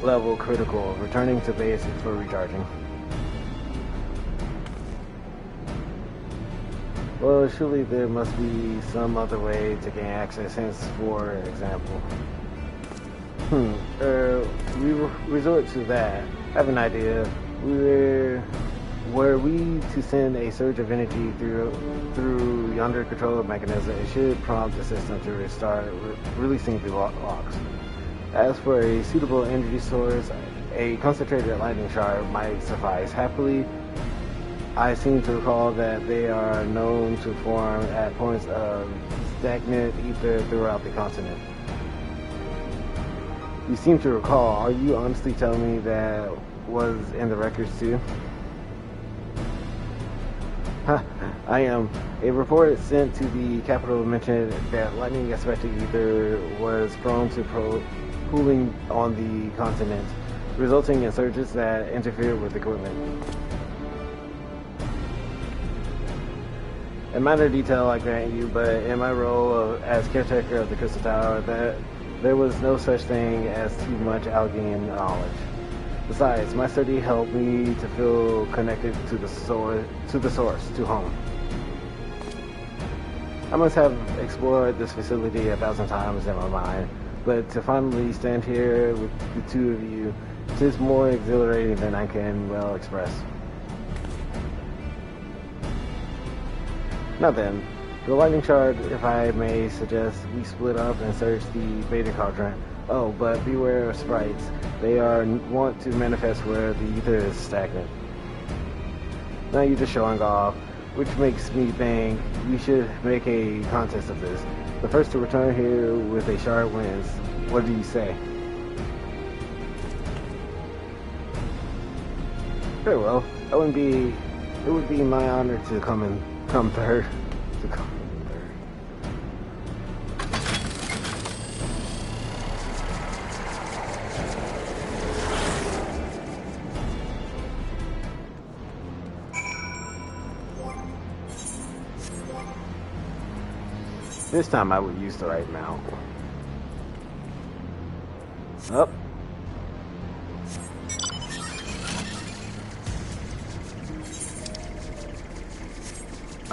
level critical. Returning to base for recharging. Well, surely there must be some other way to gain access, hence, for example. We resort to that. I have an idea. Were we to send a surge of energy through yonder control mechanism, it should prompt the system to restart, releasing the locks. As for a suitable energy source, a concentrated lightning shard might suffice. Happily, I seem to recall that they are known to form at points of stagnant ether throughout the continent. You seem to recall. Are you honestly telling me that was in the records too? I am. A report sent to the capital mentioned that lightning aspected ether was prone to pooling on the continent, resulting in surges that interfered with equipment. A minor detail I grant you, but in my role as caretaker of the Crystal Tower, there was no such thing as too much Algian knowledge. Besides, my study helped me to feel connected to the source, to home. I must have explored this facility 1,000 times in my mind, but to finally stand here with the two of you, it is more exhilarating than I can well express. Now then, the lightning shard, if I may suggest, we split up and search the Beta Quadrant. Oh, but beware of sprites. They are wont to manifest where the ether is stagnant. Now you're just showing off, which makes me think we should make a contest of this. The first to return here with a shard wins. What do you say? Very well. It would be my honor to come third. This time I would use the right mount. Up.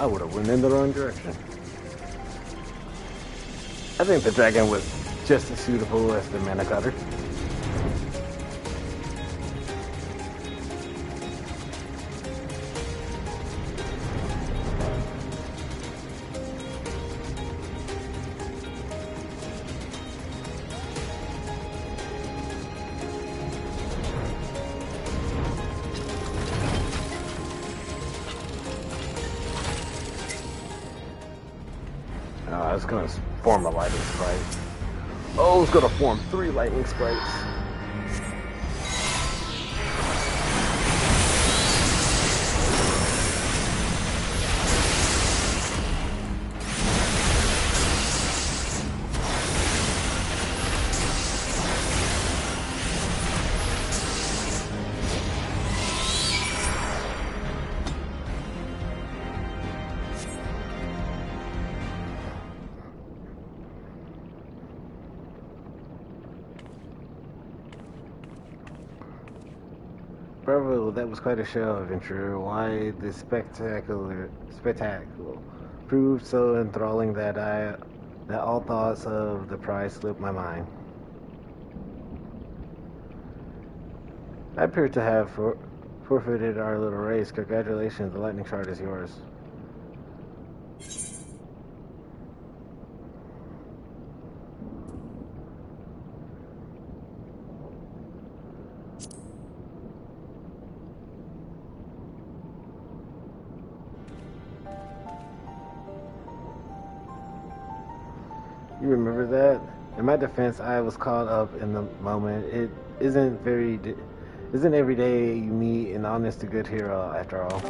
I would have went in the wrong direction. I think the dragon was just as suitable as the mana cutter. It's gonna form a lightning sprite. Oh, it's gonna form 3 lightning sprites. Bravo, that was quite a show, adventurer. Why the spectacle proved so enthralling that all thoughts of the prize slipped my mind. I appear to have forfeited our little race. Congratulations, the lightning shard is yours. You remember that? In my defense, I was caught up in the moment. It isn't every day you meet an honest-to-good hero, after all.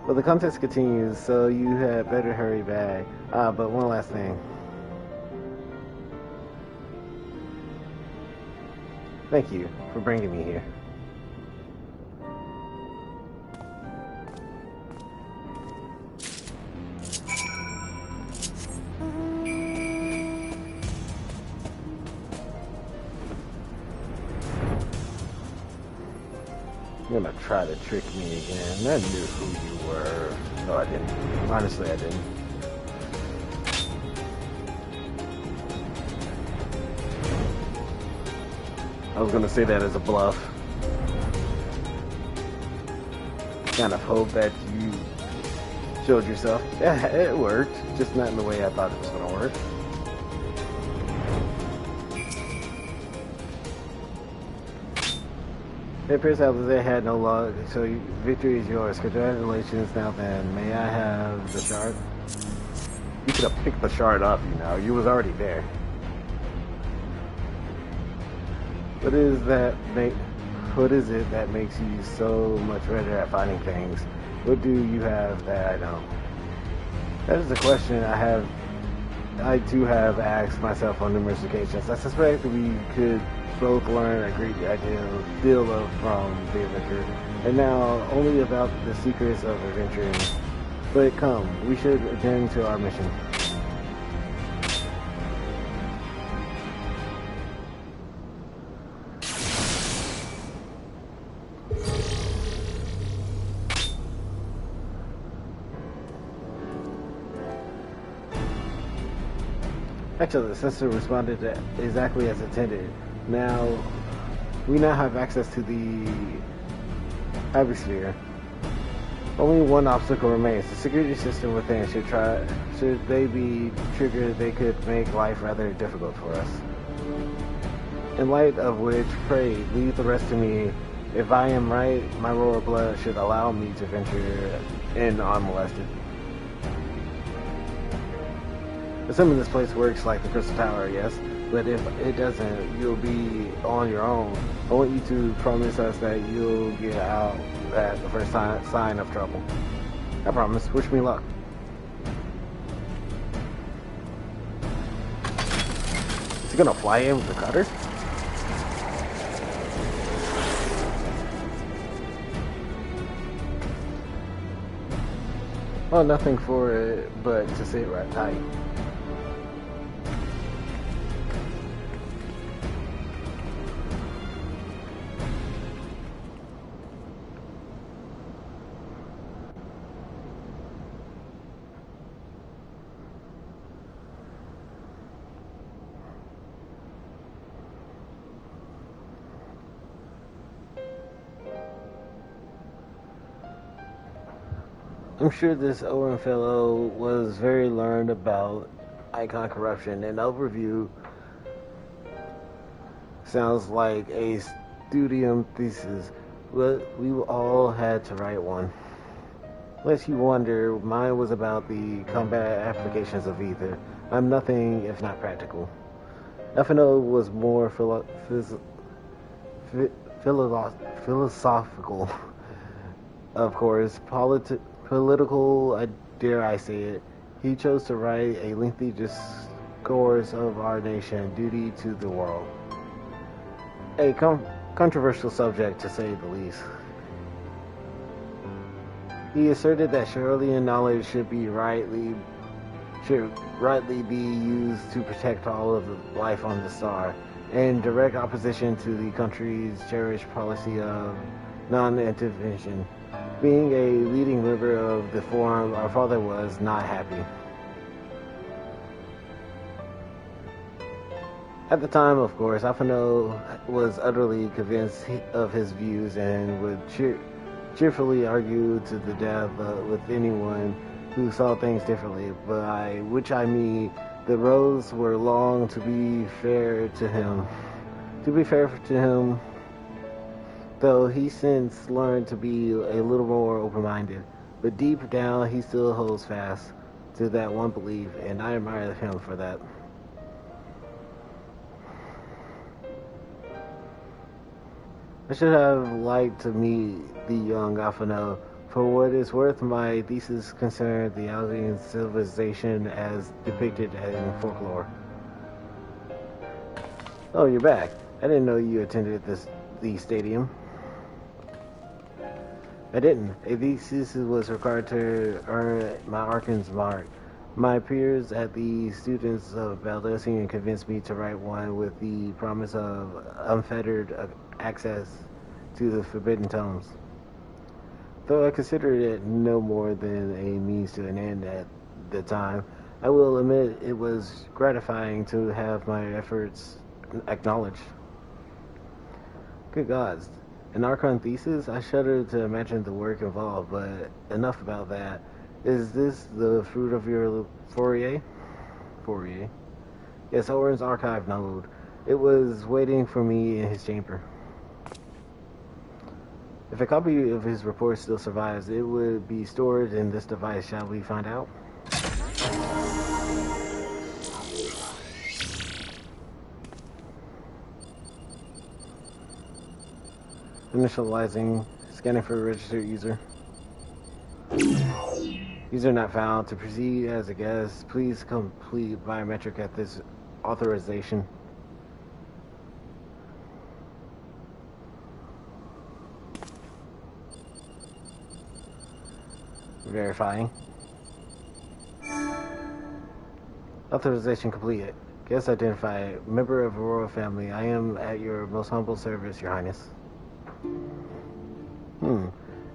Well, the contest continues, so you had better hurry back. But one last thing. Thank you for bringing me here. You're gonna try to trick me again. I knew who you were. No, I didn't. Honestly, I didn't. I was gonna say that as a bluff. Kind of hope that you showed yourself. Yeah, it worked. Just not in the way I thought it was gonna work. It appears that they had no luck, so victory is yours. Congratulations. Now then, may I have the shard? You could have picked the shard up, you know. You was already there. What is it that makes you so much better at finding things? What do you have that I don't? That is a question I too have asked myself on numerous occasions. I suspect we could both learn a great deal from the adventure, and now only about the secrets of adventuring. But come, we should attend to our mission. Actually, the sensor responded exactly as intended. We now have access to the Hypersphere. Only one obstacle remains. The security system within should they be triggered, they could make life rather difficult for us. In light of which, pray, leave the rest to me. If I am right, my royal blood should allow me to venture in unmolested. Assuming this place works like the Crystal Tower, yes. But if it doesn't, you'll be on your own. I want you to promise us that you'll get out at the first sign of trouble. I promise. Wish me luck. Is he gonna fly in with the cutter? Well, nothing for it but to sit right tight. I'm sure this Owen fellow was very learned about icon corruption. An overview sounds like a studium thesis, but we all had to write one. Lest you wonder, mine was about the combat applications of ether. I'm nothing if not practical. FNO was more philosophical, of course, political, dare I say it. He chose to write a lengthy discourse of our nation, duty to the world. A controversial subject, to say the least. He asserted that Charolian knowledge should rightly be used to protect all of the life on the star. in direct opposition to the country's cherished policy of non-intervention. Being a leading member of the Forum, our father was not happy. At the time, of course, Alphinaud was utterly convinced of his views and would cheerfully argue to the death with anyone who saw things differently, by which I mean the roads were long to be fair to him. Though he since learned to be a little more open-minded, but deep down he still holds fast to that one belief, and I admire him for that. I should have liked to meet the young Alphinaud. For what is worth, my thesis concerned the Albion civilization as depicted in folklore. Oh, you're back. I didn't know you attended the stadium. I didn't. A thesis was required to earn my Arcan's mark. My peers at the Students of Baldesion convinced me to write one with the promise of unfettered access to the Forbidden Tomes. Though I considered it no more than a means to an end at the time, I will admit it was gratifying to have my efforts acknowledged. Good gods. An Archon thesis? I shudder to imagine the work involved, but enough about that. Is this the fruit of your foray? Yes, Orin's archive node. It was waiting for me in his chamber. If a copy of his report still survives, it would be stored in this device. Shall we find out? Initializing, scanning for a registered user. User not found. To proceed as a guest, please complete biometric at this authorization. Verifying. Authorization completed. Guest identified. Member of a royal family. I am at your most humble service, Your Highness.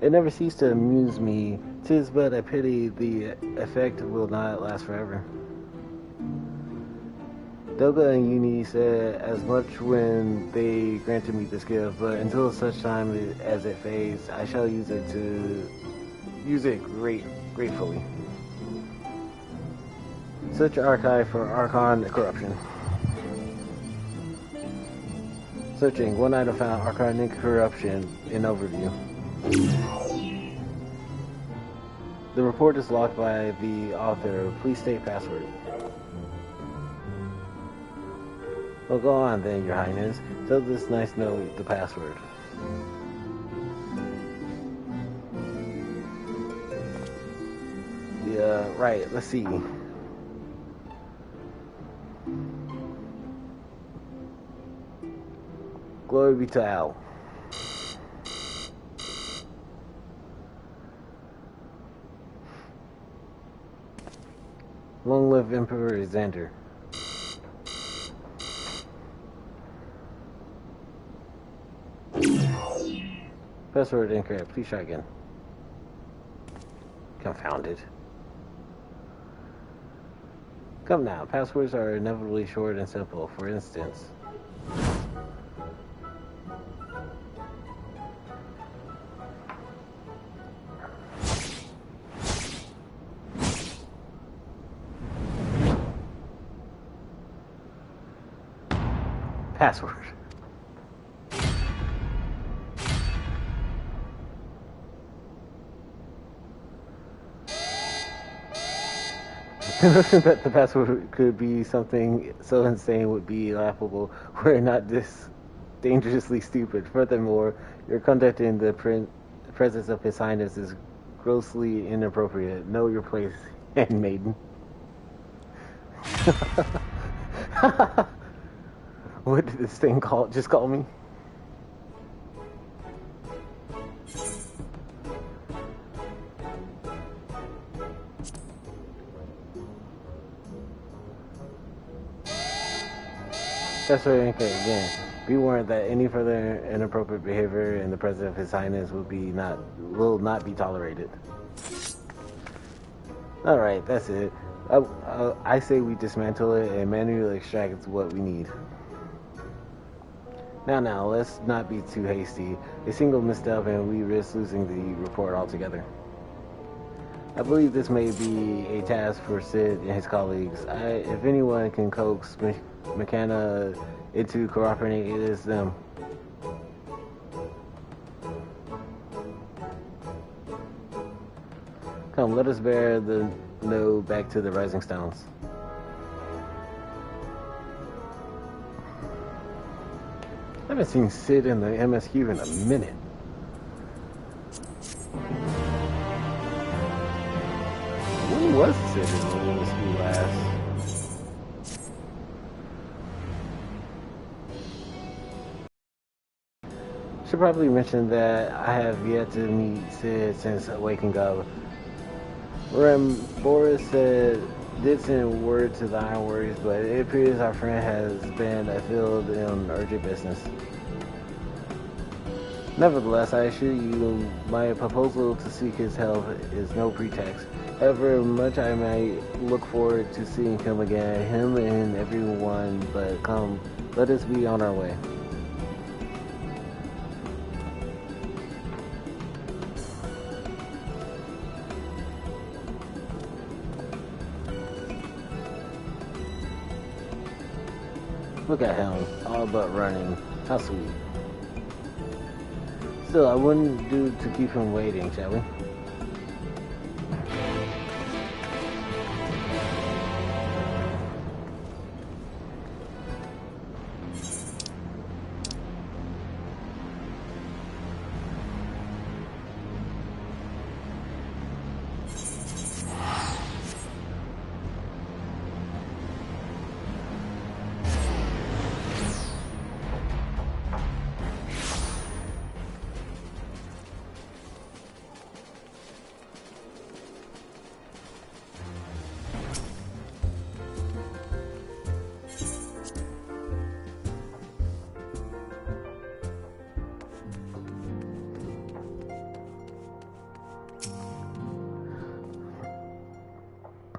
It never ceased to amuse me. 'Tis but a pity the effect will not last forever. Doga and Uni said as much when they granted me this gift, but until such time as it fades, I shall use it gratefully. Search archive for Archon corruption. Searching. One item found. Archon corruption in overview. The report is locked by the author. Please state password. Well, go on then, Your Highness. Tell this nice note the password. Yeah, right. Let's see. Glory be to Al. Long live Emperor Xander. Password incorrect. Please try again. Confounded. Come now. Passwords are inevitably short and simple. For instance, password. The notion that the password could be something so insane would be laughable were it not this dangerously stupid. Furthermore, your conduct in the presence of His Highness is grossly inappropriate. Know your place, handmaiden. What did this thing just call me? That's right, okay, again. Be warned that any further inappropriate behavior in the presence of His Highness will not be tolerated. Alright, that's it. I say we dismantle it and manually extract what we need. Now, let's not be too hasty. A single misstep and we risk losing the report altogether. I believe this may be a task for Cid and his colleagues. If anyone can coax McKenna into cooperating, it is them. Come, let us bear the node back to the Rising Stones. I haven't seen Cid in the MSQ in a minute. When was Cid in the MSQ last? Should probably mention that I have yet to meet Cid since waking up. Boris did send word to the Iron Warriors, but it appears our friend has been afield on urgent business. Nevertheless, I assure you, my proposal to seek his help is no pretext. However much I might look forward to seeing him again, him and everyone, but come, let us be on our way. Look at him, all but running. How sweet. Still, I wouldn't do to keep him waiting, shall we?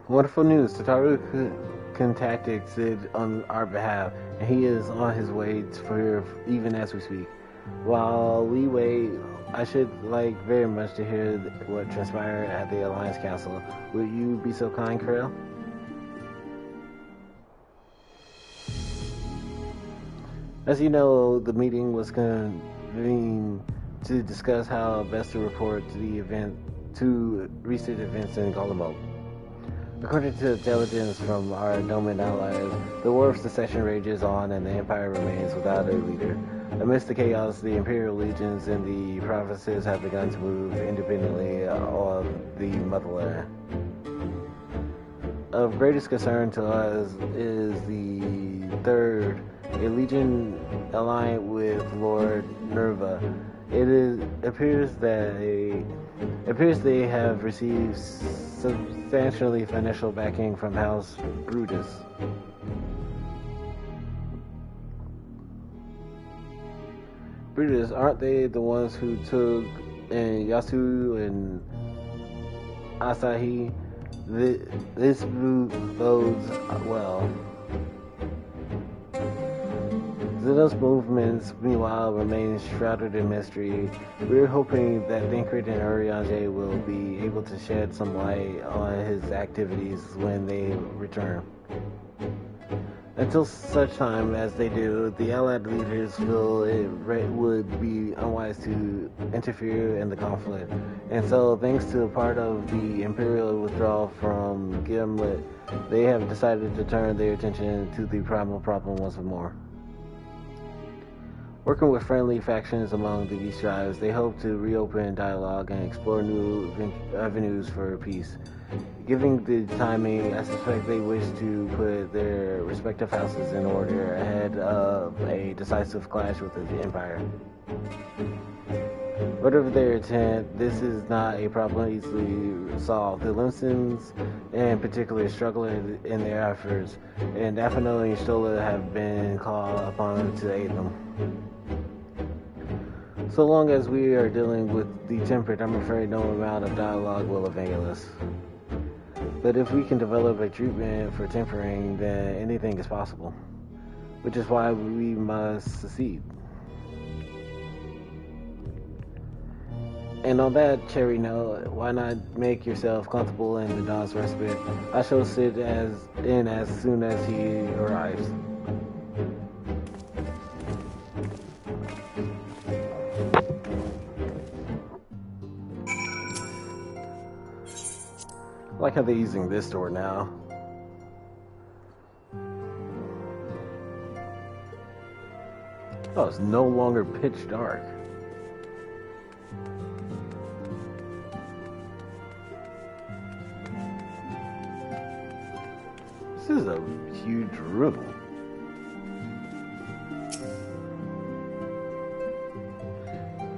Wonderful news. Tataru contacted Cid on our behalf, and he is on his way for even as we speak. While we wait, I should like very much to hear what transpired at the Alliance Council. Would you be so kind, Krail? As you know, the meeting was convened to discuss how best to report to recent events in Garlemald. According to intelligence from our Doman allies, the war of secession rages on and the Empire remains without a leader. Amidst the chaos, the Imperial legions in the provinces have begun to move independently of the motherland. Of greatest concern to us is the third, a legion allied with Lord Nerva. Appears they have received substantially financial backing from House Brutus. Brutus, aren't they the ones who took Yasu and Asahi? This bodes well. Xenos movements, meanwhile, remain shrouded in mystery. We're hoping that Thancred and Urianger will be able to shed some light on his activities when they return. Until such time as they do, the Allied leaders feel it would be unwise to interfere in the conflict. And so, thanks to part of the Imperial withdrawal from Gimlet, they have decided to turn their attention to the primal problem once more. Working with friendly factions among the East tribes, they hope to reopen dialogue and explore new avenues for peace. Given the timing, I suspect they wish to put their respective houses in order ahead of a decisive clash with the Empire. Whatever their intent, this is not a problem easily solved. The Limsons, in particular, struggle in their efforts, and Afino and Stola have been called upon to aid them. So long as we are dealing with the Temperate, I'm afraid no amount of dialogue will avail us. But if we can develop a treatment for tempering, then anything is possible. Which is why we must succeed. And on that cherry note, why not make yourself comfortable in the Dawn's Respite? I shall sit in as soon as he arrives. I like how they're using this door now. Oh, it's no longer pitch dark. This is a huge room.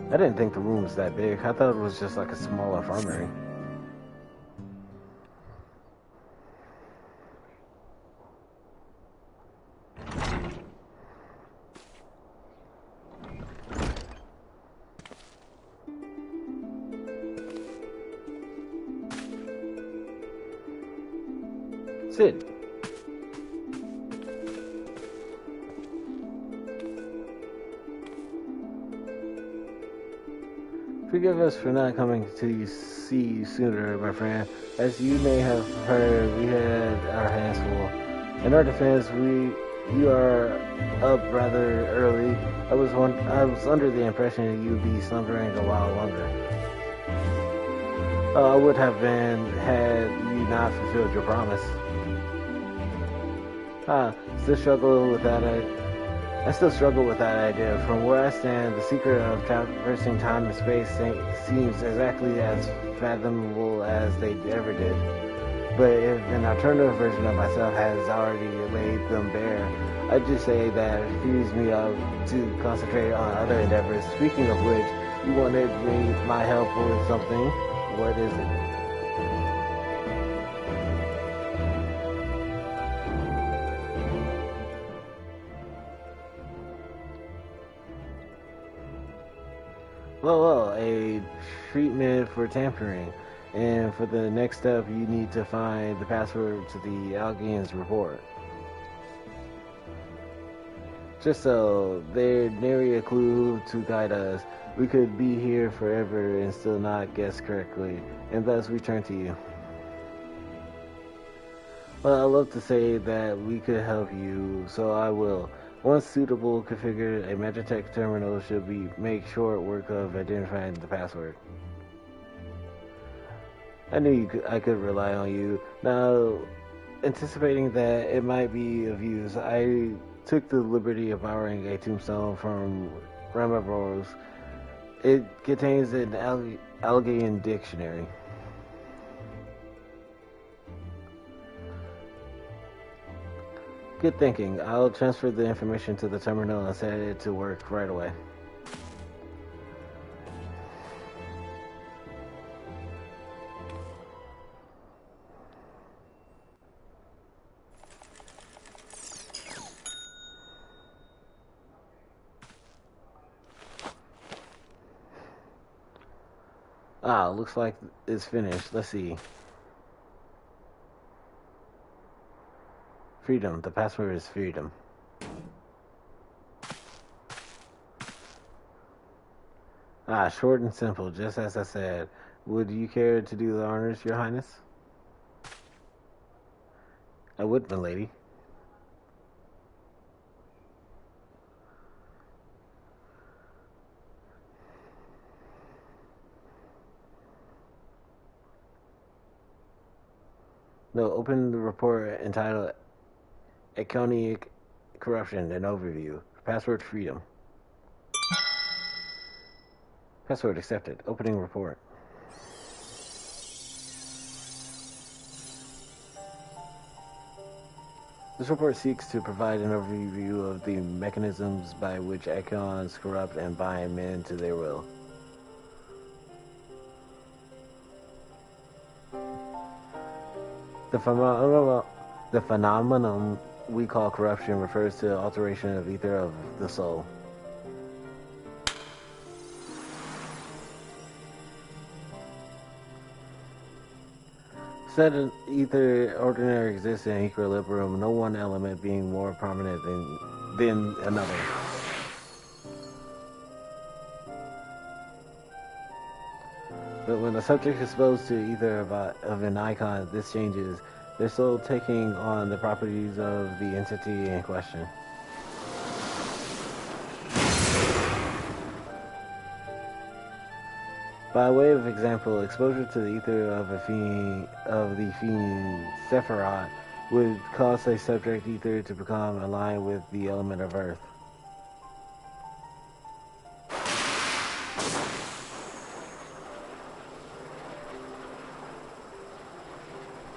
I didn't think the room was that big. I thought it was just like a small infirmary. Sid. Forgive us for not coming to see you sooner, my friend. As you may have heard, we had our hands full. In our defense, you are up rather early. I was under the impression that you'd be slumbering a while longer. I would have been had you not fulfilled your promise. I still struggle with that idea. From where I stand, the secret of traversing time and space seems exactly as fathomable as they ever did. But if an alternative version of myself has already laid them bare, I'd just say that it frees me up to concentrate on other endeavors. Speaking of which, you wanted my help with something. What is it? Well, a treatment for tampering. And for the next step, you need to find the password to the Algian's report. Just so there's nary a clue to guide us. We could be here forever and still not guess correctly, and thus we turn to you. Well, I'd love to say that we could help you, so I will. Once suitable configured, a Magitech terminal should make short work of identifying the password. I knew I could rely on you. Now, anticipating that it might be of use, I took the liberty of borrowing a tombstone from Ramavor's. It contains an Algian dictionary. Good thinking. I'll transfer the information to the terminal and set it to work right away. Looks like it's finished. Let's see. Freedom. The password is freedom. Short and simple, just as I said. Would you care to do the honors, Your Highness? I would, my lady. No, open the report entitled Econic Corruption and Overview. Password freedom. Password accepted. Opening report. This report seeks to provide an overview of the mechanisms by which Econs corrupt and bind men to their will. The phenomenon we call corruption refers to alteration of ether of the soul. Said ether ordinarily exists in equilibrium, no one element being more prominent than another. But when the subject is exposed to ether of an icon, this changes, their soul taking on the properties of the entity in question. By way of example, exposure to the ether of the fiend Sephiroth would cause a subject ether to become aligned with the element of earth.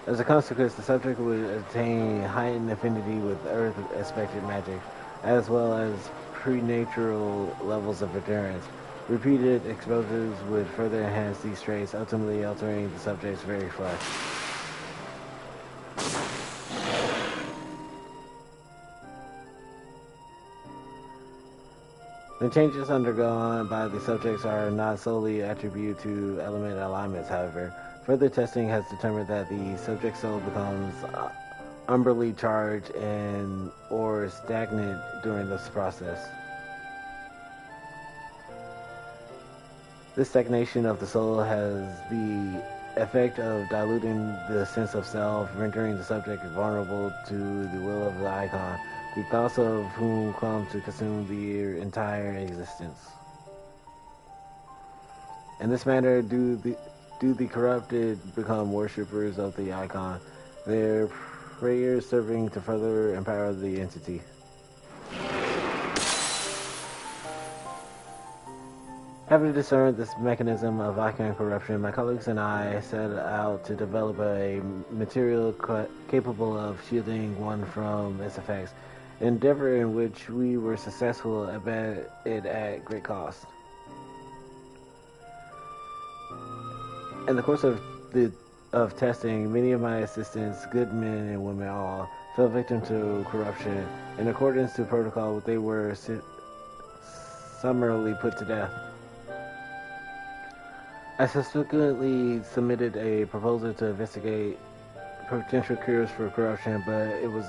As a consequence, the subject would attain heightened affinity with earth-aspected magic, as well as preternatural levels of endurance. Repeated exposures would further enhance these traits, ultimately altering the subject's very flesh. The changes undergone by the subjects are not solely attributed to element alignments, however. Further testing has determined that the subject's soul becomes umbrally charged and or stagnant during this process. This stagnation of the soul has the effect of diluting the sense of self, rendering the subject vulnerable to the will of the icon, the thoughts of whom come to consume the entire existence. In this manner, do the corrupted become worshippers of the icon, their prayers serving to further empower the entity. Having discerned this mechanism of icon corruption, my colleagues and I set out to develop a material capable of shielding one from its effects, an endeavor in which we were successful at great cost. In the course of testing, many of my assistants, good men and women all, fell victim to corruption. In accordance to protocol, they were summarily put to death. I subsequently submitted a proposal to investigate potential cures for corruption, but it was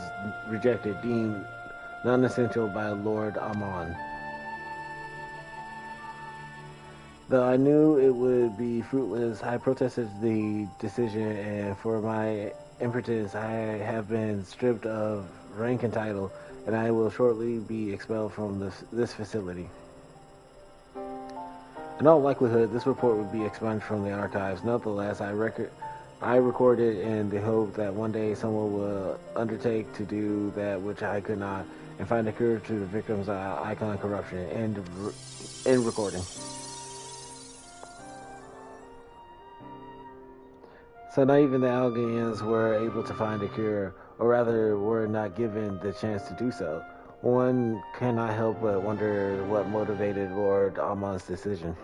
rejected, deemed non-essential by Lord Amon. Though I knew it would be fruitless, I protested the decision, and for my impotence I have been stripped of rank and title, and I will shortly be expelled from this facility. In all likelihood, this report would be expunged from the archives. Nonetheless, I record it in the hope that one day someone will undertake to do that which I could not, and find a cure to the victims of icon corruption. End recording. So not even the Algaians were able to find a cure, or rather were not given the chance to do so. One cannot help but wonder what motivated Lord Amon's decision.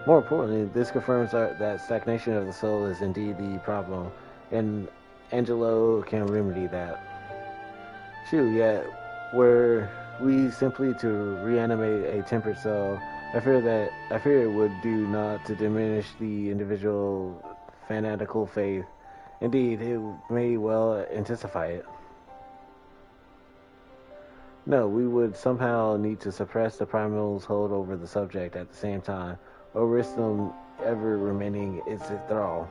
More importantly, this confirms that stagnation of the soul is indeed the problem, and Angelo can remedy that. Shoot, yet were we simply to reanimate a tempered soul, I fear it would do naught to diminish the individual fanatical faith. Indeed, it may well intensify it. No, we would somehow need to suppress the primal's hold over the subject at the same time, or risk them ever remaining its thrall.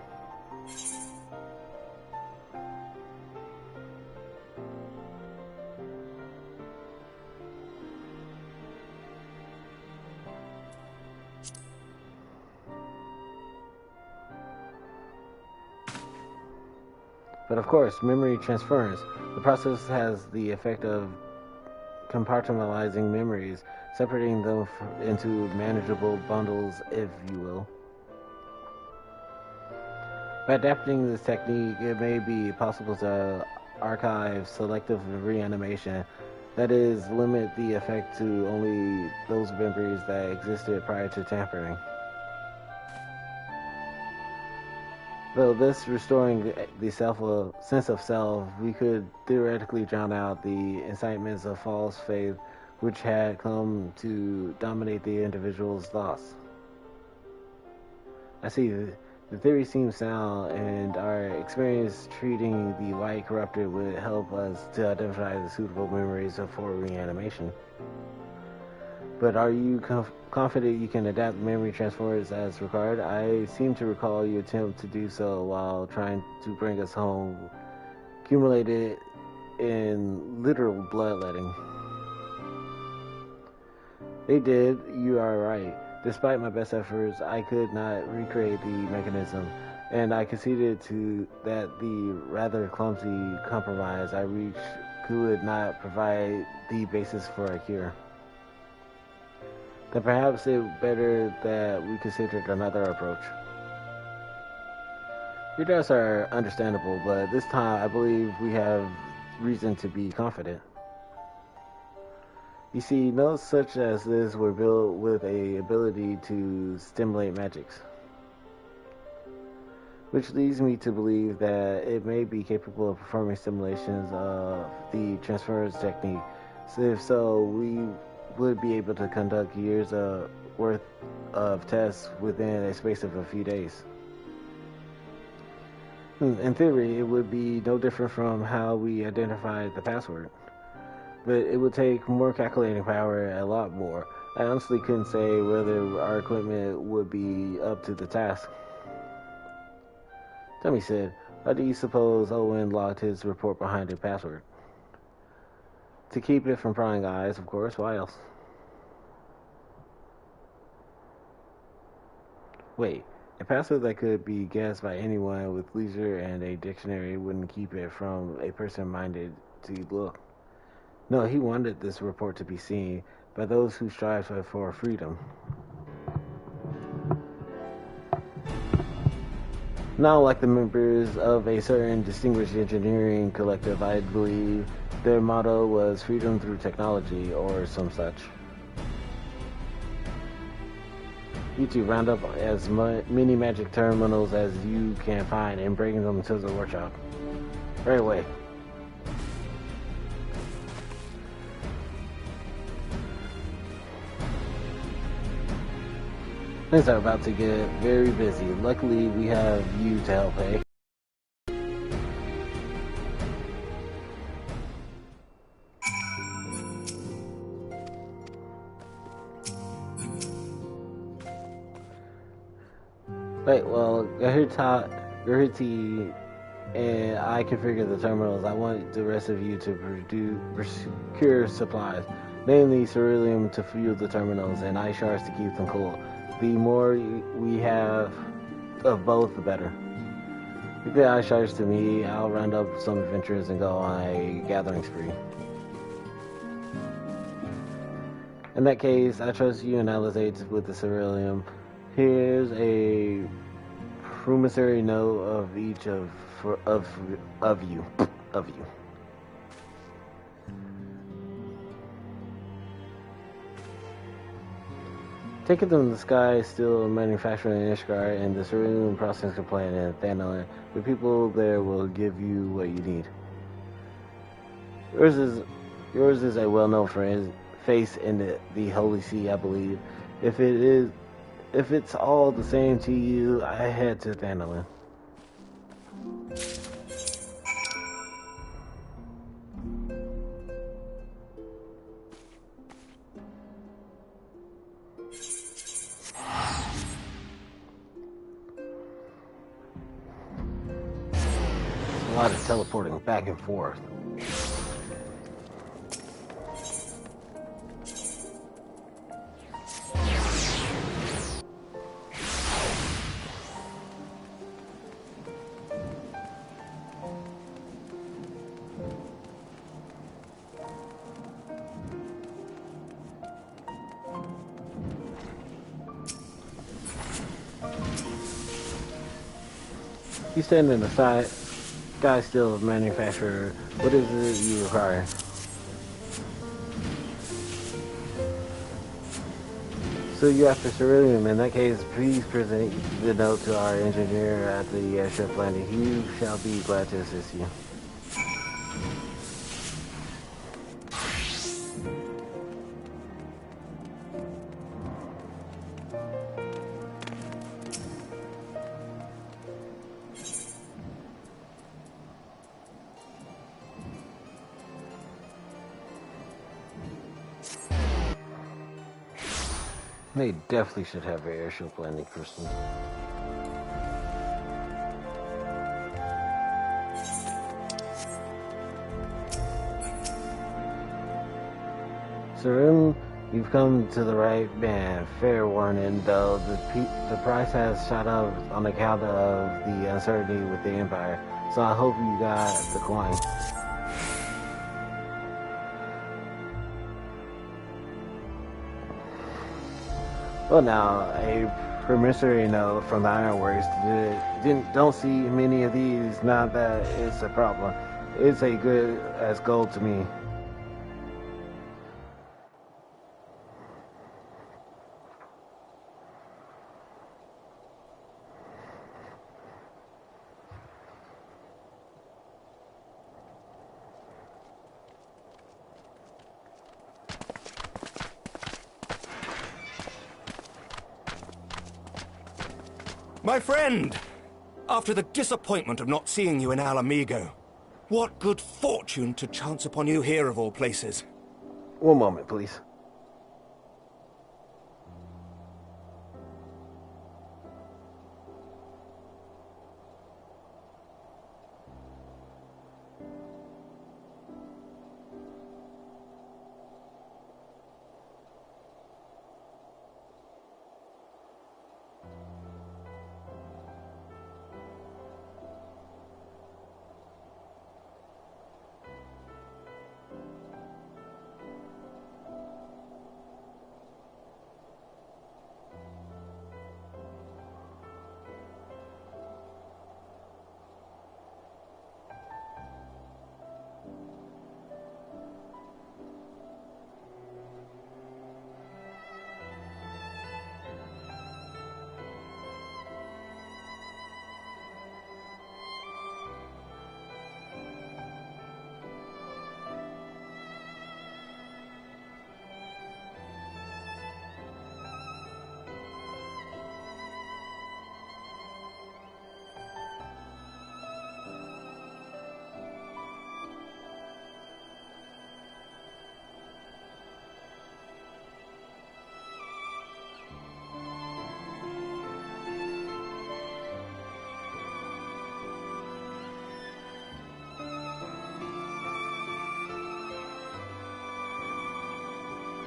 But of course, memory transference. The process has the effect of compartmentalizing memories, separating them into manageable bundles, if you will. By adapting this technique, it may be possible to archive selective reanimation, that is, limit the effect to only those memories that existed prior to tampering. Though this restoring the sense of self, we could theoretically drown out the incitements of false faith which had come to dominate the individual's thoughts. I see. The theory seems sound, and our experience treating the light corrupted would help us to identify the suitable memories for reanimation. But are you confident you can adapt memory transfers as required? I seem to recall you attempt to do so while trying to bring us home, accumulated in literal bloodletting. They did, you are right. Despite my best efforts, I could not recreate the mechanism, and I conceded that the rather clumsy compromise I reached could not provide the basis for a cure. Then perhaps it better that we considered another approach. Your doubts are understandable, but this time I believe we have reason to be confident. You see, notes such as this were built with a ability to stimulate magics, which leads me to believe that it may be capable of performing simulations of the transference technique. So if so, we would be able to conduct years worth of tests within a space of a few days. In theory, it would be no different from how we identified the password. But it would take more calculating power, a lot more. I honestly couldn't say whether our equipment would be up to the task. Tell me, Sid, why do you suppose Owen locked his report behind a password? To keep it from prying eyes, of course. Why else? Wait, a password that could be guessed by anyone with leisure and a dictionary wouldn't keep it from a person minded to look. No, he wanted this report to be seen by those who strive for freedom. Not like the members of a certain distinguished engineering collective, I believe their motto was freedom through technology or some such. You two round up as many magic terminals as you can find and bring them to the workshop. Right away. Things are about to get very busy. Luckily, we have you to help, eh? Right, well, Gahirti and I configure the terminals. I want the rest of you to procure supplies, namely ceruleum to fuel the terminals and ice shards to keep them cool. The more we have of both, the better. Give the ice shards to me. I'll round up some adventurers and go on a gathering spree. In that case, I trust you and Alizate with the ceruleum. Here's a promissory note of each of you. Take it from the Sky Steel manufacturing in Ishgard and the ceruleum processing plant in Thanalan. The people there will give you what you need. Yours is a well-known face in the Holy See, I believe. If it's all the same to you, I head to Thanalan. A lot of teleporting back and forth. You stand in the side. Sky Steel manufacturer. What is it you require? So you after Cerulean. In that case, please present the note to our engineer at the airship landing. He shall be glad to assist you. They definitely should have an airship landing, Kristen. Sarim, you've come to the right man. Fair warning, though, the price has shot up on account of the uncertainty with the Empire. So I hope you got the coin. Well, now, a promissory note from the Ironworks don't see many of these. Not that it's a problem. It's a good as gold to me. My friend! After the disappointment of not seeing you in Ala Mhigo, what good fortune to chance upon you here of all places. One moment, please.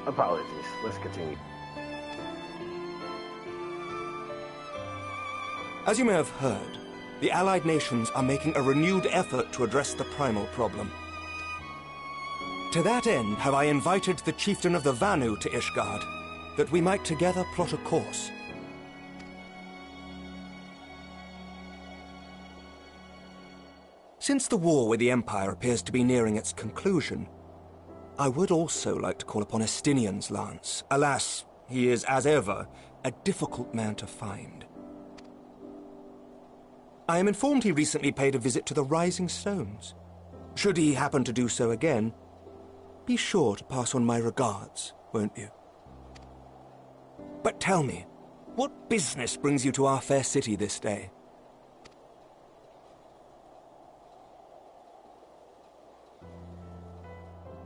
Apologies. Let's continue. As you may have heard, the Allied nations are making a renewed effort to address the primal problem. To that end, have I invited the chieftain of the Vanu to Ishgard, that we might together plot a course. Since the war with the Empire appears to be nearing its conclusion, I would also like to call upon Estinian's lance. Alas, he is, as ever, a difficult man to find. I am informed he recently paid a visit to the Rising Stones. Should he happen to do so again, be sure to pass on my regards, won't you? But tell me, what business brings you to our fair city this day?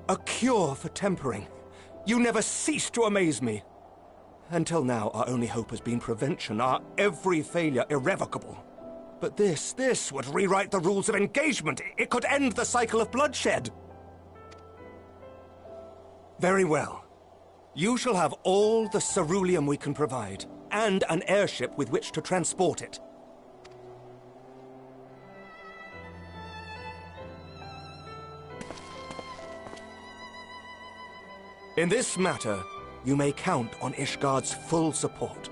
A cure for tempering. You never cease to amaze me. Until now, our only hope has been prevention, our every failure irrevocable. But this would rewrite the rules of engagement. It could end the cycle of bloodshed. Very well. You shall have all the ceruleum we can provide, and an airship with which to transport it. In this matter, you may count on Ishgard's full support.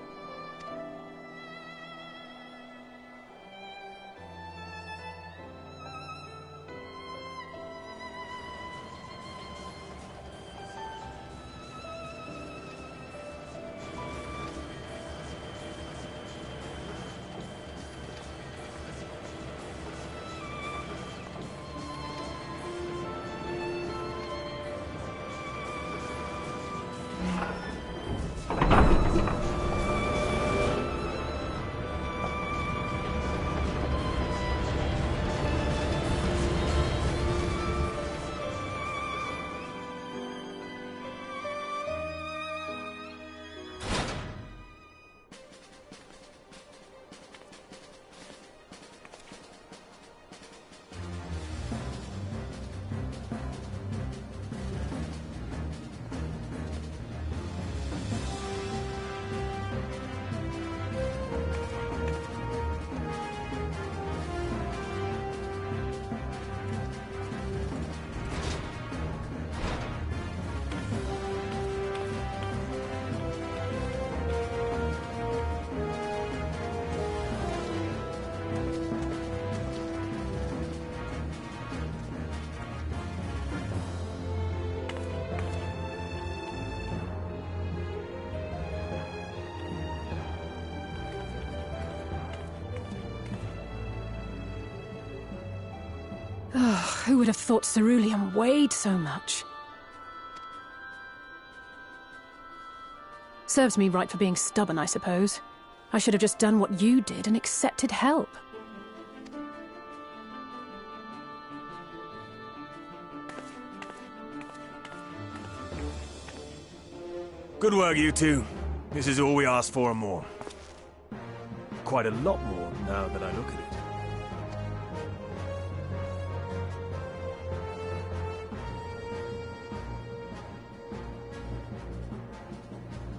Oh, who would have thought ceruleum weighed so much? Serves me right for being stubborn, I suppose. I should have just done what you did and accepted help. Good work, you two. This is all we asked for and more. Quite a lot more now that I look at it.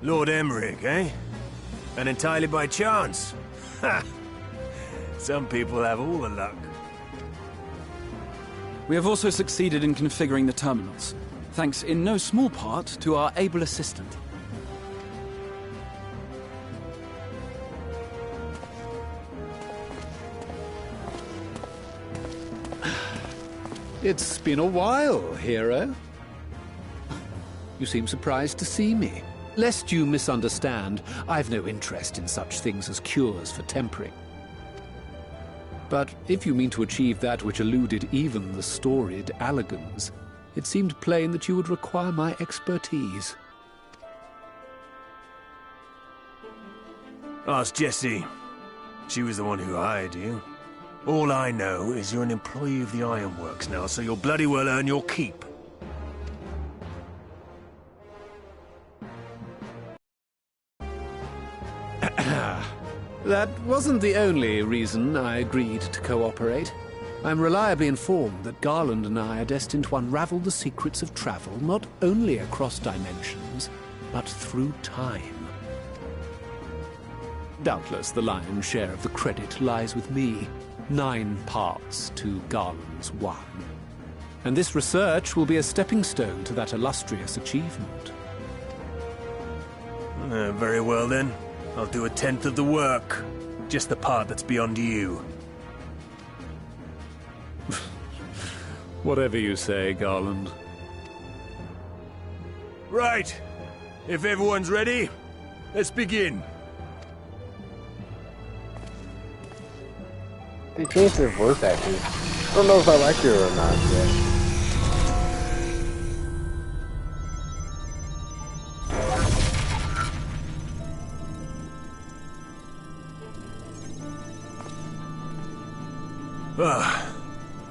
Lord Emmerich, eh? And entirely by chance. Ha! Some people have all the luck. We have also succeeded in configuring the terminals, thanks in no small part to our able assistant. It's been a while, hero. You seem surprised to see me. Lest you misunderstand, I've no interest in such things as cures for tempering. But if you mean to achieve that which eluded even the storied Allegans, it seemed plain that you would require my expertise. Ask Jessie. She was the one who hired you. All I know is you're an employee of the Ironworks now, so you'll bloody well earn your keep. That wasn't the only reason I agreed to cooperate. I'm reliably informed that Garland and I are destined to unravel the secrets of travel, not only across dimensions, but through time. Doubtless the lion's share of the credit lies with me. 9 parts to Garland's 1. And this research will be a stepping stone to that illustrious achievement. Very well then. I'll do 1/10 of the work. Just the part that's beyond you. Whatever you say, Garland. Right. If everyone's ready, let's begin. They changed their voice actors. I don't know if I like it or not yet.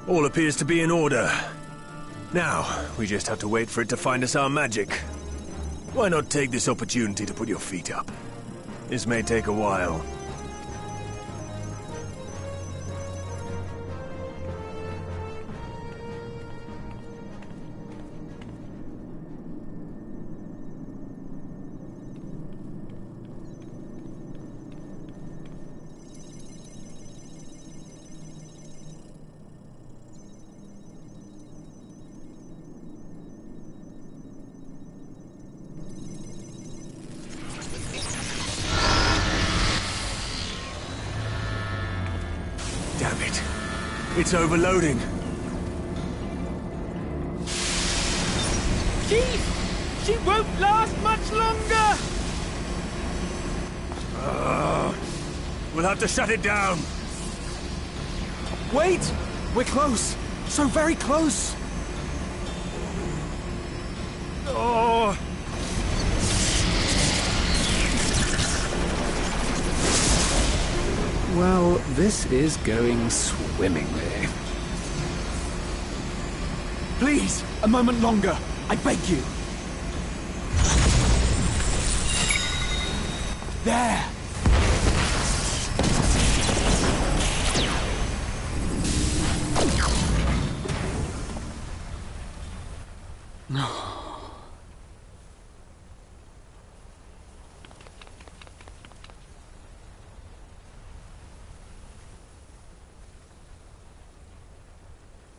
All appears to be in order. Now, we just have to wait for it to find us our magic. Why not take this opportunity to put your feet up? This may take a while. It's overloading. She won't last much longer! We'll have to shut it down. Wait! We're close! So very close! Oh! Well, this is going swimmingly. Please, a moment longer. I beg you. There! No.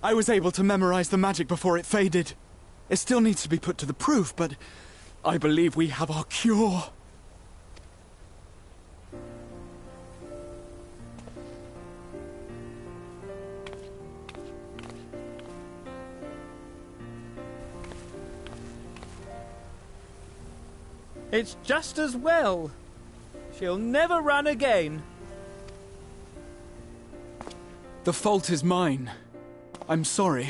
I was able to memorize the magic before it faded. It still needs to be put to the proof, but I believe we have our cure. It's just as well. She'll never run again. The fault is mine. I'm sorry.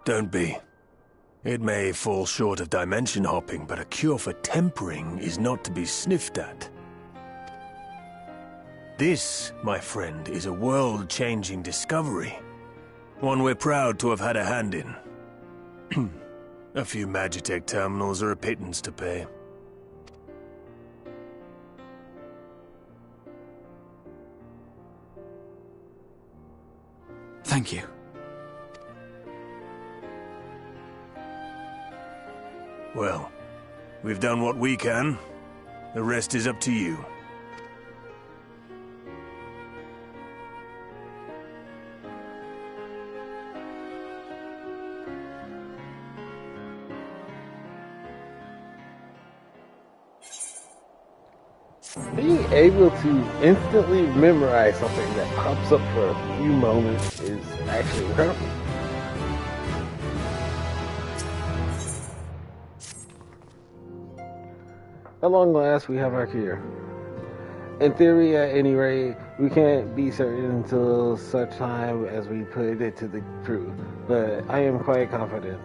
Don't be. It may fall short of dimension hopping, but a cure for tempering is not to be sniffed at. This, my friend, is a world-changing discovery. One we're proud to have had a hand in. A few Magitech terminals are a pittance to pay. Thank you. Well, we've done what we can. The rest is up to you. Being able to instantly memorize something that pops up for a few moments is actually incredible. At long last, we have our cure. In theory, at any rate, we can't be certain until such time as we put it to the proof, but I am quite confident.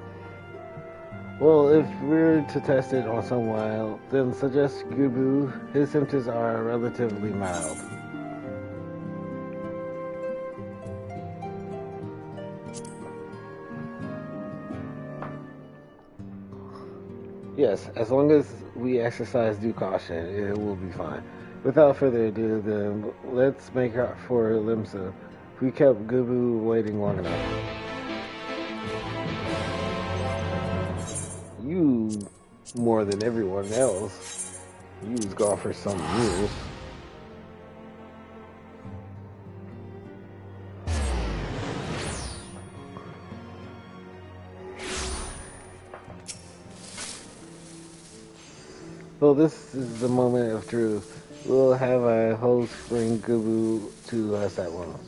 Well, if we're to test it on someone, then suggest Gubu. His symptoms are relatively mild. Yes, as long as we exercise due caution, it will be fine. Without further ado, then, let's make up for Limsa. We kept Gubu waiting long enough. You, more than everyone else, you was gone for some years. Well, this is the moment of truth. We'll have a host bring Gubu to us at once.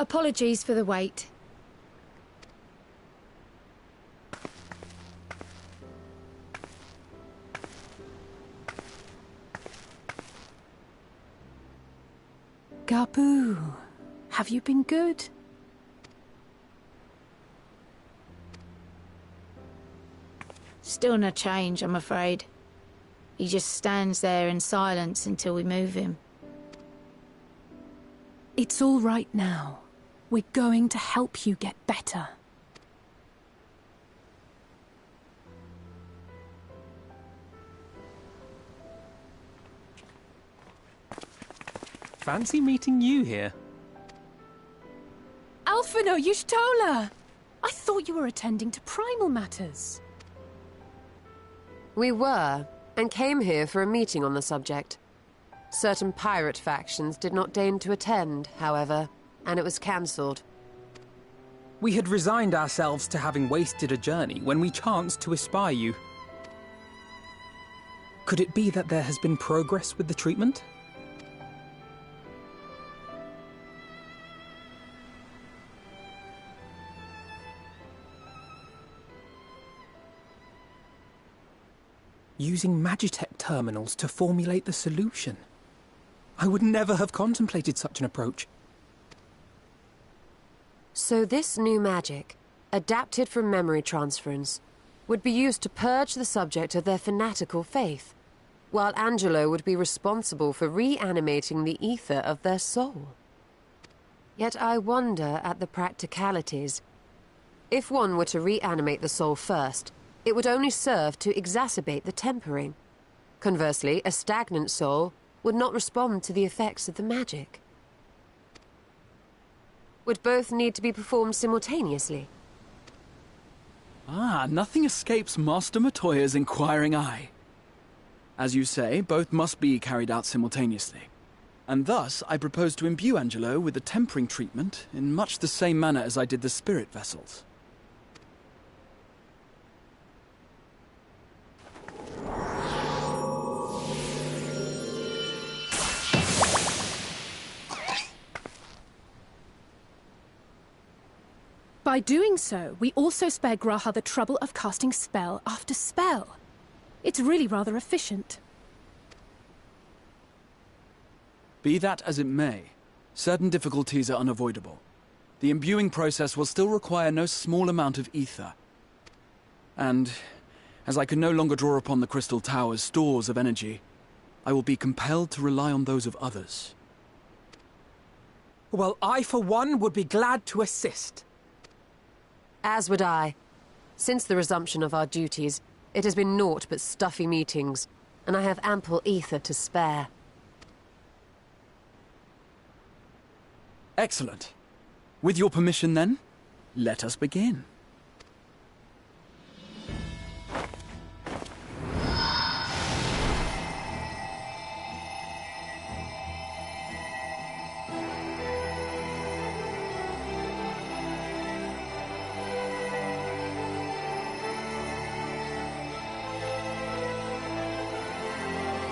Apologies for the wait. Gabu, have you been good? Still no change, I'm afraid. He just stands there in silence until we move him. It's all right now. We're going to help you get better. Fancy meeting you here. Alphino Y'shtola! I thought you were attending to primal matters. We were, and came here for a meeting on the subject. Certain pirate factions did not deign to attend, however, and it was cancelled. We had resigned ourselves to having wasted a journey when we chanced to espy you. Could it be that there has been progress with the treatment? Using Magitech terminals to formulate the solution. I would never have contemplated such an approach. So this new magic, adapted from memory transference, would be used to purge the subject of their fanatical faith, while Angelo would be responsible for reanimating the ether of their soul. Yet I wonder at the practicalities. If one were to reanimate the soul first, it would only serve to exacerbate the tempering. Conversely, a stagnant soul would not respond to the effects of the magic. Would both need to be performed simultaneously? Nothing escapes Master Matoya's inquiring eye. As you say, both must be carried out simultaneously. And thus, I propose to imbue Angelo with the tempering treatment in much the same manner as I did the spirit vessels. By doing so, we also spare G'raha the trouble of casting spell after spell. It's really rather efficient. Be that as it may, certain difficulties are unavoidable. The imbuing process will still require no small amount of ether. And, as I can no longer draw upon the Crystal Tower's stores of energy, I will be compelled to rely on those of others. Well, I, for one, would be glad to assist. As would I. Since the resumption of our duties, it has been naught but stuffy meetings, and I have ample ether to spare. Excellent. With your permission, then, let us begin.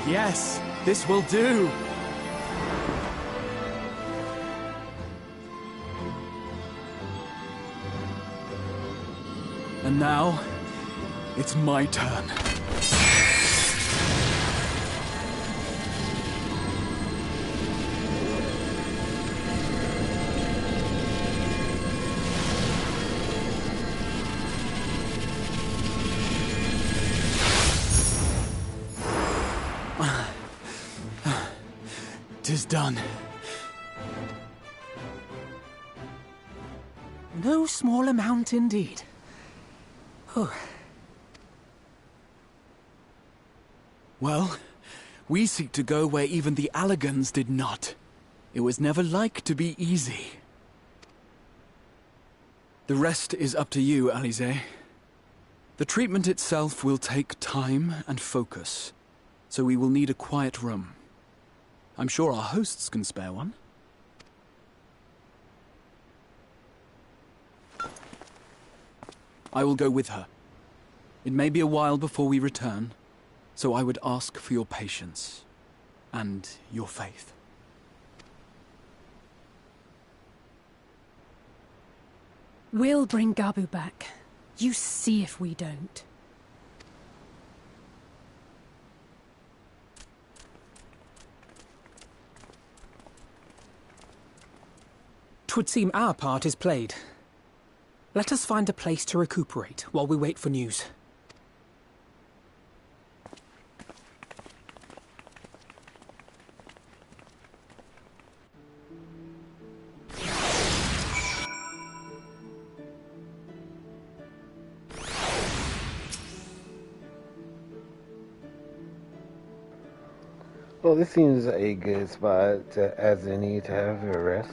Yes, this will do. And now, it's my turn. Tis done. No small amount indeed. Well, we seek to go where even the Allagans did not. It was never like to be easy. The rest is up to you, Alisaie. The treatment itself will take time and focus, so we will need a quiet room. I'm sure our hosts can spare one. I will go with her. It may be a while before we return, so I would ask for your patience and your faith. We'll bring Gabu back. You see if we don't. Twould seem our part is played. Let us find a place to recuperate while we wait for news. Well, this seems a good spot as any to have a rest.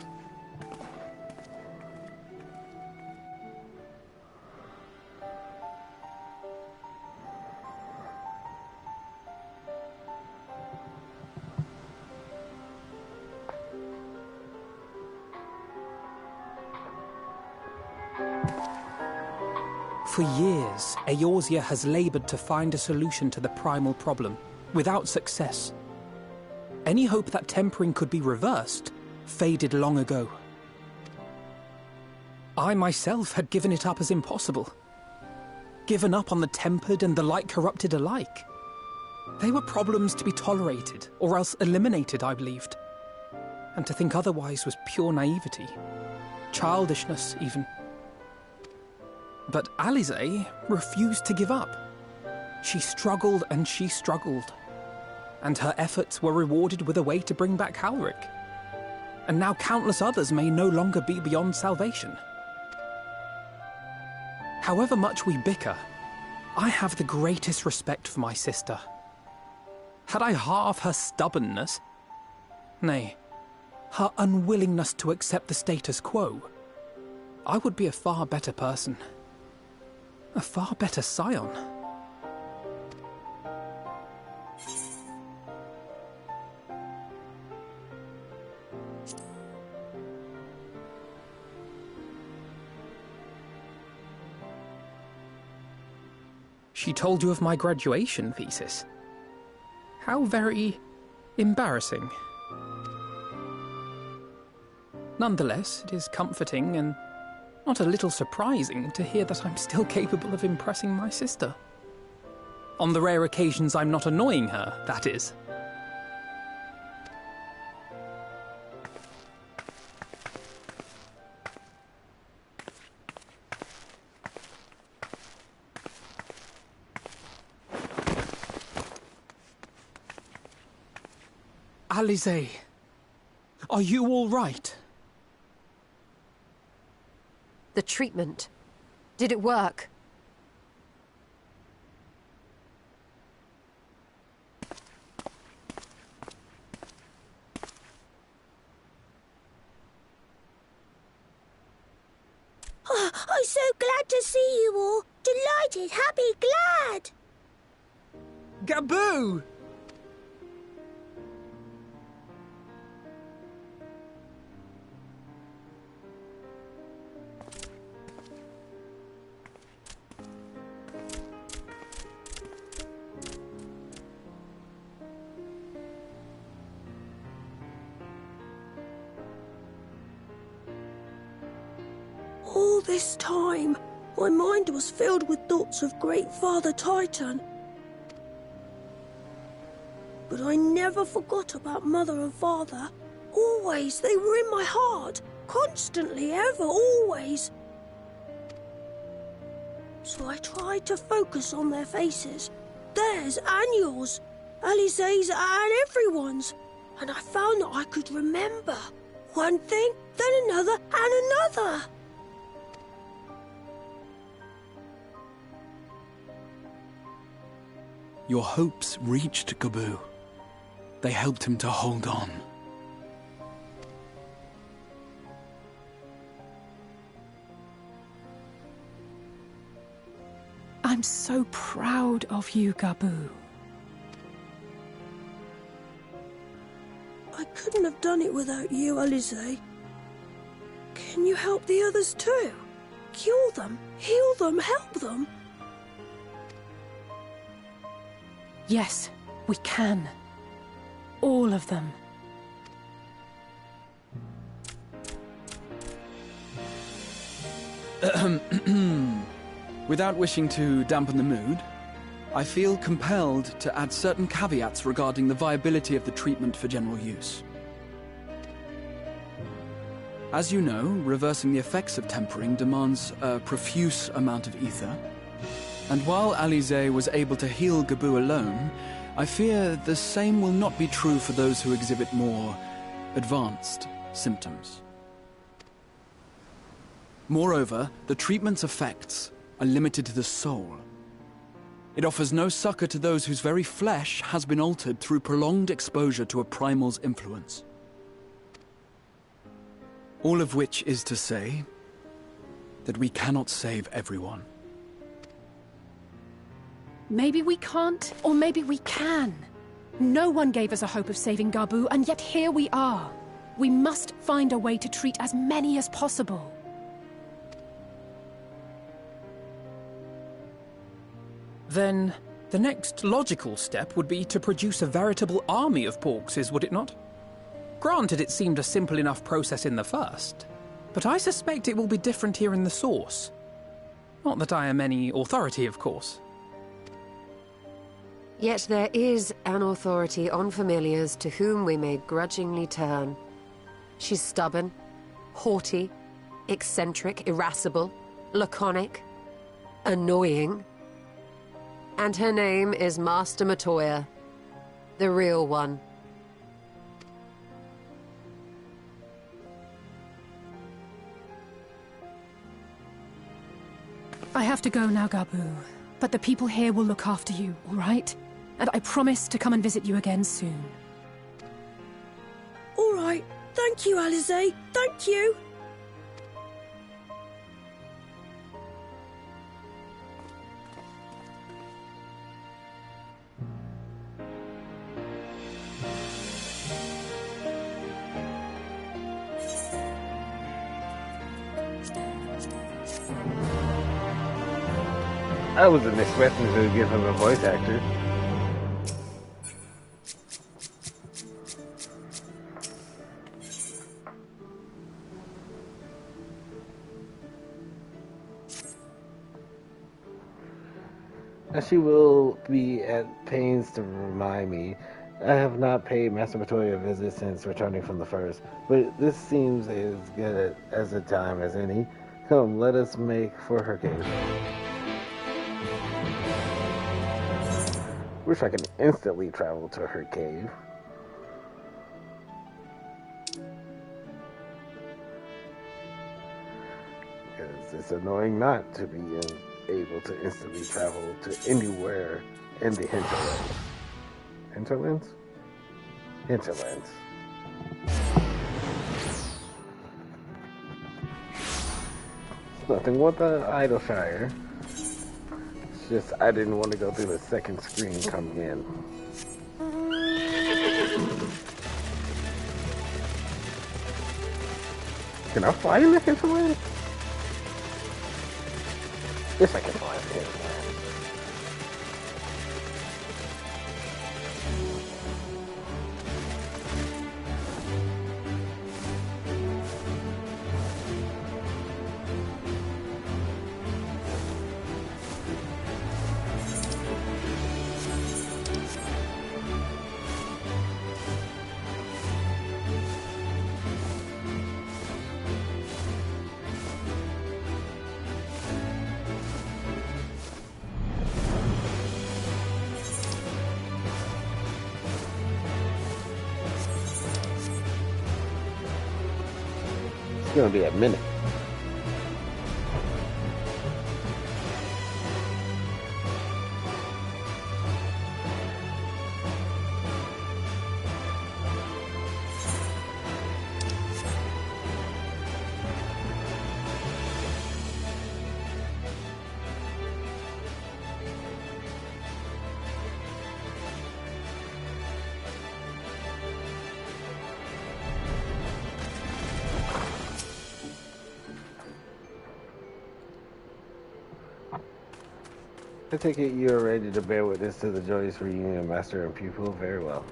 For years, Eorzea has labored to find a solution to the primal problem, without success. Any hope that tempering could be reversed faded long ago. I myself had given it up as impossible. Given up on the tempered and the light corrupted alike. They were problems to be tolerated, or else eliminated, I believed. And to think otherwise was pure naivety. Childishness, even. But Alisaie refused to give up. She struggled and she struggled. And her efforts were rewarded with a way to bring back Halric. And now countless others may no longer be beyond salvation. However much we bicker, I have the greatest respect for my sister. Had I half her stubbornness, nay, her unwillingness to accept the status quo, I would be a far better person. A far better scion. She told you of my graduation thesis. How very embarrassing. Nonetheless, it is comforting and Not a little surprising to hear that I'm still capable of impressing my sister. On the rare occasions I'm not annoying her, that is. Alisaie, are you all right? The treatment. Did it work? Oh, I'm so glad to see you all. Delighted, happy, glad. Gaboo! All this time, my mind was filled with thoughts of Great Father Titan. But I never forgot about Mother and Father. Always, they were in my heart. Constantly, ever, always. So I tried to focus on their faces. Theirs and yours. Alisaie's and everyone's. And I found that I could remember. One thing, then another, and another. Your hopes reached Gaboo. They helped him to hold on. I'm so proud of you, Gaboo. I couldn't have done it without you, Alisaie. Can you help the others too? Cure them, heal them, help them? Yes, we can. All of them. Without wishing to dampen the mood, I feel compelled to add certain caveats regarding the viability of the treatment for general use. As you know, reversing the effects of tempering demands a profuse amount of ether. And while Alisaie was able to heal Gaboo alone, I fear the same will not be true for those who exhibit more advanced symptoms. Moreover, the treatment's effects are limited to the soul. It offers no succor to those whose very flesh has been altered through prolonged exposure to a primal's influence. All of which is to say that we cannot save everyone. Maybe we can't, or maybe we can. No one gave us a hope of saving Gaboo, and yet here we are. We must find a way to treat as many as possible. Then, the next logical step would be to produce a veritable army of Porkses, would it not? Granted, it seemed a simple enough process in the first, but I suspect it will be different here in the source. Not that I am any authority, of course. Yet there is an authority on familiars to whom we may grudgingly turn. She's stubborn, haughty, eccentric, irascible, laconic, annoying. And her name is Master Matoya, the real one. I have to go now, Gaboo, but the people here will look after you, all right? And I promise to come and visit you again soon. All right. Thank you, Alisaie. Thank you. I wasn't expecting to give him a voice actor. As she will be at pains to remind me, I have not paid Master Matoya a visit since returning from the First, but this seems as good as a time as any. Come, let us make for her cave. Wish I could instantly travel to her cave. Because it's annoying not to be able to instantly travel to anywhere in the hinterlands. Hinterlands? Hinterlands. Nothing with the Idleshire. It's just I didn't want to go through the second screen coming in. Can I fly in the hinterlands? Yes, I can fly in the hinterlands. It's gonna be a minute. I take it you are ready to bear witness to the joyous reunion of master and pupil. Very well.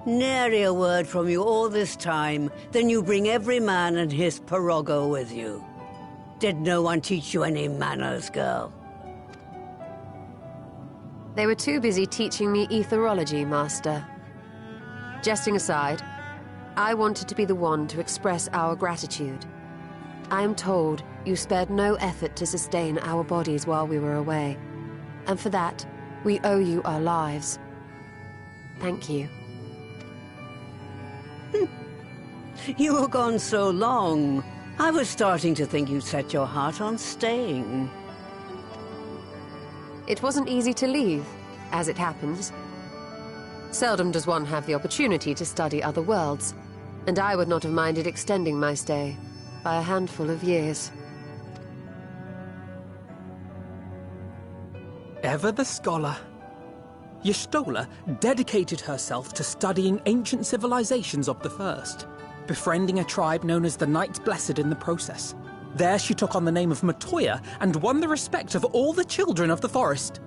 Nary a word from you all this time, then you bring every man and his Porogo with you. Did no one teach you any manners, girl? They were too busy teaching me etherology, Master. Jesting aside, I wanted to be the one to express our gratitude. I am told you spared no effort to sustain our bodies while we were away, and for that, we owe you our lives. Thank you. You were gone so long. I was starting to think you'd set your heart on staying. It wasn't easy to leave, as it happens. Seldom does one have the opportunity to study other worlds, and I would not have minded extending my stay by a handful of years. Ever the scholar. Y'shtola dedicated herself to studying ancient civilizations of the First, befriending a tribe known as the Knights Blessed in the process. There she took on the name of Matoya and won the respect of all the children of the forest.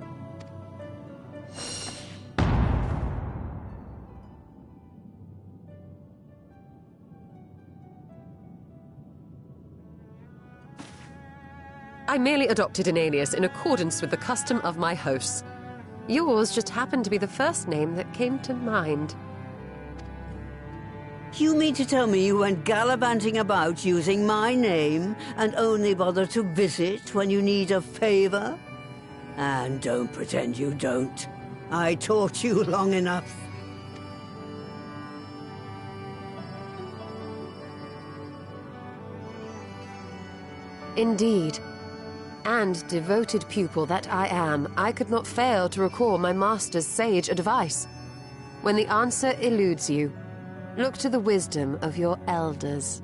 I merely adopted an alias in accordance with the custom of my hosts. Yours just happened to be the first name that came to mind. You mean to tell me you went gallivanting about using my name and only bother to visit when you need a favor? And don't pretend you don't. I taught you long enough. Indeed. And devoted pupil that I am, I could not fail to recall my master's sage advice. When the answer eludes you, look to the wisdom of your elders.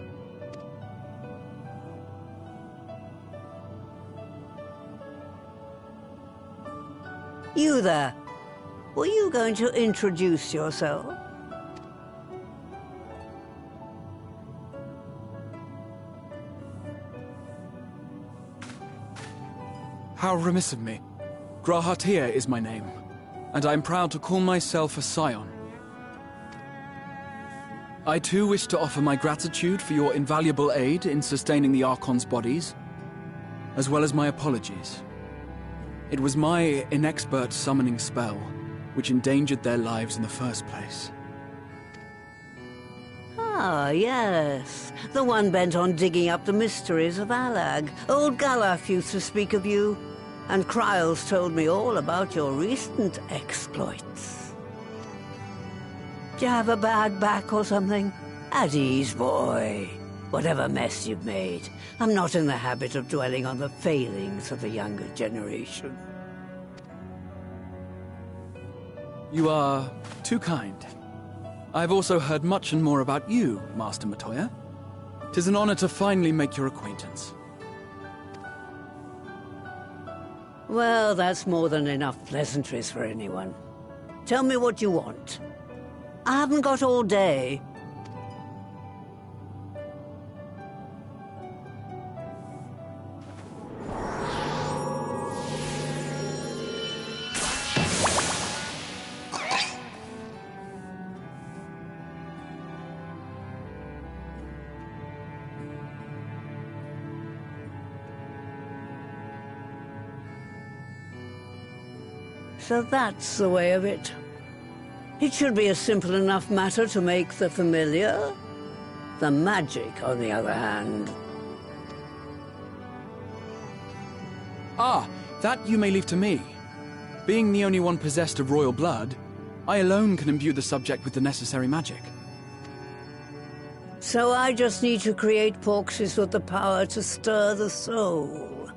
You there. Were you going to introduce yourself? How remiss of me. Grahatir is my name, and I am proud to call myself a scion. I too wish to offer my gratitude for your invaluable aid in sustaining the Archon's bodies, as well as my apologies. It was my inexpert summoning spell which endangered their lives in the first place. Ah, yes. The one bent on digging up the mysteries of Allag. Old Galaf used to speak of you, and Kryles told me all about your recent exploits. Do you have a bad back or something? At ease, boy. Whatever mess you've made, I'm not in the habit of dwelling on the failings of the younger generation. You are too kind. I've also heard much and more about you, Master Matoya. 'Tis an honor to finally make your acquaintance. Well, that's more than enough pleasantries for anyone. Tell me what you want. I haven't got all day. So that's the way of it. It should be a simple enough matter to make the familiar. The magic, on the other hand. Ah, that you may leave to me. Being the only one possessed of royal blood, I alone can imbue the subject with the necessary magic. So I just need to create porxes with the power to stir the soul.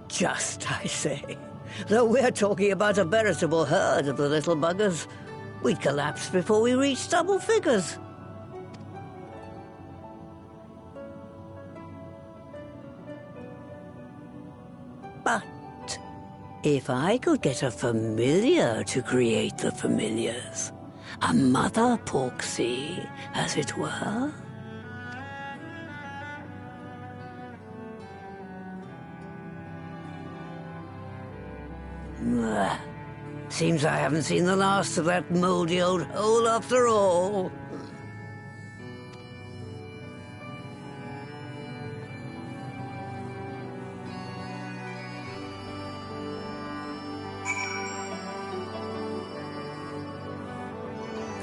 Just, I say. Though we're talking about a veritable herd of the little buggers, we'd collapse before we reached double figures. But if I could get a familiar to create the familiars, a mother porxie, as it were. Seems I haven't seen the last of that moldy old hole after all.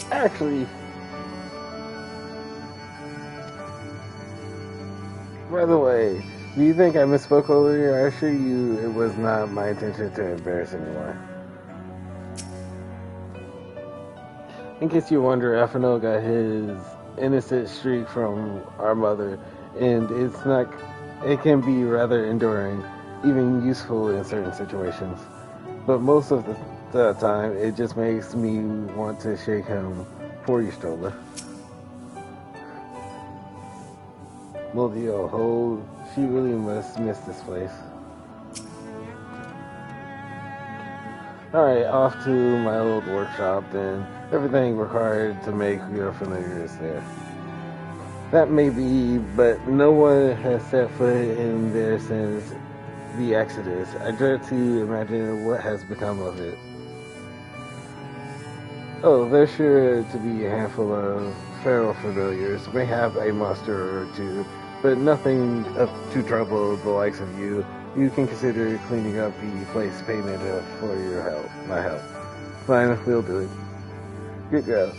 Actually, by the way, do you think I misspoke earlier? I assure you it was not my intention to embarrass anyone. In case you wonder, Alphinaud got his innocent streak from our mother, and it can be rather enduring, even useful in certain situations. But most of the time, it just makes me want to shake him for you, Stroller. Moldy old hole, she really must miss this place. Alright, off to my old workshop then. Everything required to make your familiar is there. That may be, but no one has set foot in there since the Exodus. I dread to imagine what has become of it. Oh, there's sure to be a handful of feral familiars. May have a monster or two, but nothing to trouble the likes of you. You can consider cleaning up the place payment for your help. My help. Fine, we'll do it. Good girl.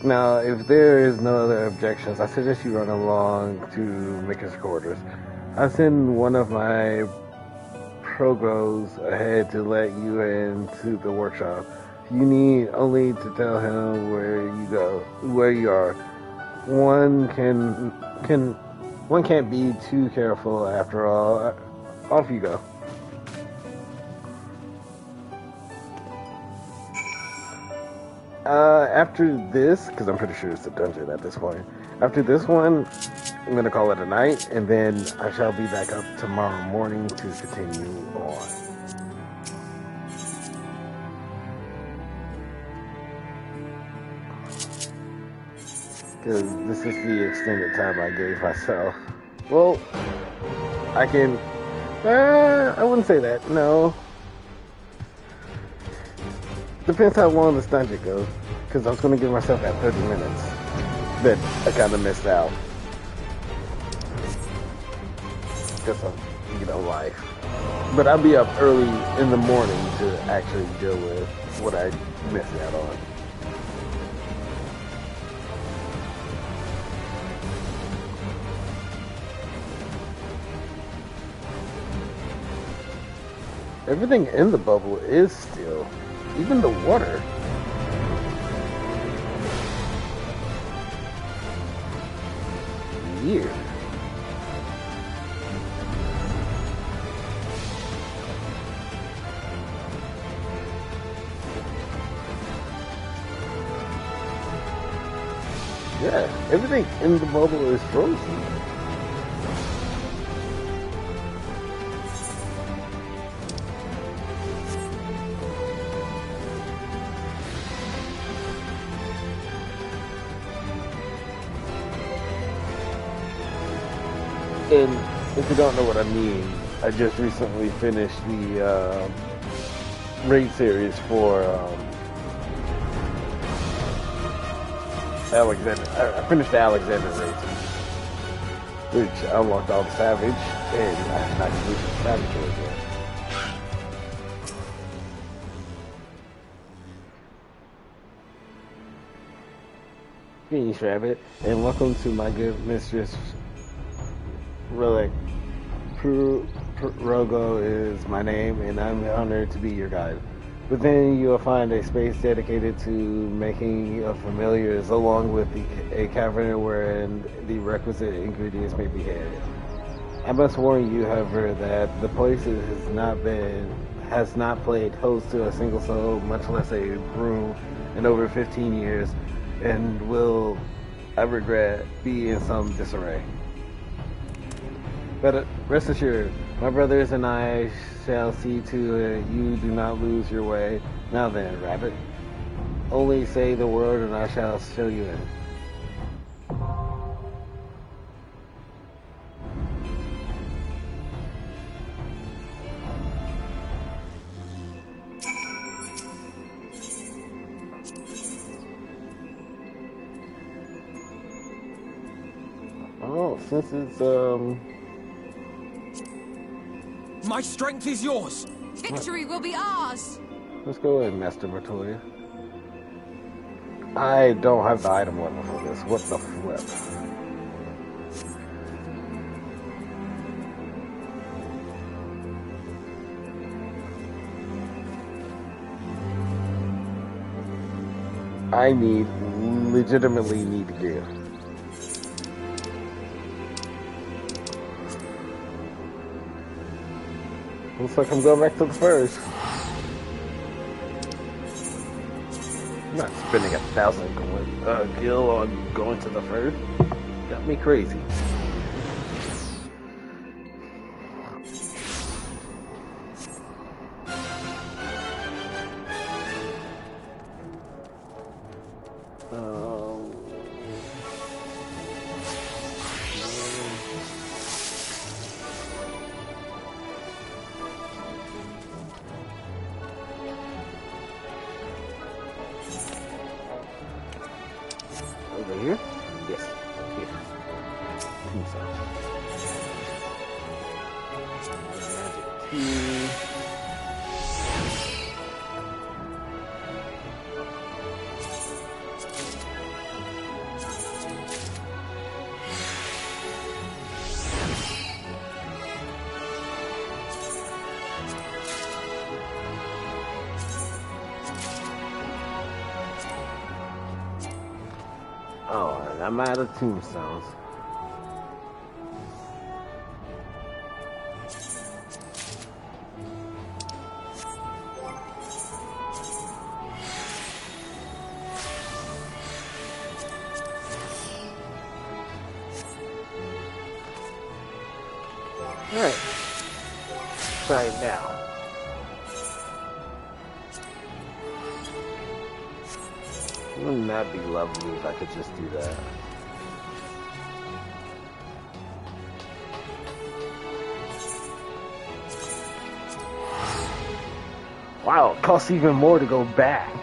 Now, if there is no other objections, I suggest you run along to Maker's quarters. I'll send one of my progos ahead to let you into the workshop. You need only to tell him where you are. One can't be too careful after all. Off you go. After this, because I'm pretty sure it's a dungeon at this point. After this one, I'm going to call it a night, and then I shall be back up tomorrow morning to continue on. Because this is the extended time I gave myself. Well, I can I wouldn't say that, no. Depends how long this dungeon goes. Because I was going to give myself that 30 minutes. That I kind of missed out. Because of, life. But I'll be up early in the morning to actually deal with what I missed out on. Everything in the bubble is still, even the water. Weird. Yeah, everything in the bubble is frozen. And if you don't know what I mean, I just recently finished the raid series for Alexander. I finished the Alexander raid series, which unlocked all the Savage, and I have not completed the Savage raid yet. Greetings, Rabbit, and welcome to my good mistress. Relic. Rogo is my name, and I'm honored to be your guide. Within you will find a space dedicated to making of familiars, along with a cavern wherein the requisite ingredients may be had. I must warn you, however, that the place has not played host to a single soul, much less a room, in over 15 years, and will, I regret, be in some disarray. But rest assured, my brothers and I shall see to it you do not lose your way. Now then, Rabbit, only say the word and I shall show you in. Oh, since it's My strength is yours! Victory will be ours! Let's go ahead, Master Bertolia. I don't have the item level for this. What the flip? I legitimately need gear. Looks like I'm going back to the first. I'm not spending 1,000 gil on going to the first. Got me crazy. Over here? Yes, here. Magic key. Oh, and I'm out of tombstones. Alright. Try it now. Wouldn't that be lovely if I could just do that? Wow, it costs even more to go back.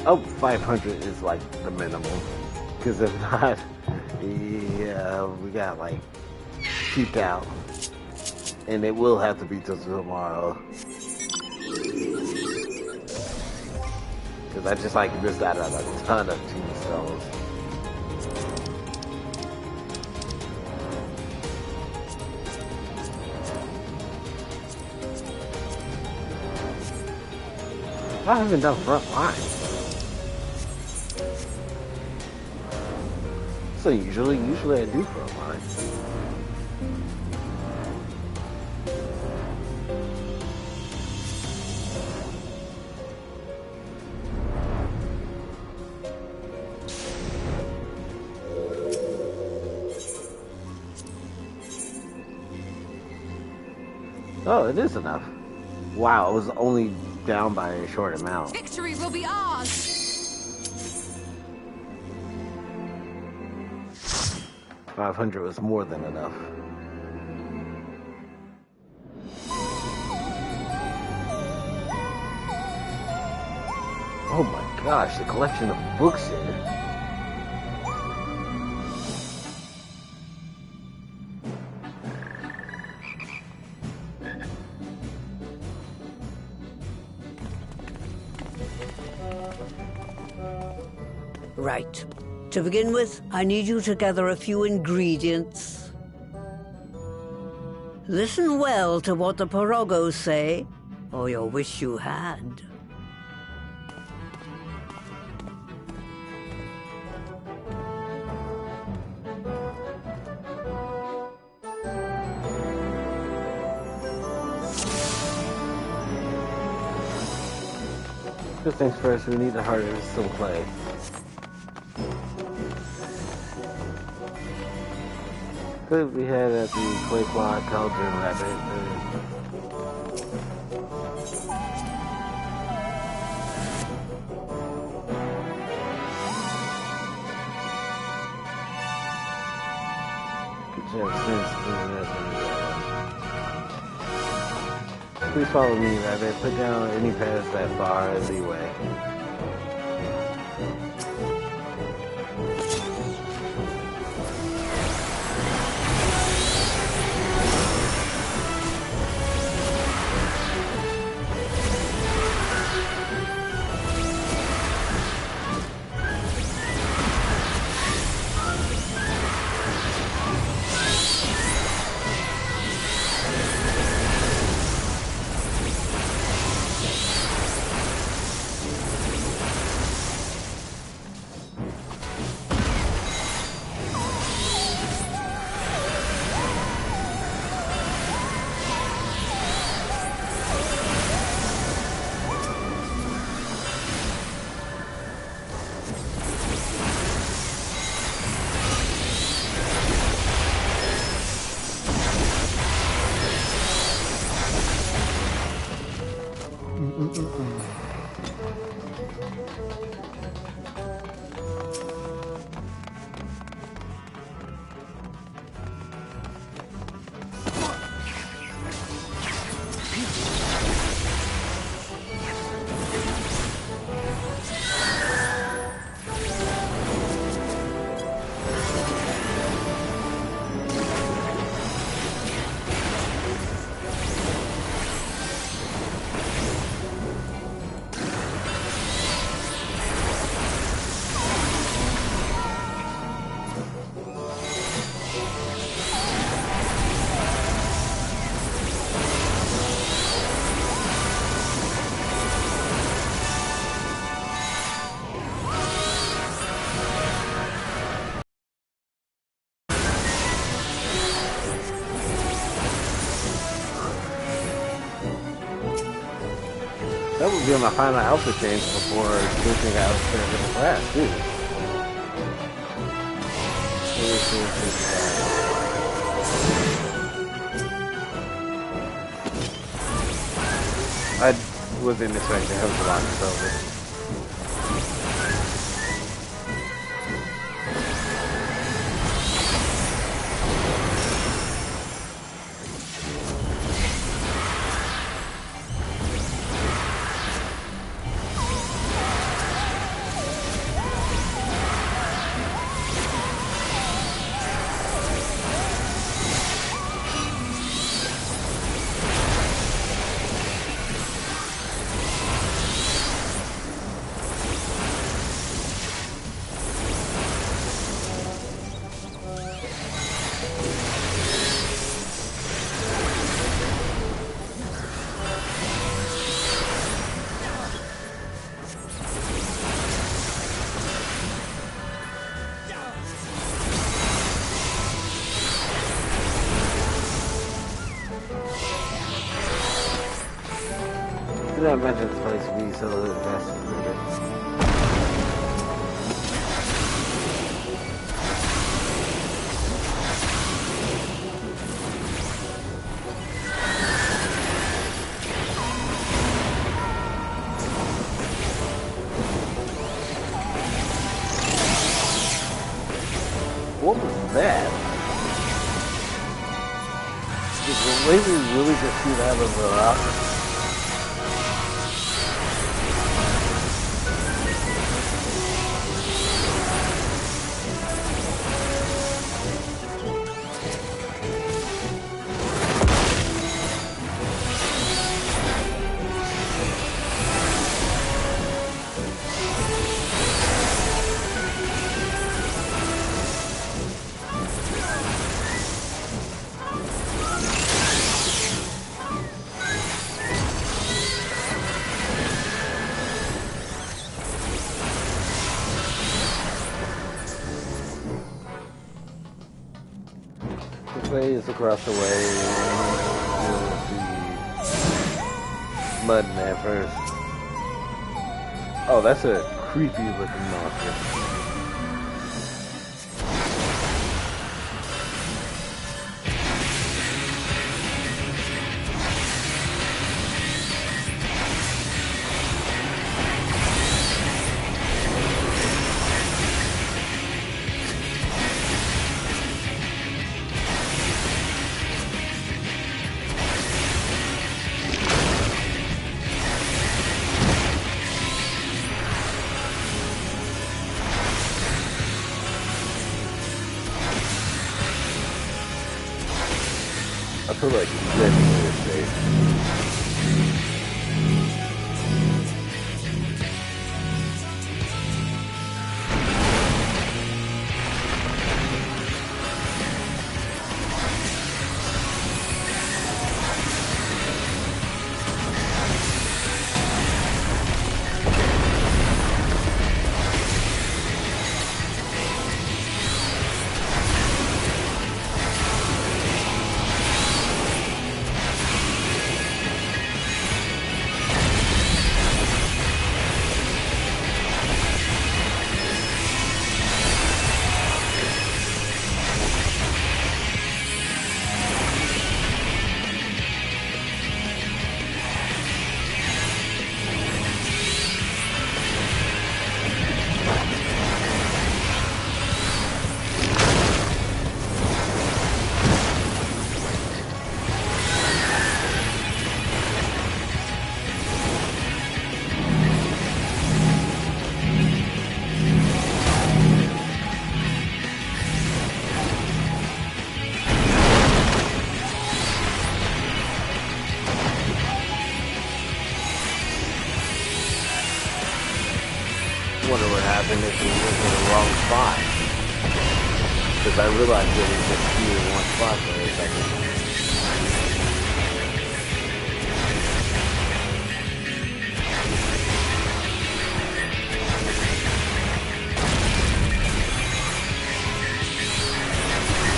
Oh, 500 is like the minimum. Because if not, yeah, we got like peeped out. And it will have to be till tomorrow. Because I just like missed out on a ton of tombstones. I haven't done front line. So usually I do front line. Oh, it is enough. Wow, it was only down by a short amount. Victory will be ours! 500 was more than enough. Oh my gosh, the collection of books here. Right. To begin with, I need you to gather a few ingredients. Listen well to what the Pirogos say, or you'll wish you had. First things first, we need to harden some clay. Good we had at the clay plot cauldron rabbit. Good job, please follow me, rabbit. Put down any paths that far and leeway. That would be my final outfit change before switching out to the class, too. I wasn't expecting to have a lot of over. I imagine this place would be so invested in it. What was that? Did the laser really just shoot out of the rock? Is across the way. You'll see mud nappers. Oh, that's a creepy looking monster. I feel like he's living in this space. Wonder what happened if we went to the wrong spot. Because I realized that we just be in one spot for a second.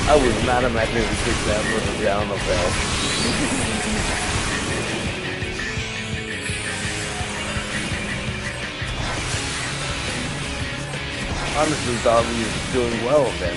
I was not imagining we could that with a down the bell. Honestly thought we were doing well then.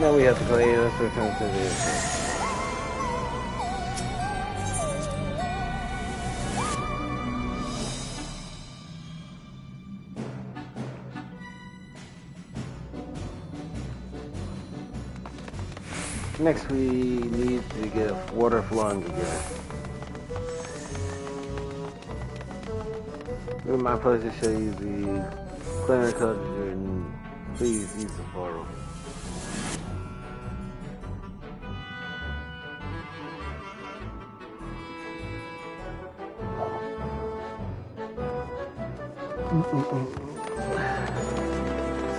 Now we have to play. Let's return to the. Next, we need to get water flowing again. It's my pleasure to show you the cleaner cottage, and please use the portal.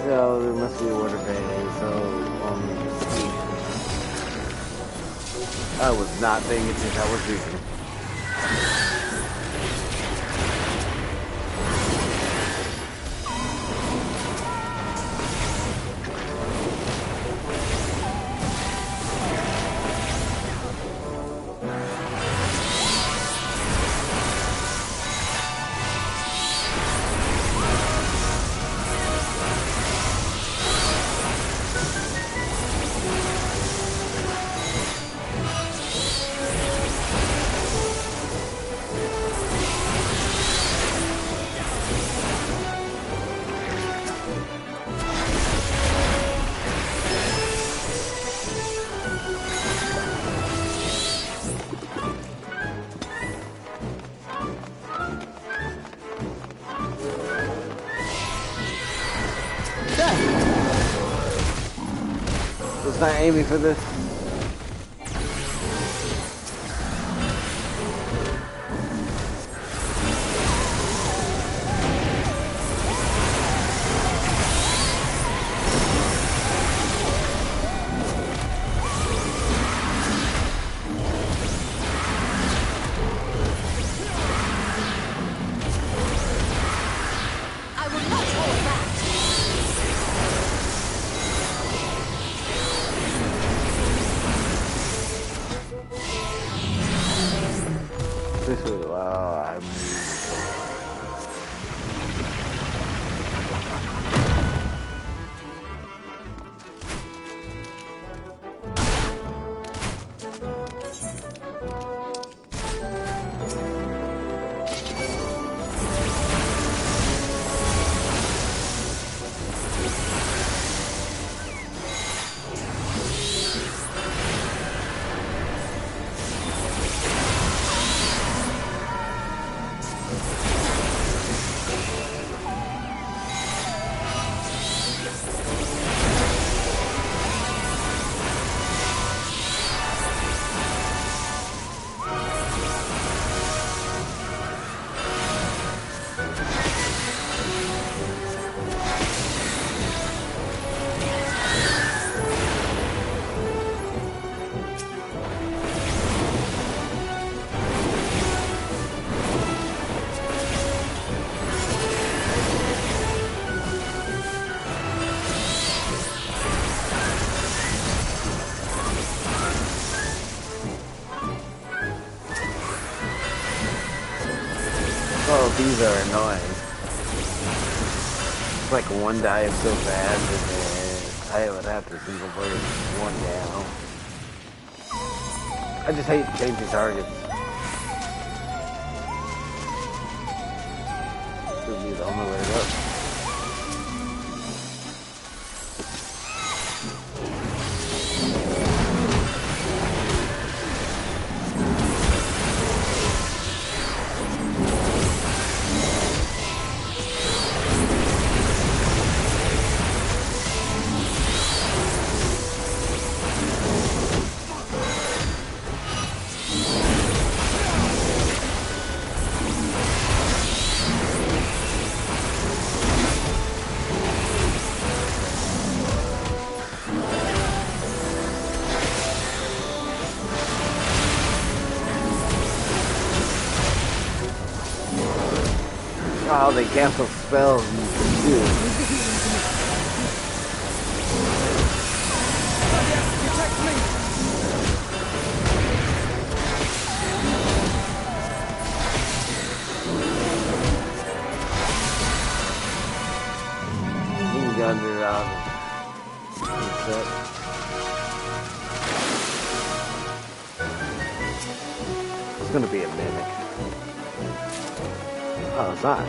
So there must be a water bay, so I was not paying attention, I was reading. Was not aiming for this. These are annoying. It's like one dive so fast, and then I would have to single burst one down. I just hate changing targets. I don't know where to go. How they cancel spells too. Guns around. It's gonna be a mimic. Oh, it's not.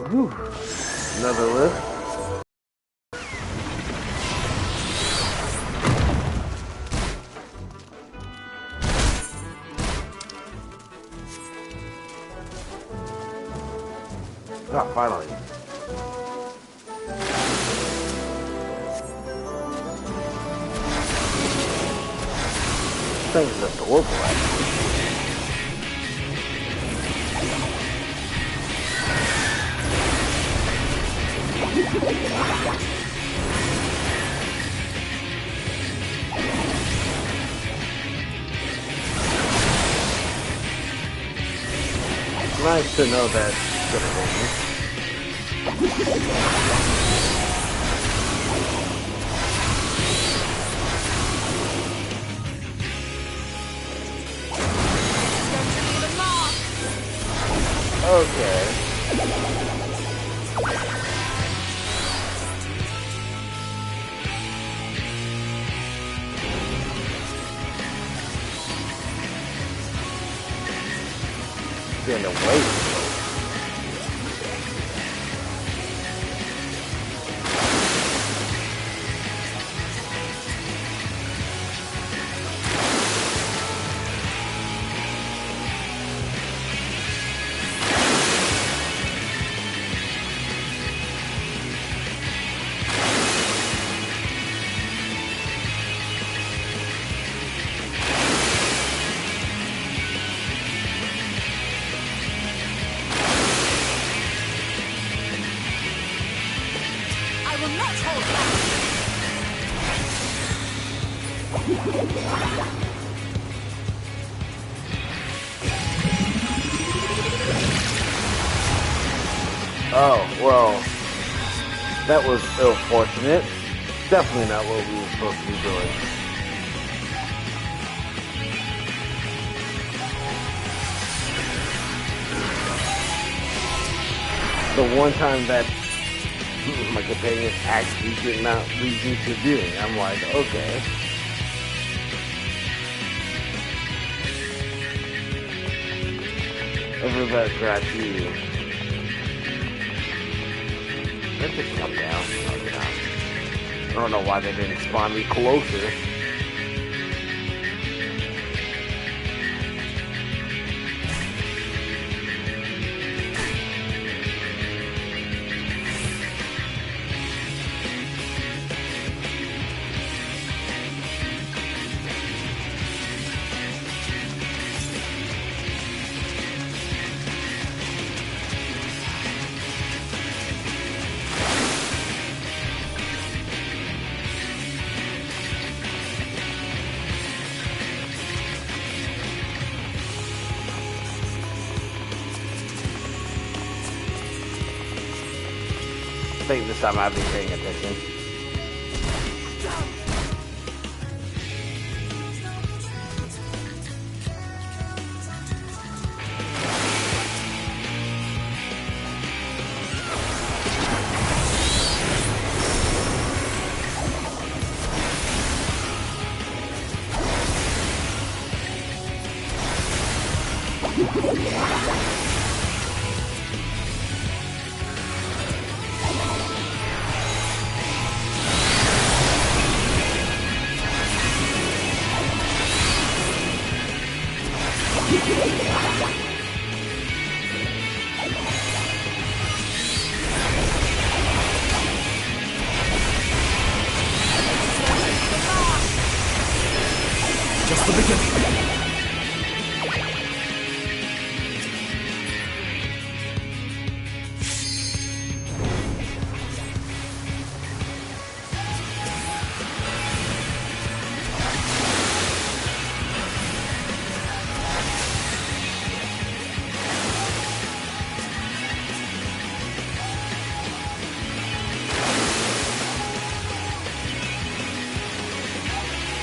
Whew. Another lift. Ah, finally. This thing is adorable, actually. It's nice to know that it's gonna hit me. Okay. In the way. Oh, well, that was ill-fortunate. Definitely not what we were supposed to be doing. The one time that my companions actually did not lead me to doing, I'm like, okay. Everybody got you. Let's just come down. Oh, yeah. I don't know why they didn't spawn me closer. this time I've been paying attention. Just the beginning.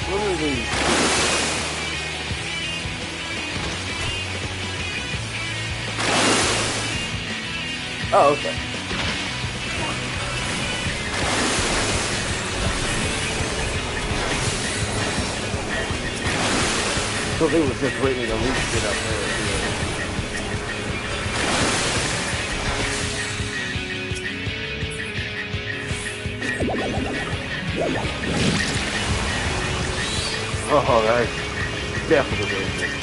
What are these? Oh, okay. So they was just waiting to leave it up there. Oh, that's definitely dangerous.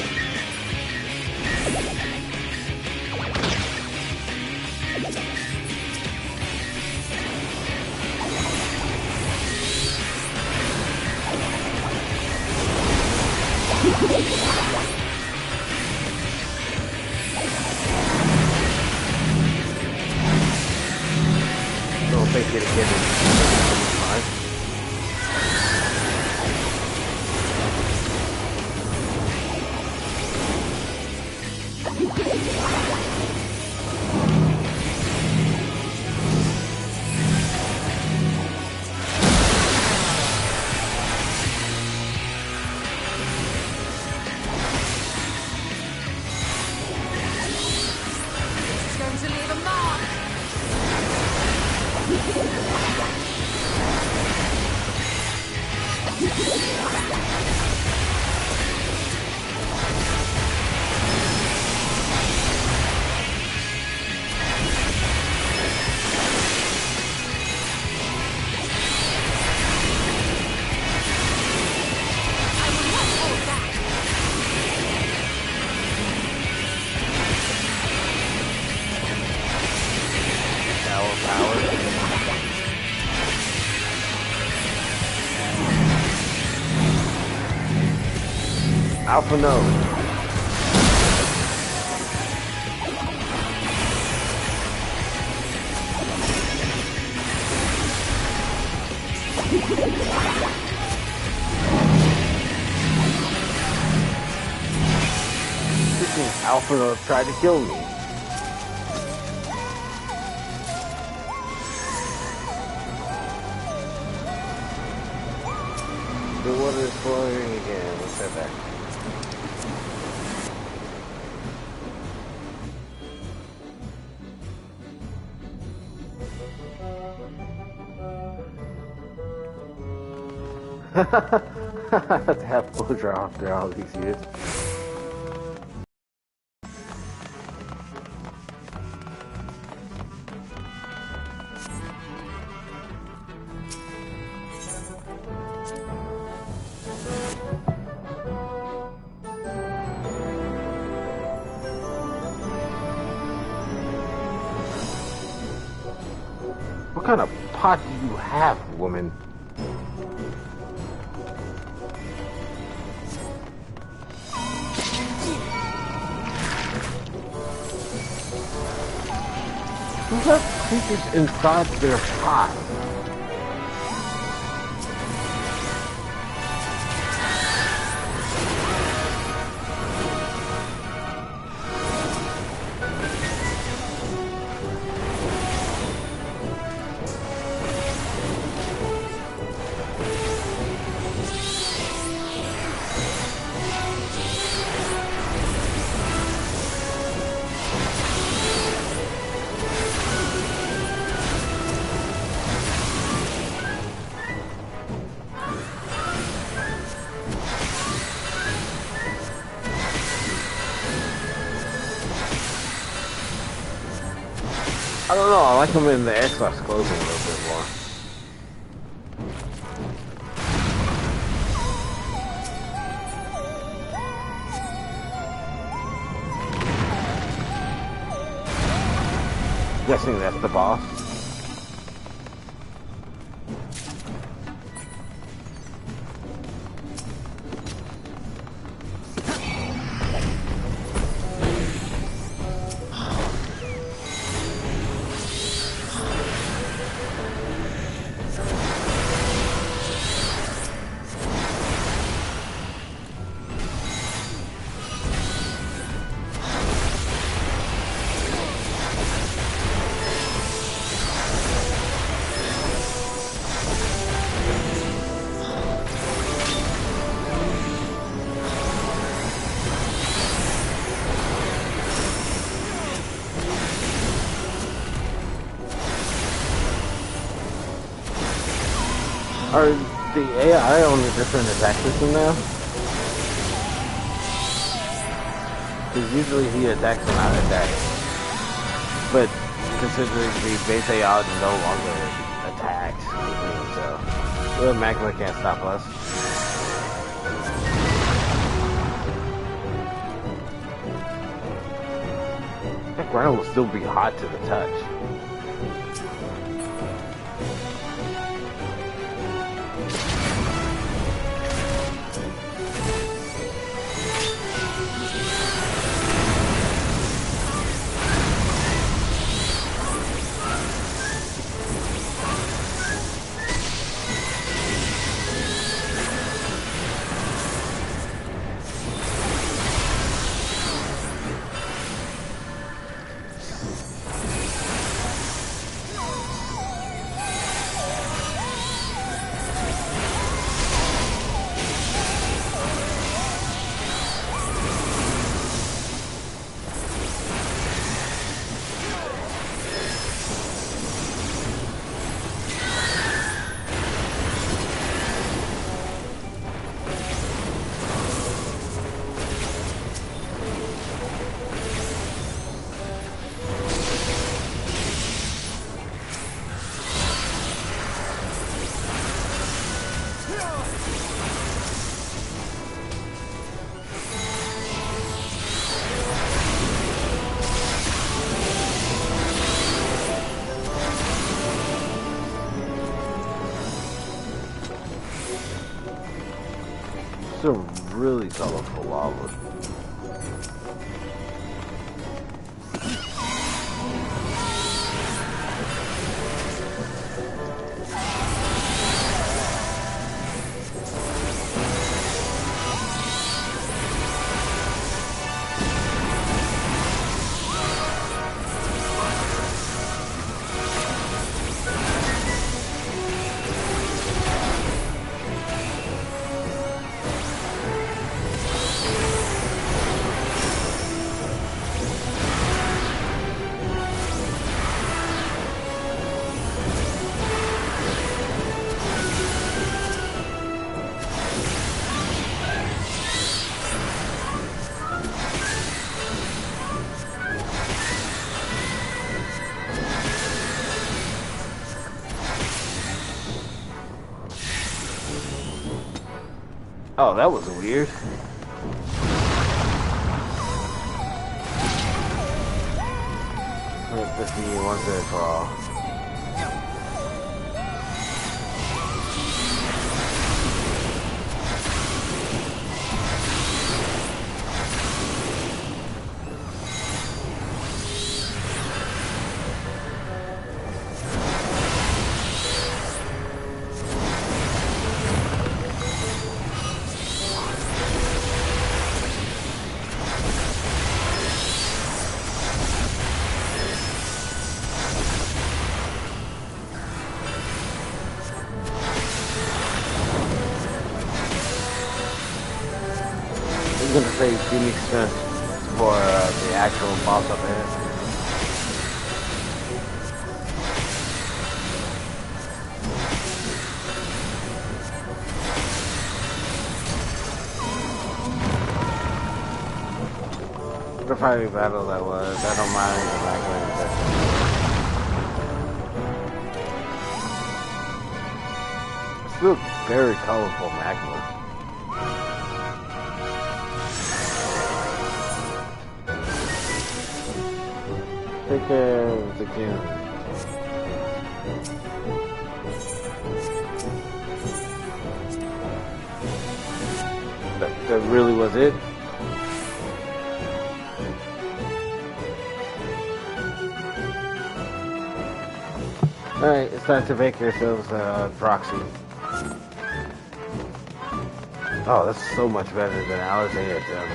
Don't think it'll get it. Fine. It's going to leave a mark. Alpha no. Freaking Alpha no tried to kill me. The water is flowing again. What's that back? To have closure after all these years. What kind of pot do you have, woman? Who's that creatures inside their pot? know, I like them in the Xbox clothing a little bit more. Guessing that's the boss. Are the AI on a different attack system now? Because usually he attacks when I attack. But considering the base AI no longer attacks with me, so the magma can't stop us. That ground will still be hot to the touch. Some really colorful lava. Oh, that was weird. Let's see, once and for all. I'm gonna say Phoenix for the actual boss up there. What a fiery battle that was. I don't mind the background. look very colorful magma. Take care of the king. That really was it? Alright, it's time to make ourselves proxy. Oh, that's so much better than Alizé had done.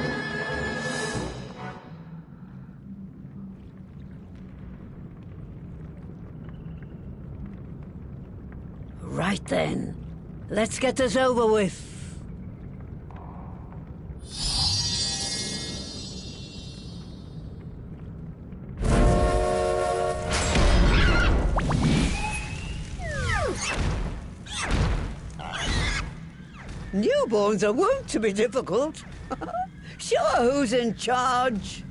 Right then, let's get this over with. Newborns are wont to be difficult. Sure, who's in charge?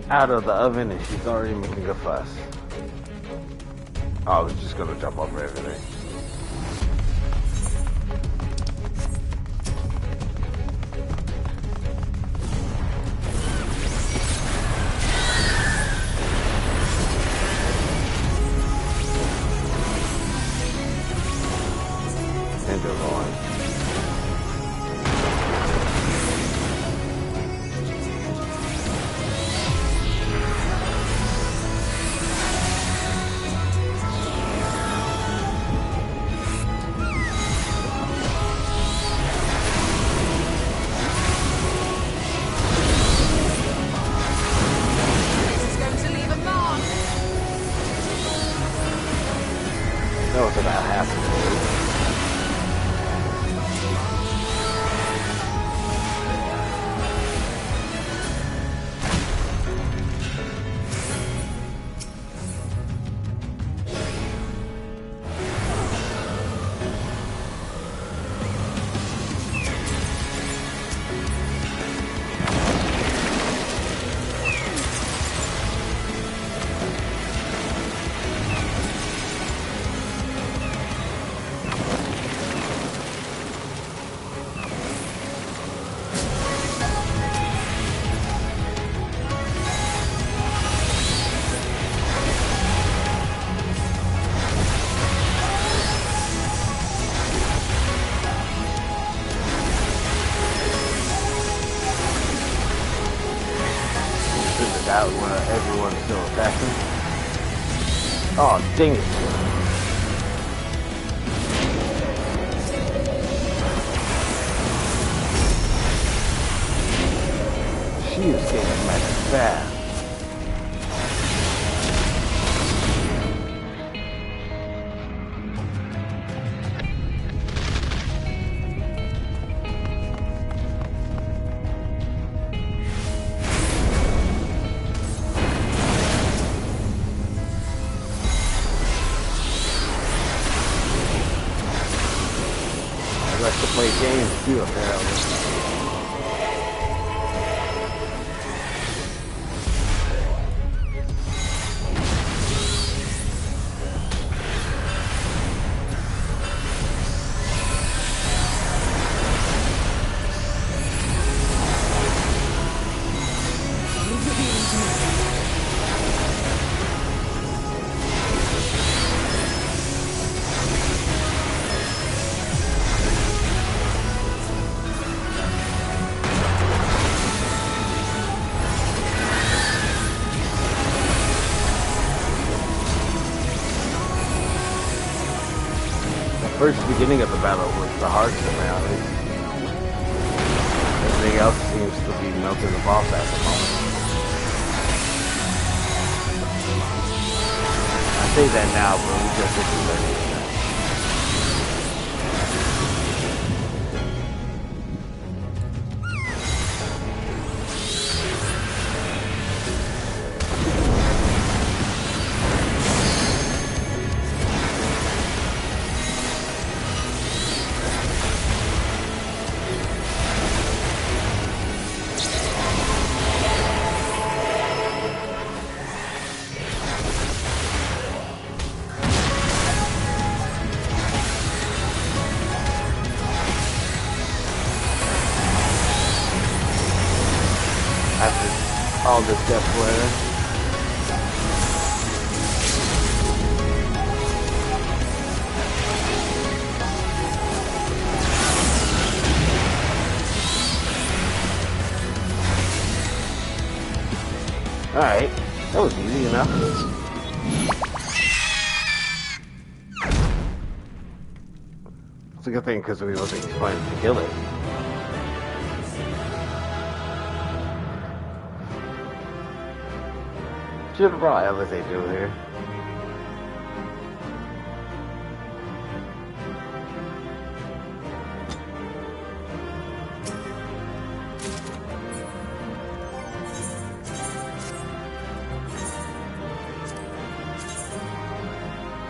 Out of the oven and she's already making a fuss. Oh, I was just gonna jump over everything. That was about half the way. Out where everyone's still attacking. Oh, dang it. She is getting mad fast. To play games too, apparently. First beginning of the battle was the hardest apparently. Everything else seems to be melting the boss at the moment. I say that now, but we just didn't do anything. this Death Flare. Alright, that was easy enough. It's a good thing because we wasn't planning to kill it. Should have brought Alizé through here.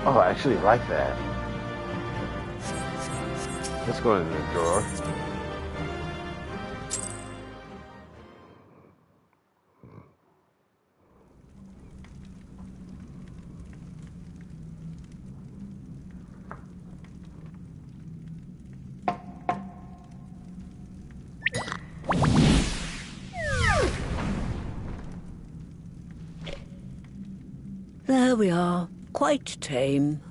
Oh, I actually like that. Let's go in the drawer. There we are. Quite tame.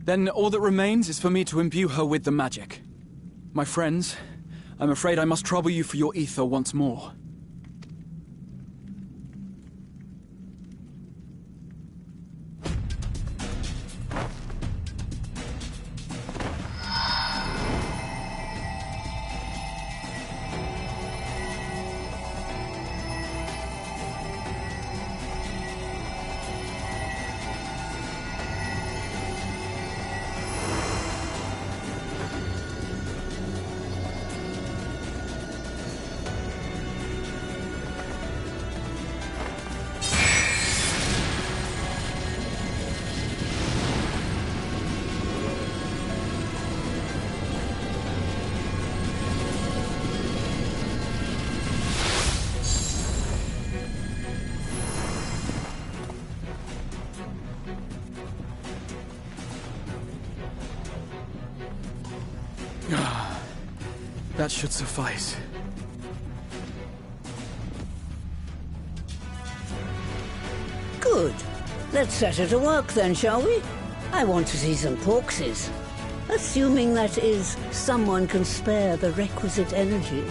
Then all that remains is for me to imbue her with the magic. My friends, I'm afraid I must trouble you for your ether once more. That should suffice. Good. Let's set her to work then, shall we? I want to see some porkses. Assuming, that is, someone can spare the requisite energy.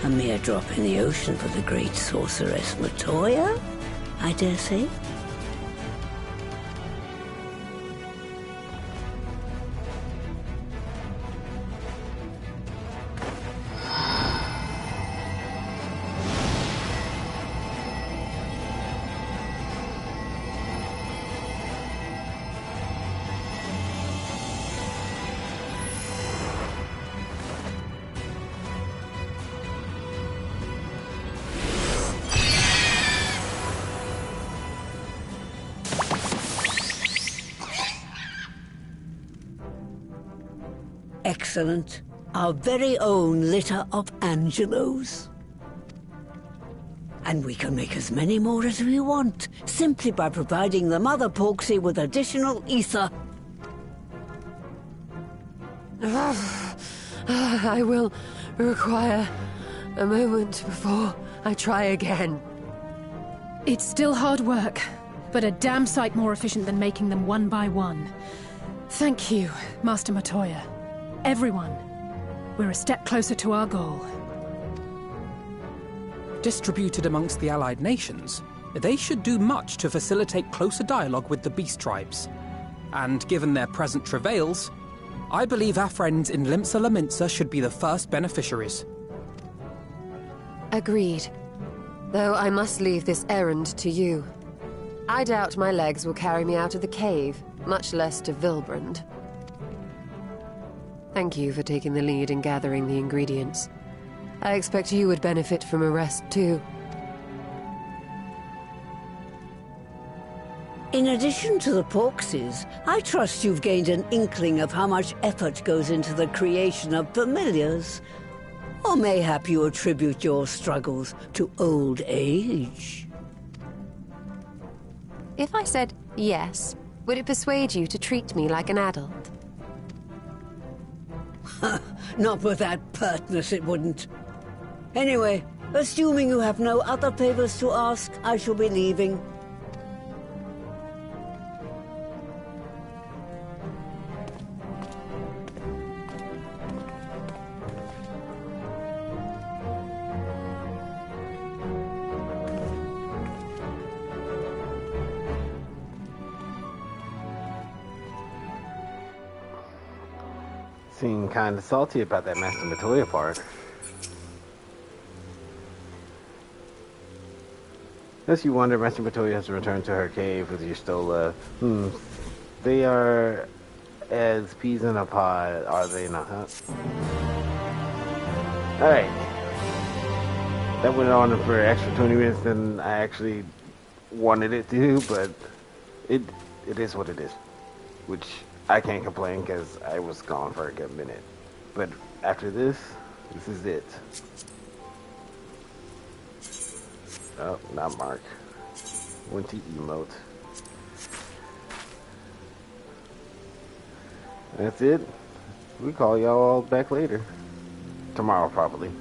A mere drop in the ocean for the great sorceress Matoya, I dare say. Excellent. Our very own litter of Angelos. And we can make as many more as we want, simply by providing the Mother Porksy with additional ether. I will require a moment before I try again. It's still hard work, but a damn sight more efficient than making them one by one. Thank you, Master Matoya. Everyone, we're a step closer to our goal. Distributed amongst the allied nations, they should do much to facilitate closer dialogue with the beast tribes. And given their present travails, I believe our friends in Limsa Lominsa should be the first beneficiaries. Agreed. Though I must leave this errand to you. I doubt my legs will carry me out of the cave, much less to Vilbrand. Thank you for taking the lead in gathering the ingredients. I expect you would benefit from a rest, too. In addition to the Porksies, I trust you've gained an inkling of how much effort goes into the creation of familiars. Or mayhap you attribute your struggles to old age. If I said yes, would it persuade you to treat me like an adult? Not with that pertness, it wouldn't. Anyway, assuming you have no other favors to ask, I shall be leaving. Seem kind of salty about that Master Matoya part. Unless you wonder, Master Matoya has returned to her cave with Y'shtola. They are as peas in a pod, are they not? Alright. That went on for an extra 20 minutes than I actually wanted it to, but it is what it is. Which I can't complain because I was gone for a good minute. But after this is it. Oh, not Mark. Went to emote. That's it. We call y'all back later. Tomorrow, probably.